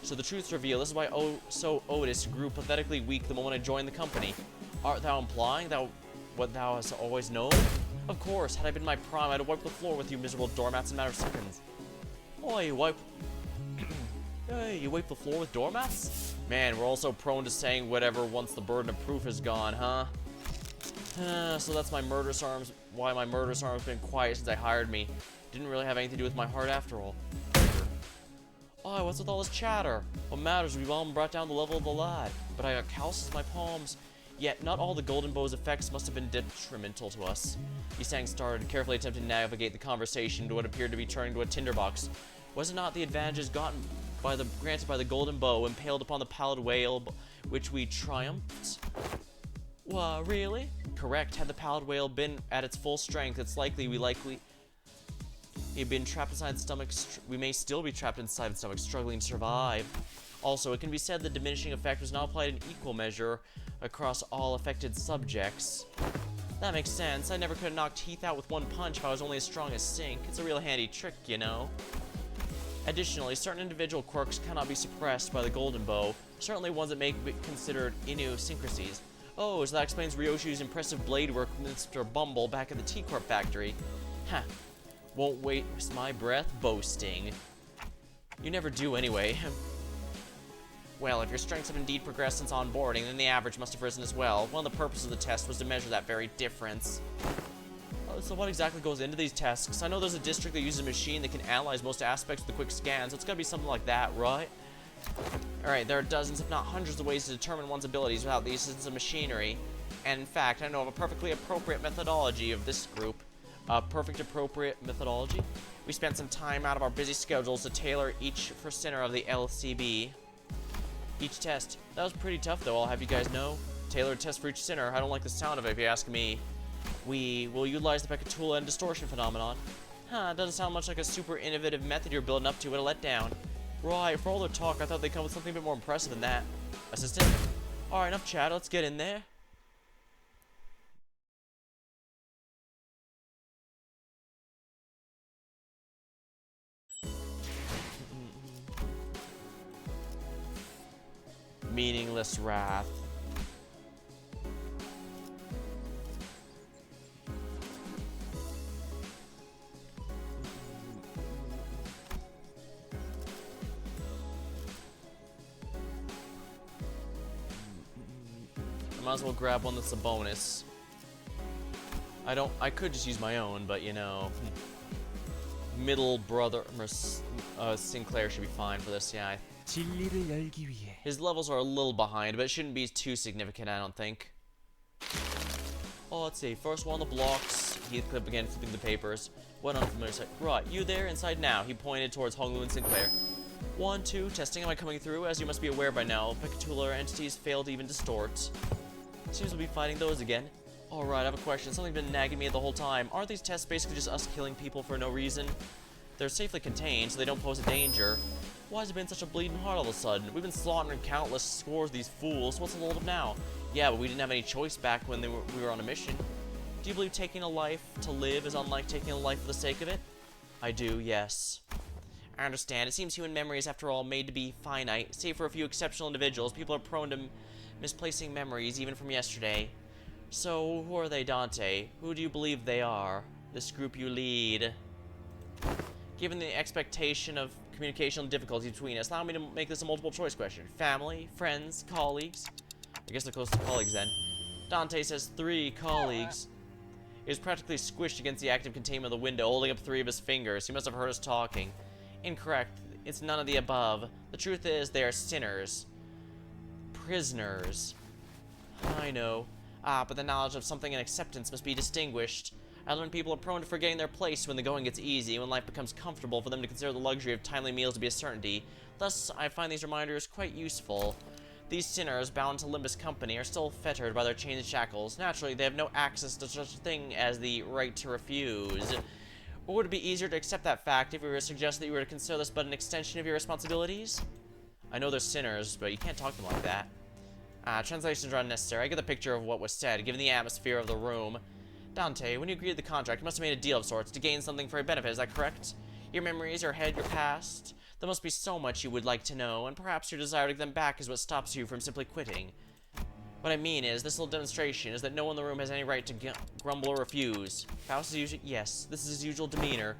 So the truth's revealed. This is why Otis grew pathetically weak the moment I joined the company. Art thou implying what thou hast always known? Of course, had I been my prime, I'd have wiped the floor with you miserable doormats in a matter of seconds. Oh, you wipe... Hey, you wipe the floor with doormats? Man, we're also prone to saying whatever once the burden of proof is gone, huh? So that's my murderous arms, why my murderous arm's been quiet since I hired me. Didn't really have anything to do with my heart after all. Oh, what's with all this chatter? What matters, we've all brought down the level of the lad. But I got calluses in my palms. Yet, not all the Golden Bow's effects must have been detrimental to us. Yisang started, carefully attempting to navigate the conversation to what appeared to be turning to a tinderbox. Was it not the advantages granted by the Golden Bow impaled upon the pallid whale which we triumphed? What, really? Correct. Had the pallid whale been at its full strength, it's likely he'd been trapped inside the stomach. We may still be trapped inside the stomach, struggling to survive. Also, it can be said the diminishing effect was not applied in equal measure across all affected subjects. That makes sense. I never could have knocked teeth out with one punch if I was only as strong as Sink. It's a real handy trick, you know. Additionally, certain individual quirks cannot be suppressed by the Golden Bow, certainly ones that may be considered idiosyncrasies. Oh, so that explains Ryoshu's impressive blade work with Mr. Bumble back at the T-Corp factory. Ha! Won't waste my breath boasting. You never do anyway. Well, if your strengths have indeed progressed since onboarding, then the average must have risen as well. One of the purposes of the test was to measure that very difference. So what exactly goes into these tests? 'Cause I know there's a district that uses a machine that can analyze most aspects of the quick scan, so it's gotta be something like that, right? Alright, there are dozens, if not hundreds of ways to determine one's abilities without the assistance of machinery. And in fact, I know of a perfectly appropriate methodology of this group. A perfect appropriate methodology? We spent some time out of our busy schedules to tailor each for center of the LCB. Each test. That was pretty tough though, I'll have you guys know. Tailored test for each center. I don't like the sound of it if you ask me. We will utilize the Pecatula and distortion phenomenon. Huh, it doesn't sound much like a super innovative method you're building up to at a letdown. Right, for all their talk, I thought they'd come with something a bit more impressive than that. Assistant? Alright, enough chat, let's get in there. Meaningless wrath. I might as well grab one that's a bonus. I could just use my own, but you know. Middle brother, Sinclair should be fine for this, yeah. 진리를 열기 위해 His levels are a little behind, but it shouldn't be too significant, I don't think. Oh, let's see. First one on the blocks. Heathcliff began flipping the papers. What unfamiliar sight. Right, you there, inside now. He pointed towards Honglu and Sinclair. 1, 2, testing. Am I coming through? As you must be aware by now, Pecatular entities fail to even distort. Seems we'll be fighting those again. Alright, I have a question. Something's been nagging me the whole time. Aren't these tests basically just us killing people for no reason? They're safely contained, so they don't pose a danger. Why has it been such a bleeding heart all of a sudden? We've been slaughtering countless scores of these fools. What's the hold of now? Yeah, but we didn't have any choice back when we were on a mission. Do you believe taking a life to live is unlike taking a life for the sake of it? I do, yes. I understand. It seems human memory is, after all, made to be finite. Save for a few exceptional individuals, people are prone to misplacing memories, even from yesterday. So, who are they, Dante? Who do you believe they are? This group you lead. Given the expectation of communicational difficulties between us, allow me to make this a multiple choice question. Family, friends, colleagues. I guess they're close to colleagues then. Dante says 3 colleagues. He was practically squished against the active containment of the window, holding up 3 of his fingers. He must have heard us talking. Incorrect. It's none of the above. The truth is, they are sinners. Prisoners. I know. But the knowledge of something and acceptance must be distinguished. I learned people are prone to forgetting their place when the going gets easy, when life becomes comfortable for them to consider the luxury of timely meals to be a certainty. Thus, I find these reminders quite useful. These sinners, bound to Limbus company, are still fettered by their chains and shackles. Naturally, they have no access to such a thing as the right to refuse. Or would it be easier to accept that fact if we were to suggest that you were to consider this but an extension of your responsibilities? I know they're sinners, but you can't talk to them like that. Translations are unnecessary. I get the picture of what was said, given the atmosphere of the room. Dante, when you agreed to the contract, you must have made a deal of sorts to gain something for your benefit, is that correct? Your memories, your head, your past? There must be so much you would like to know, and perhaps your desire to get them back is what stops you from simply quitting. What I mean is, this little demonstration is that no one in the room has any right to grumble or refuse. Faust is usually, yes, this is his usual demeanor.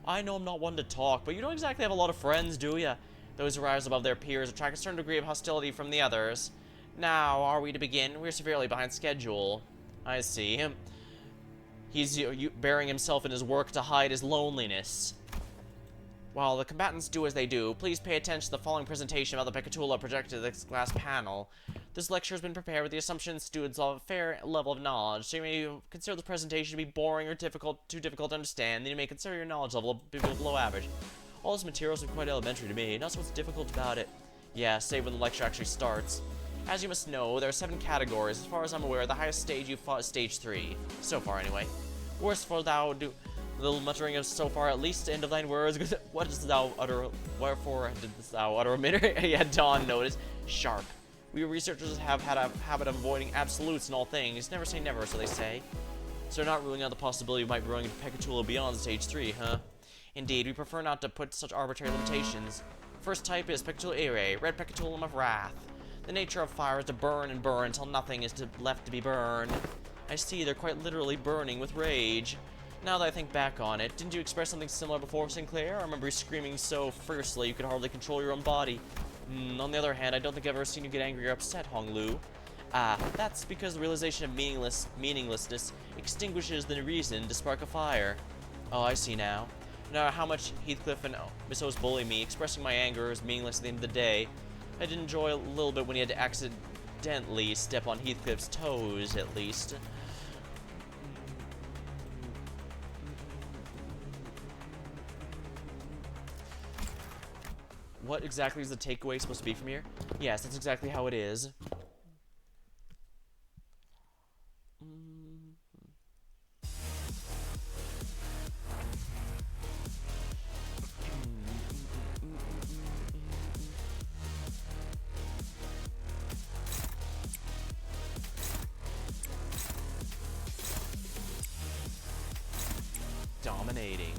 I know I'm not one to talk, but you don't exactly have a lot of friends, do ya? Those who rise above their peers attract a certain degree of hostility from the others. Now, are we to begin? We're severely behind schedule. I see. He's burying himself in his work to hide his loneliness. While the combatants do as they do, please pay attention to the following presentation about the Pecatula projected at this glass panel. This lecture has been prepared with the assumption students will have a fair level of knowledge, so you may consider the presentation to be boring or too difficult to understand, then you may consider your knowledge level to be below average. All this material seems quite elementary to me, not so what's difficult about it. Yeah, save when the lecture actually starts. As you must know, there are 7 categories. As far as I'm aware, the highest stage you've fought is stage 3. So far, anyway. Worst for thou do... Little muttering of so far, at least end of thine words. What dost thou utter? Wherefore didst thou utter a minute? Yeah, Dawn noticed. Sharp. We researchers have had a habit of avoiding absolutes in all things. Never say never, so they say. So they're not ruling out the possibility of might be growing into Pecatula beyond stage 3, huh? Indeed, we prefer not to put such arbitrary limitations. First type is Pecatula Aire, Red Pecatulum of Wrath. The nature of fire is to burn and burn until nothing is left to be burned. I see, they're quite literally burning with rage. Now that I think back on it, didn't you express something similar before, Sinclair? I remember you screaming so fiercely you could hardly control your own body. On the other hand, I don't think I've ever seen you get angry or upset, Honglu. That's because the realization of meaninglessness extinguishes the reason to spark a fire. Oh, I see now. No matter how much Heathcliff and Miss O's bully me, expressing my anger is meaningless at the end of the day. I did enjoy a little bit when he had to accidentally step on Heathcliff's toes, at least. What exactly is the takeaway supposed to be from here? Yes, that's exactly how it is. Dominating.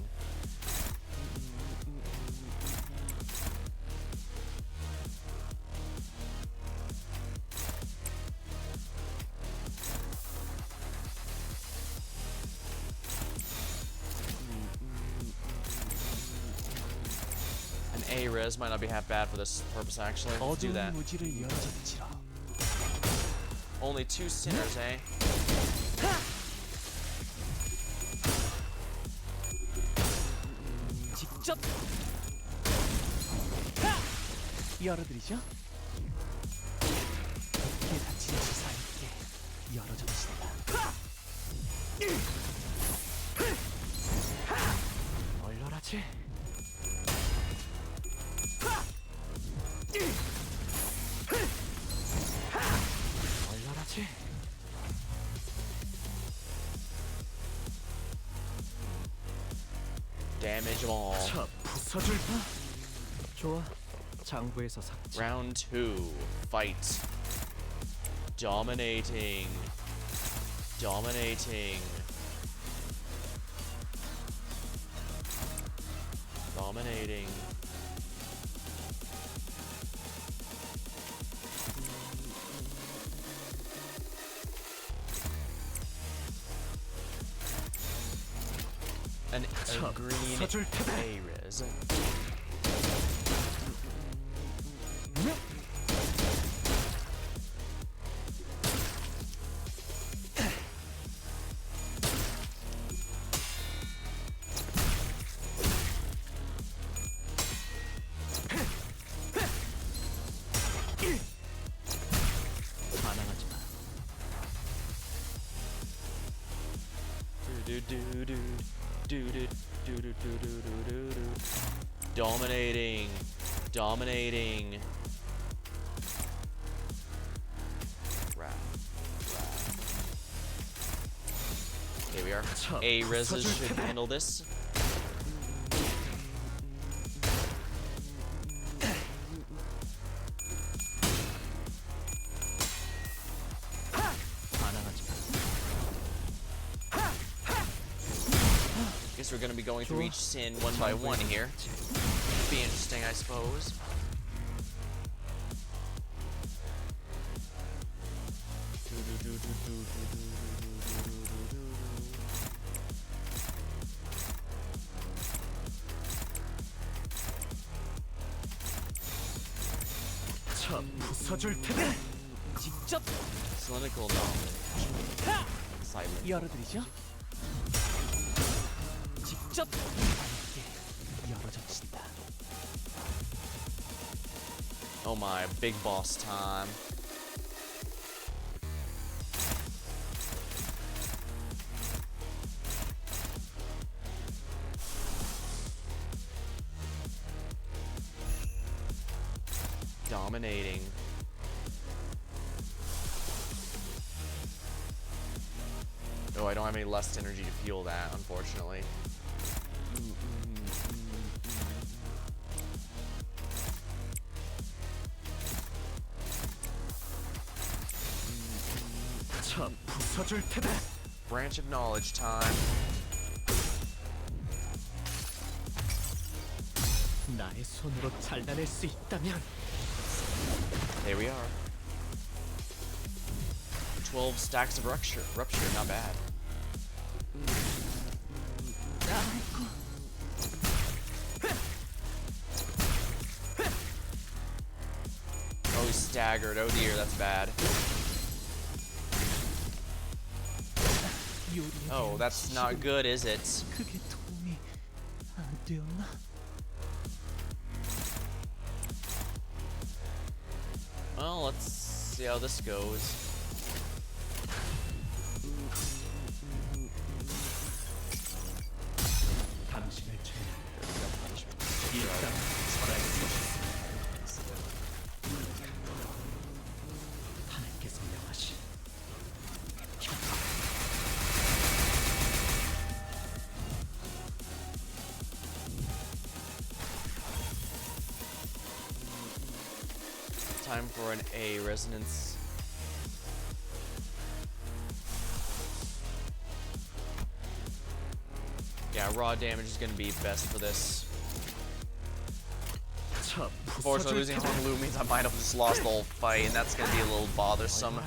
An A-res might not be half bad for this purpose, actually. Let's do that. Only 2 sinners, eh? 직접 열어드리죠. 깊게 닫힌 지사에게 열어줍시다. 얼얼하지? 얼얼하지? Damage them all. 자, 부숴줄까? 좋아. 장부에서 삭제. Round 2. Fight. Dominating. Dominating. Dominating. A green A-res. Dominating. Dominating. Here we are. A reses should handle this. Guess we're gonna be going through each sin one by one here. Be interesting, I suppose. 직접 Clinical knowledge. Silent. 열어드리죠. 직접 함께 열어젖힌다. Oh my, big boss time. Dominating. Oh, I don't have any lust energy to fuel that, unfortunately. Branch of knowledge time. 나의 손으로 잘라낼 수 있다면 There we are. 12 stacks of rupture, not bad. Oh, he's staggered. Oh dear, that's bad. Oh, that's not good, is it? 크게 도움이 안 되었나? Well, let's see how this goes. 당신의 죄는 일단 철할 수 있습니다. 하나님께서 명하신 Time for an A resonance. Yeah, raw damage is gonna be best for this. Unfortunately, losing Honolulu means I might have just lost the whole fight, and that's gonna be a little bothersome.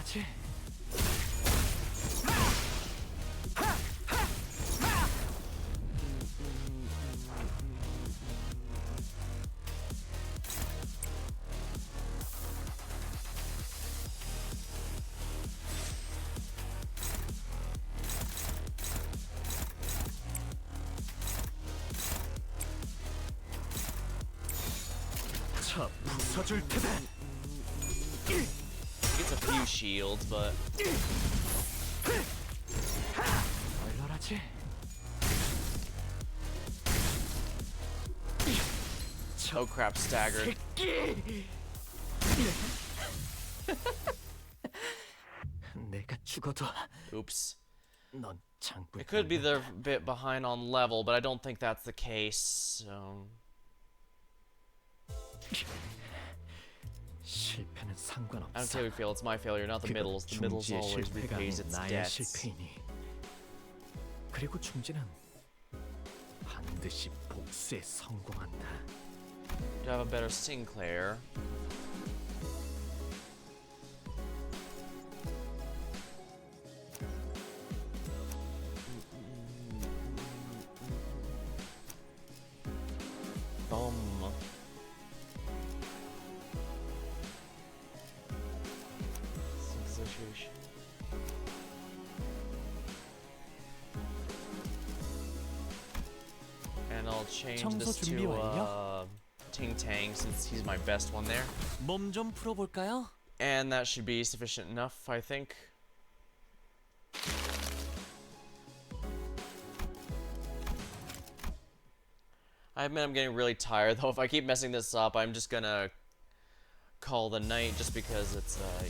Gets a few shields, but 얼얼하지? oh crap, staggered. 내가 죽어도 Oops. 넌 장부. It could be they're a bit behind on level, but I don't think that's the case. So 실패는 상관없어. I don't say we fail. It's my failure, not the middles. The middles always repays its 나의 debts. 실패이니. 그리고 중지는 반드시 복수에 성공한다. To have a better Sinclair. Boom. Association. And I'll change 청소 this 준비 to 완료? Ting Tang since he's my best one there. 몸 좀 풀어볼까요? And that should be sufficient enough, I think. I admit I'm getting really tired though. If I keep messing this up, I'm just gonna call the night just because it's yeah.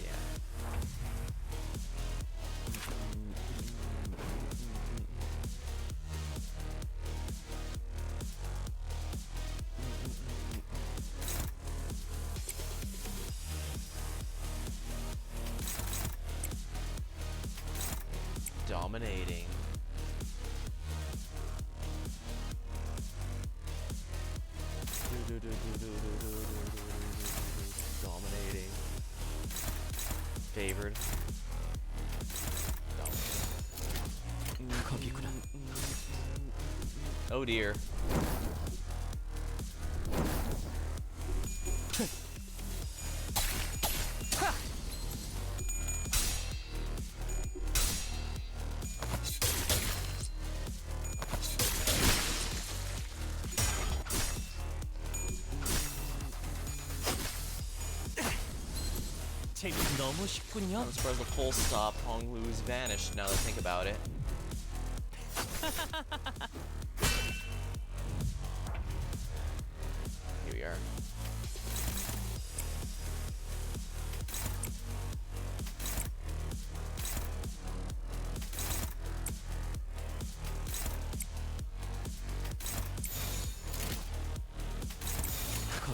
Dominating. Dominating. Favored. 거기구나. Oh dear. 재미 너무 쉽군요. I'm surprised the full stop Hong Lu's vanished now that I think about it. Here we are.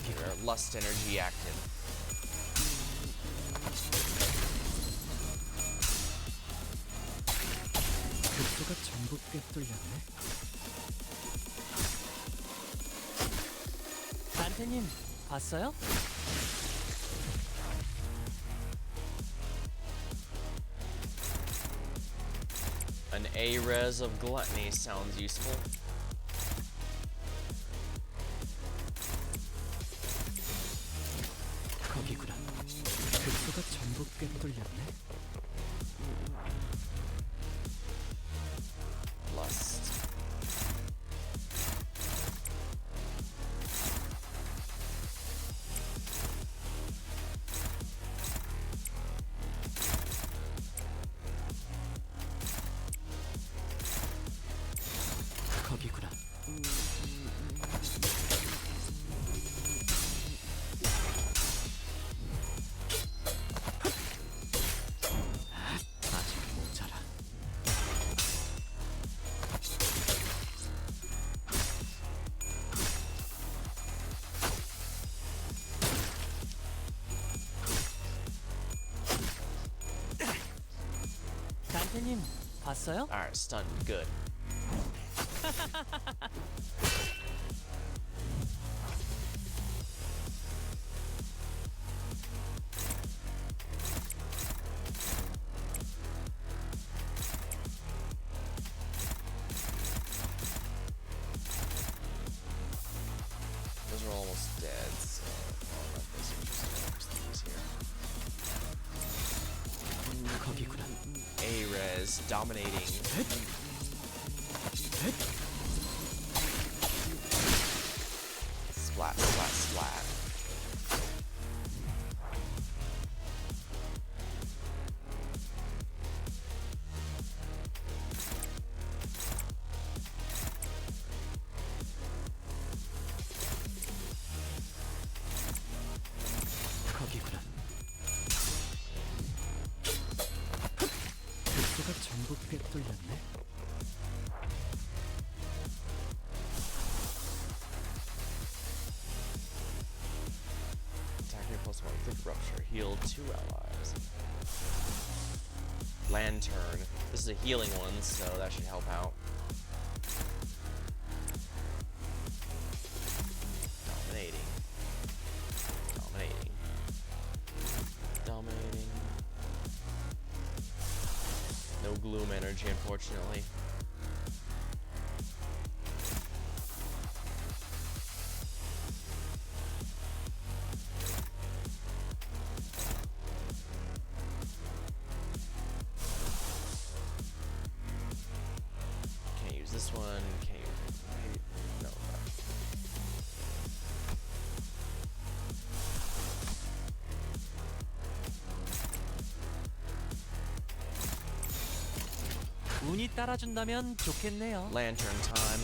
Here, lust energy active. 급소가 전부 꿰뚫렸네. 단테님 봤어요? An A-res of gluttony sounds useful. 거기구나. 급소가 전부 꿰뚫렸네. Lust. 거기구나. 아직 모자라. 단테님 봤어요? Alright, stunned. Good. Those are almost dead, so I'll let this use these here. 거기구나. A-res dominating. Splat, splat, splat. 거기구나. 급소가 전부 꿰뚫렸네. Attacker plus one quick rupture. Heal 2 allies. Lantern. This is a healing one, so that should help out. Dominating. Dominating. Dominating. No gloom energy, unfortunately. Can't use this one. Can't use maybe no. 운이 따라준다면 좋겠네요. Lantern time.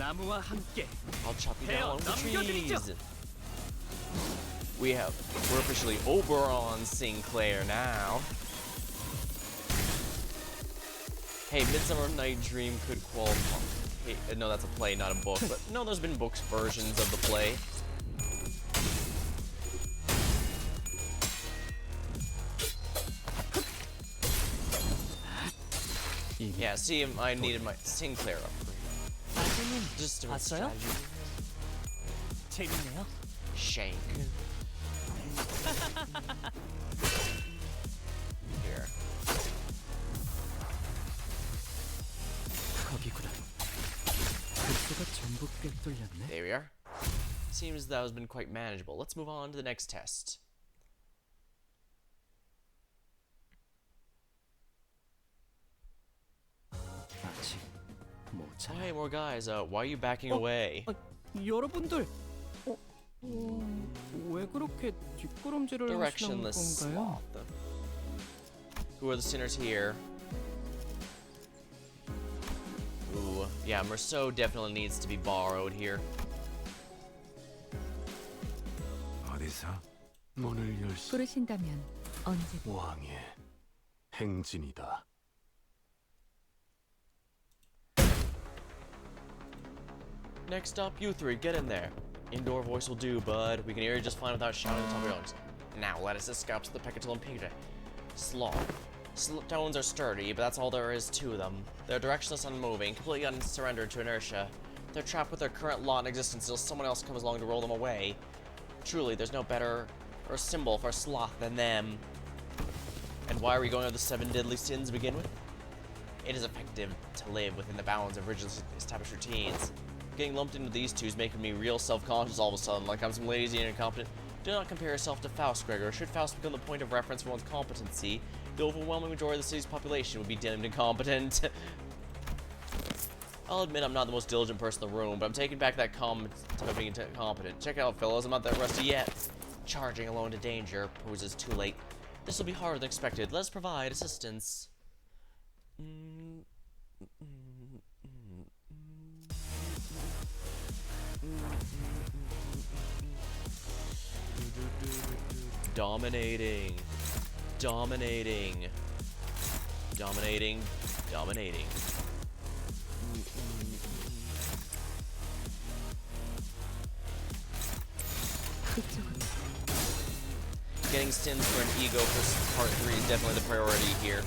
나무와 함께 I'll chop you Hell, down with the 넘겨드리죠. trees. We're officially Oberon Sinclair now. Hey, Midsummer Night Dream could qualify. Hey, no, that's a play, not a book. But no, there's been books versions of the play. Yeah, see, I needed my Sinclair upgrade. 단테님 Just a 봤어요? strategy. 재밌네요. Shank. Here. 거기구나. 글쎄가 전부 꿰뚫렸네. There we are. Seems that has been quite manageable. Let's move on to the next test. 아직 Oh, 모자라. hey, more guys. Why are you backing away? 여러분들, 왜 그렇게 뒷걸음질을 하시는 Directionless 건가요? sloth. Who are the sinners here? Ooh, yeah, Merceau definitely needs to be borrowed here. 어디서? 문을 열 수. 부르신다면 언제 왕의 행진이다. Next up, you three, get in there. Indoor voice will do, bud. We can hear you just fine without shouting on top of your lungs. Now, let us escape to the Pecatillum Pigre. Sloth. Stones are sturdy, but that's all there is to them. They're directionless and unmoving, completely unsurrendered to inertia. They're trapped with their current lot in existence until someone else comes along to roll them away. Truly, there's no better or symbol for sloth than them. And why are we going over the 7 deadly sins to begin with? It is effective to live within the bounds of rigidly established routines. Getting lumped into these two is making me real self-conscious all of a sudden, like I'm some lazy and incompetent. Do not compare yourself to Faust, Gregor. Should Faust become the point of reference for one's competency, the overwhelming majority of the city's population would be deemed incompetent. I'll admit I'm not the most diligent person in the room, but I'm taking back that comment about being incompetent. Check it out, fellas, I'm not that rusty yet. Charging alone to danger poses too late. This will be harder than expected. Let's provide assistance. Dominating. Dominating. Dominating. Dominating. Getting sins for an ego for part 3 is definitely the priority here.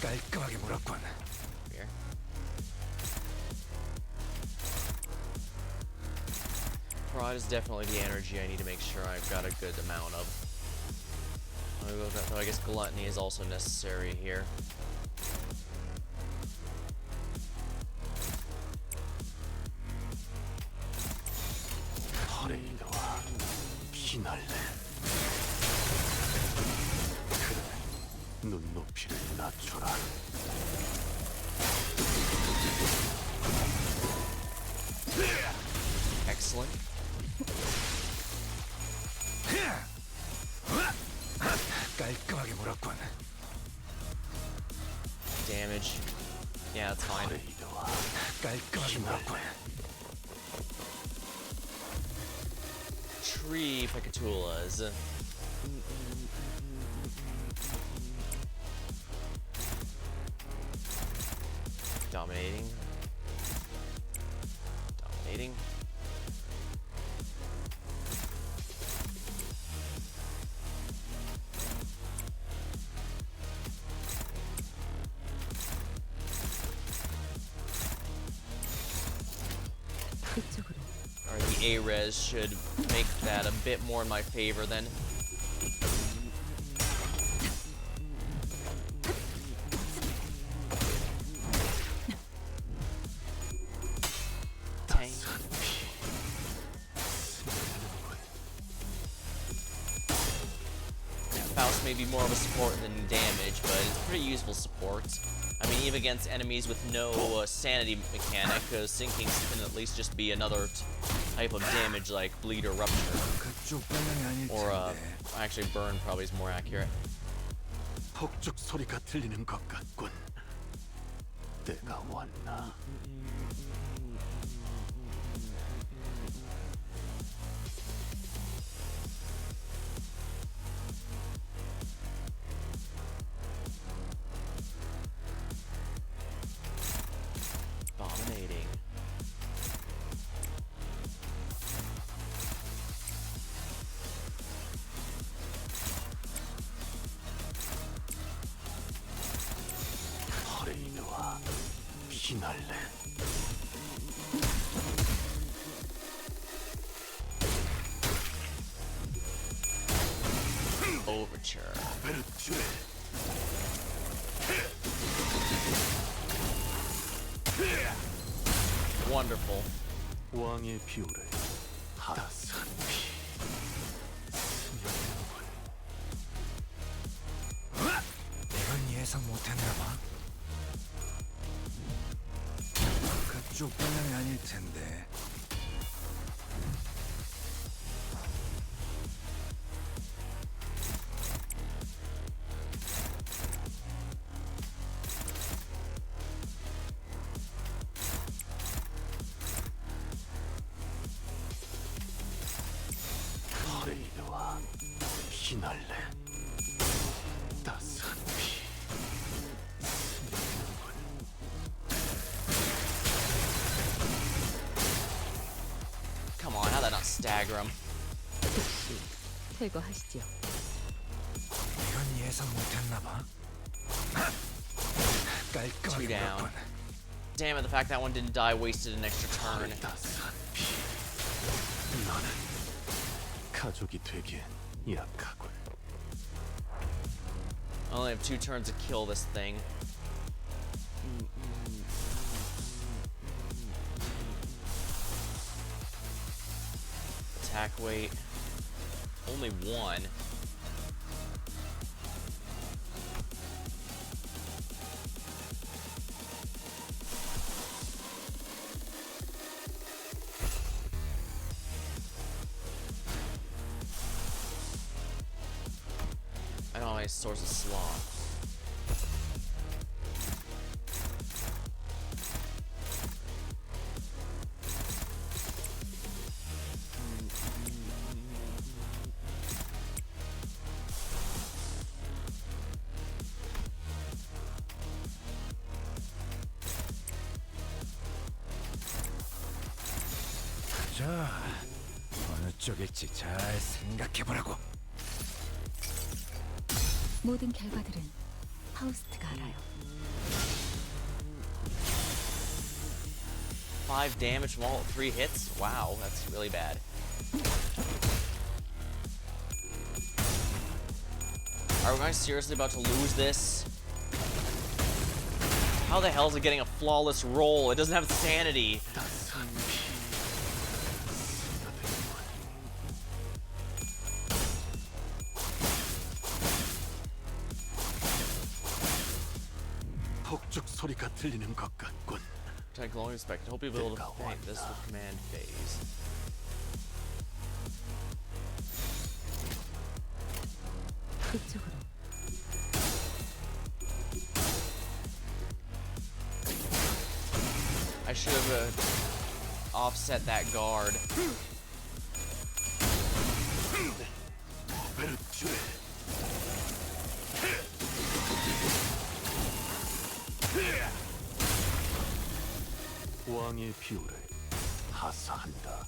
깔끔하게 물었군. Here. Pride is definitely the energy I need to make sure I've got a good amount of. Though I guess gluttony is also necessary here. 퍼레이드와 피날레. 그래, 눈높이를 낮춰라. Excellent. 깔끔하게 물었군. Damage. Yeah, that's fine. 퍼레이드와 깔끔하게 물었군. Tree Pecatulas. Dominating. Dominating. Alright, the A-Res should make that a bit more in my favor then. Tank. Faust may be more of a support than damage, but it's pretty useful support. I mean, even against enemies with no sanity mechanic, sinking can at least just be another type of damage like bleed or rupture. Or, actually burn probably is more accurate. 폭죽 소리가 들리는 것 같군. 때가 왔나? Dominating. 퍼레이드와 피날레. Overture. 베르투레. Wonderful. 왕의 비오래. 따스한 피. 이건 예상 못했나 봐. 그쪽 방향이 아닐 텐데. 퍼레이드와 피날레. 따스한 피. Come on, how'd that not stagger him? 즉시 퇴거하시죠. 이건 예상 못했나 봐. Two down. Damn it, the fact that one didn't die wasted an extra turn. 따스한 피. 나는 가족이 되기엔 약하군. I only have 2 turns to kill this thing. Attack weight. Only 1. I don't have any source of sloth. 자, 어느 쪽일지 잘 생각해보라고. 모든 결과들은 파우스트가 알아요. 5 damage from all 3 hits? Wow, that's really bad. Are we guys seriously about to lose this? How the hell is it getting a flawless roll? It doesn't have sanity. 따스한 피. 폭죽 소리가 들리는 것 같군. Protect long expected. Hope you'll be able to paint this with command phase. 이쪽으로. I should have offset that guard. 베르투레. 왕의 비오래. 하사한다.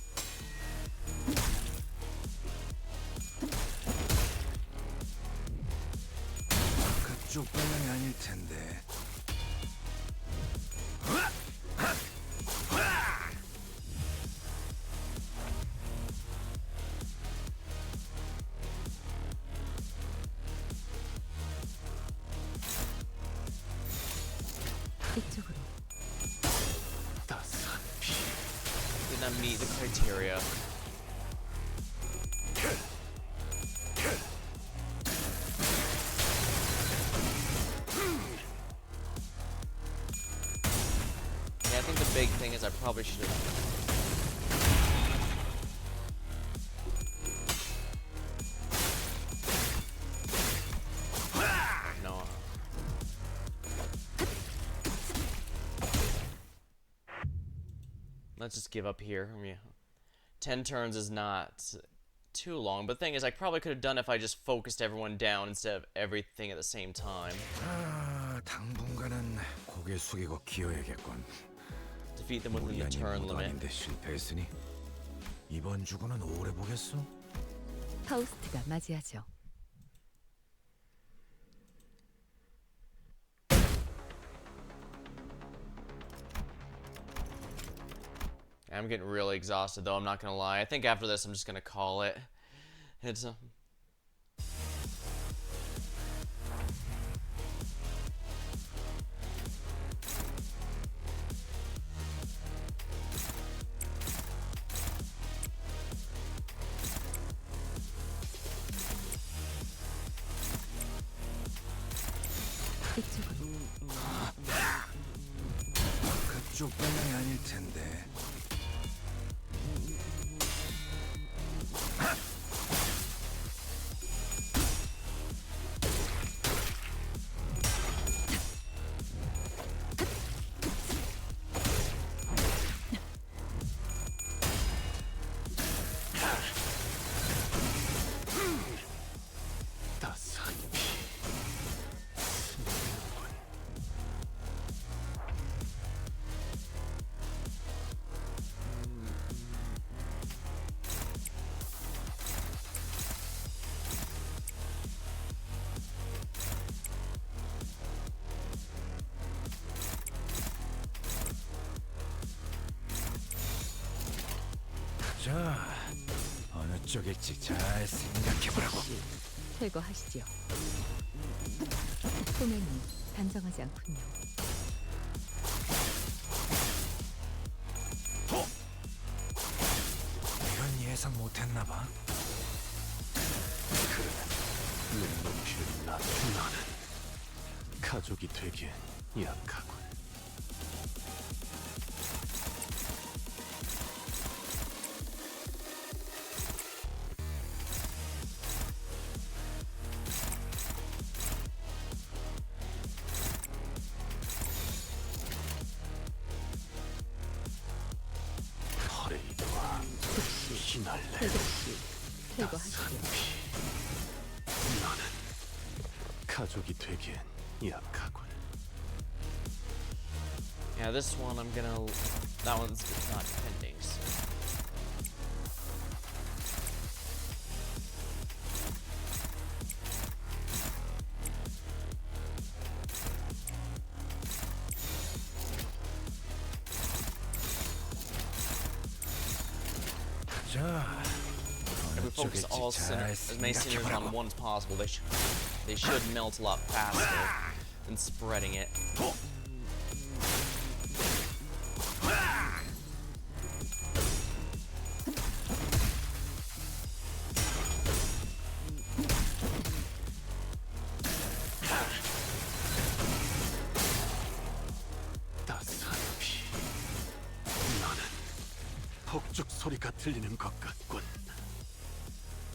그쪽 방향이 아닐 텐데. 이쪽으로. 따스한 피. Did not meet the criteria. big thing is I probably should have... No. Let's just give up here. I mean, 10 turns is not too long, but the thing is, I probably could have done if I just focused everyone down instead of everything at the same time. 당분간은 고개 숙이고 기어야겠군. Defeat them within the turn limit. 아닌데 실패했으니 이번 주고는 오래 보겠어. 파우스트가 맞이하죠. I'm getting really exhausted, though. I'm not gonna lie. I think after this, I'm just gonna call it. It's 그쪽 방향이 아닐 텐데. 자, 어느 쪽일지 잘 생각해보라고. 제거하시지요. 소매는 단정하지 않군요. 이건 예상 못했나봐. 그래, 눈높이를 낮춘 나는 가족이 되기엔 약하군. 제거하시지요. 나는 가족이 되기엔 약하군. yeah. This one I'm gonna. That one's not pending. So. 자. If we focus all as many sinners on one as possible, they should melt a lot faster than spreading it. 따스한 피. 나는 폭죽 소리가 들리는 것 같군.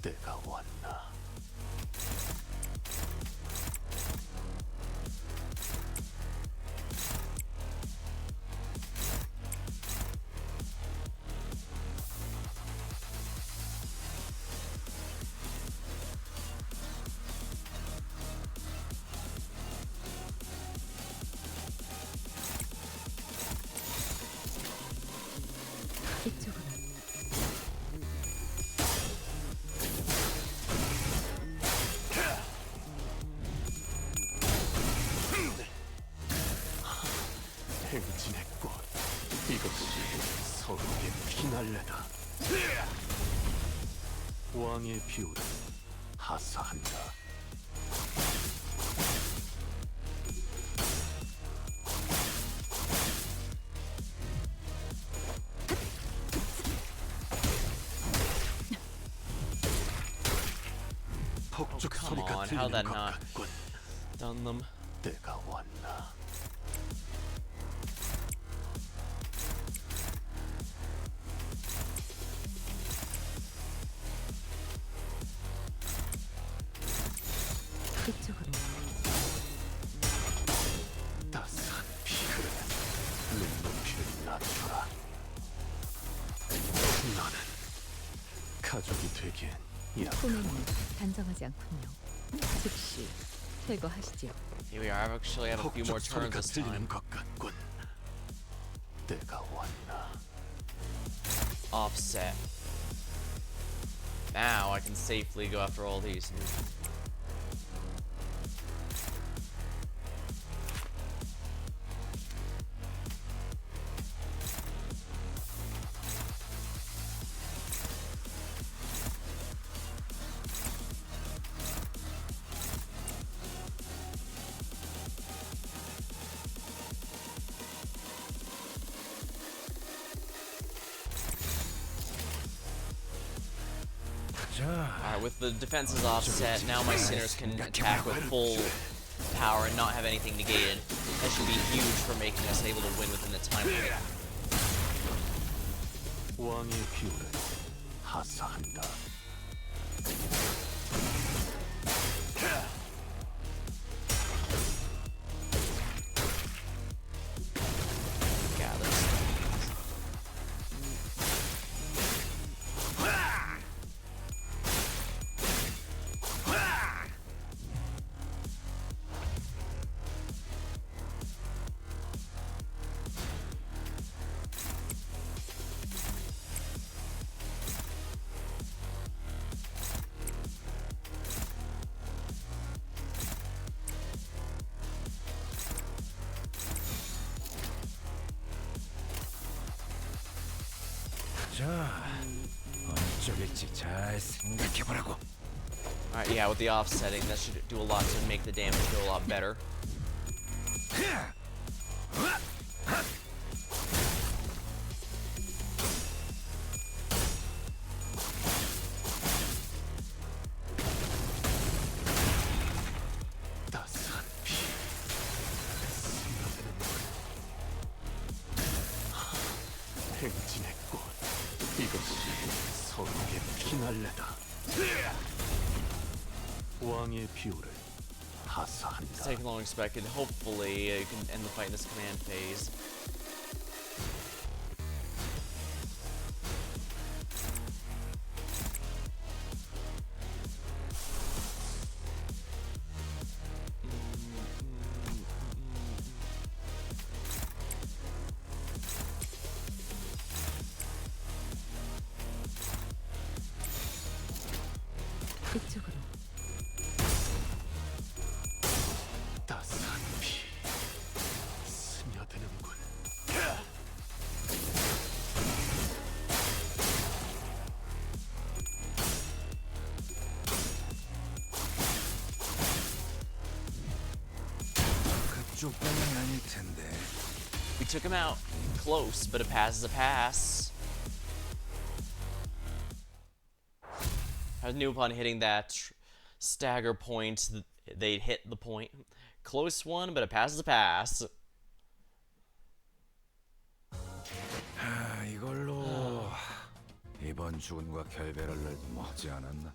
때가 왔나? 이쪽으로. 행진의 꽃, 이것이 서로의 피날레다. 왕의 비율은 하사한다. 폭죽 Oh, come 소리가 on, how 들리는 that 것 not 같군. done them? 때가 왔나? 이쪽으로. 따스한 피그레 눈높이를 낮춰라. 나는 가족이 되기엔 약한 꿈에는 단정하지 않군요. 즉시 퇴거하시죠. Here we are. I actually have a few more 폭죽 turns 소리가 this time. 들리는 것 같군. 때가 왔나. Offset. Now I can safely go after all these. Alright, with the defenses offset, now my sinners can attack with full power and not have anything negated. That should be huge for making us able to win within the time limit. 왕의 비율을 하사한다. Gather. 어느 쪽일지 잘 생각해보라고. Alright, yeah, with the offsetting, that should do a lot to make the damage go a lot better. 따스한 피 스며드는 행진의 꽃. 이것이 서로의 피날레다. 왕의 비율을 It's 하사한다. taking long expected. Hopefully, you can end the fight in this command phase. 이쪽으로. 따스한 피 스며드는군. 그쪽 방향 아닐 텐데. We took him out. Close, but a pass is a pass. I knew upon hitting that stagger point, they'd hit the point. Close one, but a pass is a pass. 이걸로 이번 죽은과 결별을 머지 않았나?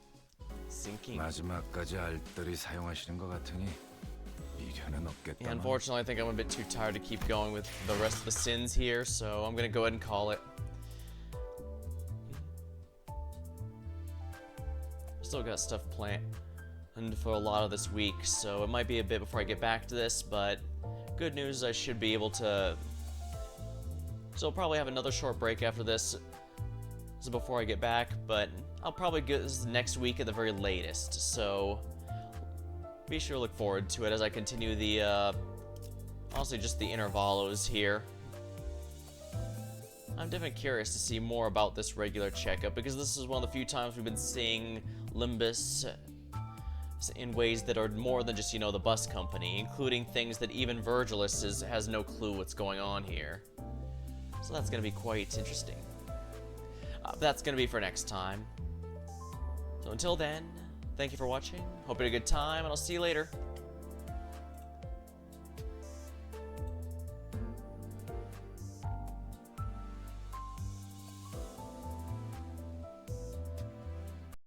Sinking. 마지막까지 알뜰히 사용하시는 것 같으니 미련은 Yeah, 없겠다. unfortunately, I think I'm a bit too tired to keep going with the rest of the sins here, so I'm gonna go ahead and call it. Still got stuff planned for a lot of this week, so it might be a bit before I get back to this, but good news, I should be able to. So I'll probably have another short break after this, so before I get back, but I'll probably get this next week at the very latest, so be sure to look forward to it as I continue the, honestly, just the intervallos here. I'm definitely curious to see more about this regular checkup, because this is one of the few times we've been seeing Limbus in ways that are more than just, you know, the bus company, including things that even Virgilus has no clue what's going on here. So that's going to be quite interesting. That's going to be for next time. So until then, thank you for watching. Hope you had a good time, and I'll see you later.